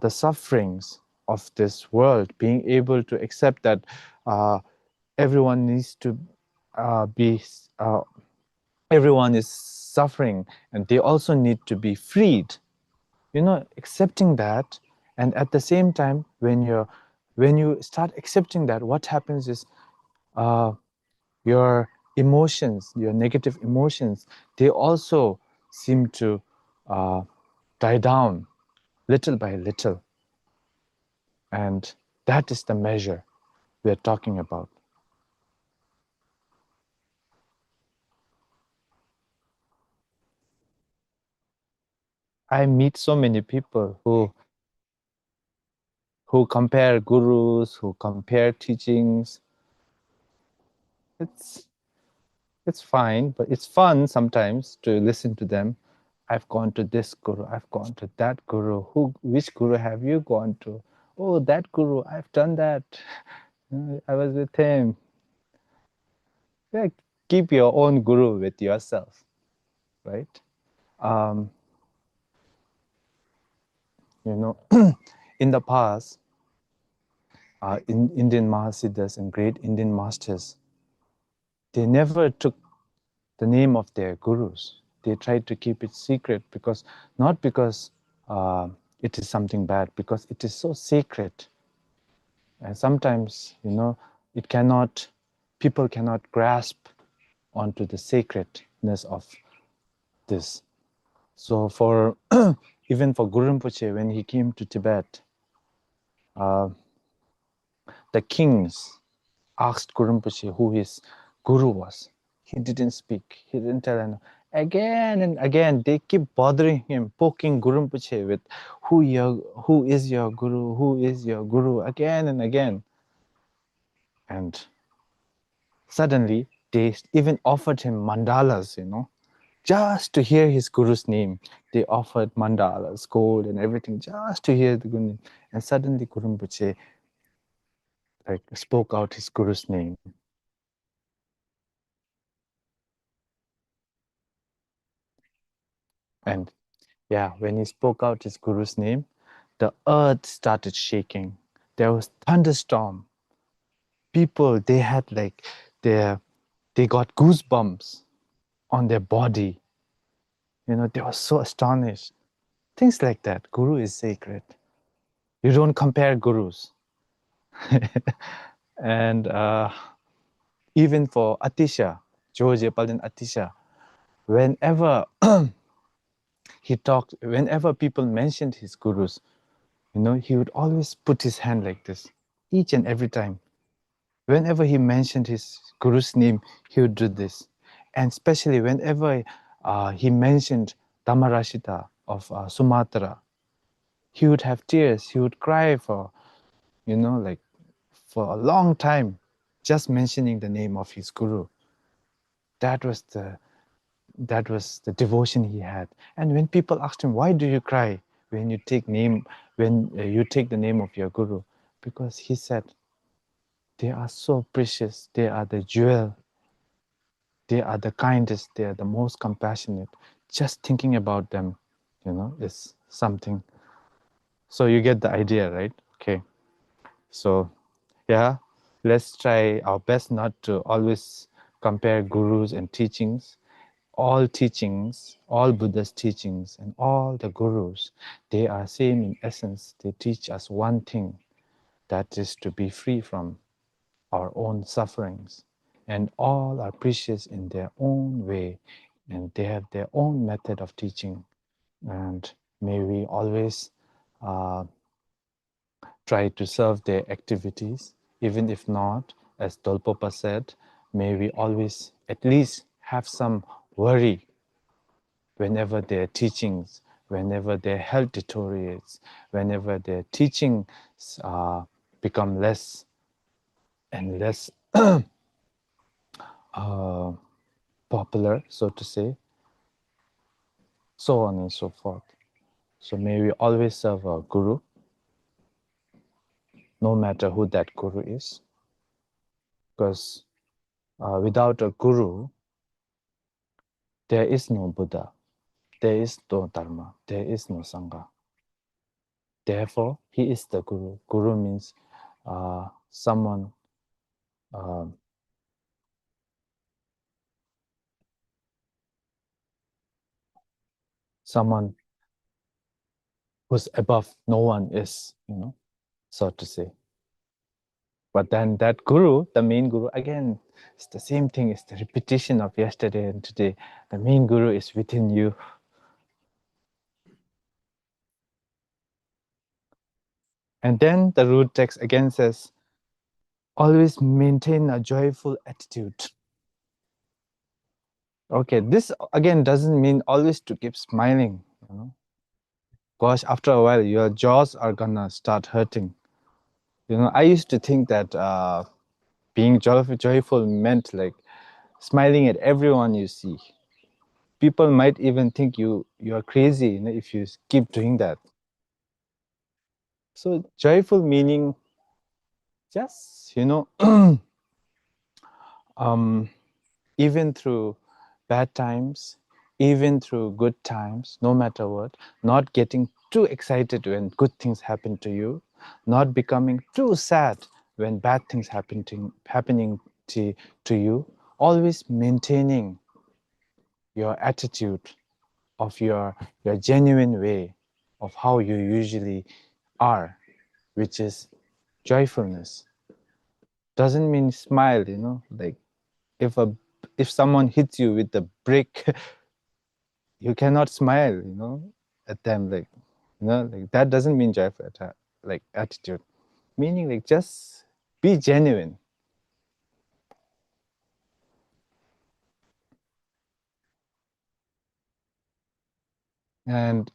the sufferings of this world, being able to accept that everyone needs to everyone is suffering and they also need to be freed. Accepting that, and at the same time, when you start accepting that, what happens is your emotions, your negative emotions, they also seem to die down little by little. And that is the measure we are talking about. I meet so many people who compare gurus, who compare teachings. It's fine, but it's fun sometimes to listen to them. I've gone to this guru, I've gone to that guru. Which guru have you gone to? Oh, that guru, I've done that. I was with him. Yeah, keep your own guru with yourself, right? In the past, in Indian Mahasiddhas and great Indian masters, they never took the name of their gurus. They tried to keep it secret not because it is something bad, because it is so sacred. And sometimes, people cannot grasp onto the sacredness of this. So even for Guru Rinpoche, when he came to Tibet, the kings asked Guru Rinpoche who his guru was. He didn't speak. He didn't tell anyone. Again and again, they keep bothering him, poking Guru Rinpoche with who is your guru, who is your guru, again and again. And suddenly, they even offered him mandalas, just to hear his guru's name. They offered mandalas, gold and everything, just to hear the guru name. And suddenly, Guru Rinpoche spoke out his guru's name. And yeah, when he spoke out his guru's name, the earth started shaking. There was thunderstorm. People, they got goosebumps on their body. They were so astonished. Things like that. Guru is sacred. You don't compare gurus. And even for Atisha, George Palden Atisha, whenever whenever people mentioned his gurus, he would always put his hand like this, each and every time. Whenever he mentioned his guru's name, he would do this. And especially whenever he mentioned Dhammarashita of Sumatra, he would have tears. He would cry for a long time, just mentioning the name of his guru. That was the devotion he had. And when people asked him, why do you cry? when you take the name of your guru, because he said they are so precious, they are the jewel, they are the kindest, they are the most compassionate. Just thinking about them, is something. So you get the idea, right? Okay. So yeah, let's try our best not to always compare gurus and teachings. All teachings, all Buddha's teachings and all the gurus, they are same in essence. They teach us one thing, that is to be free from our own sufferings. And all are precious in their own way, and they have their own method of teaching. And may we always try to serve their activities, even if not, as Dolpopa said, may we always at least have some worry whenever their teachings, whenever their health deteriorates, whenever their teachings become less and less popular, so to say, so on and so forth. So may we always serve our guru, no matter who that guru is, because without a guru, there is no Buddha, there is no Dharma, there is no Sangha. Therefore, he is the guru. Guru means someone someone who's above no one is, so to say. But then that guru, the main guru, again, it's the same thing. It's the repetition of yesterday and today. The main guru is within you. And then the root text again says, always maintain a joyful attitude. Okay, this again doesn't mean always to keep smiling. Gosh, after a while, your jaws are gonna start hurting. I used to think that being joyful meant like smiling at everyone you see. People might even think you are crazy if you keep doing that. So joyful meaning just, even through bad times, even through good times, no matter what, not getting too excited when good things happen to you, not becoming too sad when bad things happening to you, always maintaining your attitude of your genuine way of how you usually are, which is joyfulness. Doesn't mean smile, like if someone hits you with a brick, you cannot smile, at them, like, like that doesn't mean joyful like attitude. Meaning like just be genuine. And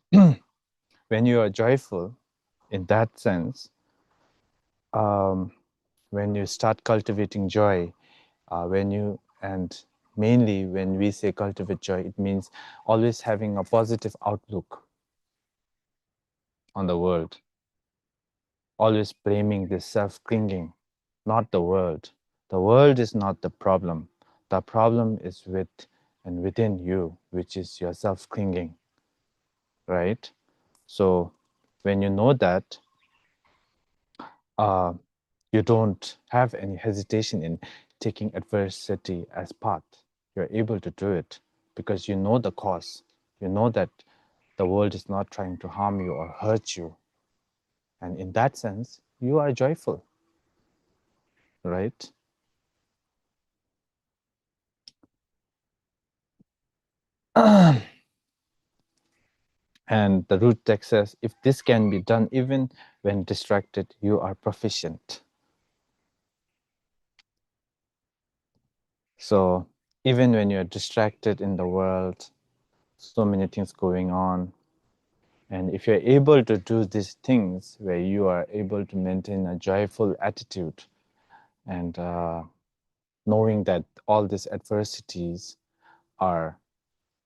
when you are joyful in that sense, when you start cultivating joy, and mainly when we say cultivate joy, it means always having a positive outlook on the world, always blaming this self-clinging, not the world. The world is not the problem. The problem is with and within you, which is your self-clinging, right? So when you know that, you don't have any hesitation in taking adversity as path. You're able to do it because you know the cause. You know that the world is not trying to harm you or hurt you. And in that sense, you are joyful, right? And the root text says, if this can be done even when distracted, you are proficient. So even when you're distracted in the world, so many things going on, and if you're able to do these things where you are able to maintain a joyful attitude and knowing that all these adversities are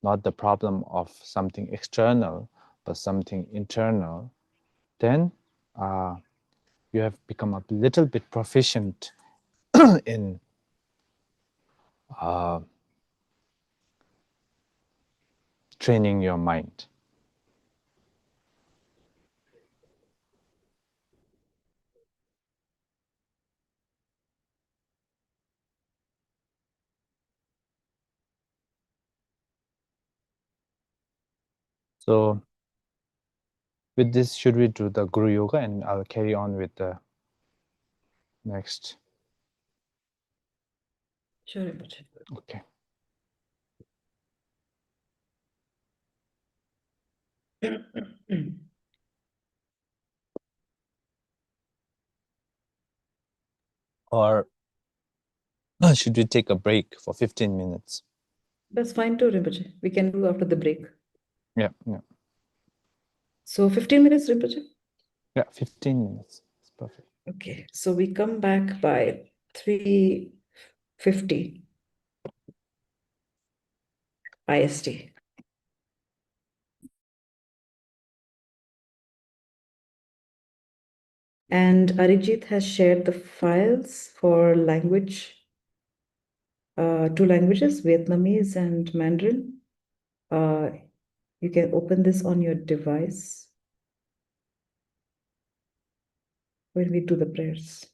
not the problem of something external, but something internal, then you have become a little bit proficient in training your mind. So with this, should we do the Guru Yoga, and I'll carry on with the next? Sure, Rinpoche. Okay. Or should we take a break for 15 minutes? That's fine too, Rinpoche. We can do after the break. Yeah. So 15 minutes, Rinpoche? Yeah, 15 minutes. It's perfect. Okay, so we come back by 3:50 IST. And Arijit has shared the files for language, 2 languages, Vietnamese and Mandarin. You can open this on your device when we do the prayers.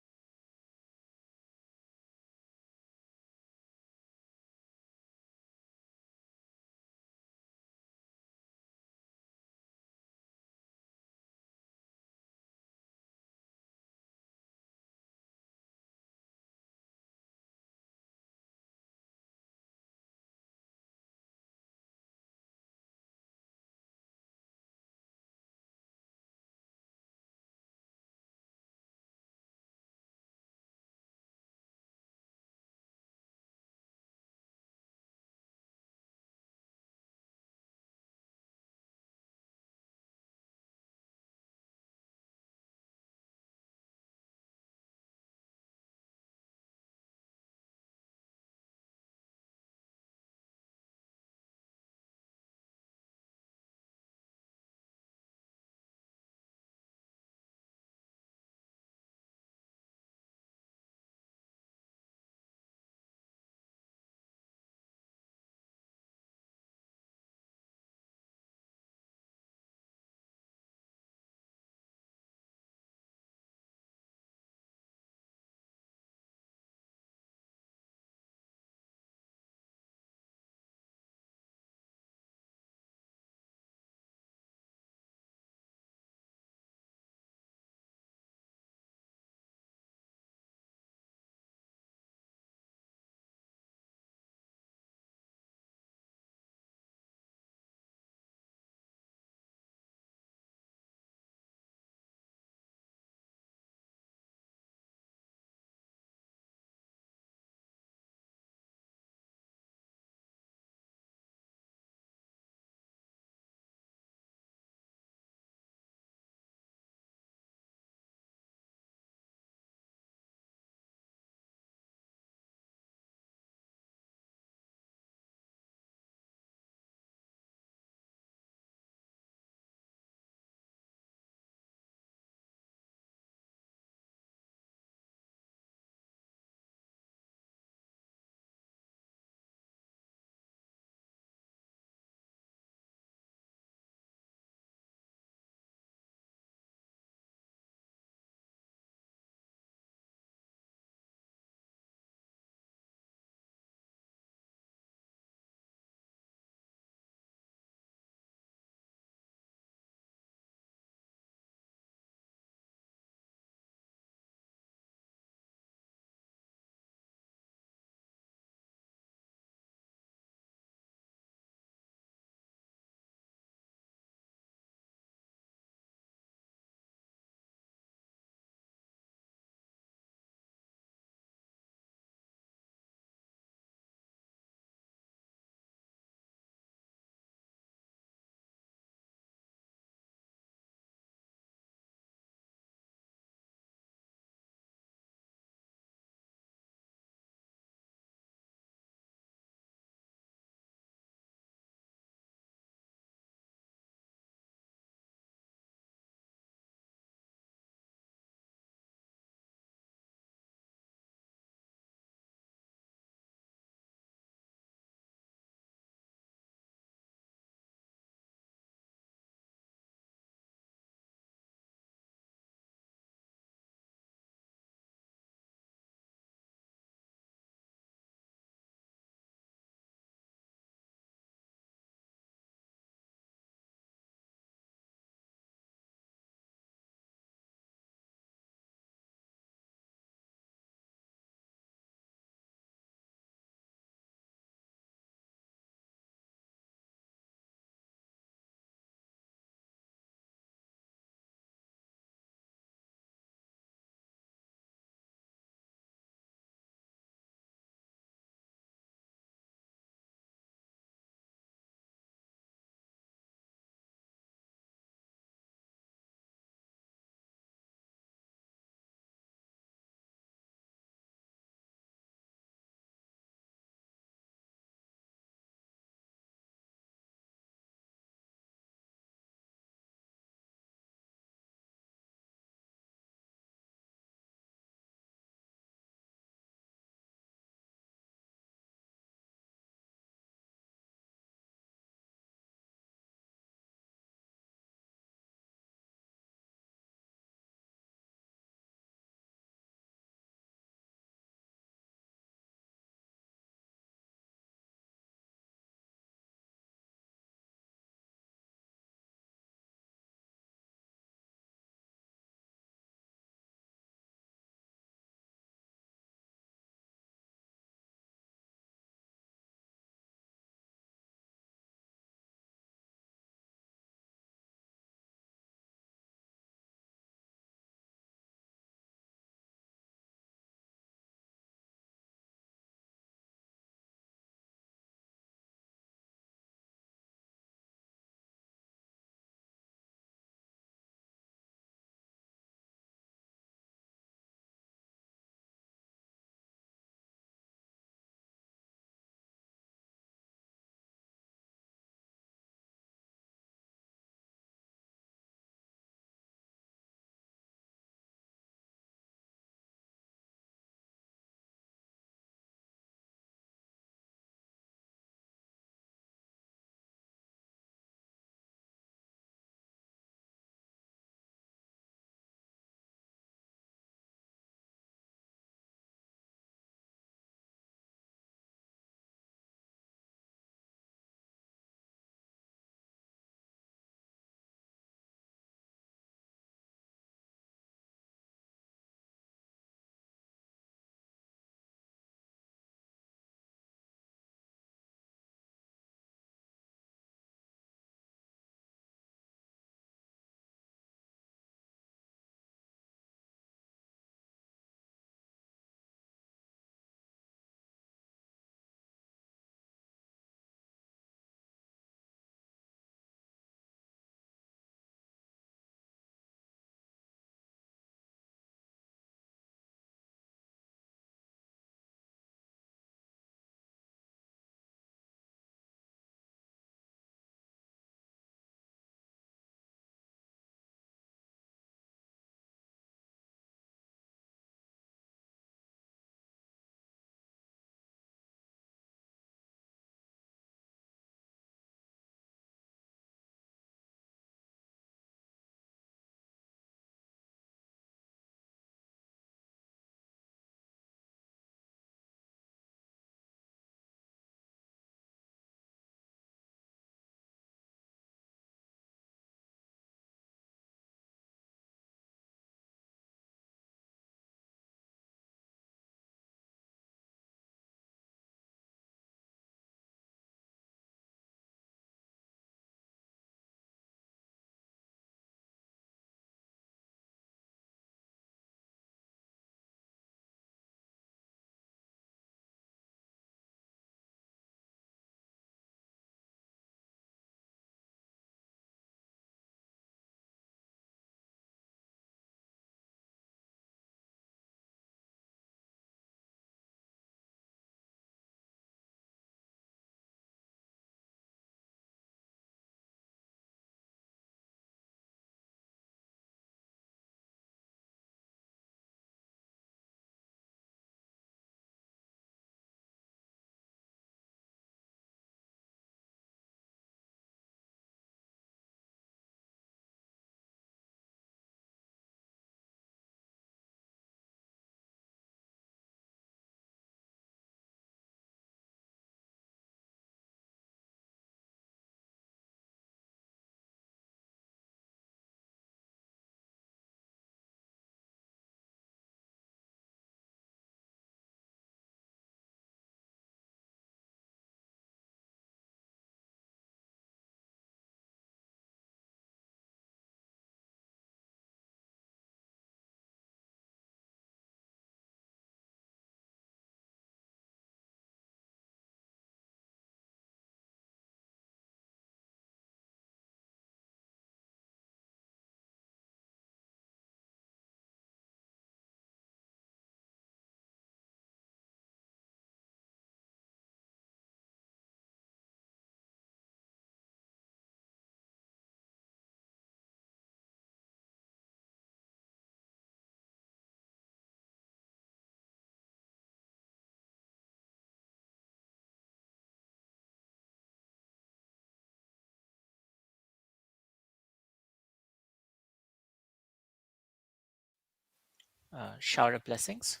shower of blessings.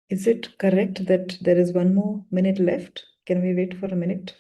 Is it correct that there is 1 more minute left? Can we wait for a minute?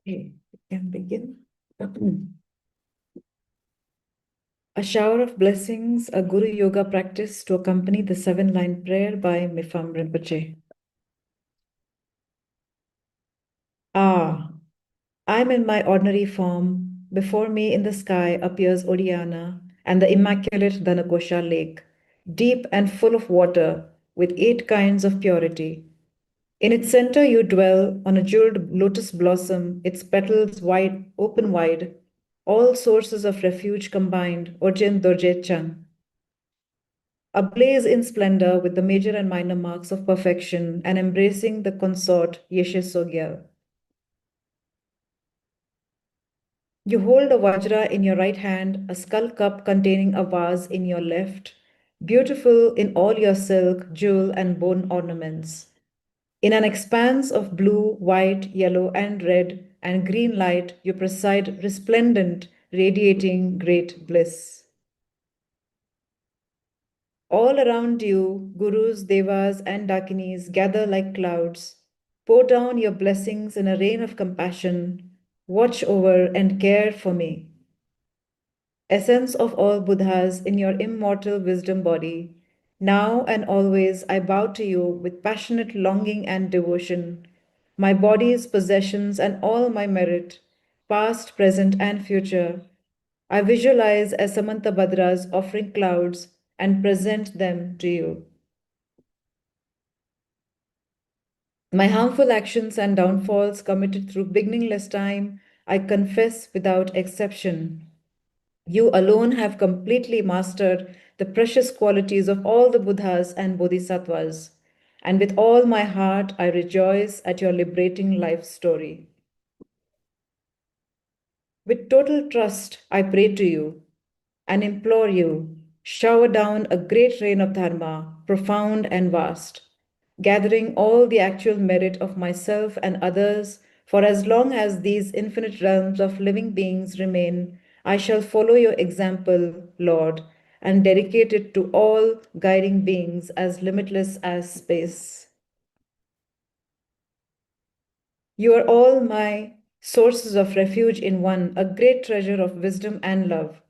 Okay, we can begin. A shower of blessings, a Guru Yoga practice to accompany the 7-line prayer by Mifam Rinpoche. Ah, I'm in my ordinary form. Before me in the sky appears Oriana and the immaculate Dhanakosha lake, deep and full of water, with 8 kinds of purity. In its center you dwell on a jeweled lotus blossom, its petals wide, open wide, all sources of refuge combined, Ojin Dorje Chan. Ablaze in splendor with the major and minor marks of perfection and embracing the consort Yeshe Sogyal. You hold a vajra in your right hand, a skull cup containing a vase in your left, beautiful in all your silk, jewel, and bone ornaments. In an expanse of blue, white, yellow, and red and green light, you preside resplendent, radiating great bliss. All around you, gurus, devas, and dakinis gather like clouds. Pour down your blessings in a rain of compassion. Watch over and care for me. Essence of all Buddhas in your immortal wisdom body, now and always I bow to you with passionate longing and devotion. My body's possessions and all my merit, past, present, and future, I visualize as Samanta Badras offering clouds and present them to you. My harmful actions and downfalls committed through beginningless time, I confess without exception. You alone have completely mastered the precious qualities of all the Buddhas and Bodhisattvas. And with all my heart, I rejoice at your liberating life story. With total trust, I pray to you and implore you, shower down a great rain of Dharma, profound and vast, gathering all the actual merit of myself and others. For as long as these infinite realms of living beings remain, I shall follow your example, Lord, and dedicate it to all guiding beings as limitless as space. You are all my sources of refuge in one, a great treasure of wisdom and love.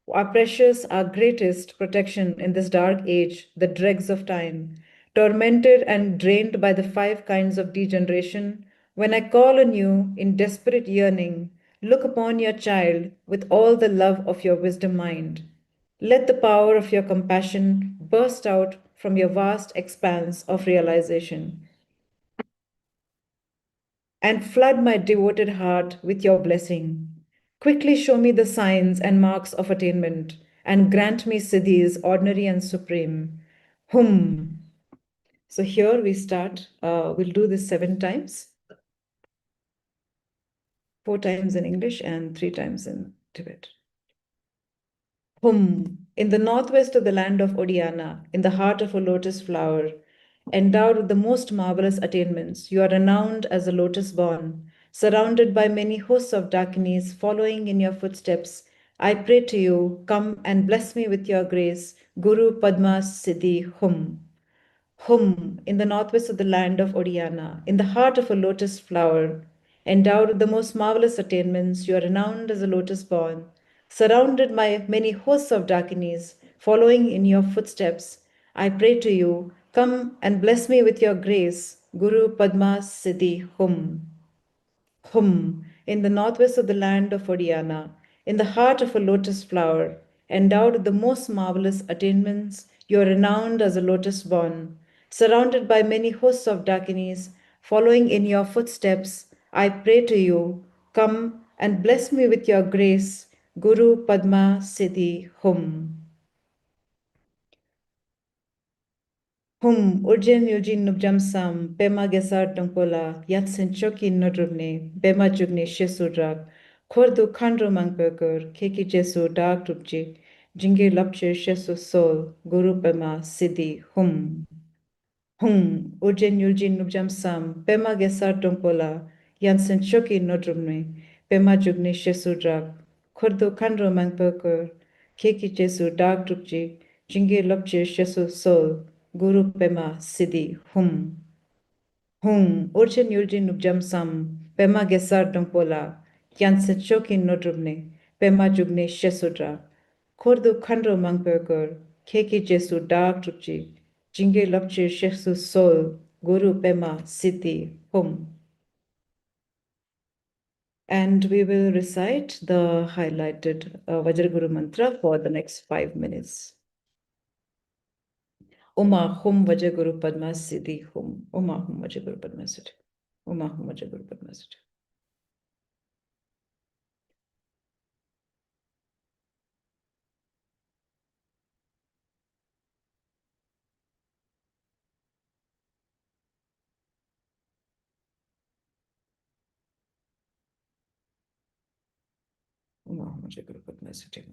Our precious, our greatest protection in this dark age, the dregs of time, tormented and drained by the 5 kinds of degeneration. When I call on you in desperate yearning, look upon your child with all the love of your wisdom mind. Let the power of your compassion burst out from your vast expanse of realization and flood my devoted heart with your blessing. Quickly show me the signs and marks of attainment, and grant me siddhis, ordinary and supreme. Hum. So here we start. We'll do this 7 times, 4 times in English and 3 times in Tibet. Hum. In the northwest of the land of Odiana, in the heart of a lotus flower, endowed with the most marvelous attainments, you are renowned as a lotus born, surrounded by many hosts of darkness, following in your footsteps, I pray to you, come and bless me with your grace, Guru Padma Siddhi Hum. Hum, in the northwest of the land of Oriana, in the heart of a lotus flower, endowed with the most marvelous attainments, you are renowned as a lotus born, surrounded by many hosts of darkness, following in your footsteps. I pray to you, come and bless me with your grace, Guru Padma Siddhi Hum. Hum, in the northwest of the land of Oriana, in the heart of a lotus flower, endowed with the most marvelous attainments, you are renowned as a lotus born, surrounded by many hosts of darkness, following in your footsteps. I pray to you, come and bless me with your grace, Guru Padma Siddhi Hum. Hum, urgen yujin nubjam sam, pema gesar tongpola, yatsen choki nodrubne, bema jugne shesudrak, kordu khandro mangpekur, keki jesu dark rupji, jingi lapche shesu sol, guru pema siddhi, hum. Hum, urgen yujin nubjam sam, pema gesar tongpola, yatsen choki nodrubne, bema jugne shesudrak, kordu khandro mangpekur, keki jesu dark rupji, jingi lapche shesu sol, Guru Pema Siddhi Hum. Hum Urchen Yuljin Nubjam Sam Pema Gesar Dongpola Yanse Chokin Nodrubne Pema Jugne Shesudra Kordu Khandro Mangperkur Keki Jesu Dark Trupchi Jinge Lopche Shesu Sol Guru Pema Siddhi Hum. And we will recite the highlighted Vajraguru mantra for the next 5 minutes. Uma Hum Vajraguru Padma Siddhi Hum. Uma Hum Vajraguru Padma Siddhi. Uma Hum Vajraguru Padma Siddhi. Uma Hum Vajraguru Padma Siddhi.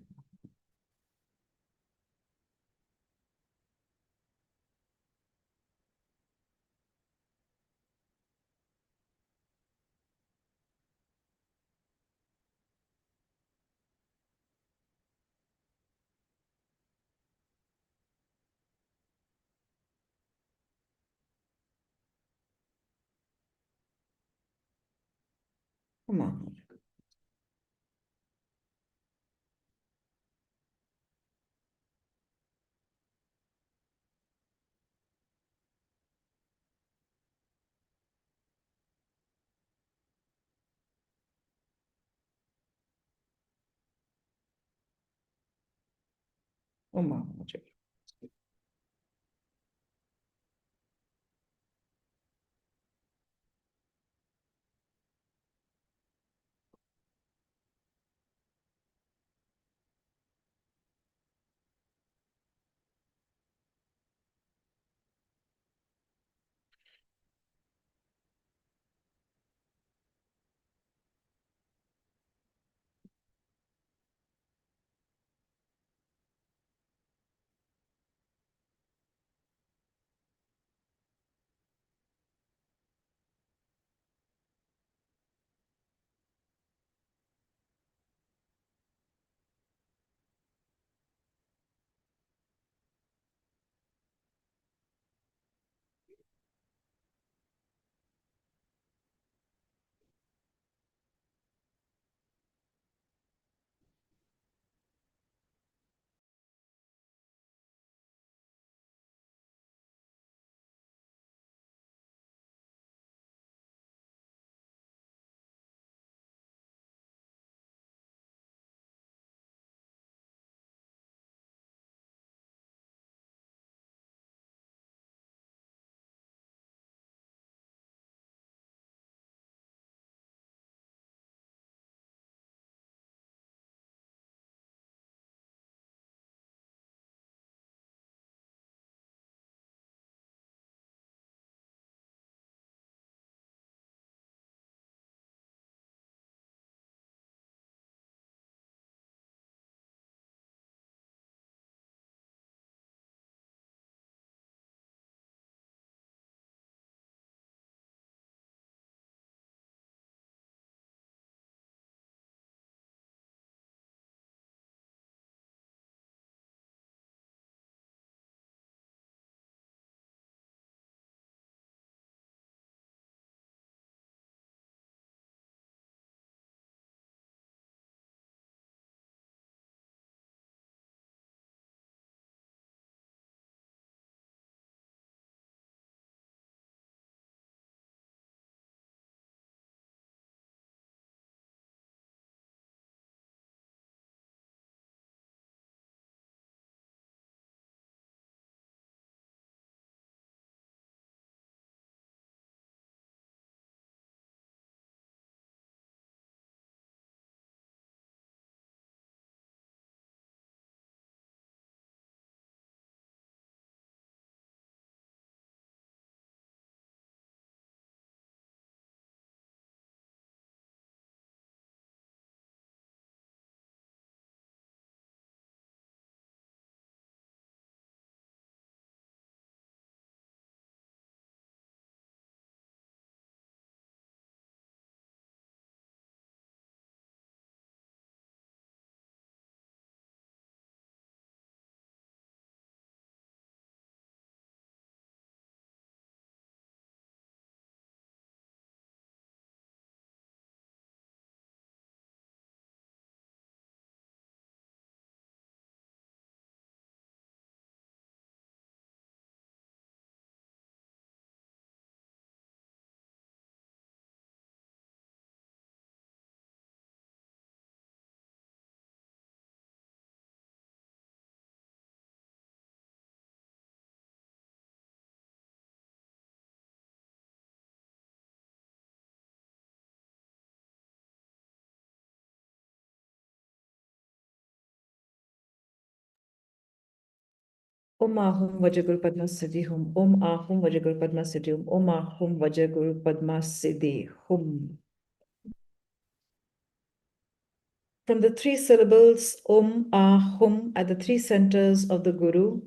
Uma Hum Vajraguru. Uma Hum Vajraguru. Om Ahum Vajaguru Padma Siddhi Hum. Om Ahum Vajaguru Padma Siddhi Hum. Om Ahum Vajaguru Padma Siddhi Hum. From the 3 syllables Om Ahum at the 3 centers of the Guru,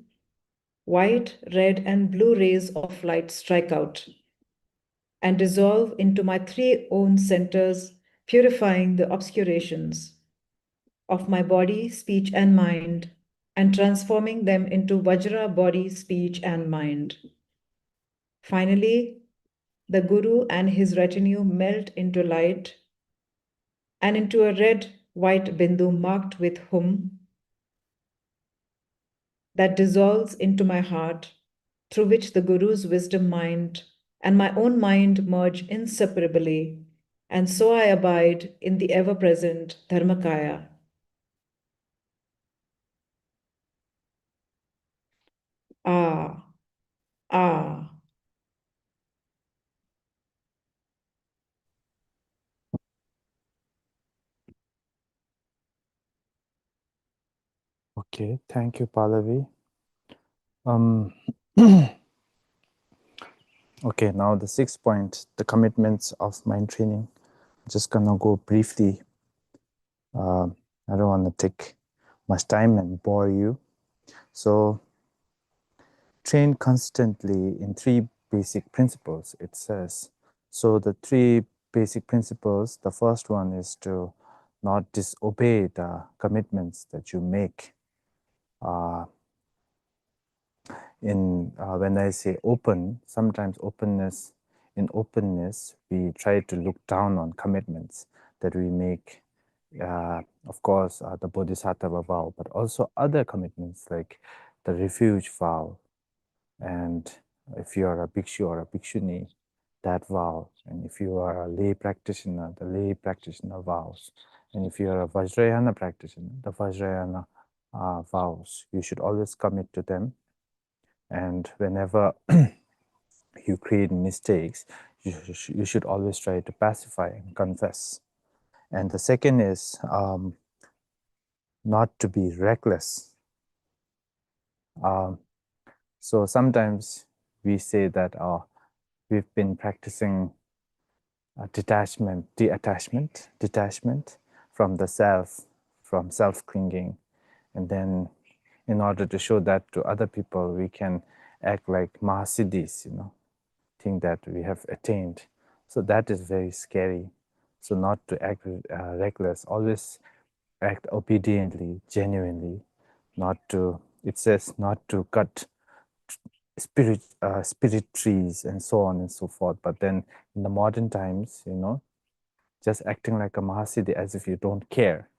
white, red, and blue rays of light strike out and dissolve into my 3 own centers, purifying the obscurations of my body, speech, and mind, and transforming them into Vajra body, speech, and mind. Finally, the Guru and his retinue melt into light and into a red-white bindu marked with Hum that dissolves into my heart, through which the Guru's wisdom mind and my own mind merge inseparably, and so I abide in the ever-present Dharmakaya. Ah, ah. Okay, thank you, Pallavi. Okay, now the 6th point, the commitments of mind training. Just gonna go briefly. I don't want to take much time and bore you. So, train constantly in 3 basic principles, it says. So, the 3 basic principles, the first one is to not disobey the commitments that you make. When I say open, sometimes in openness, we try to look down on commitments that we make. Of course, the bodhisattva vow, but also other commitments like the refuge vow. And if you are a bhikshu or a bhikshuni, that vow. And if you are a lay practitioner, the lay practitioner vows. And if you are a Vajrayana practitioner, the Vajrayana vows. You should always commit to them. And whenever you create mistakes, you should always try to pacify and confess. And the second is not to be reckless. So sometimes we say that we've been practicing detachment from the self, from self-clinging. And then in order to show that to other people, we can act like Mahasiddhis, think that we have attained. So that is very scary. So not to act reckless, always act obediently, genuinely, it says not to cut spirit trees and so on and so forth. But then in the modern times, just acting like a Mahasiddhi as if you don't care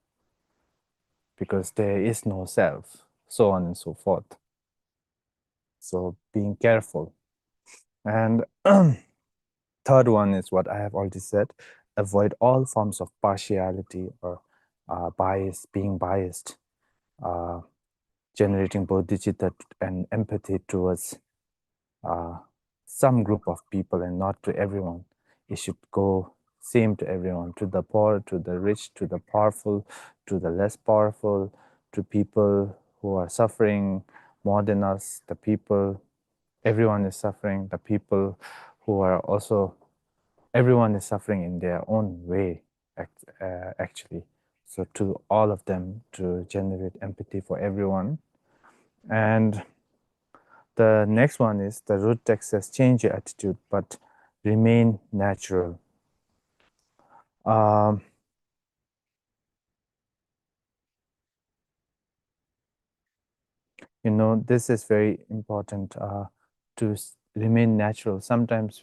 because there is no self, so on and so forth. So being careful. And third one is what I have already said, avoid all forms of partiality or being biased, generating bodhicitta and empathy towards some group of people and not to everyone. It should go same to everyone, to the poor, to the rich, to the powerful, to the less powerful, to people who are suffering more than us, everyone is suffering, the people who are also, everyone is suffering in their own way, actually. So to all of them, to generate empathy for everyone. And the next one is the root text says, change your attitude, but remain natural. This is very important to remain natural. Sometimes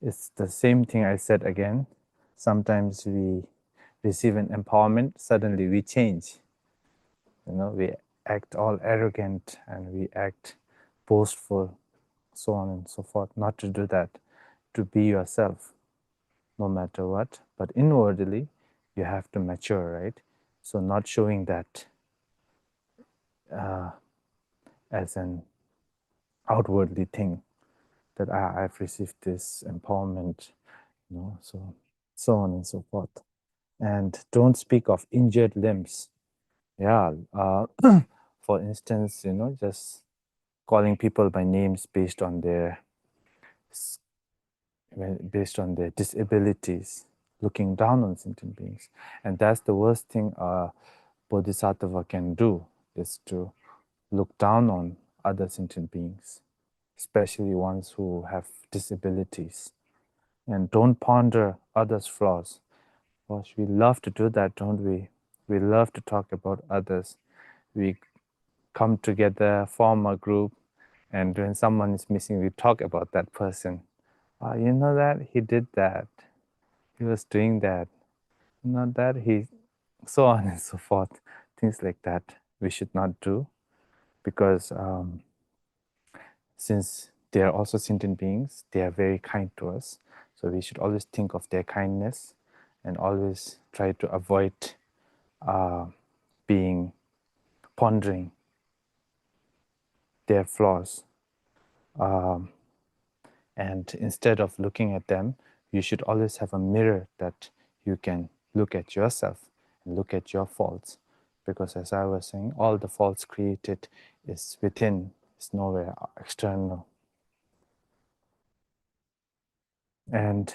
it's the same thing I said again. Sometimes we receive an empowerment, suddenly we change. We act all arrogant and we act boastful, so on and so forth. Not to do that, to be yourself, no matter what. But inwardly, you have to mature, right? So not showing that as an outwardly thing, that I've received this empowerment, so on and so forth. And don't speak of injured limbs. Yeah, for instance, just calling people by names based on their disabilities, looking down on sentient beings. And that's the worst thing a bodhisattva can do, is to look down on other sentient beings, especially ones who have disabilities. And don't ponder others' flaws. Gosh, we love to do that, don't we? We love to talk about others. We come together, form a group, and when someone is missing, we talk about that person. You know that? He did that. He was doing that. Not that he, so on and so forth. Things like that we should not do, because since they are also sentient beings, they are very kind to us. So we should always think of their kindness and always try to avoid pondering their flaws. And instead of looking at them, you should always have a mirror that you can look at yourself and look at your faults. Because as I was saying, all the faults created is within, it's nowhere external. And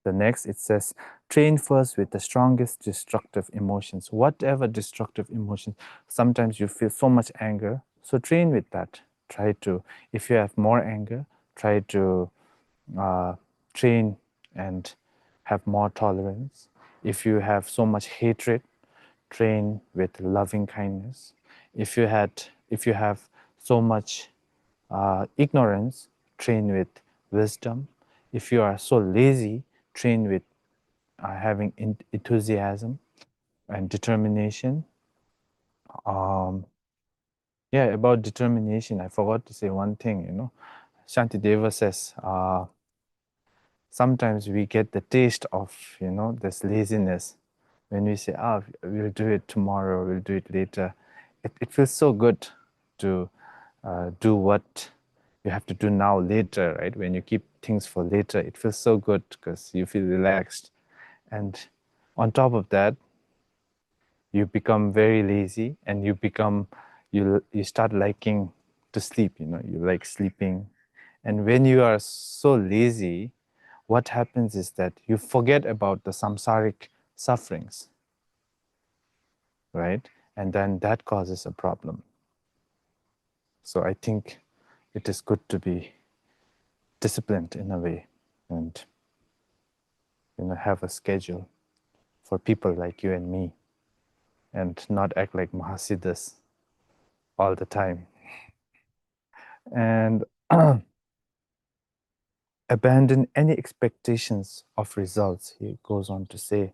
the next, it says, train first with the strongest destructive emotions. Whatever destructive emotions, sometimes you feel so much anger, so train with that. Try to, if you have more anger, try to train and have more tolerance. If you have so much hatred, train with loving kindness. If you have so much ignorance, train with wisdom. If you are so lazy, train with having enthusiasm and determination. Yeah, about determination, I forgot to say one thing. Shantideva says, sometimes we get the taste of, this laziness when we say, we'll do it tomorrow, we'll do it later. It feels so good to do what you have to do now later, right? When you keep things for later, it feels so good because you feel relaxed. And on top of that, you become very lazy, and you start liking to sleep. You like sleeping. And when you are so lazy, what happens is that you forget about the samsaric sufferings, right? And then that causes a problem. So I think it is good to be disciplined in a way, and have a schedule for people like you and me, and not act like Mahasiddhas all the time. And abandon any expectations of results, he goes on to say.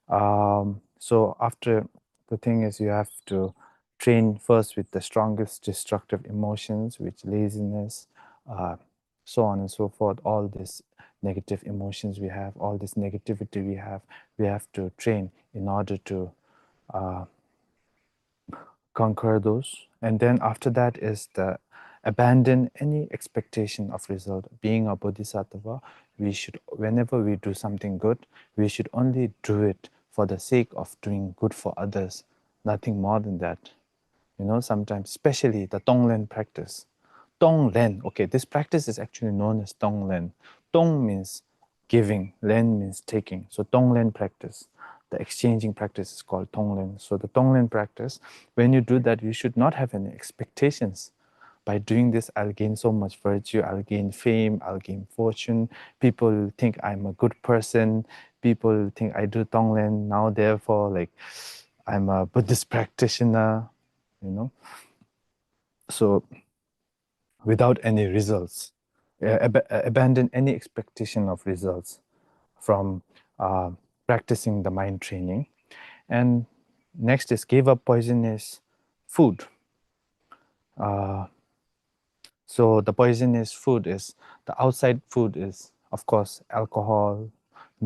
So after, the thing is, you have to train first with the strongest destructive emotions, which laziness, so on and so forth. All these negative emotions we have, all this negativity we have to train in order to conquer those. And then after that is the abandon any expectation of result. Being a bodhisattva, we should, whenever we do something good, we should only do it for the sake of doing good for others, nothing more than that. Sometimes, especially the Tonglen practice. Tonglen, okay, this practice is actually known as Tonglen. Tong means giving, Len means taking. So Tonglen practice, the exchanging practice is called Tonglen. So the Tonglen practice, when you do that, you should not have any expectations. By doing this, I'll gain so much virtue, I'll gain fame, I'll gain fortune. People think I'm a good person. People think I do Tonglen. Now, therefore, like, I'm a Buddhist practitioner, So without any results, abandon any expectation of results from practicing the mind training. And next is give up poisonous food. So the poisonous food is, the outside food is, of course, alcohol,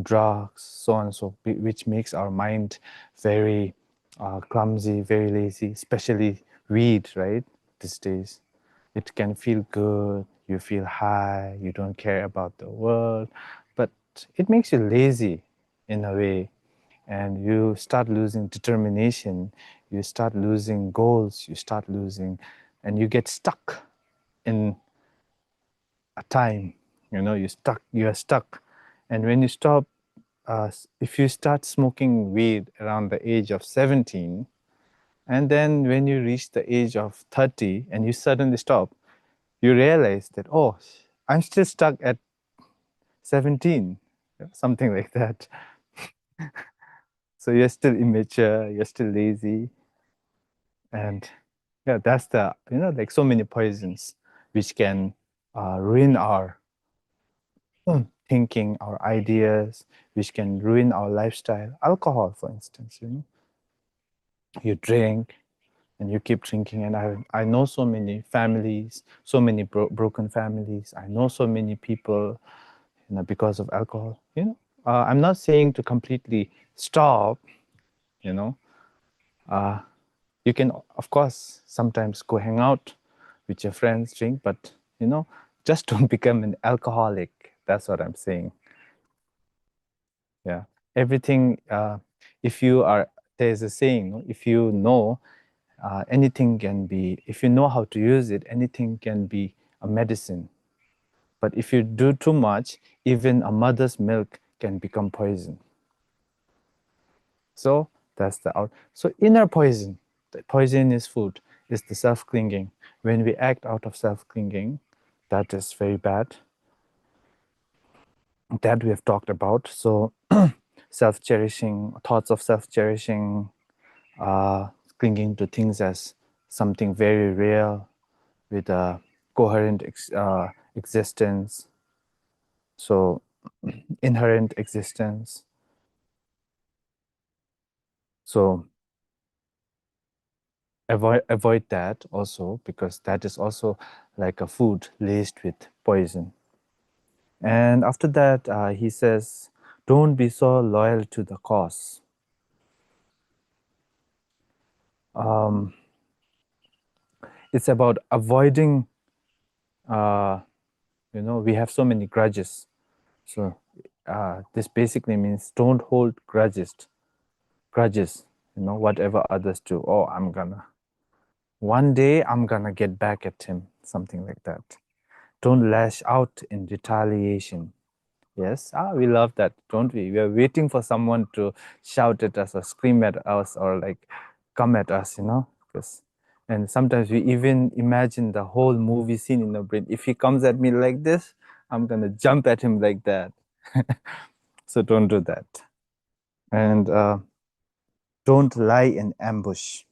drugs, so on and so, which makes our mind very clumsy, very lazy, especially weed, right, these days. It can feel good, you feel high, you don't care about the world, but it makes you lazy in a way, and you start losing determination, you start losing goals, you start losing, and you get stuck. in a time, you're stuck. And when you stop, if you start smoking weed around the age of 17, and then when you reach the age of 30 and you suddenly stop, you realize that, oh, I'm still stuck at 17, something like that. So you're still immature, you're still lazy. And yeah, that's the, like so many poisons which can ruin our thinking, our ideas, which can ruin our lifestyle. Alcohol, for instance, you drink and you keep drinking. And I know so many families, so many broken families. I know so many people, because of alcohol. I'm not saying to completely stop. You can, of course, sometimes go hang out with your friends, drink, but just don't become an alcoholic. That's what I'm saying. Yeah, everything. If you are, there's a saying, if you know, anything can be, if you know how to use it, anything can be a medicine. But if you do too much, even a mother's milk can become poison. So that's the out. So inner poison, the poison is food, is the self-clinging. When we act out of self-clinging, that is very bad. That we have talked about. So self-cherishing, thoughts of self-cherishing, clinging to things as something very real with a coherent existence. So inherent existence. So avoid that also, because that is also like a food laced with poison. And after that, he says, don't be so loyal to the cause. It's about avoiding, we have so many grudges. So this basically means don't hold grudges, whatever others do. Oh, one day I'm gonna get back at him, something like that. Don't lash out in retaliation. Yes, we love that, don't we? We are waiting for someone to shout at us or scream at us or like come at us, Because, and sometimes we even imagine the whole movie scene in our brain. If he comes at me like this, I'm gonna jump at him like that. So don't do that. And don't lie in ambush.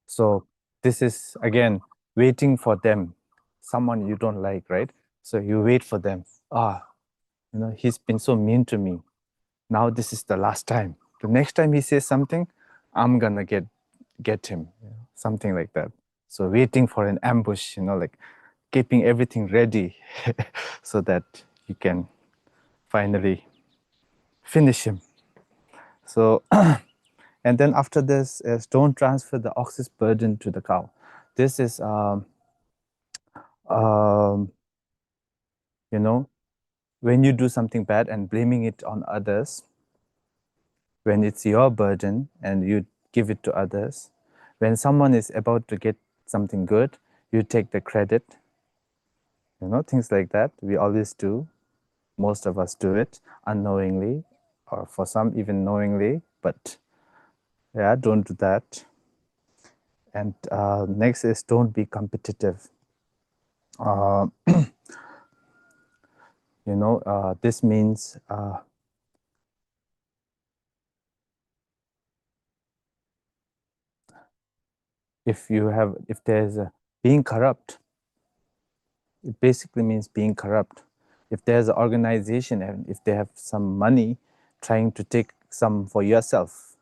So this is, again, waiting for them, someone you don't like, right? So you wait for them. He's been so mean to me. Now this is the last time. The next time he says something, I'm gonna get him, something like that. So waiting for an ambush, like keeping everything ready so that you can finally finish him. So, and then after this is don't transfer the ox's burden to the cow. This is, when you do something bad and blaming it on others, when it's your burden and you give it to others, when someone is about to get something good, you take the credit, things like that. We always do. Most of us do it unknowingly, or for some even knowingly, but yeah, don't do that. And next is don't be competitive. This means if there's being corrupt, it basically means being corrupt. If there's an organization and if they have some money trying to take some for yourself,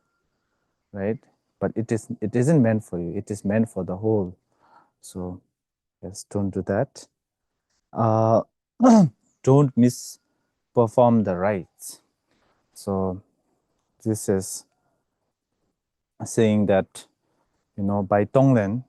right? But it isn't meant for you. It is meant for the whole. So yes, don't do that. Don't misperform the rites. So this is saying that, by Tonglen,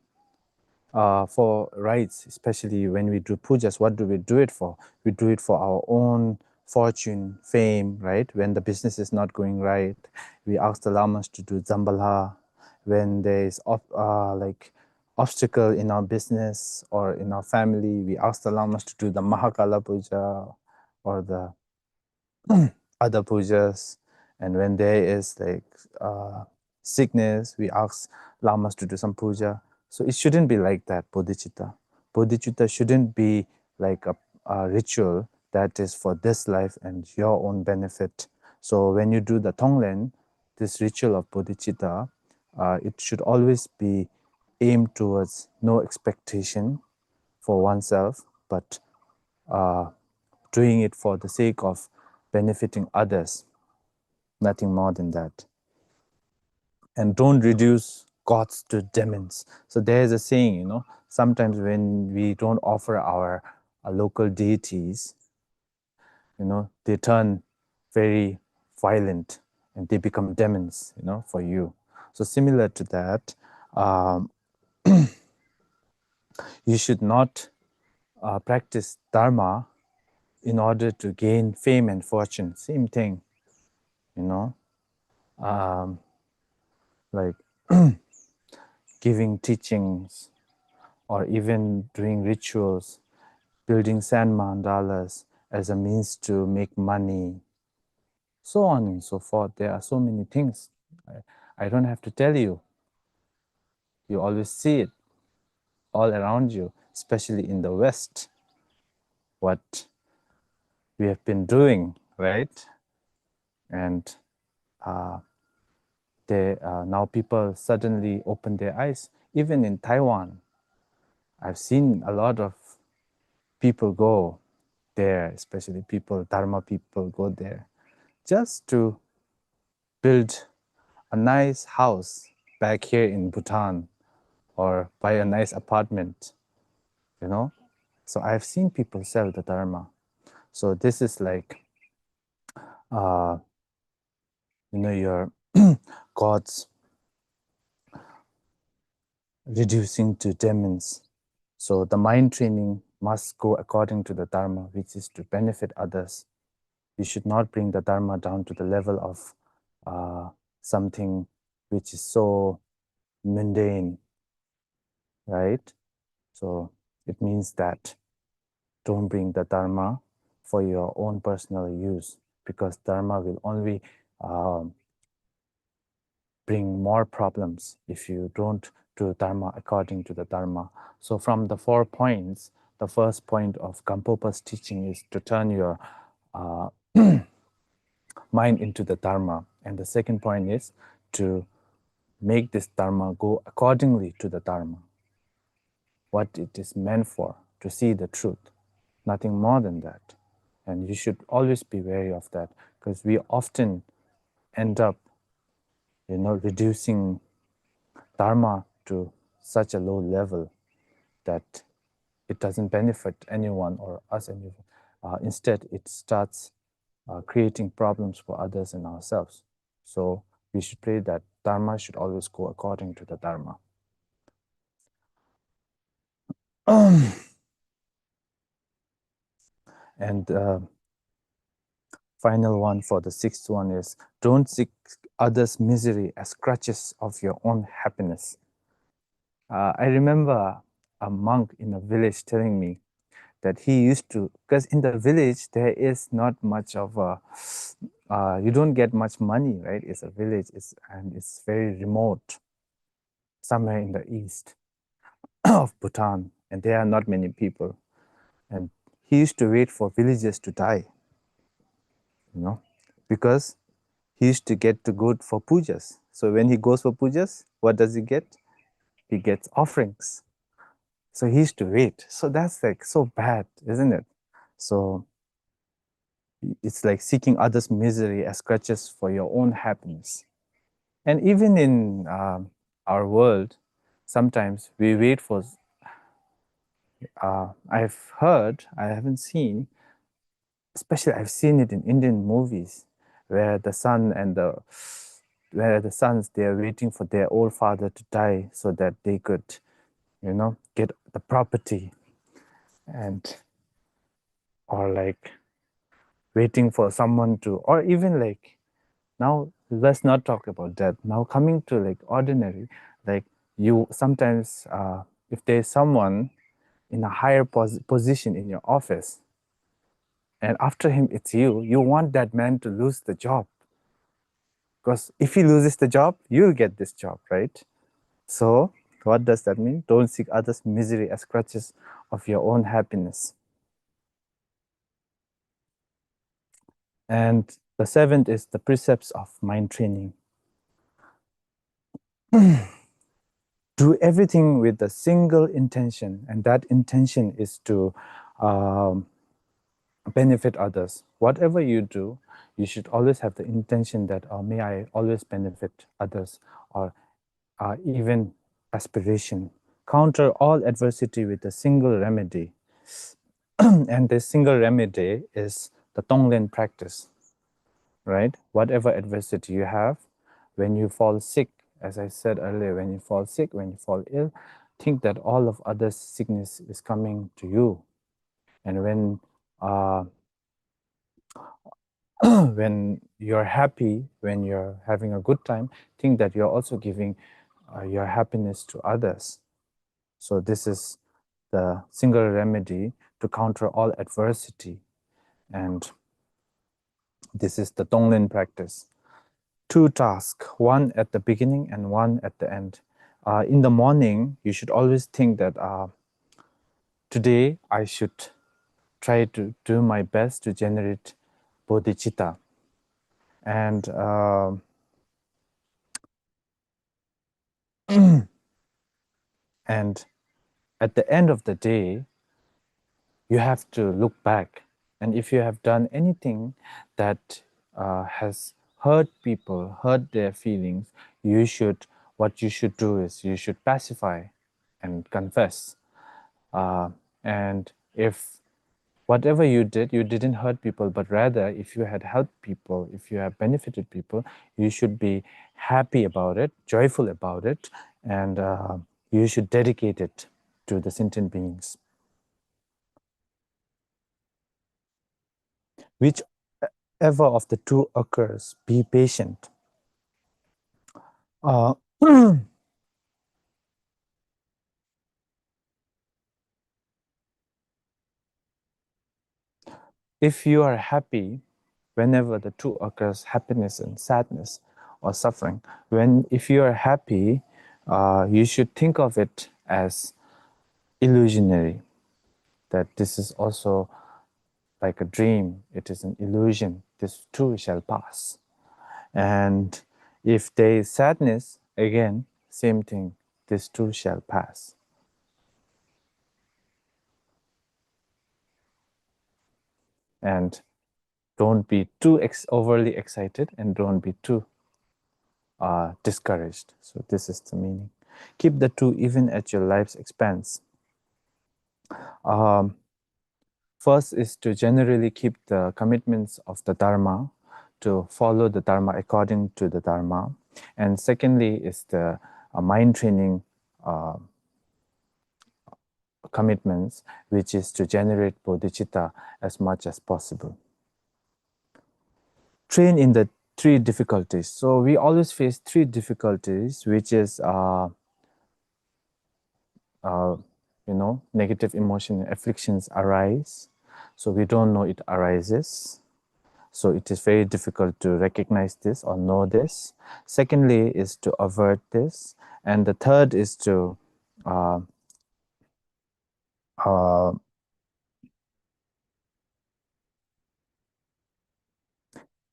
for rites, especially when we do pujas, what do we do it for? We do it for our own fortune, fame, right? When the business is not going right, we ask the lamas to do zambala. when there is like obstacle in our business or in our family, we ask the lamas to do the Mahakala Puja or the other pujas. And when there is like sickness, we ask lamas to do some puja. So it shouldn't be like that, bodhicitta. Bodhicitta shouldn't be like a ritual that is for this life and your own benefit. So when you do the Tonglen, this ritual of bodhicitta, it should always be aimed towards no expectation for oneself, but doing it for the sake of benefiting others, nothing more than that. And don't reduce gods to demons. So there's a saying, you know, sometimes when we don't offer our local deities, you know, they turn very violent and they become demons, you know, for you. So similar to that, you should not practice dharma in order to gain fame and fortune. Same thing, you know, like giving teachings or even doing rituals, building sand mandalas as a means to make money, so on and so forth. There are so many things. I don't have to tell you. You always see it all around you, especially in the West, what we have been doing, right? And now people suddenly open their eyes. Even in Taiwan, I've seen a lot of people go there, especially people, Dharma people go there, just to build a nice house back here in Bhutan or buy a nice apartment, you know. So I've seen people sell the Dharma. So this is like, you know, your gods reducing to demons. So the mind training must go according to the Dharma, which is to benefit others. You should not bring the Dharma down to the level of something which is so mundane, right? So it means that don't bring the Dharma for your own personal use, because Dharma will only bring more problems if you don't do Dharma according to the Dharma. So from the 4 points, the first point of Gampopa's teaching is to turn your mind into the Dharma. And the second point is to make this Dharma go accordingly to the Dharma, what it is meant for, to see the truth, nothing more than that. And you should always be wary of that, because we often end up, you know, reducing Dharma to such a low level that it doesn't benefit anyone or us anyone. Instead, it starts creating problems for others and ourselves. So we should pray that Dharma should always go according to the Dharma. And final one for the 6th one is, don't seek others' misery as crutches of your own happiness. I remember a monk in a village telling me that he used to, because in the village there is not much of a, you don't get much money, right? It's a village, and it's very remote, somewhere in the east of Bhutan, and there are not many people. And he used to wait for villagers to die, you know, because he used to get to go for pujas. So when he goes for pujas, what does he get? He gets offerings. So he used to wait. So that's like so bad, isn't it? So it's like seeking others' misery as crutches for your own happiness. And even in our world, sometimes we wait for, I've heard, I haven't seen, especially I've seen it in Indian movies, where the son and where the sons, they're waiting for their old father to die so that they could, you know, get the property, and or like waiting for someone to, or even like Now let's not talk about that. Now coming to like ordinary, like you sometimes if there's someone in a higher position in your office, and after him it's you want that man to lose the job, because if he loses the job, you'll get this job, right? So what does that mean? Don't seek others' misery as crutches of your own happiness. And the seventh is the precepts of mind training. Do everything with a single intention, and that intention is to benefit others. Whatever you do, you should always have the intention that may I always benefit others, or even aspiration. Counter all adversity with a single remedy. And this single remedy is the Tonglen practice, right? Whatever adversity you have, when you fall sick, as I said earlier, when you fall sick, when you fall ill, think that all of others' sickness is coming to you. And when you're happy, when you're having a good time, think that you're also giving your happiness to others. So this is the single remedy to counter all adversity. And this is the Tonglen practice. 2 tasks, one at the beginning and one at the end. In the morning, you should always think that today I should try to do my best to generate bodhicitta. And and at the end of the day, you have to look back. And if you have done anything that has hurt people, hurt their feelings, what you should do is you should pacify and confess. And if whatever you did, you didn't hurt people, but rather if you had helped people, if you have benefited people, you should be happy about it, joyful about it, and you should dedicate it to the sentient beings. Whichever of the two occurs, be patient. If you are happy, whenever the two occurs, happiness and sadness or suffering, if you are happy, you should think of it as illusionary, that this is also like a dream, it is an illusion, this too shall pass. And if there is sadness, again, same thing, this too shall pass. And don't be too overly excited, and don't be too discouraged. So this is the meaning. Keep the two even at your life's expense. First is to generally keep the commitments of the Dharma, to follow the Dharma according to the Dharma. And secondly is the mind training commitments, which is to generate bodhicitta as much as possible. Train in the 3 difficulties. So we always face 3 difficulties, which is negative emotion and afflictions arise. So we don't know it arises. So it is very difficult to recognize this or know this. Secondly is to avert this. And the third is to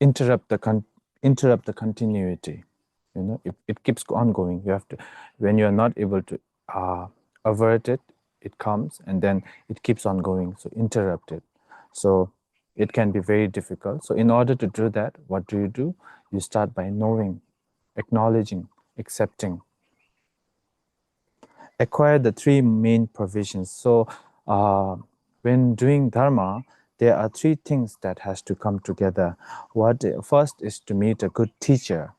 interrupt the continuity. It keeps on going. You have to, when you are not able to avert it, it comes and then it keeps on going. So interrupt it. So it can be very difficult. So in order to do that, what do? You start by knowing, acknowledging, accepting. Acquire the 3 main provisions. So when doing Dharma, there are 3 things that has to come together. First is to meet a good teacher.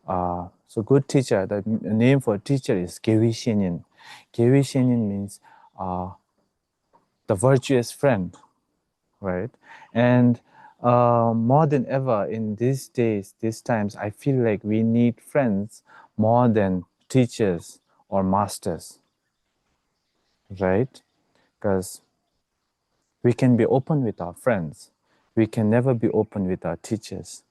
So good teacher, the name for teacher is Gewi Shenyin. Gewi Shenyin means the virtuous friend, right? And more than ever in these days, these times, I feel like we need friends more than teachers or masters, right? Because we can be open with our friends. We can never be open with our teachers.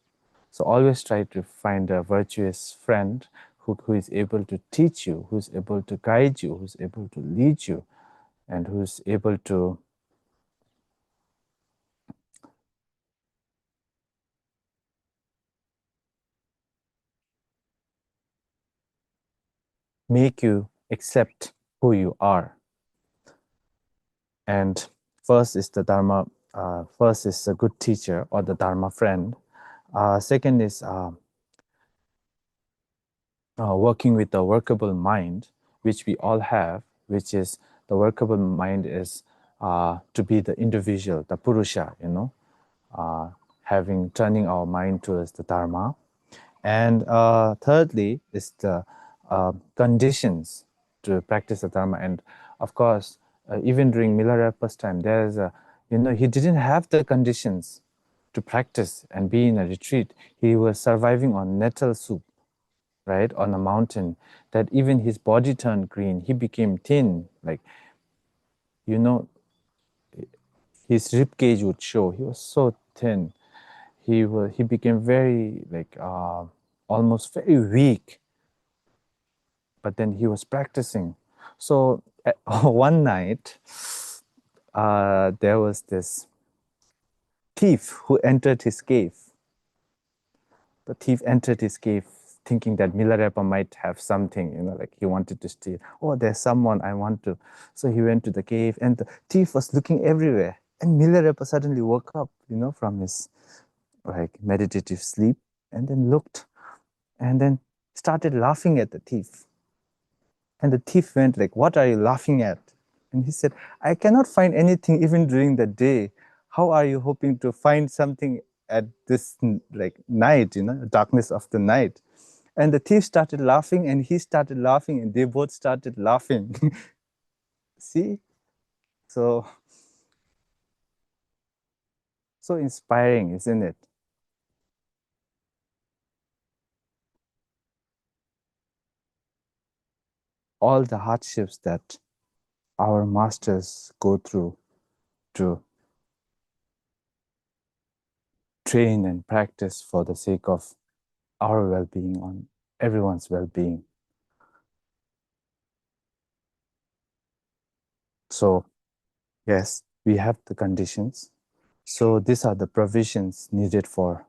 So always try to find a virtuous friend who is able to teach you, who's able to guide you, who's able to lead you, and who's able to make you accept who you are. And first is the Dharma, first is a good teacher or the Dharma friend. Second is working with a workable mind, which we all have, which is the workable mind is to be the individual, the Purusha, turning our mind towards the Dharma. And thirdly is the conditions to practice the Dharma. And of course, even during Milarepa's time, there's he didn't have the conditions to practice and be in a retreat. He was surviving on nettle soup, right, on a mountain, that even his body turned green. He became thin, like, his rib cage would show. He was so thin. He became very, like, almost very weak. But then he was practicing. So one night, there was this thief who entered his cave. The thief entered his cave thinking that Milarepa might have something, like he wanted to steal. Oh, there's someone I want to. So he went to the cave and the thief was looking everywhere. And Milarepa suddenly woke up, from his like meditative sleep, and then looked and then started laughing at the thief. And the thief went like, "What are you laughing at?" And he said, "I cannot find anything even during the day. How are you hoping to find something at this like night, darkness of the night?" And the thief started laughing and he started laughing and they both started laughing. See? So inspiring, isn't it? All the hardships that our masters go through to train and practice for the sake of our well-being, on everyone's well-being. So yes, we have the conditions. So these are the provisions needed for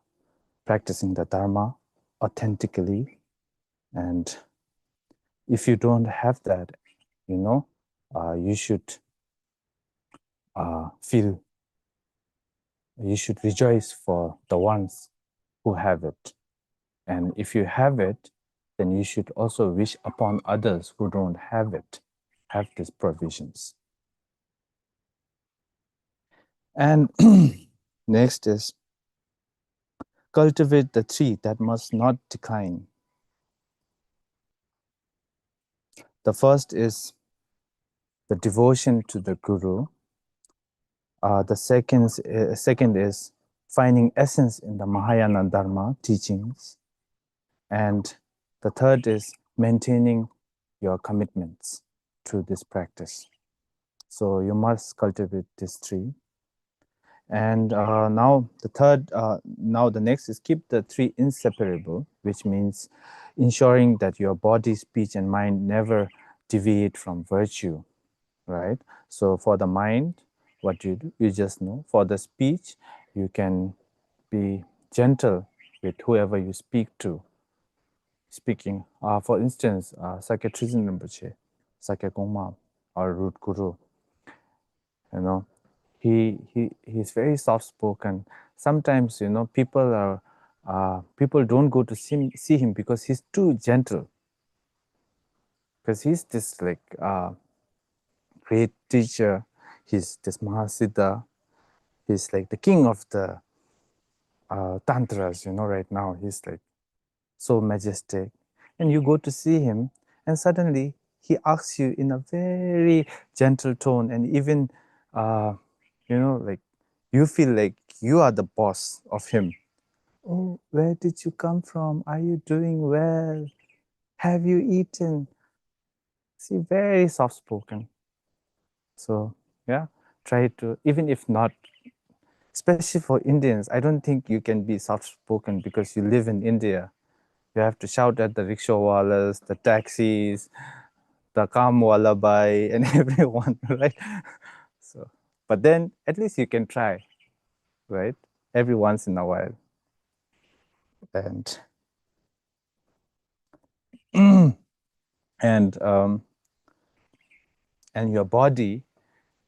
practicing the Dharma authentically. And if you don't have that, you should you should rejoice for the ones who have it. And if you have it, then you should also wish upon others who don't have it, have these provisions. And next is cultivate the three that must not decline. The first is the devotion to the Guru. The second is finding essence in the Mahayana Dharma teachings. And the third is maintaining your commitments to this practice. So you must cultivate these three. And now the next is keep the three inseparable, which means ensuring that your body, speech, and mind never deviate from virtue, right? So for the mind, what you do, you just know. For the speech, you can be gentle with whoever you speak to. Speaking, for instance, Sakya Trizin Rinpoche, Sakya Gongma, or Root Guru, he's very soft spoken. Sometimes people don't go to see him because he's too gentle, because he's this like great teacher. He's this Mahasiddha. He's like the king of the tantras, right now. He's like so majestic. And you go to see him, and suddenly he asks you in a very gentle tone, and even, like, you feel like you are the boss of him. Oh, where did you come from? Are you doing well? Have you eaten? See, very soft-spoken. So, yeah, try to, even if not, especially for Indians, I don't think you can be soft-spoken because you live in India. You have to shout at the rickshaw-wallas, the taxis, the kam-wala bai, and everyone, right? So, but then at least you can try, right? Every once in a while. And and your body,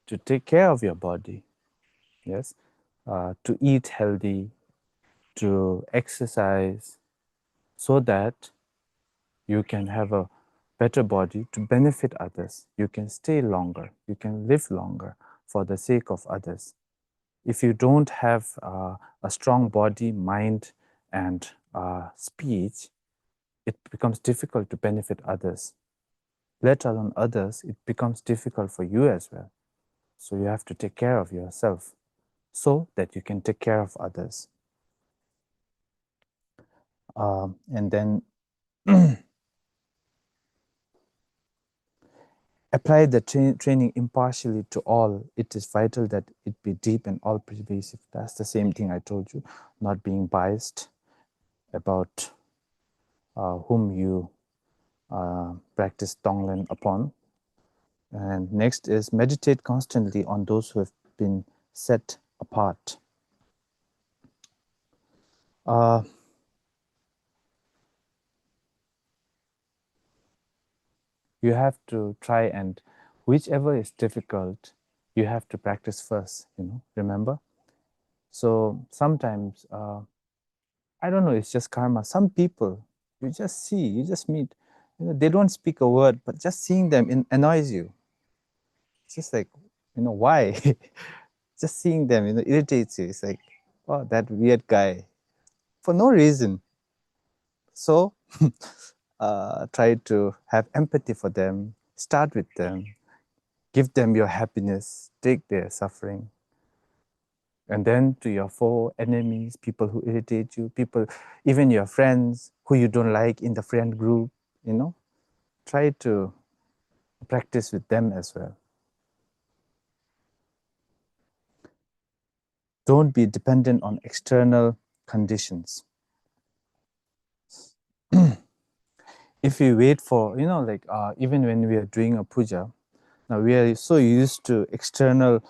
to take care of your body, yes, to eat healthy, to exercise, so that you can have a better body to benefit others. You can stay longer, you can live longer for the sake of others. If you don't have a strong body, mind, and speech, it becomes difficult to benefit others. Let alone others, it becomes difficult for you as well. So you have to take care of yourself so that you can take care of others. And then apply the training impartially to all. It is vital that it be deep and all-pervasive. That's the same thing I told you, not being biased about whom you practice Tonglen upon. And next is meditate constantly on those who have been set apart. You have to try, and whichever is difficult, you have to practice first, remember? So sometimes, I don't know, it's just karma. Some people, you just meet, they don't speak a word, but just seeing them annoys you. It's just like, why? Just seeing them, irritates you. It's like, oh, that weird guy, for no reason. So try to have empathy for them, start with them, give them your happiness, take their suffering. And then to your foe enemies, people who irritate you, people, even your friends who you don't like in the friend group, try to practice with them as well. Don't be dependent on external conditions. If you wait for, even when we are doing a puja, now we are so used to external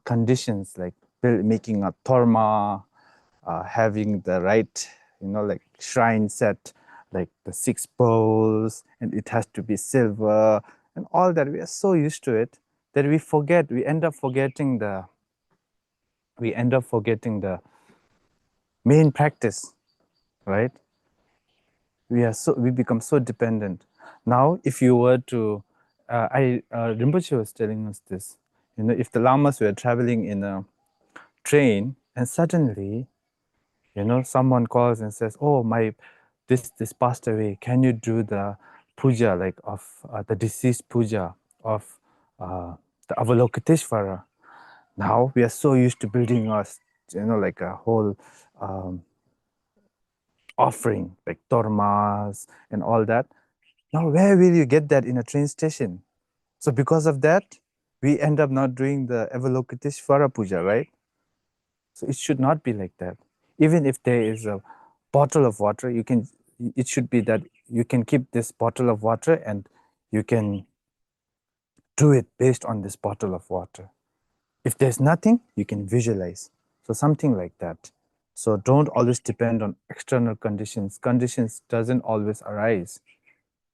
conditions, like making a torma, having the right, like shrine set, like the 6 bowls, and it has to be silver, and all that. We are so used to it that we end up forgetting the main practice, right? We become so dependent. Now, if you were to, Rinpoche was telling us this, if the lamas were traveling in a train and suddenly, someone calls and says, oh, this passed away, can you do the puja, like of the deceased puja of the Avalokiteshvara? Now we are so used to building us, like a whole offering, like tormas and all that. Now, where will you get that in a train station? So because of that, we end up not doing the Avalokiteshvara puja, right? So it should not be like that. Even if there is a bottle of water, it should be that you can keep this bottle of water and you can do it based on this bottle of water. If there's nothing, you can visualize. So something like that. So don't always depend on external conditions. Conditions doesn't always arise.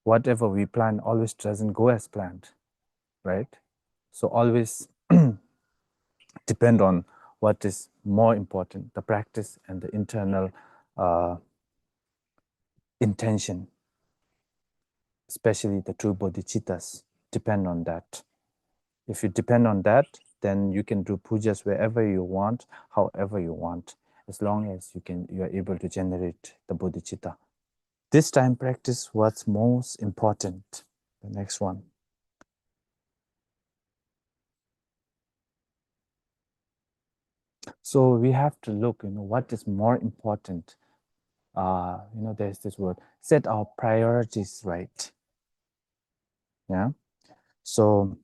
Whatever we plan always doesn't go as planned, right? So always depend on what is more important, the practice and the internal intention, especially the true bodhicittas depend on that. If you depend on that, then you can do pujas wherever you want, however you want, as long as you are able to generate the bodhicitta. This time practice what's most important. The next one. So we have to look, what is more important. There's this word, set our priorities right. Yeah. So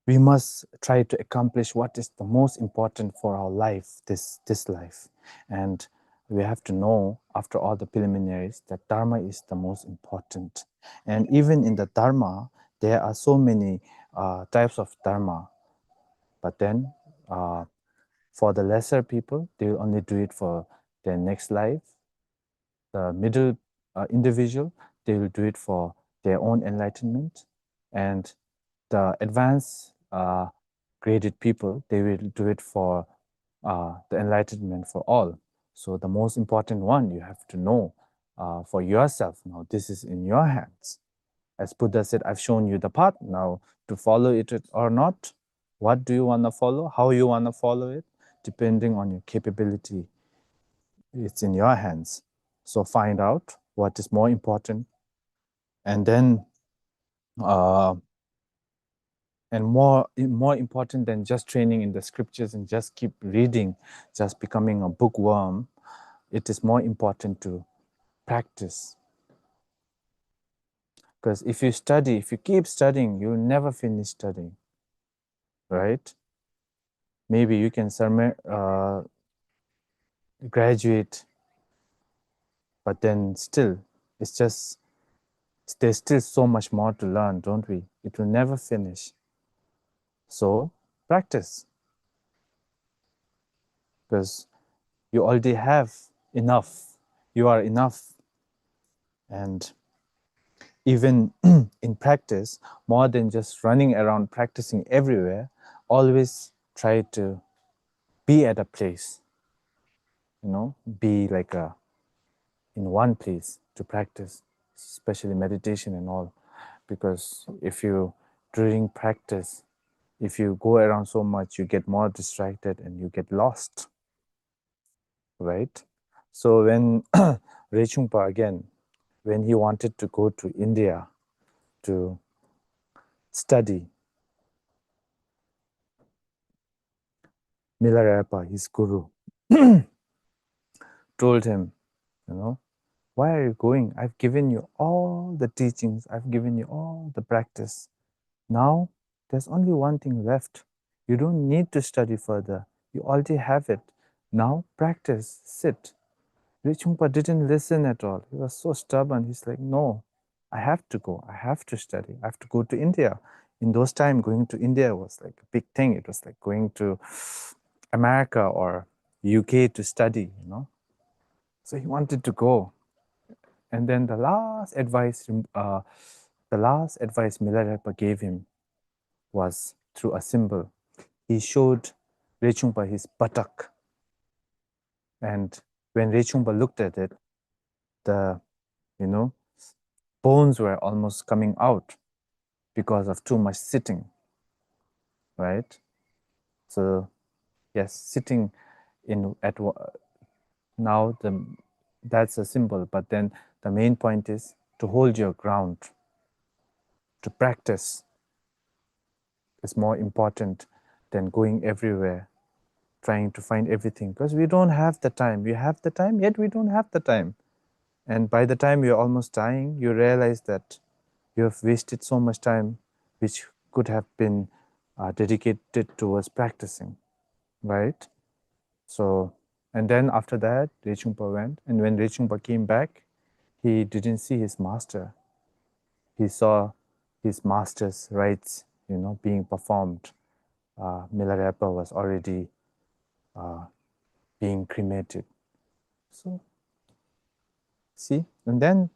we must try to accomplish what is the most important for our life, this life. And we have to know, after all the preliminaries, that Dharma is the most important. And even in the Dharma, there are so many types of Dharma. But then, for the lesser people, they will only do it for their next life. The middle individual, they will do it for their own enlightenment. And the advanced graded people, they will do it for the enlightenment for all. So the most important one you have to know for yourself. Now, this is in your hands. As Buddha said, I've shown you the path. Now, to follow it or not, what do you want to follow? How you want to follow it? Depending on your capability, it's in your hands. So find out what is more important, and then and more important than just training in the scriptures and just keep reading, just becoming a bookworm, it is more important to practice. Because if you study, if you keep studying, you'll never finish studying, right? Maybe you can graduate, but then still, it's just, there's still so much more to learn, don't we? It will never finish. So practice, because you already have enough. You are enough. And even in practice, more than just running around practicing everywhere, always try to be at a place, be like in one place to practice, especially meditation and all. Because if you, during practice, if you go around so much, you get more distracted and you get lost, right? So when Rechungpa, again, when he wanted to go to India to study, Milarepa, his guru, told him, why are you going? I've given you all the teachings. I've given you all the practice. Now, there's only one thing left. You don't need to study further. You already have it. Now, practice, sit. Rinpoche didn't listen at all. He was so stubborn. He's like, no, I have to go. I have to study. I have to go to India. In those times, going to India was like a big thing. It was like going to America or UK to study, So he wanted to go. And then the last advice Milarepa gave him was through a symbol. He showed Rechungpa his buttock. And when Rechungpa looked at it, the, bones were almost coming out because of too much sitting, right? So, yes, sitting now that's a symbol, but then the main point is to hold your ground, to practice is more important than going everywhere, trying to find everything, because we don't have the time. We have the time, yet we don't have the time. And by the time you're almost dying, you realize that you have wasted so much time which could have been dedicated towards practicing, right? So, and then after that, Rechungpa went, and when Rechungpa came back, he didn't see his master. He saw his master's rites, being performed. Milarepa was already being cremated. So, see, and then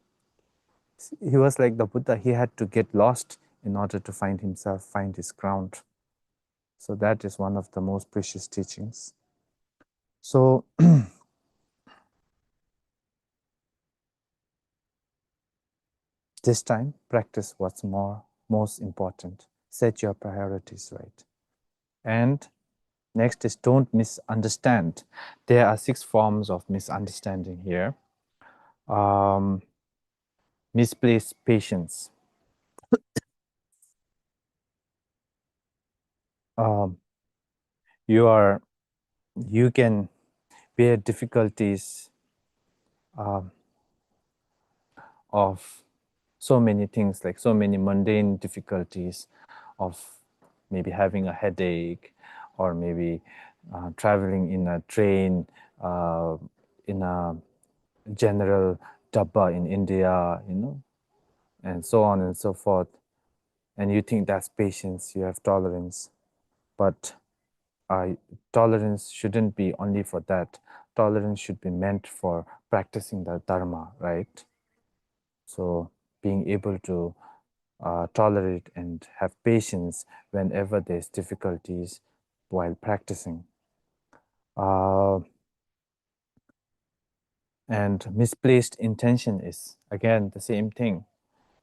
he was like the Buddha. He had to get lost in order to find himself, find his ground. So that is one of the most precious teachings. So this time, practice what's most important. Set your priorities right. And next is don't misunderstand. There are 6 forms of misunderstanding here. Misplaced patience. you can bear difficulties of so many things, like so many mundane difficulties of maybe having a headache, or maybe traveling in a train, in a general dabba in India, and so on and so forth. And you think that's patience, you have tolerance. But tolerance shouldn't be only for that. Tolerance should be meant for practicing the Dharma, right? So being able to tolerate and have patience whenever there's difficulties while practicing. And misplaced intention is, again, the same thing,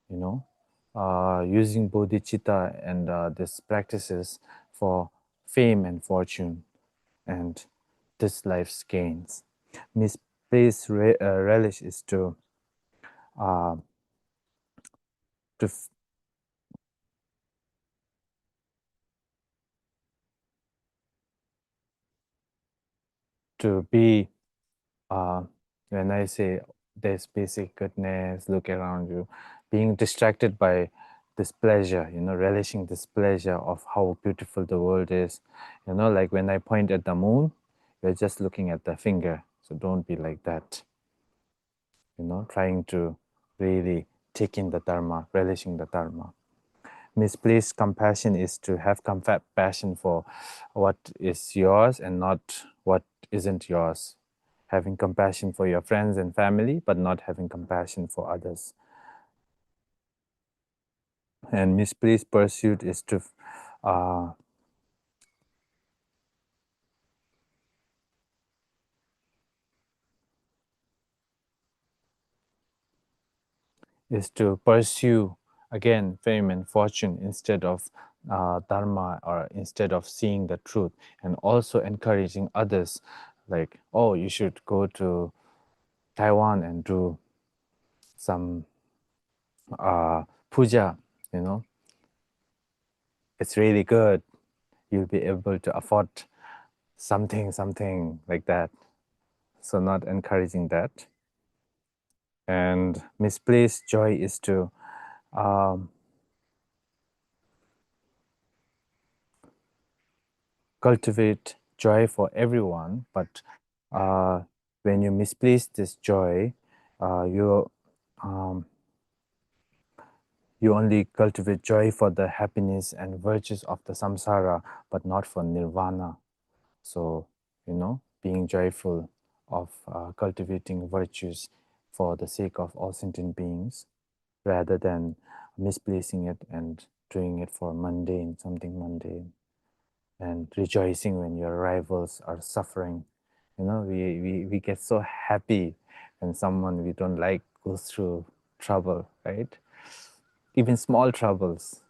using bodhicitta and these practices for fame and fortune and this life's gains. Misplaced relish is to be, when I say there's basic goodness, look around you, being distracted by this pleasure, relishing this pleasure of how beautiful the world is. Like when I point at the moon, you're just looking at the finger. So don't be like that. Trying to really take in the Dharma, relishing the Dharma. Misplaced compassion is to have compassion for what is yours and not what isn't yours. Having compassion for your friends and family, but not having compassion for others. And misplaced pursuit is to pursue, again, fame and fortune instead of Dharma, or instead of seeing the truth, and also encouraging others, like, oh, you should go to Taiwan and do some puja, it's really good. You'll be able to afford something like that. So not encouraging that. And misplaced joy is to cultivate joy for everyone, but when you misplace this joy, you only cultivate joy for the happiness and virtues of the samsara, but not for nirvana. So, being joyful of cultivating virtues for the sake of all sentient beings, rather than misplacing it and doing it for something mundane, and rejoicing when your rivals are suffering. We get so happy when someone we don't like goes through trouble, right? Even small troubles.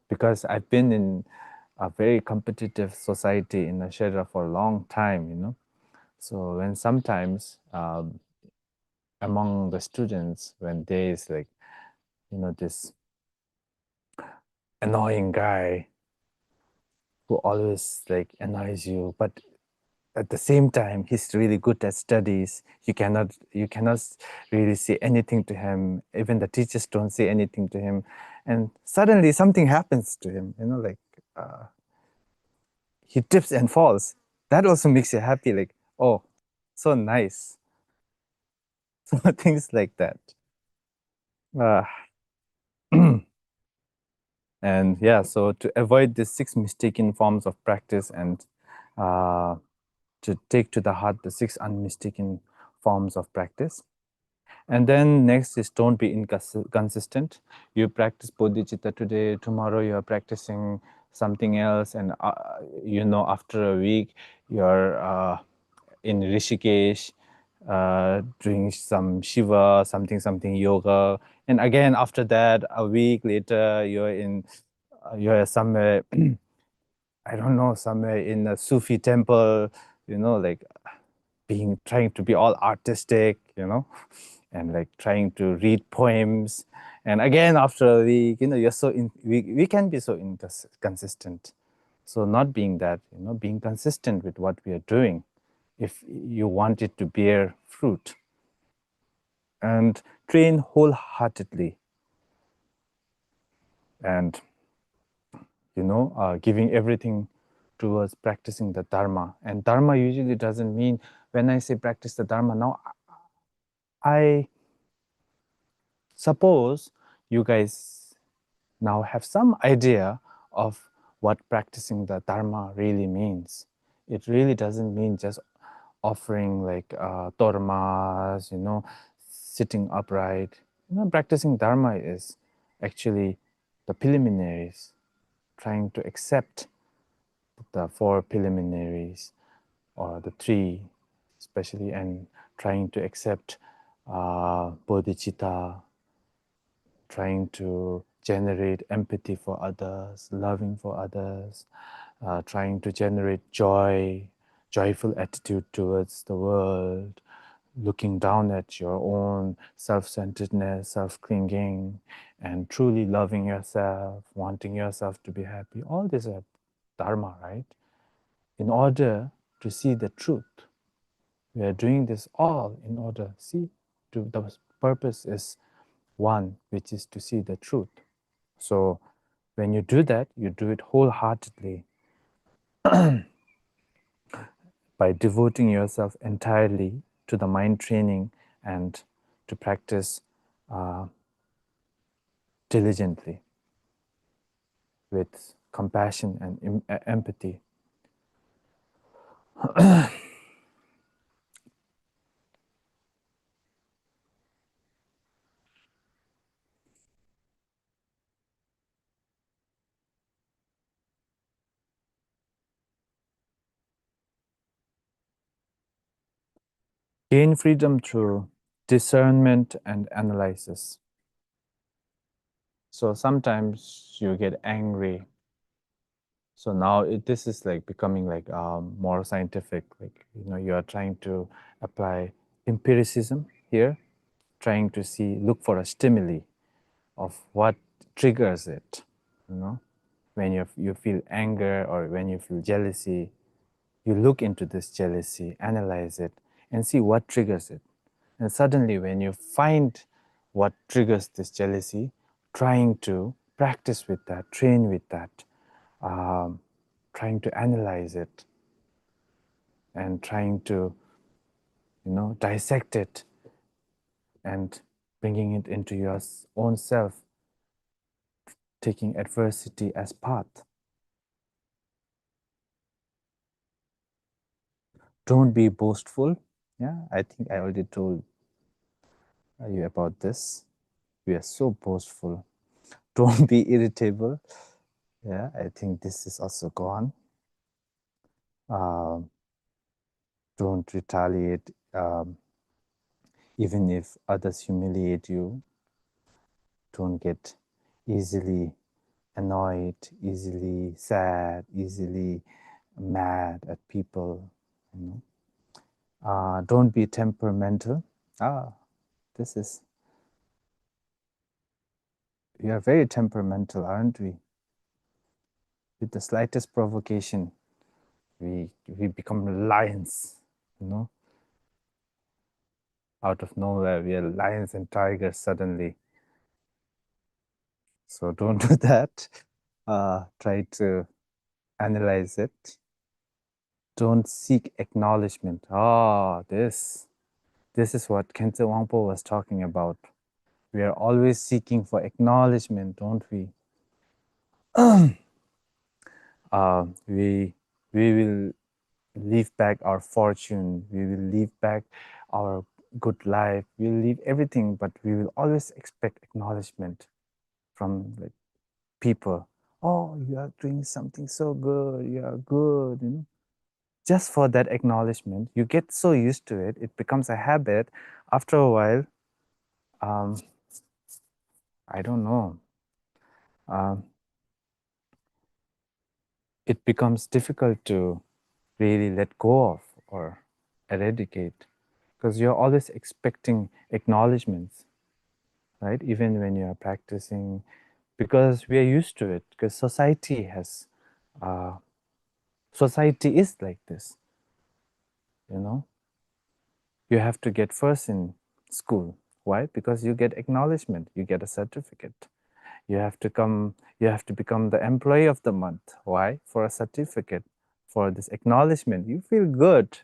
Because I've been in a very competitive society in Ashera for a long time, So when sometimes among the students, when there is like, this annoying guy who always like annoys you, but at the same time he's really good at studies, you cannot really say anything to him. Even the teachers don't say anything to him, and suddenly something happens to him, like he trips and falls. That also makes you happy, like, oh, so nice. So things like that. And yeah, so to avoid the 6 mistaken forms of practice, and to take to the heart the 6 unmistaken forms of practice. And then next is don't be inconsistent. You practice bodhicitta today, tomorrow you are practicing something else, and after a week you're in Rishikesh doing some Shiva, something yoga, and again after that a week later you're somewhere I don't know, somewhere in a Sufi temple, like trying to be all artistic, and like trying to read poems And again, after a week, you're we can be so inconsistent. So not being that, being consistent with what we are doing, if you want it to bear fruit, and train wholeheartedly, and giving everything towards practicing the Dharma. And Dharma usually doesn't mean, when I say practice the Dharma, now I suppose you guys now have some idea of what practicing the Dharma really means. It really doesn't mean just offering like tormas, sitting upright. Practicing Dharma is actually the preliminaries, trying to accept the 4 preliminaries, or the 3 especially, and trying to accept bodhicitta, trying to generate empathy for others, loving for others, trying to generate joyful attitude towards the world, looking down at your own self-centeredness, self-clinging, and truly loving yourself, wanting yourself to be happy. All these are Dharma, right? In order to see the truth. We are doing this all in order, the purpose is one, which is to see the truth. So when you do that, you do it wholeheartedly by devoting yourself entirely to the mind training and to practice diligently with compassion and empathy. Gain freedom through discernment and analysis. So sometimes you get angry. So now this is like becoming like more scientific. Like you are trying to apply empiricism here, trying to look for a stimuli of what triggers it. When you feel anger or when you feel jealousy, you look into this jealousy, analyze it, and see what triggers it. And suddenly, when you find what triggers this jealousy, trying to practice with that, train with that, trying to analyze it, and trying to, dissect it, and bringing it into your own self, taking adversity as path. Don't be boastful. Yeah, I think I already told you about this. We are so boastful. Don't be irritable. Yeah, I think this is also gone. Don't retaliate, even if others humiliate you. Don't get easily annoyed, easily sad, easily mad at people. Don't be temperamental. We are very temperamental, aren't we? With the slightest provocation, we become lions, Out of nowhere, we are lions and tigers suddenly. So don't do that. Try to analyze it. Don't seek acknowledgement. This is what Khenze Wangpo was talking about. We are always seeking for acknowledgement, don't we? We will leave back our fortune. We will leave back our good life. We will leave everything, but we will always expect acknowledgement from people. Oh, you are doing something so good. You are good. Just for that acknowledgement, you get so used to it. It becomes a habit. After a while, I don't know. It becomes difficult to really let go of or eradicate, because you're always expecting acknowledgements. right? Even when you are practicing, because we are used to it, because society is like this, you know. You have to get first in school. Why? Because you get acknowledgement, you get a certificate. You have to become the employee of the month. Why? For a certificate, for this acknowledgement. You feel good.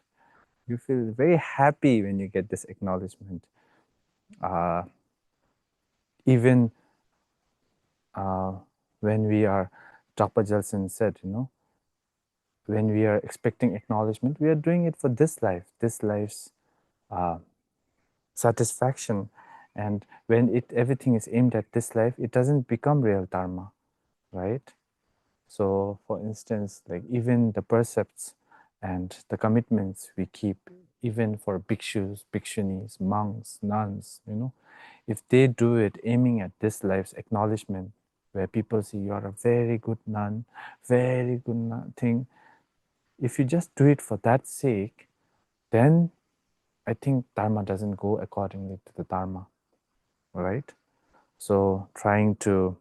You feel very happy when you get this acknowledgement. Even when we are, Dr. Jelson said, you know, when we are expecting acknowledgement, we are doing it for this life's satisfaction. And when everything is aimed at this life, it doesn't become real dharma, right? So for instance, like even the precepts and the commitments we keep, even for bhikshus, bhikshunis, monks, nuns, you know, if they do it aiming at this life's acknowledgement, where people see you are a very good nun, very good thing, if you just do it for that sake, then I think dharma doesn't go accordingly to the dharma, right? So trying to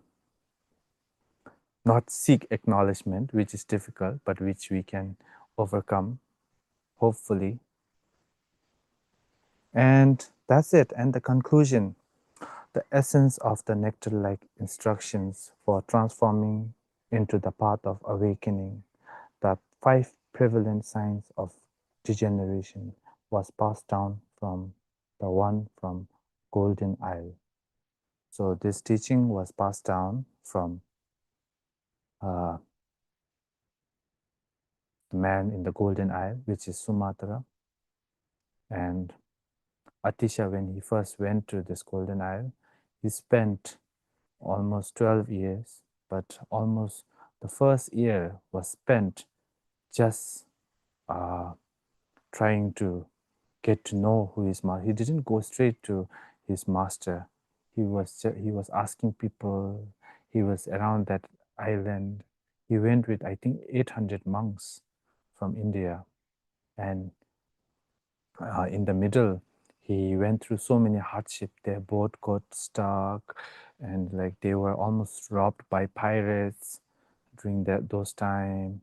not seek acknowledgement, which is difficult, but which we can overcome, hopefully. And that's it. And the conclusion, the essence of the nectar-like instructions for transforming into the path of awakening, the 5 prevalent signs of degeneration was passed down from the one from Golden Isle. So this teaching was passed down from the man in the Golden Isle, which is Sumatra. And Atisha, when he first went to this Golden Isle, he spent almost 12 years, but almost the first year was spent just trying to get to know who his master. He didn't go straight to his master. He was asking people. He was around that island. He went with, I think, 800 monks from India, and in the middle, he went through so many hardships. Their boat got stuck, and like they were almost robbed by pirates during those times.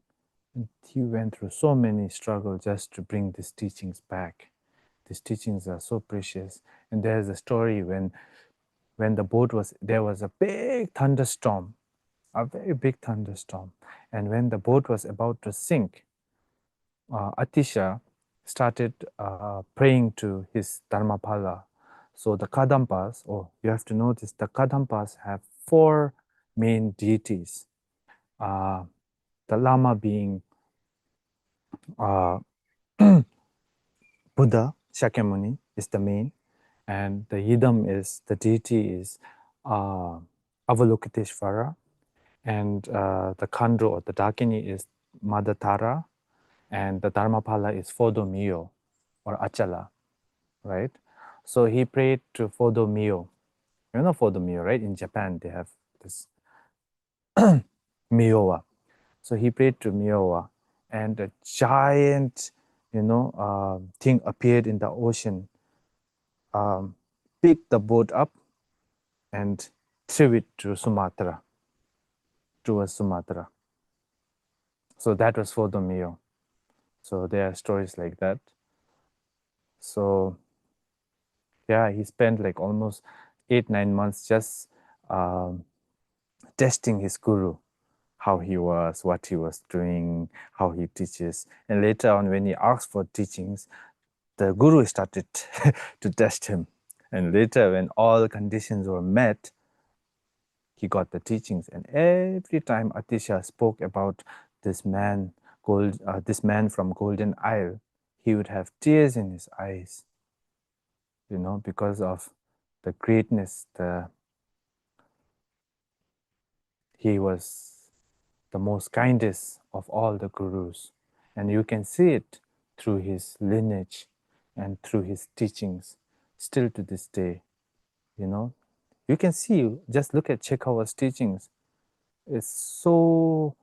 He went through so many struggles just to bring these teachings back. These teachings are so precious. And there's a story when the boat there was a big thunderstorm, a very big thunderstorm. And when the boat was about to sink, Atisha started praying to his Dharmapala. So the Kadampas, you have to notice, the Kadampas have 4 main deities. The Lama being Buddha, Shakyamuni is the main, and the Yidam is, the deity is Avalokiteshvara, and the Khandro or the Dakini is Mother Tara, and the Dharmapala is Fodo Mio or Achala, right? So he prayed to Fodo Mio. You know Fodo Mio, right? In Japan, they have this Miowa. So he prayed to Miowa, and a giant, thing appeared in the ocean, picked the boat up, and threw it to Sumatra, towards Sumatra. So that was Fodo Mio. So there are stories like that. So yeah, he spent like almost 8-9 months just testing his guru, how he was, what he was doing, how he teaches. And later on, when he asked for teachings, the guru started to test him. And later, when all the conditions were met, he got the teachings. And every time Atisha spoke about this man from Golden Isle, he would have tears in his eyes, because of the greatness. He was the most kindest of all the gurus. And you can see it through his lineage and through his teachings, still to this day. You can see, just look at Chekhov's teachings. It's so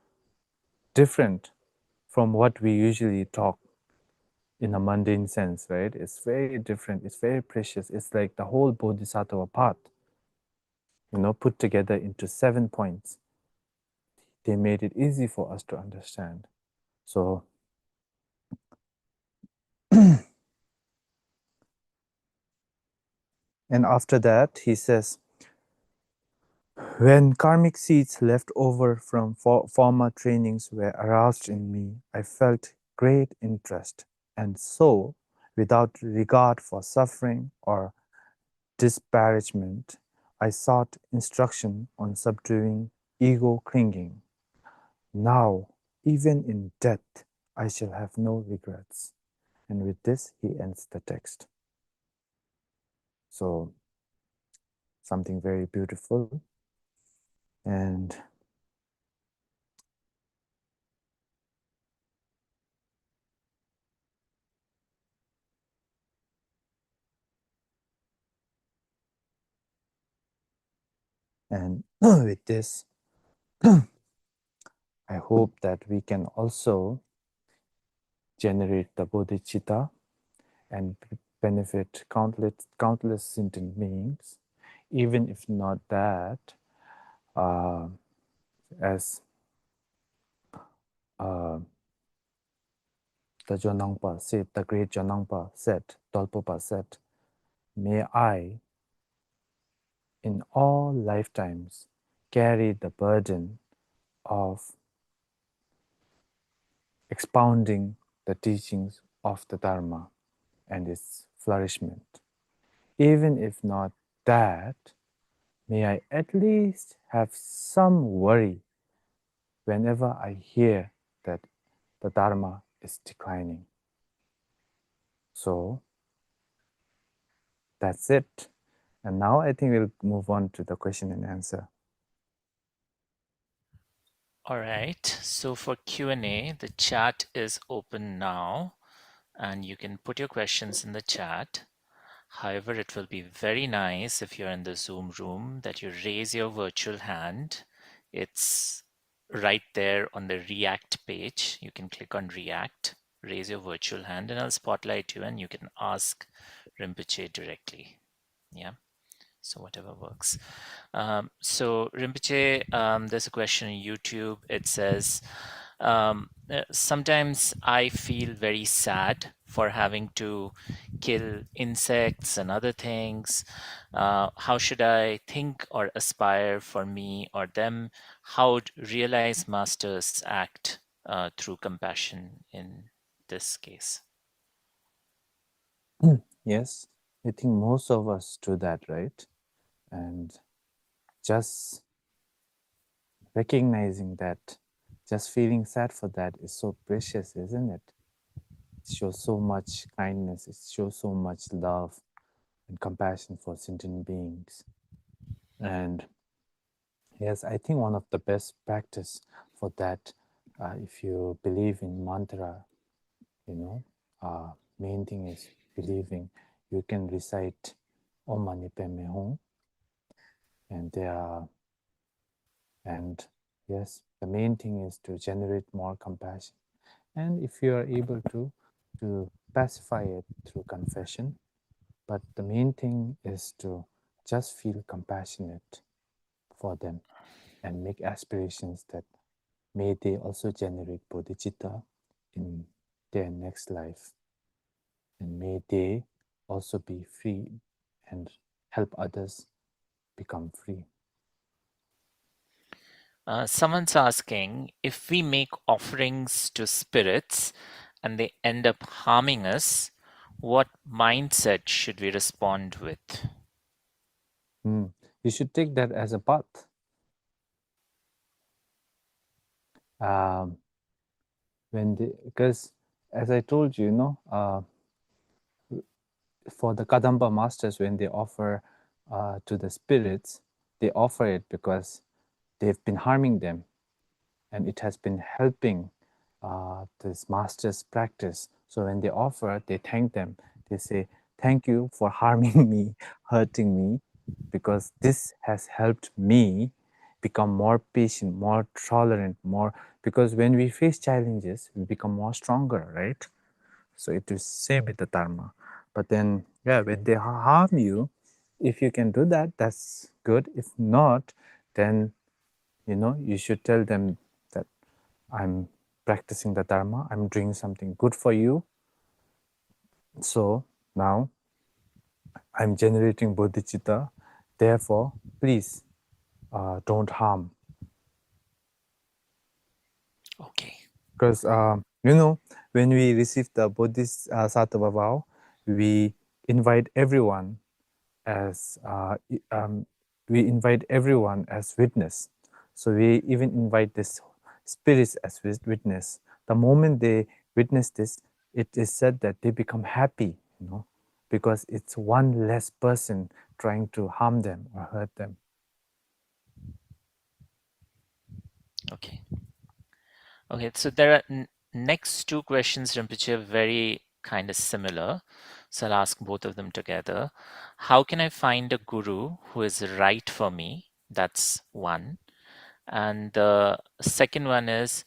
different from what we usually talk in a mundane sense, right? It's very different. It's very precious. It's like the whole bodhisattva path. put together into 7 points. They made it easy for us to understand. So, and after that, he says, when karmic seeds left over from former trainings were aroused in me, I felt great interest. And so, without regard for suffering or disparagement, I sought instruction on subduing ego clinging. Now, even in death, I shall have no regrets. And with this, he ends the text. So, something very beautiful. And with this, I hope that we can also generate the bodhicitta and benefit countless sentient beings, even if not that, as the Jonangpa said, the great Jonangpa said, Dolpopa said, may I, in all lifetimes, carry the burden of expounding the teachings of the Dharma and its flourishment. Even if not that, may I at least have some worry whenever I hear that the Dharma is declining. So that's it. And now I think we'll move on to the question and answer. All right. So for Q&A, the chat is open now, and you can put your questions in the chat. However, it will be very nice if you're in the Zoom room that you raise your virtual hand. It's right there on the React page. You can click on React, raise your virtual hand, and I'll spotlight you and you can ask Rinpoche directly. Yeah. So whatever works. So Rinpoche, there's a question on YouTube. It says, sometimes I feel very sad for having to kill insects and other things. How should I think or aspire for me or them? How would realized masters act through compassion in this case? Yes, I think most of us do that, right? And just recognizing that, just feeling sad for that is so precious, isn't it? It shows so much kindness, it shows so much love and compassion for sentient beings. And yes, I think one of the best practice for that, if you believe in mantra, main thing is believing. You can recite Om Mani Padme Hum, and yes, the main thing is to generate more compassion. And if you are able to pacify it through confession, but the main thing is to just feel compassionate for them and make aspirations that may they also generate bodhicitta in their next life. And may they also be free and help others become free. Someone's asking, if we make offerings to spirits and they end up harming us, what mindset should we respond with? You should take that as a path. Because as I told you, for the Kadamba masters, when they offer to the spirits, they offer it because they've been harming them, and it has been helping this master's practice. So when they offer, they thank them. They say, thank you for harming me, hurting me, because this has helped me become more patient, more tolerant, because when we face challenges, we become more stronger, right? So it is same with the Dharma. But then, when they harm you, if you can do that, that's good. If not, then, you know, you should tell them that I'm practicing the Dharma, I'm doing something good for you. So now I'm generating bodhicitta. Therefore, please don't harm. Okay. Because, you know, when we receive the bodhisattva vow, we invite everyone as we invite everyone as witness. So we even invite this spirits as witness. The moment they witness this, it is said that they become happy, you know, because it's one less person trying to harm them or hurt them. Okay. Okay, so there are next two questions, Rinpoche, are very kind of similar. So I'll ask both of them together. How can I find a guru who is right for me? That's one. And the second one is,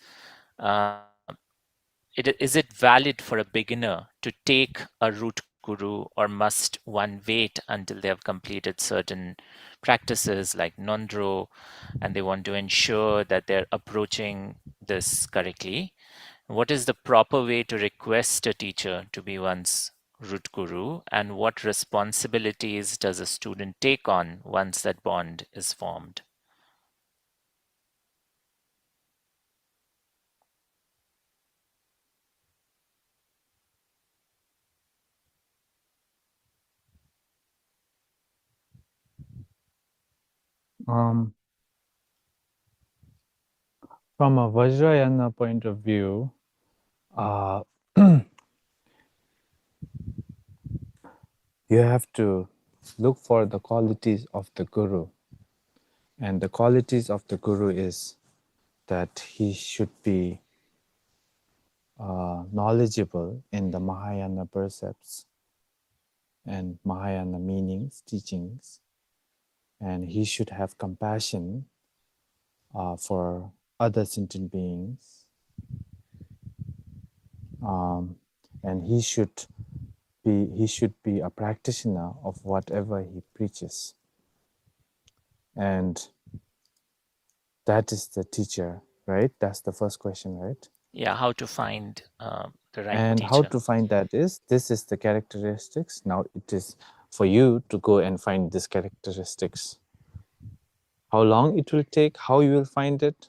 is it valid for a beginner to take a root guru, or must one wait until they have completed certain practices like Nondro, and they want to ensure that they're approaching this correctly? What is the proper way to request a teacher to be one's root guru, and what responsibilities does a student take on once that bond is formed? From a Vajrayana point of view, you have to look for the qualities of the guru. And the qualities of the guru is that he should be knowledgeable in the Mahayana precepts and Mahayana meanings, teachings, and he should have compassion for other sentient beings, and he should be a practitioner of whatever he preaches, and that is the teacher, right? That's the first question, right? Yeah, how to find the right And teacher. how to find that is, this is the characteristics. Now it is for you to go and find these characteristics. How long it will take, how you will find it.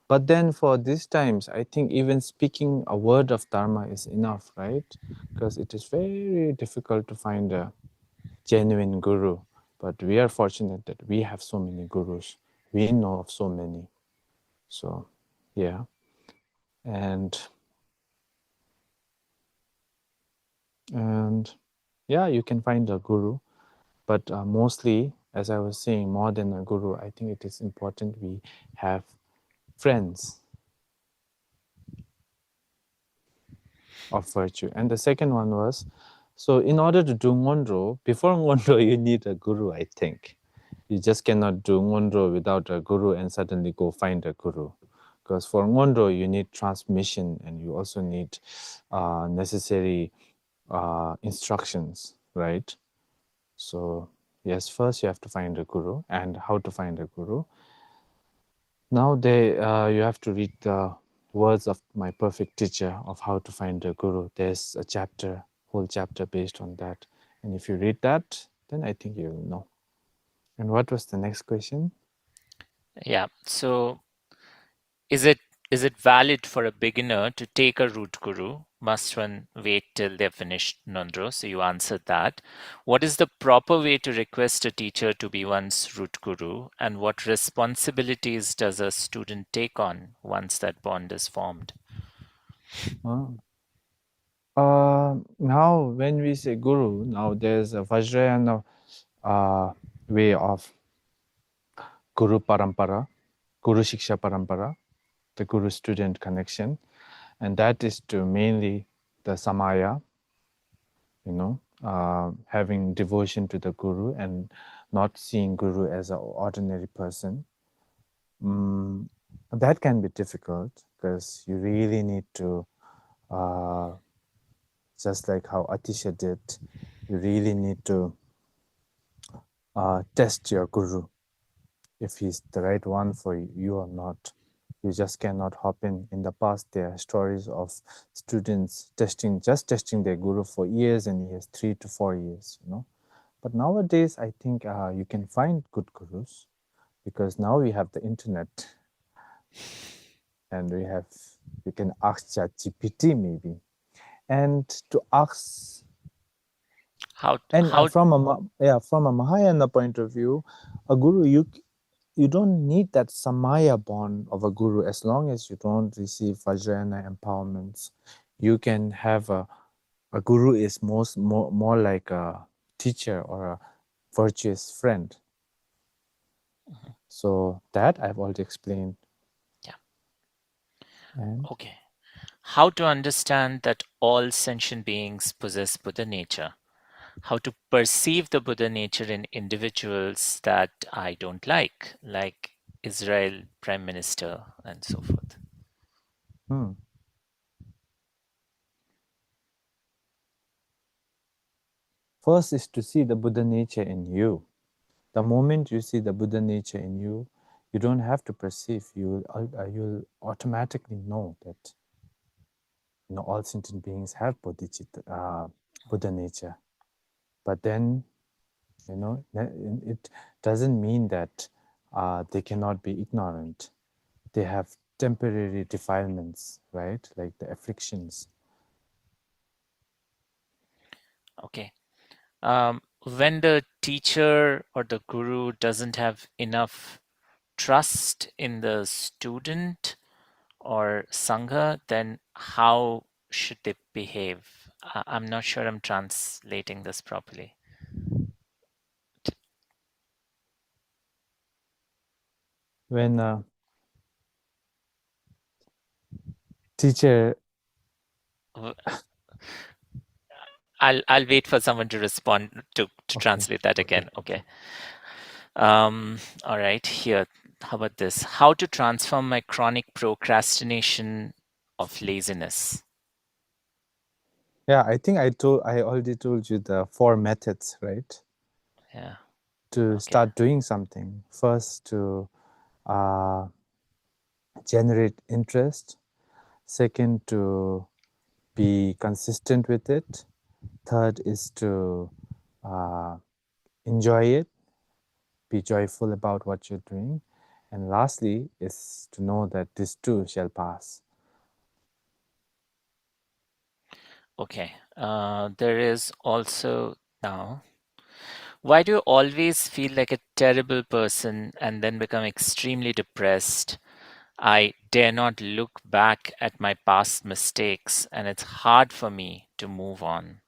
But then for these times, I think even speaking a word of Dharma is enough, right? Because it is very difficult to find a genuine guru. But we are fortunate that we have so many gurus. We know of so many. So, yeah. And yeah, you can find a guru. But mostly, as I was saying, more than a guru, I think it is important we have friends of virtue. And the second one was, so in order to do Ngondro, before Ngondro, you need a guru, I think. You just cannot do Ngondro without a guru and suddenly go find a guru. Because for Ngondro, you need transmission and you also need necessary instructions, right? So yes, first you have to find a guru, and how to find a guru. Now you have to read the words of my perfect teacher of how to find a guru. There's a chapter, whole chapter based on that. And if you read that, then I think you'll know. And what was the next question? Yeah, so is it valid for a beginner to take a root guru? Must one wait till they've finished Nondro? So you answered that. What is the proper way to request a teacher to be one's root guru? And what responsibilities does a student take on once that bond is formed? Now, when we say guru, now there's a Vajrayana way of guru parampara, guru shiksha parampara, the guru-student connection. And that is to mainly the samaya, you know, having devotion to the guru and not seeing guru as an ordinary person. That can be difficult because you really need to, just like how Atisha did, you really need to test your guru if he's the right one for you or not. You just cannot hop in. In the past, there are stories of students testing their guru for years and years, 3 to 4 years, you know. But nowadays, I think you can find good gurus because now we have the internet and we can ask ChatGPT maybe. And to ask, from a Mahayana point of view, a guru, you don't need that samaya bond of a guru as long as you don't receive vajrayana empowerments. You can have a guru is more like a teacher or a virtuous friend. So that I've already explained. Yeah. And Okay. How to understand that all sentient beings possess Buddha nature? How to perceive the Buddha nature in individuals that I don't like Israel Prime Minister and so forth. First is to see the Buddha nature in you. The moment you see the Buddha nature in you, you don't have to perceive. You'll automatically know that all sentient beings have bodhicitta, Buddha nature. But then, it doesn't mean that they cannot be ignorant. They have temporary defilements, right? Like the afflictions. Okay. When the teacher or the guru doesn't have enough trust in the student or sangha, then how should they behave? I'm not sure I'm translating this properly. When a teacher... I'll wait for someone to respond to translate that again. Okay. All right, here. How about this? How to transform my chronic procrastination of laziness? Yeah, I think I already told you the 4 methods, right? Yeah. To start doing something. First, to generate interest. Second, to be consistent with it. Third is to enjoy it, be joyful about what you're doing. And lastly is to know that this too shall pass. Okay. There is also now, why do you always feel like a terrible person and then become extremely depressed? I dare not look back at my past mistakes, and it's hard for me to move on.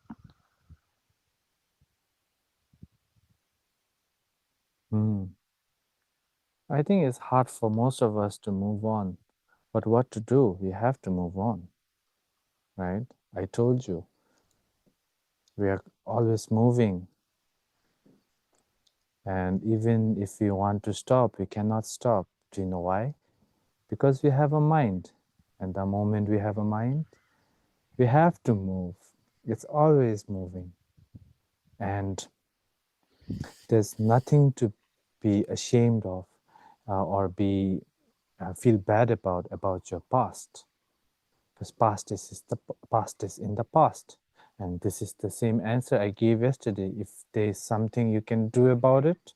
I think it's hard for most of us to move on. But what to do? We have to move on, right? I told you, we are always moving. And even if we want to stop, we cannot stop. Do you know why? Because we have a mind. And the moment we have a mind, we have to move. It's always moving. And there's nothing to be ashamed of or feel bad about your past. Because past is in the past. And this is the same answer I gave yesterday. If there's something you can do about it,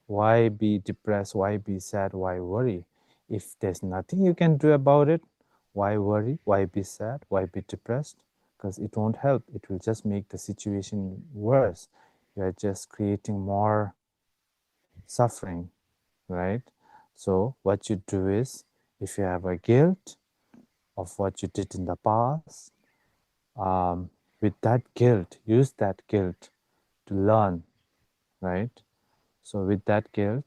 why be depressed? Why be sad? Why worry? If there's nothing you can do about it, why worry? Why be sad? Why be depressed? Because it won't help. It will just make the situation worse. You are just creating more suffering, right? So what you do is, if you have a guilt of what you did in the past, with that guilt, use that guilt to learn, right? So with that guilt,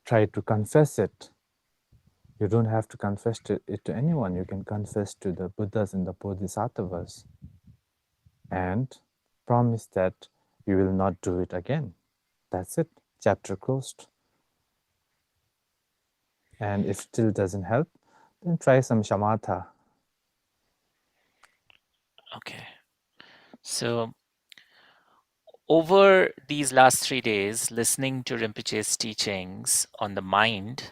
try to confess it. You don't have to confess it to anyone. You can confess to the Buddhas and the Bodhisattvas and promise that you will not do it again. That's it. Chapter closed. And if still doesn't help, then try some shamatha. Okay. So over these last 3 days, listening to Rinpoche's teachings on the mind,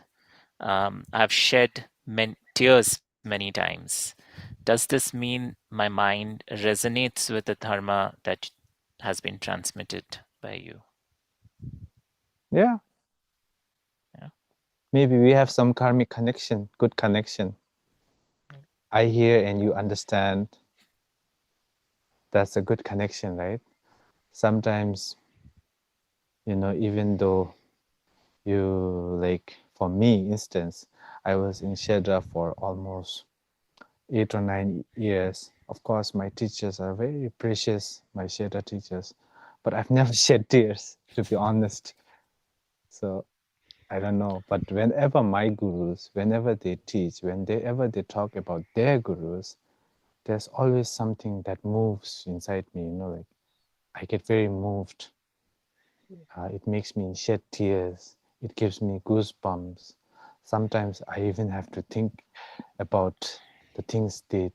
I've shed tears many times. Does this mean my mind resonates with the dharma that has been transmitted by you? Yeah. Yeah. Maybe we have some karmic connection, good connection. I hear and you understand. That's a good connection, right? Sometimes, you know, even though you, like, for me, instance, I was in Shedra for almost 8 or 9 years. Of course, my teachers are very precious, my Shedra teachers, but I've never shed tears, to be honest. So I don't know, but whenever my gurus, whenever they teach, whenever they talk about their gurus, there's always something that moves inside me, you know, like I get very moved. It makes me shed tears. It gives me goosebumps. Sometimes I even have to think about the things they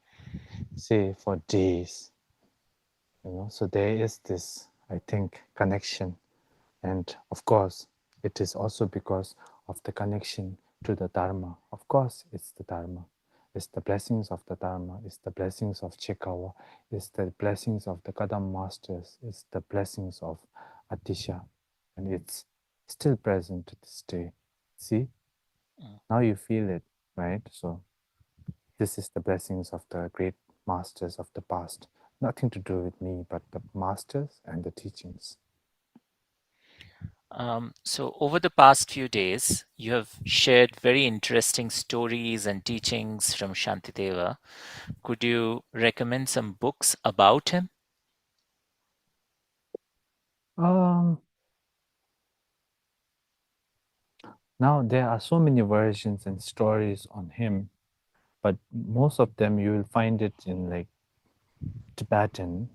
say for days, you know. So there is this, I think, connection. And of course, it is also because of the connection to the Dharma. Of course, it's the Dharma. It's the blessings of the Dharma. It's the blessings of Chekawa. It's the blessings of the Kadam masters. It's the blessings of Atisha. And it's still present to this day. See? Now you feel it, right? So this is the blessings of the great masters of the past. Nothing to do with me, but the masters and the teachings. So over the past few days, you have shared very interesting stories and teachings from Shantideva. Could you recommend some books about him? Now there are so many versions and stories on him, but most of them you will find it in like Tibetan.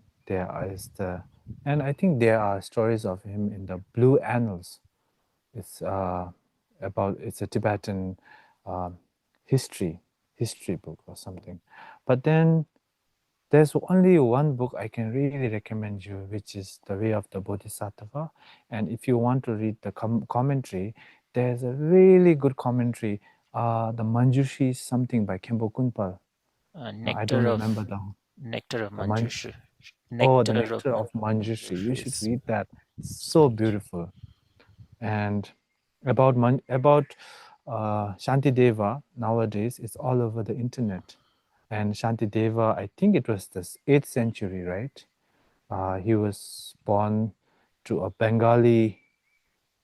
And I think there are stories of him in the Blue Annals. It's it's a Tibetan history book or something. But then there's only one book I can really recommend you, which is The Way of the Bodhisattva. And if you want to read the commentary, there's a really good commentary, the Manjushri something by Khenpo Kunpal. I don't remember Nectar of the Manjushri. the Nectar of Manjushri. You should read that. It's so beautiful. And about Shantideva nowadays, it's all over the internet. And Shantideva, I think it was the 8th century, right? He was born to a Bengali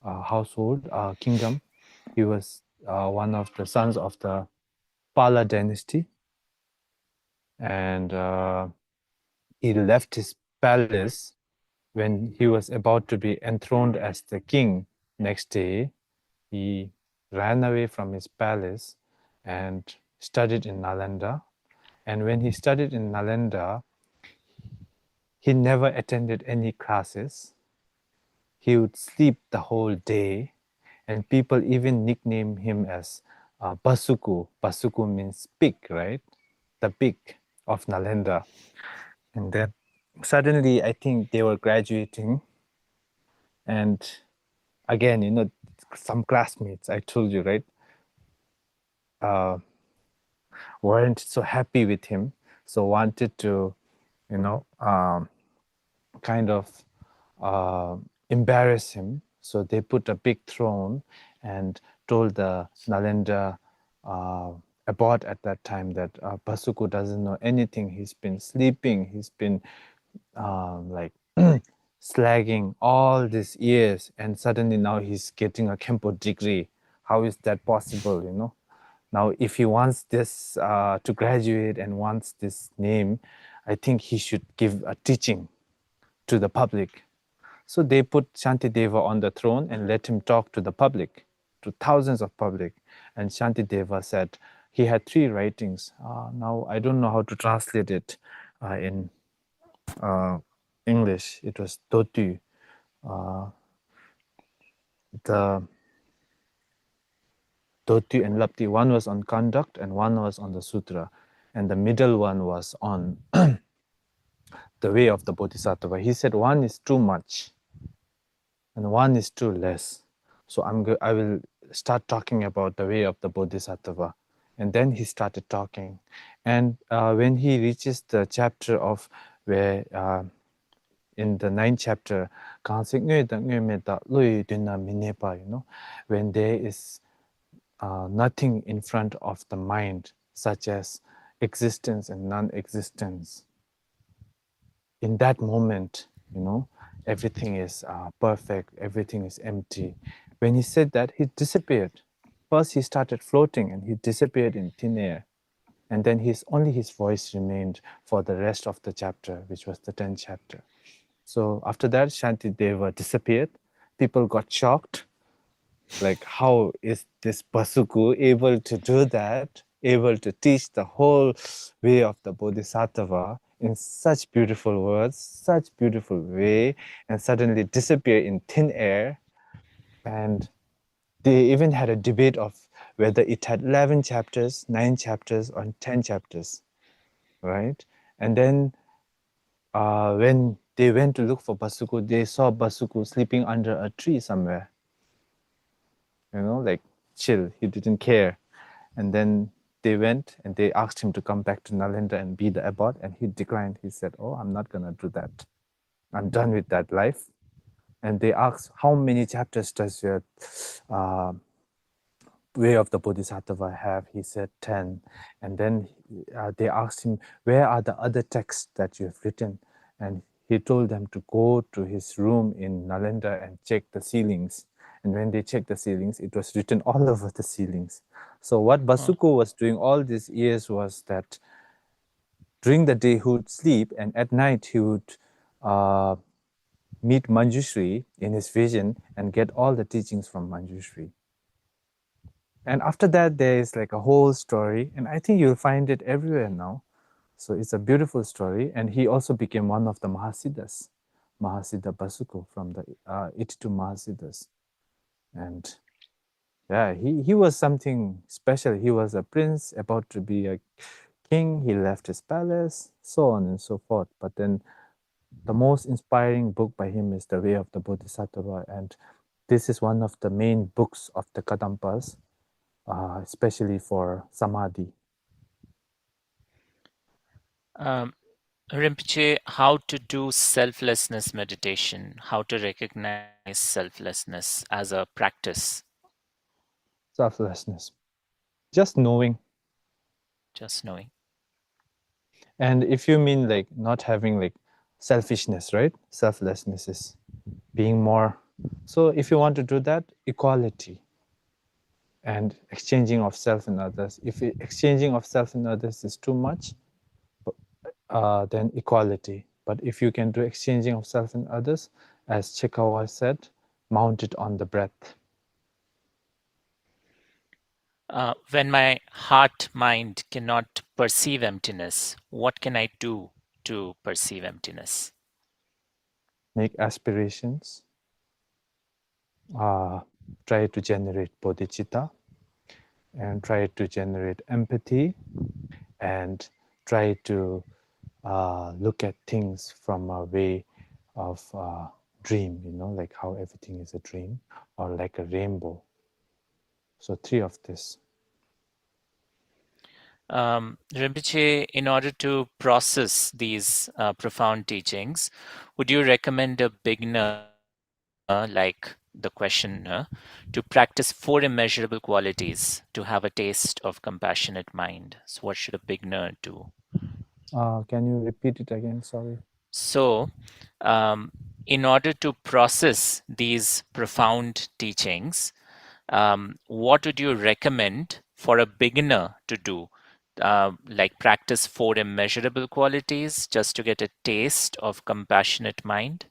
household, kingdom. He was one of the sons of the Pala dynasty. And he left his palace when he was about to be enthroned as the king. Next day, he ran away from his palace and studied in Nalanda. And when he studied in Nalanda, he never attended any classes. He would sleep the whole day, and people even nicknamed him as Basuku. Basuku means pig, right? The pig of Nalanda. And then suddenly, I think they were graduating. And again, you know, some classmates, I told you, right, weren't so happy with him. So wanted to, you know, kind of embarrass him. So they put a big throne and told the Nalanda abbot at that time that Basuku doesn't know anything. He's been sleeping. He's been like slagging all these years, and suddenly now he's getting a Kempo degree. How is that possible, you know? Now, if he wants this to graduate and wants this name, I think he should give a teaching to the public. So they put Shantideva on the throne and let him talk to the public, to thousands of public. And Shantideva said he had 3 writings. Now I don't know how to translate it in English. It was Dotu. The Dotu and Lapti. One was on conduct and one was on the sutra. And the middle one was on the way of the Bodhisattva. He said one is too much. and one is too less. So I will start talking about the way of the Bodhisattva. And then he started talking. And when he reaches the chapter of where in the 9th chapter, when there is nothing in front of the mind, such as existence and non-existence. In that moment, everything is perfect, everything is empty. When he said that, he disappeared. First, he started floating and he disappeared in thin air. And then only his voice remained for the rest of the chapter, which was the 10th chapter. So after that, Shantideva disappeared. People got shocked. Like, how is this Basuku able to do that? Able to teach the whole way of the Bodhisattva in such beautiful words, such beautiful way, and suddenly disappear in thin air. And they even had a debate of whether it had 11 chapters, 9 chapters, or 10 chapters, right? And then when they went to look for Basuku, they saw Basuku sleeping under a tree somewhere. Like chill, he didn't care. And then they went and they asked him to come back to Nalanda and be the abbot, and he declined. He said, "Oh, I'm not gonna do that. I'm done with that life." And they asked, "How many chapters does your way of the Bodhisattva have?" He said 10. And then they asked him, "Where are the other texts that you have written?" And he told them to go to his room in Nalanda and check the ceilings. And when they checked the ceilings, it was written all over the ceilings. So what Basuko was doing all these years was that during the day he would sleep, and at night he would meet Manjushri in his vision and get all the teachings from Manjushri. And after that, there is like a whole story, and I think you'll find it everywhere now. So it's a beautiful story, and he also became one of the Mahasiddhas, Mahasiddha Basuko from the 82 Mahasiddhas. And yeah, he was something special. He was a prince about to be a king. He left his palace, so on and so forth. But then the most inspiring book by him is The Way of the Bodhisattva, and this is one of the main books of the Kadampas, especially for Samadhi. Rinpoche, how to do selflessness meditation, how to recognize selflessness as a practice. Selflessness, just knowing. Just knowing. And if you mean like not having like selfishness, right? Selflessness is being more. So if you want to do that, equality and exchanging of self and others. If exchanging of self and others is too much, then equality. But if you can do exchanging of self and others, as Chikawa said, mount it on the breath. When my heart mind cannot perceive emptiness, what can I do to perceive emptiness? Make aspirations. Try to generate bodhicitta, and try to generate empathy, and try to look at things from a way of dream, like how everything is a dream, or like a rainbow. So 3 of this. Rinpoche, in order to process these profound teachings, would you recommend a beginner, like the questioner, to practice 4 immeasurable qualities to have a taste of compassionate mind? So what should a beginner do? Can you repeat it again? Sorry. So, in order to process these profound teachings, what would you recommend for a beginner to do? Like practice 4 immeasurable qualities just to get a taste of compassionate mind?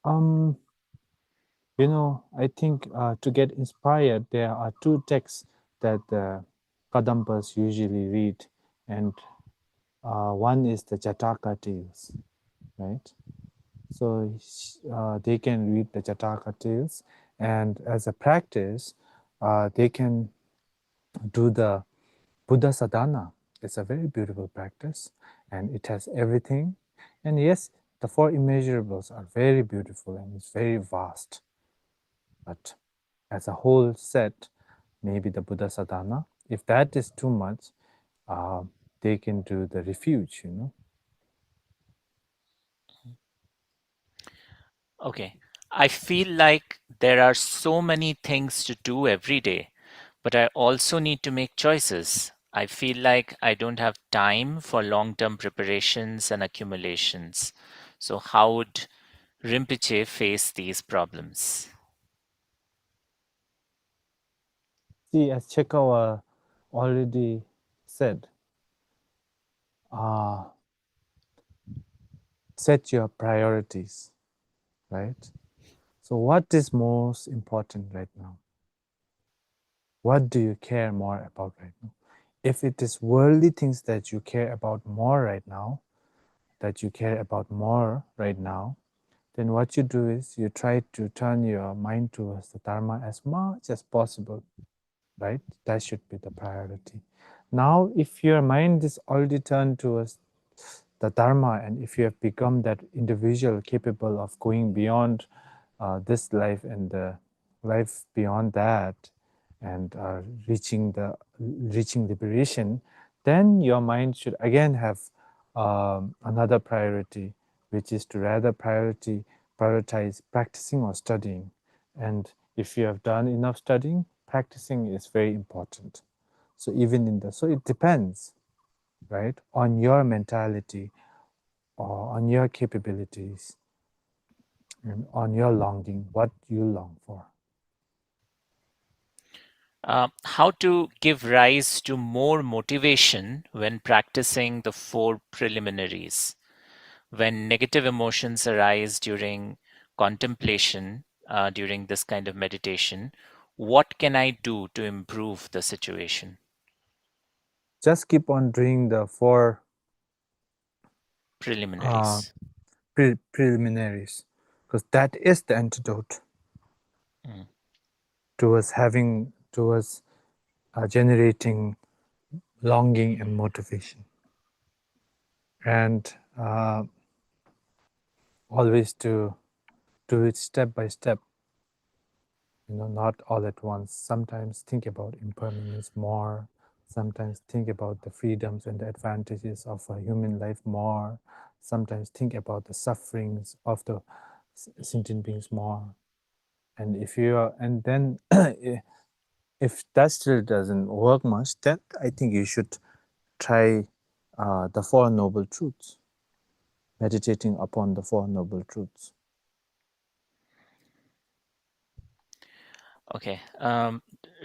I think to get inspired, there are 2 texts that the Kadampas usually read, and one is the Jataka tales, right? So they can read the Jataka tales, and as a practice, they can do the Buddha sadhana. It's a very beautiful practice, and it has everything. And yes, The four immeasurables are very beautiful and it's very vast. But as a whole set, maybe the Buddha sadhana, if that is too much, they can do the refuge, you know. Okay. I feel like there are so many things to do every day, but I also need to make choices. I feel like I don't have time for long-term preparations and accumulations. So how would Rinpoche face these problems? See, as Chekawa already said, set your priorities, right? So what is most important right now? What do you care more about right now? If it is worldly things that you care about more right now, then what you do is you try to turn your mind towards the Dharma as much as possible, right? That should be the priority. Now, if your mind is already turned towards the Dharma, and if you have become that individual capable of going beyond this life and the life beyond that, and reaching liberation, then your mind should again have another priority, which is to rather prioritize practicing or studying. And if you have done enough studying, practicing is very important. So even in the, so it depends, right, on your mentality or on your capabilities and on your longing, what you long for. How to give rise to more motivation when practicing the four preliminaries? When negative emotions arise during contemplation, during this kind of meditation, what can I do to improve the situation? Just keep on doing the four Preliminaries. preliminaries, because that is the antidote towards generating longing and motivation, and always to do it step by step, you know, not all at once. Sometimes think about impermanence more, sometimes think about the freedoms and the advantages of a human life more, sometimes think about the sufferings of the sentient beings more. And if you are, and then if that still doesn't work much, then I think you should try the Four Noble Truths, meditating upon the Four Noble Truths. Okay.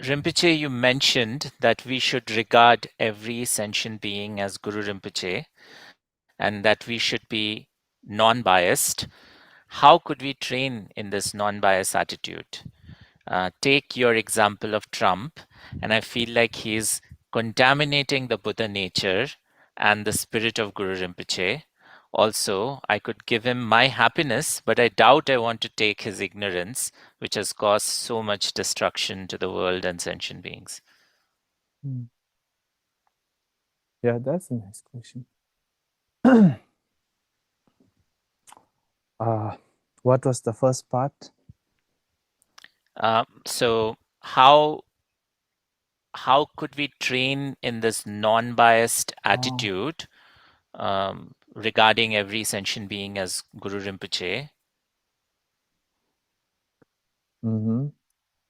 Rinpoche, you mentioned that we should regard every sentient being as Guru Rinpoche and that we should be non-biased. How could we train in this non-bias attitude? Take your example of Trump, and I feel like he's contaminating the Buddha nature and the spirit of Guru Rinpoche. Also, I could give him my happiness, but I doubt I want to take his ignorance, which has caused so much destruction to the world and sentient beings. Yeah, that's a nice question. What was the first part? So how could we train in this non-biased attitude regarding every sentient being as Guru Rinpoche?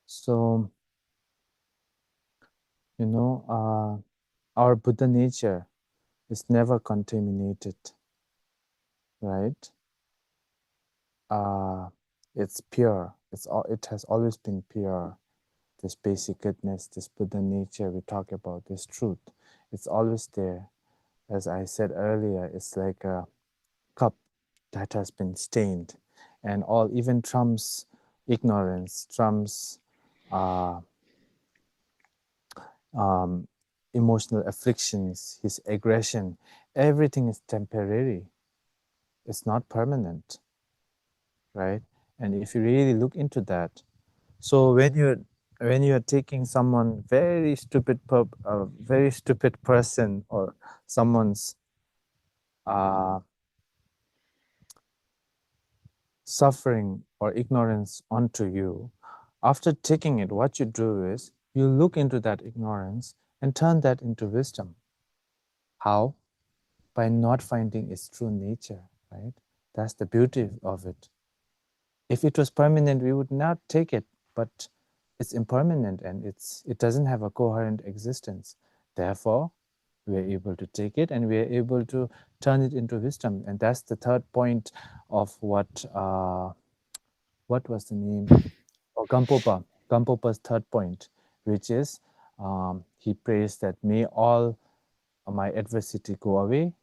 So, you know, our Buddha nature is never contaminated, right? It's pure. It has always been pure. This basic goodness, this Buddha nature we talk about, this truth, it's always there. As I said earlier, it's like a cup that has been stained, and even Trump's ignorance, Trump's emotional afflictions, his aggression, everything is temporary. It's not permanent, right? And if you really look into that, so when you're taking someone very stupid, a very stupid person, or someone's suffering or ignorance onto you, after taking it, what you do is you look into that ignorance and turn that into wisdom. How? By not finding its true nature, right? That's the beauty of it. If it was permanent, we would not take it, but it's impermanent and it doesn't have a coherent existence. Therefore, we are able to take it and we are able to turn it into wisdom. And that's the third point of what was the name? Oh, Gampopa's third point, which is he prays that may all my adversity go away.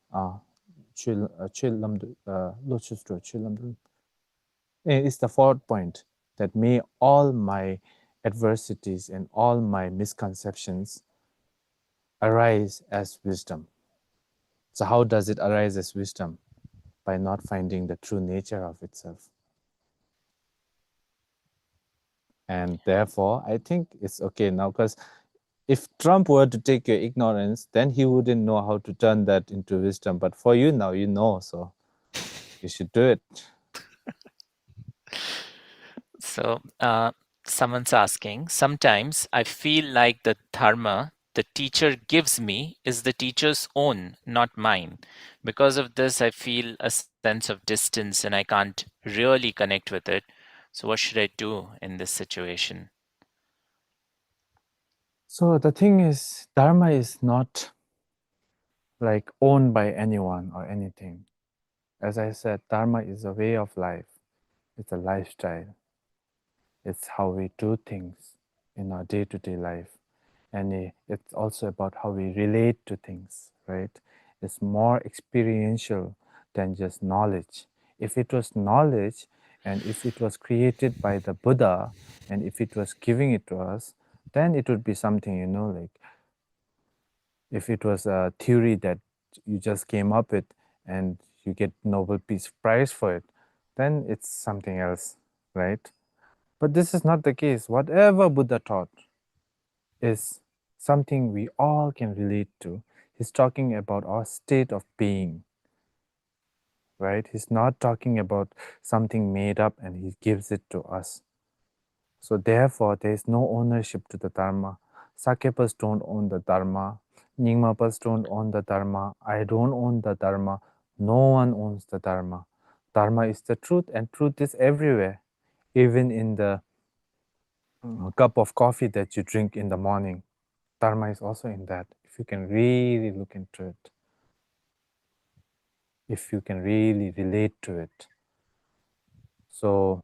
It's the fourth point, that may all my adversities and all my misconceptions arise as wisdom. So how does it arise as wisdom? By not finding the true nature of itself. And therefore, I think it's okay now, because if Trump were to take your ignorance, then he wouldn't know how to turn that into wisdom. But for you now, you know, so you should do it. So someone's asking, sometimes I feel like the dharma the teacher gives me is the teacher's own, not mine. Because of this, I feel a sense of distance and I can't really connect with it. So what should I do in this situation? So the thing is, dharma is not like owned by anyone or anything. As I said, dharma is a way of life. It's a lifestyle. It's how we do things in our day-to-day life. And it's also about how we relate to things, right? It's more experiential than just knowledge. If it was knowledge, and if it was created by the Buddha, and if it was giving it to us, then it would be something, like if it was a theory that you just came up with and you get Nobel Peace Prize for it, then it's something else, right? But this is not the case. Whatever Buddha taught is something we all can relate to. He's talking about our state of being, right? He's not talking about something made up and he gives it to us. So therefore, there is no ownership to the Dharma. Sakyapas don't own the Dharma. Nyingmapas don't own the Dharma. I don't own the Dharma. No one owns the Dharma. Dharma is the truth, and truth is everywhere, even in the cup of coffee that you drink in the morning. Dharma is also in that, if you can really look into it, if you can really relate to it. So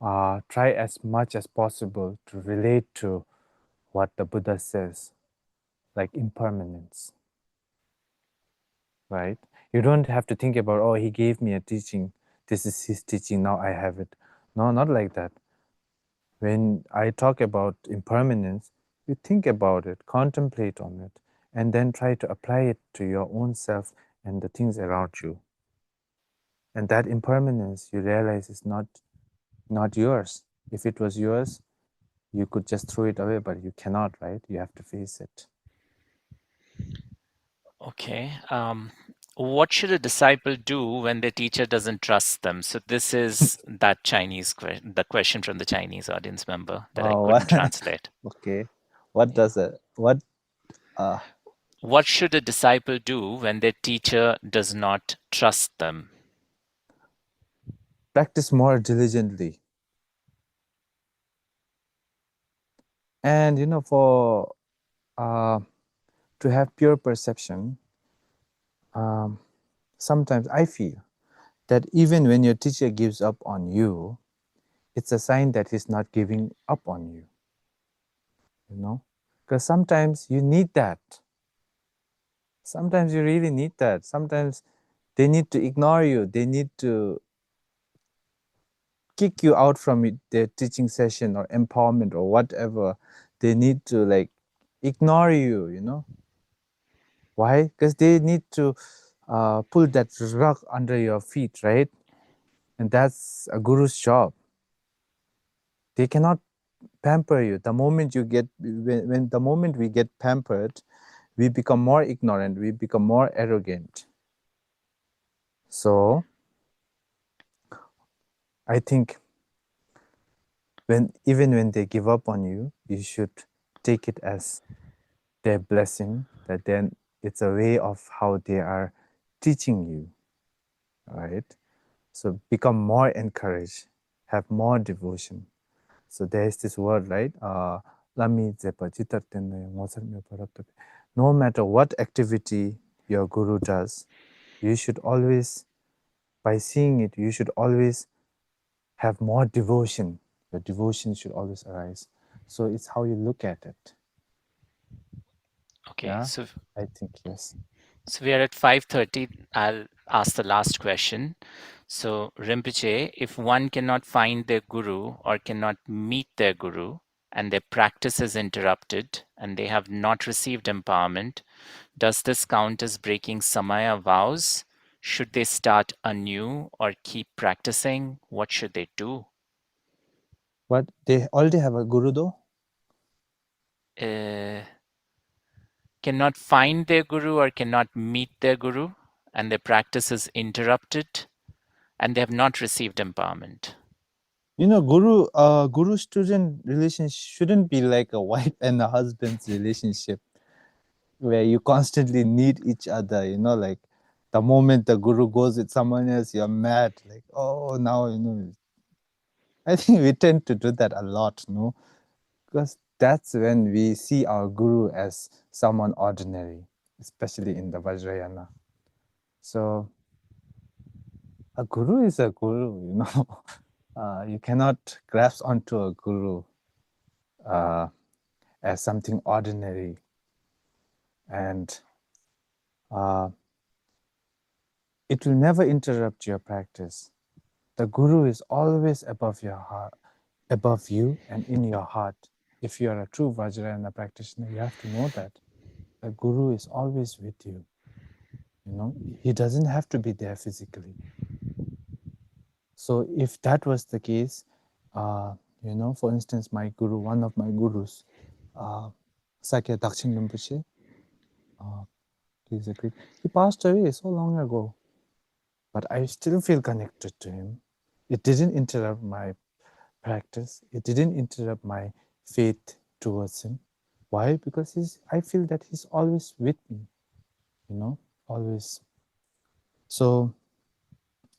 try as much as possible to relate to what the Buddha says, like impermanence, right? You don't have to think about, oh, he gave me a teaching, this is his teaching, now I have it. No, not like that. When I talk about impermanence, you think about it, contemplate on it, and then try to apply it to your own self and the things around you. And that impermanence, you realize, is not yours. If it was yours, you could just throw it away, but you cannot, right? You have to face it. Okay. What should a disciple do when their teacher doesn't trust them? So this is that the question from the Chinese audience member that I couldn't translate. Okay. What does it? What should a disciple do when their teacher does not trust them? Practice more diligently. And for to have pure perception, sometimes I feel that even when your teacher gives up on you, it's a sign that he's not giving up on you. Because sometimes you need that. Sometimes you really need that. Sometimes they need to ignore you. They need to kick you out from their teaching session or empowerment or whatever. They need to ignore you. Why? Because they need to pull that rug under your feet, right? And that's a guru's job. They cannot pamper you. The moment the moment we get pampered, we become more ignorant, we become more arrogant. So I think even when they give up on you, you should take it as their blessing, that then it's a way of how they are teaching you, right? So become more encouraged, have more devotion. So there's this word, right? No matter what activity your guru does, you should always, by seeing it, you should always have more devotion. Your devotion should always arise. So it's how you look at it. Okay, Yeah, so I think yes. So we are at 5:30. I'll ask the last question. So Rinpoche, if one cannot find their guru or cannot meet their guru and their practice is interrupted and they have not received empowerment, does this count as breaking Samaya vows? Should they start anew or keep practicing? What should they do? What, they already have a guru though? Cannot find their guru or cannot meet their guru and their practice is interrupted and they have not received empowerment. You know, guru student relationship shouldn't be like a wife and a husband's relationship where you constantly need each other, you know, like the moment the guru goes with someone else, you're mad, like, oh, now, you know. I think we tend to do that a lot, no? Because that's when we see our guru as someone ordinary, especially in the Vajrayana. So a guru is a guru, you know. You cannot grasp onto a guru as something ordinary. And it will never interrupt your practice. The guru is always above your heart, above you and in your heart. If you are a true Vajrayana practitioner, you have to know that the guru is always with you. You know, he doesn't have to be there physically. So if that was the case, you know, for instance, my guru, one of my gurus, Sakya Dakshin Rinpoche, please agree, he passed away so long ago, but I still feel connected to him. It didn't interrupt my practice. It didn't interrupt my faith towards him. Why? Because I feel that he's always with me, you know, always. So,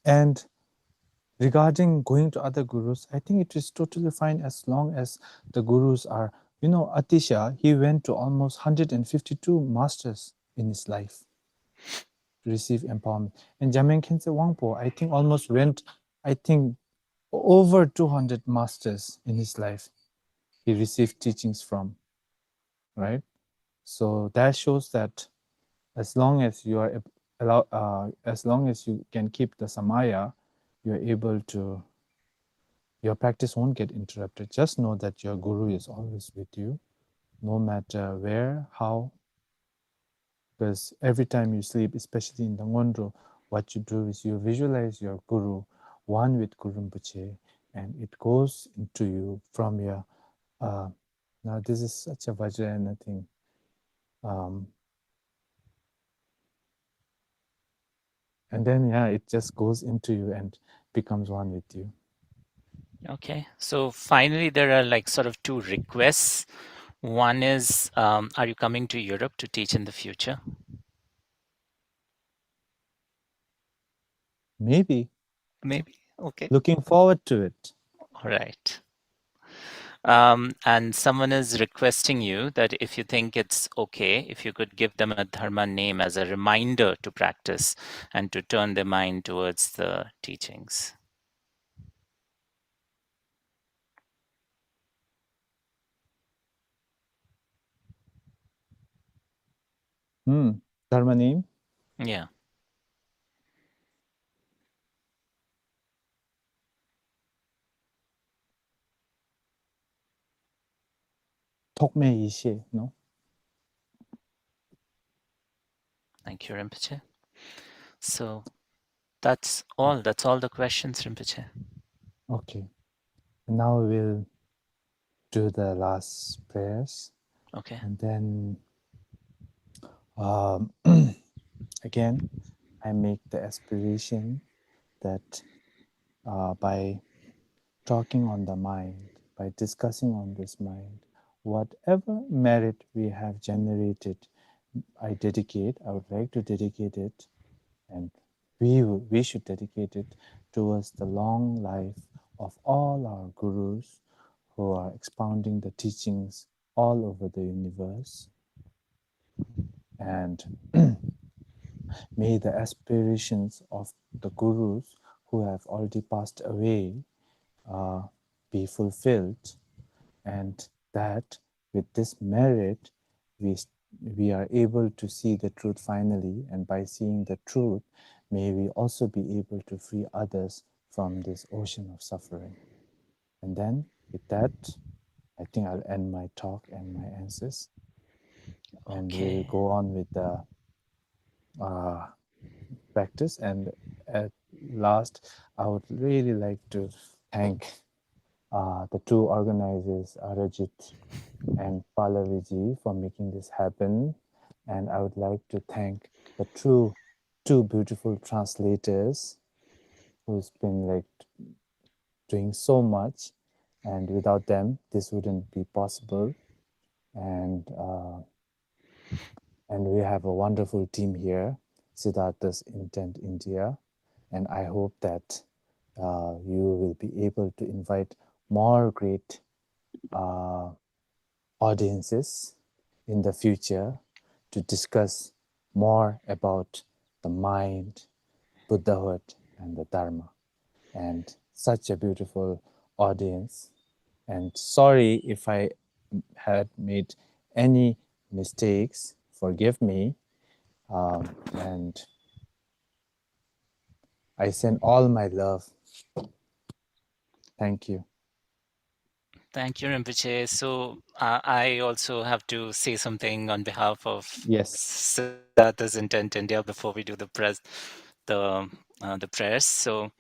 and regarding going to other gurus, I think it is totally fine as long as the gurus are, you know, Atisha, he went to almost 152 masters in his life to receive empowerment. And Jamyang Khyentse Wangpo, I think almost went, I think, over 200 masters in his life he received teachings from, right? So that shows that as long as you are as long as you can keep the samaya, you're able to, your practice won't get interrupted. Just know that your guru is always with you, no matter where, how, because every time you sleep, especially in the Ngondro, what you do is you visualize your guru, one with Guru Rinpoche, and it goes into you from your, now this is such a Vajrayana thing. And then, yeah, it just goes into you and becomes one with you. Okay, so finally, there are like sort of two requests. One is, are you coming to Europe to teach in the future? Maybe. Maybe. Okay. Looking forward to it. All right. And someone is requesting you that if you think it's okay, if you could give them a dharma name as a reminder to practice and to turn their mind towards the teachings. Dharma name? Yeah. Tokme Ishe, no? Thank you, Rinpoche. So that's all. That's all the questions, Rinpoche. Okay. Now we'll do the last prayers. Okay. And then, again, I make the aspiration that by talking on the mind, by discussing on this mind, whatever merit we have generated, I would like to dedicate it, and we should dedicate it towards the long life of all our gurus who are expounding the teachings all over the universe. And may the aspirations of the gurus who have already passed away be fulfilled, and that with this merit we are able to see the truth finally, and by seeing the truth may we also be able to free others from this ocean of suffering. And then with that, I think I'll end my talk and my answers, and we'll go on with the practice. And at last, I would really like to thank the two organizers, Arajit and Pallavi, for making this happen. And I would like to thank the two beautiful translators who's been like doing so much, and without them this wouldn't be possible. And we have a wonderful team here, Siddhartha's Intent India, and I hope that you will be able to invite more great audiences in the future to discuss more about the mind, Buddhahood, and the Dharma. And such a beautiful audience. And sorry if I had made any mistakes, forgive me. And I send all my love. Thank you. Thank you, Rinpoche. So I also have to say something on behalf of Siddhartha's Intent India before we do the prayers. So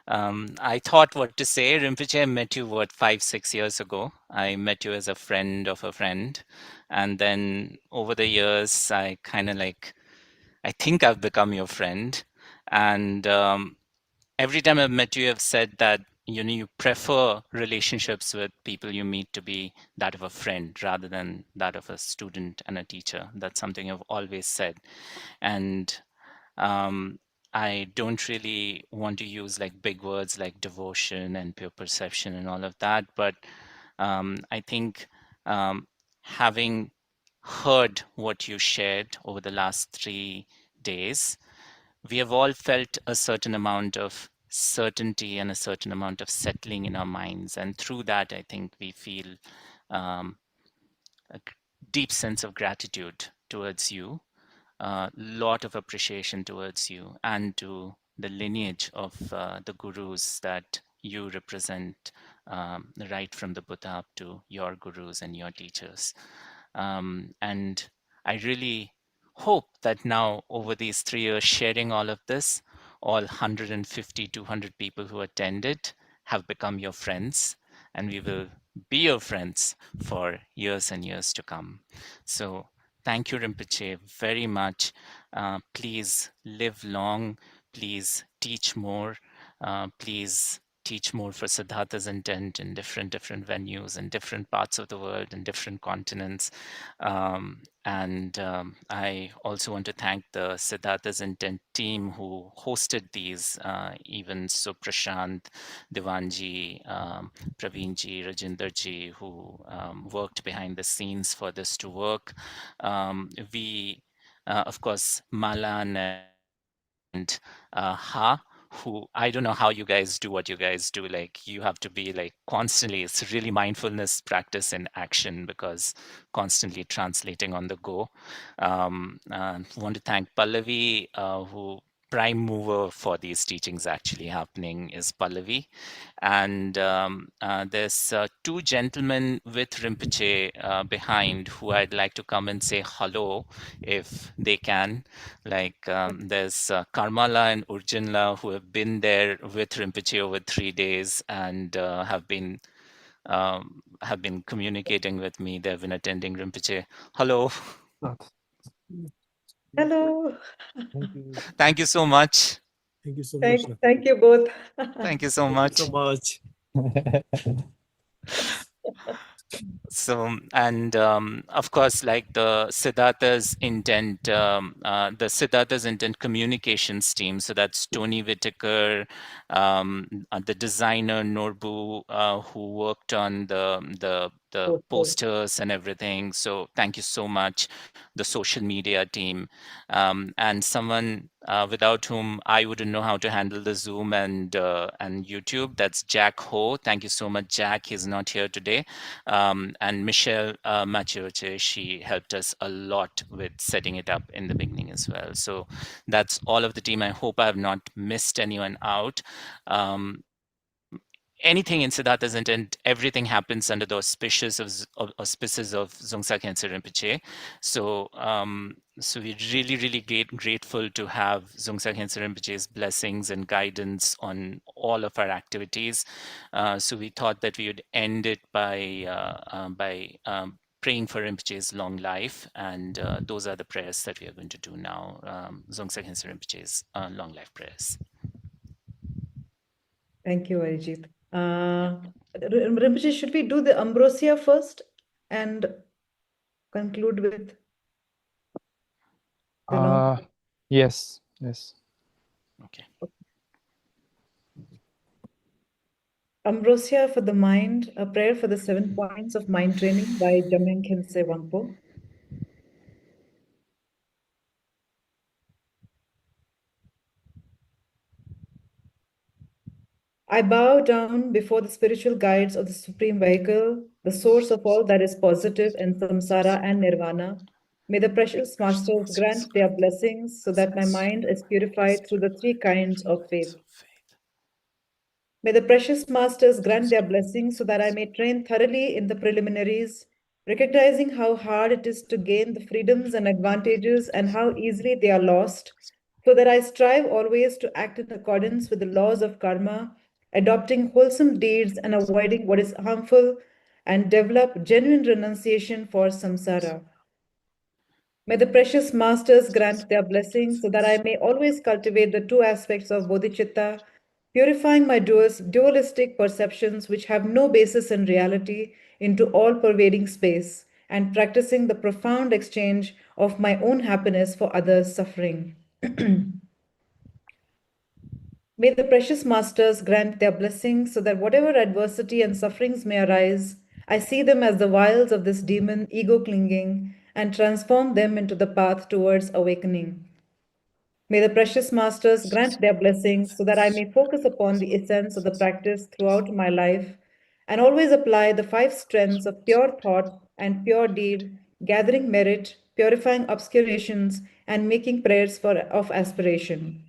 I thought what to say. Rinpoche, I met you, 5-6 years ago. I met you as a friend of a friend. And then over the years, I think I've become your friend. And every time I've met you, I've said that you prefer relationships with people you meet to be that of a friend rather than that of a student and a teacher. That's something I've always said. And I don't really want to use like big words like devotion and pure perception and all of that, but I think having heard what you shared over the last 3 days, we have all felt a certain amount of certainty and a certain amount of settling in our minds. And through that, I think we feel a deep sense of gratitude towards you, a lot of appreciation towards you and to the lineage of the gurus that you represent, right from the Buddha up to your gurus and your teachers. And I really hope that now over these 3 years sharing all of this, all 150, 200 people who attended have become your friends, and we will be your friends for years and years to come. So thank you, Rinpoche, very much. Please live long. Please teach more. Please teach more for Siddhartha's Intent in different venues in different parts of the world and different continents. I also want to thank the Siddhartha's Intent team who hosted these events. So Prashant, Divanji, Praveenji, Rajinderji, who worked behind the scenes for this to work. Of course, Malan and Ha, who I don't know how you guys do what you guys do. Like you have to be like constantly, it's really mindfulness practice in action because constantly translating on the go. Want to thank Pallavi, who prime mover for these teachings actually happening is Pallavi. And there's 2 gentlemen with Rinpoche behind who I'd like to come and say hello if they can. Like there's Karmala and Urjinla who have been there with Rinpoche over 3 days and have been communicating with me. They've been attending Rinpoche. Hello. Hello. Thank you. Thank you so much. Thank you so much. Thank you both. Thank you so Thank much. you so much. So, and of course, like the Siddhartha's intent communications team. So that's Tony Whitaker, the designer Norbu, who worked on the posters and everything. So thank you so much, the social media team, and someone without whom I wouldn't know how to handle the Zoom and YouTube. That's Jack Ho. Thank you so much, Jack. He's not here today. And Michelle Machioche, she helped us a lot with setting it up in the beginning as well. So that's all of the team. I hope I have not missed anyone out. Anything in Siddhartha's intent, everything happens under the auspices of Zongsa Khyentse Rinpoche. So, so we're really, really grateful to have Zongsa Khyentse Rinpoche's blessings and guidance on all of our activities. So we thought that we would end it by praying for Rinpoche's long life, and those are the prayers that we are going to do now. Zongsa Khyentse Rinpoche's long life prayers. Thank you, Arijit. Rinpoche, should we do the ambrosia first and conclude with the long? Yes. Okay. Ambrosia for the Mind, a prayer for the 7 points of mind training by Jamyang Khyentse Wangpo. I bow down before the spiritual guides of the Supreme Vehicle, the source of all that is positive in Samsara and Nirvana. May the precious masters grant their blessings so that my mind is purified through the 3 kinds of faith. May the precious masters grant their blessings so that I may train thoroughly in the preliminaries, recognizing how hard it is to gain the freedoms and advantages and how easily they are lost, so that I strive always to act in accordance with the laws of karma, adopting wholesome deeds and avoiding what is harmful, and develop genuine renunciation for samsara. May the precious masters grant their blessings so that I may always cultivate the 2 aspects of bodhicitta, purifying my dualistic perceptions which have no basis in reality into all-pervading space, and practicing the profound exchange of my own happiness for others' suffering. May the precious masters grant their blessings so that whatever adversity and sufferings may arise, I see them as the wiles of this demon, ego clinging, and transform them into the path towards awakening. May the precious masters grant their blessings so that I may focus upon the essence of the practice throughout my life and always apply the 5 strengths of pure thought and pure deed, gathering merit, purifying obscurations, and making prayers of aspiration.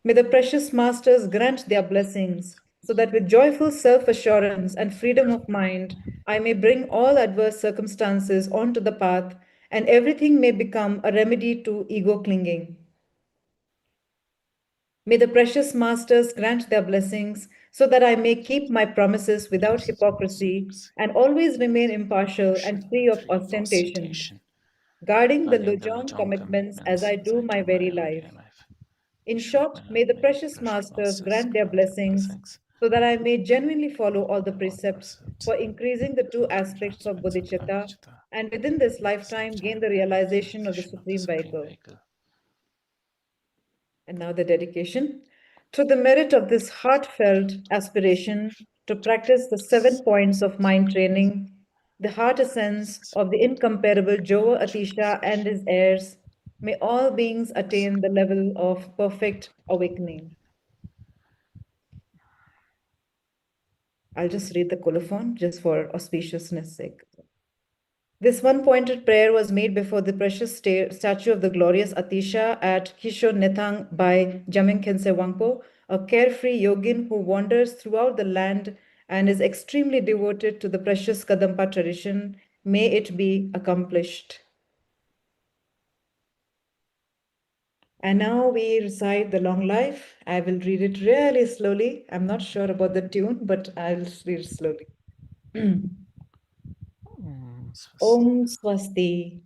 May the precious masters grant their blessings so that with joyful self-assurance and freedom of mind, I may bring all adverse circumstances onto the path and everything may become a remedy to ego clinging. May the precious masters grant their blessings so that I may keep my promises without hypocrisy and always remain impartial and free of ostentation, guarding the Lojong commitments as I do my very life. In short, may the precious masters grant their blessings so that I may genuinely follow all the precepts for increasing the 2 aspects of bodhicitta and within this lifetime gain the realization of the Supreme Vehicle. And now the dedication. Through the merit of this heartfelt aspiration to practice the 7 points of mind training, the heart essence of the incomparable Joa Atisha and his heirs, may all beings attain the level of perfect awakening. I'll just read the colophon just for auspiciousness' sake. This 1-pointed prayer was made before the precious statue of the glorious Atisha at Kisho Nethang by Jamyang Khyentse Wangpo, a carefree yogin who wanders throughout the land and is extremely devoted to the precious Kadampa tradition. May it be accomplished. And now we recite the long life. I will read it really slowly. I'm not sure about the tune, but I'll read it slowly. Om Swasti,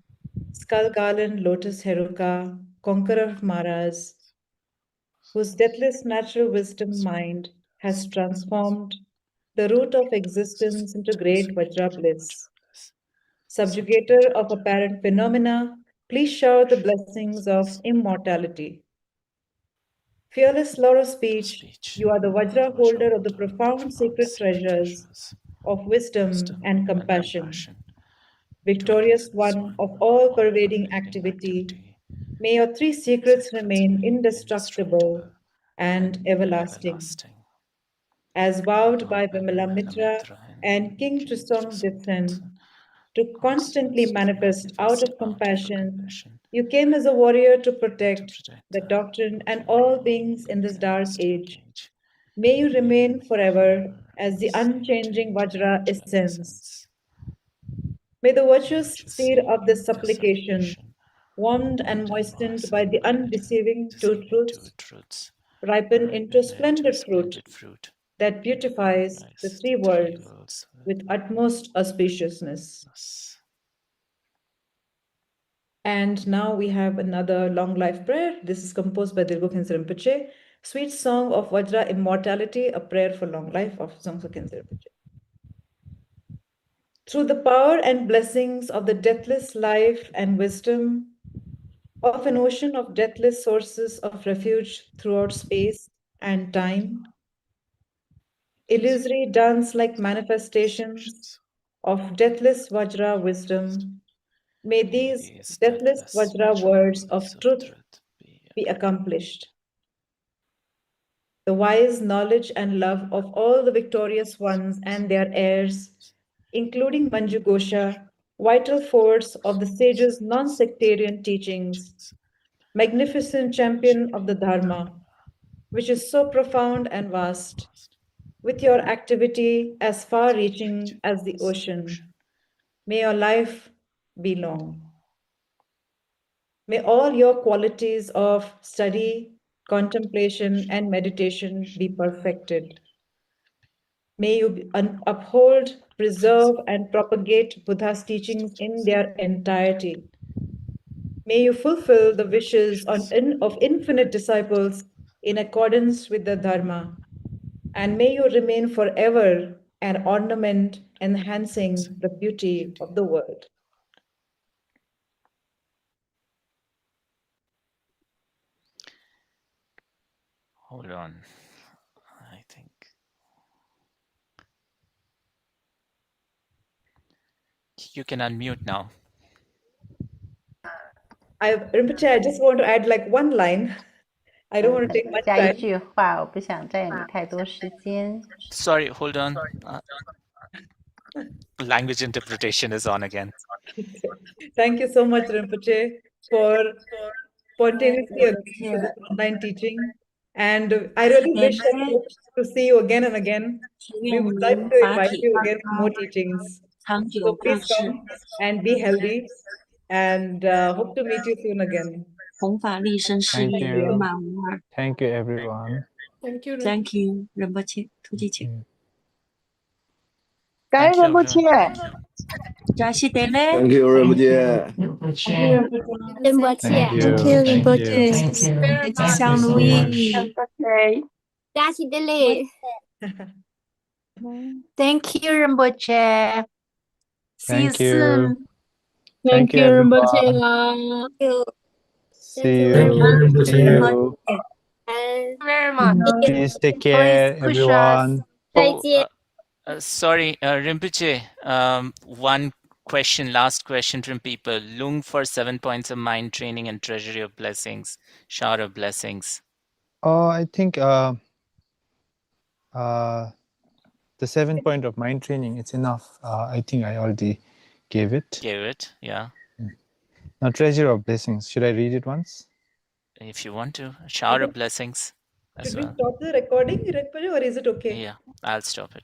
Skull Garland Lotus Heruka, conqueror of Maras, whose deathless natural wisdom mind has transformed the root of existence into great Vajra bliss. Subjugator of apparent phenomena, please shower the blessings of immortality. Fearless Lord of speech, you are the Vajra holder of the profound sacred treasures of wisdom and compassion. Victorious one of all pervading activity, may your three secrets remain indestructible and everlasting. As vowed by Vimala Mitra and King Trisong Ditsen, to constantly manifest out of compassion, you came as a warrior to protect the doctrine and all beings in this dark age. May you remain forever as the unchanging Vajra essence. May the virtuous seed of this supplication, warmed and moistened by the undeceiving two truths, ripen into splendid fruit that beautifies the three worlds with utmost auspiciousness. And now we have another long life prayer. This is composed by Dilgo Khyentse Rinpoche, Sweet Song of Vajra Immortality, a prayer for long life of Dzongkso Khyentse Rinpoche. Through the power and blessings of the deathless life and wisdom of an ocean of deathless sources of refuge throughout space and time, illusory dance-like manifestations of deathless Vajra wisdom, may these deathless Vajra words of truth be accomplished. The wise knowledge and love of all the victorious ones and their heirs, including Manju Gosha, vital force of the sages' non-sectarian teachings, magnificent champion of the Dharma, which is so profound and vast, with your activity as far-reaching as the ocean. May your life be long. May all your qualities of study, contemplation, and meditation be perfected. May you uphold, preserve, and propagate Buddha's teachings in their entirety. May you fulfill the wishes of infinite disciples in accordance with the Dharma. And may you remain forever an ornament enhancing the beauty of the world. Hold on. I think. You can unmute now. Rinpoche, I just want to add like one line. I don't want to take much 加一 time. 句话，我不想占用你太多时间。 Sorry, hold on. Language interpretation is on again. Thank you so much, Rinpoche, for spontaneously agreeing to this online teaching. And I really wish and hope to see you again and again. We would like to invite you again for more teachings. So please come and be healthy, and hope to meet you soon again. Thank you. Thank you, everyone. Thank you, Rinpoche. Cảm ơn Rinpoche. Thank you, Rinpoche. Thank you. Thank you, Rinpoche. Xiang Lui. Thank you, Rinpoche. See you Thank you. soon. Thank you, everyone. See you. See you. Very much. Please take care, Please push us. everyone. Sorry, Rinpoche, one question, last question from people. Lung for 7 points of mind training and treasury of blessings, shower of blessings. I think the 7 point of mind training, it's enough. I think I already gave it. Gave it, yeah. Now, treasure of blessings. Should I read it once? If you want to, shower of blessings as Should we well. stop the recording, Rinpoche, or is it okay? Yeah, I'll stop it.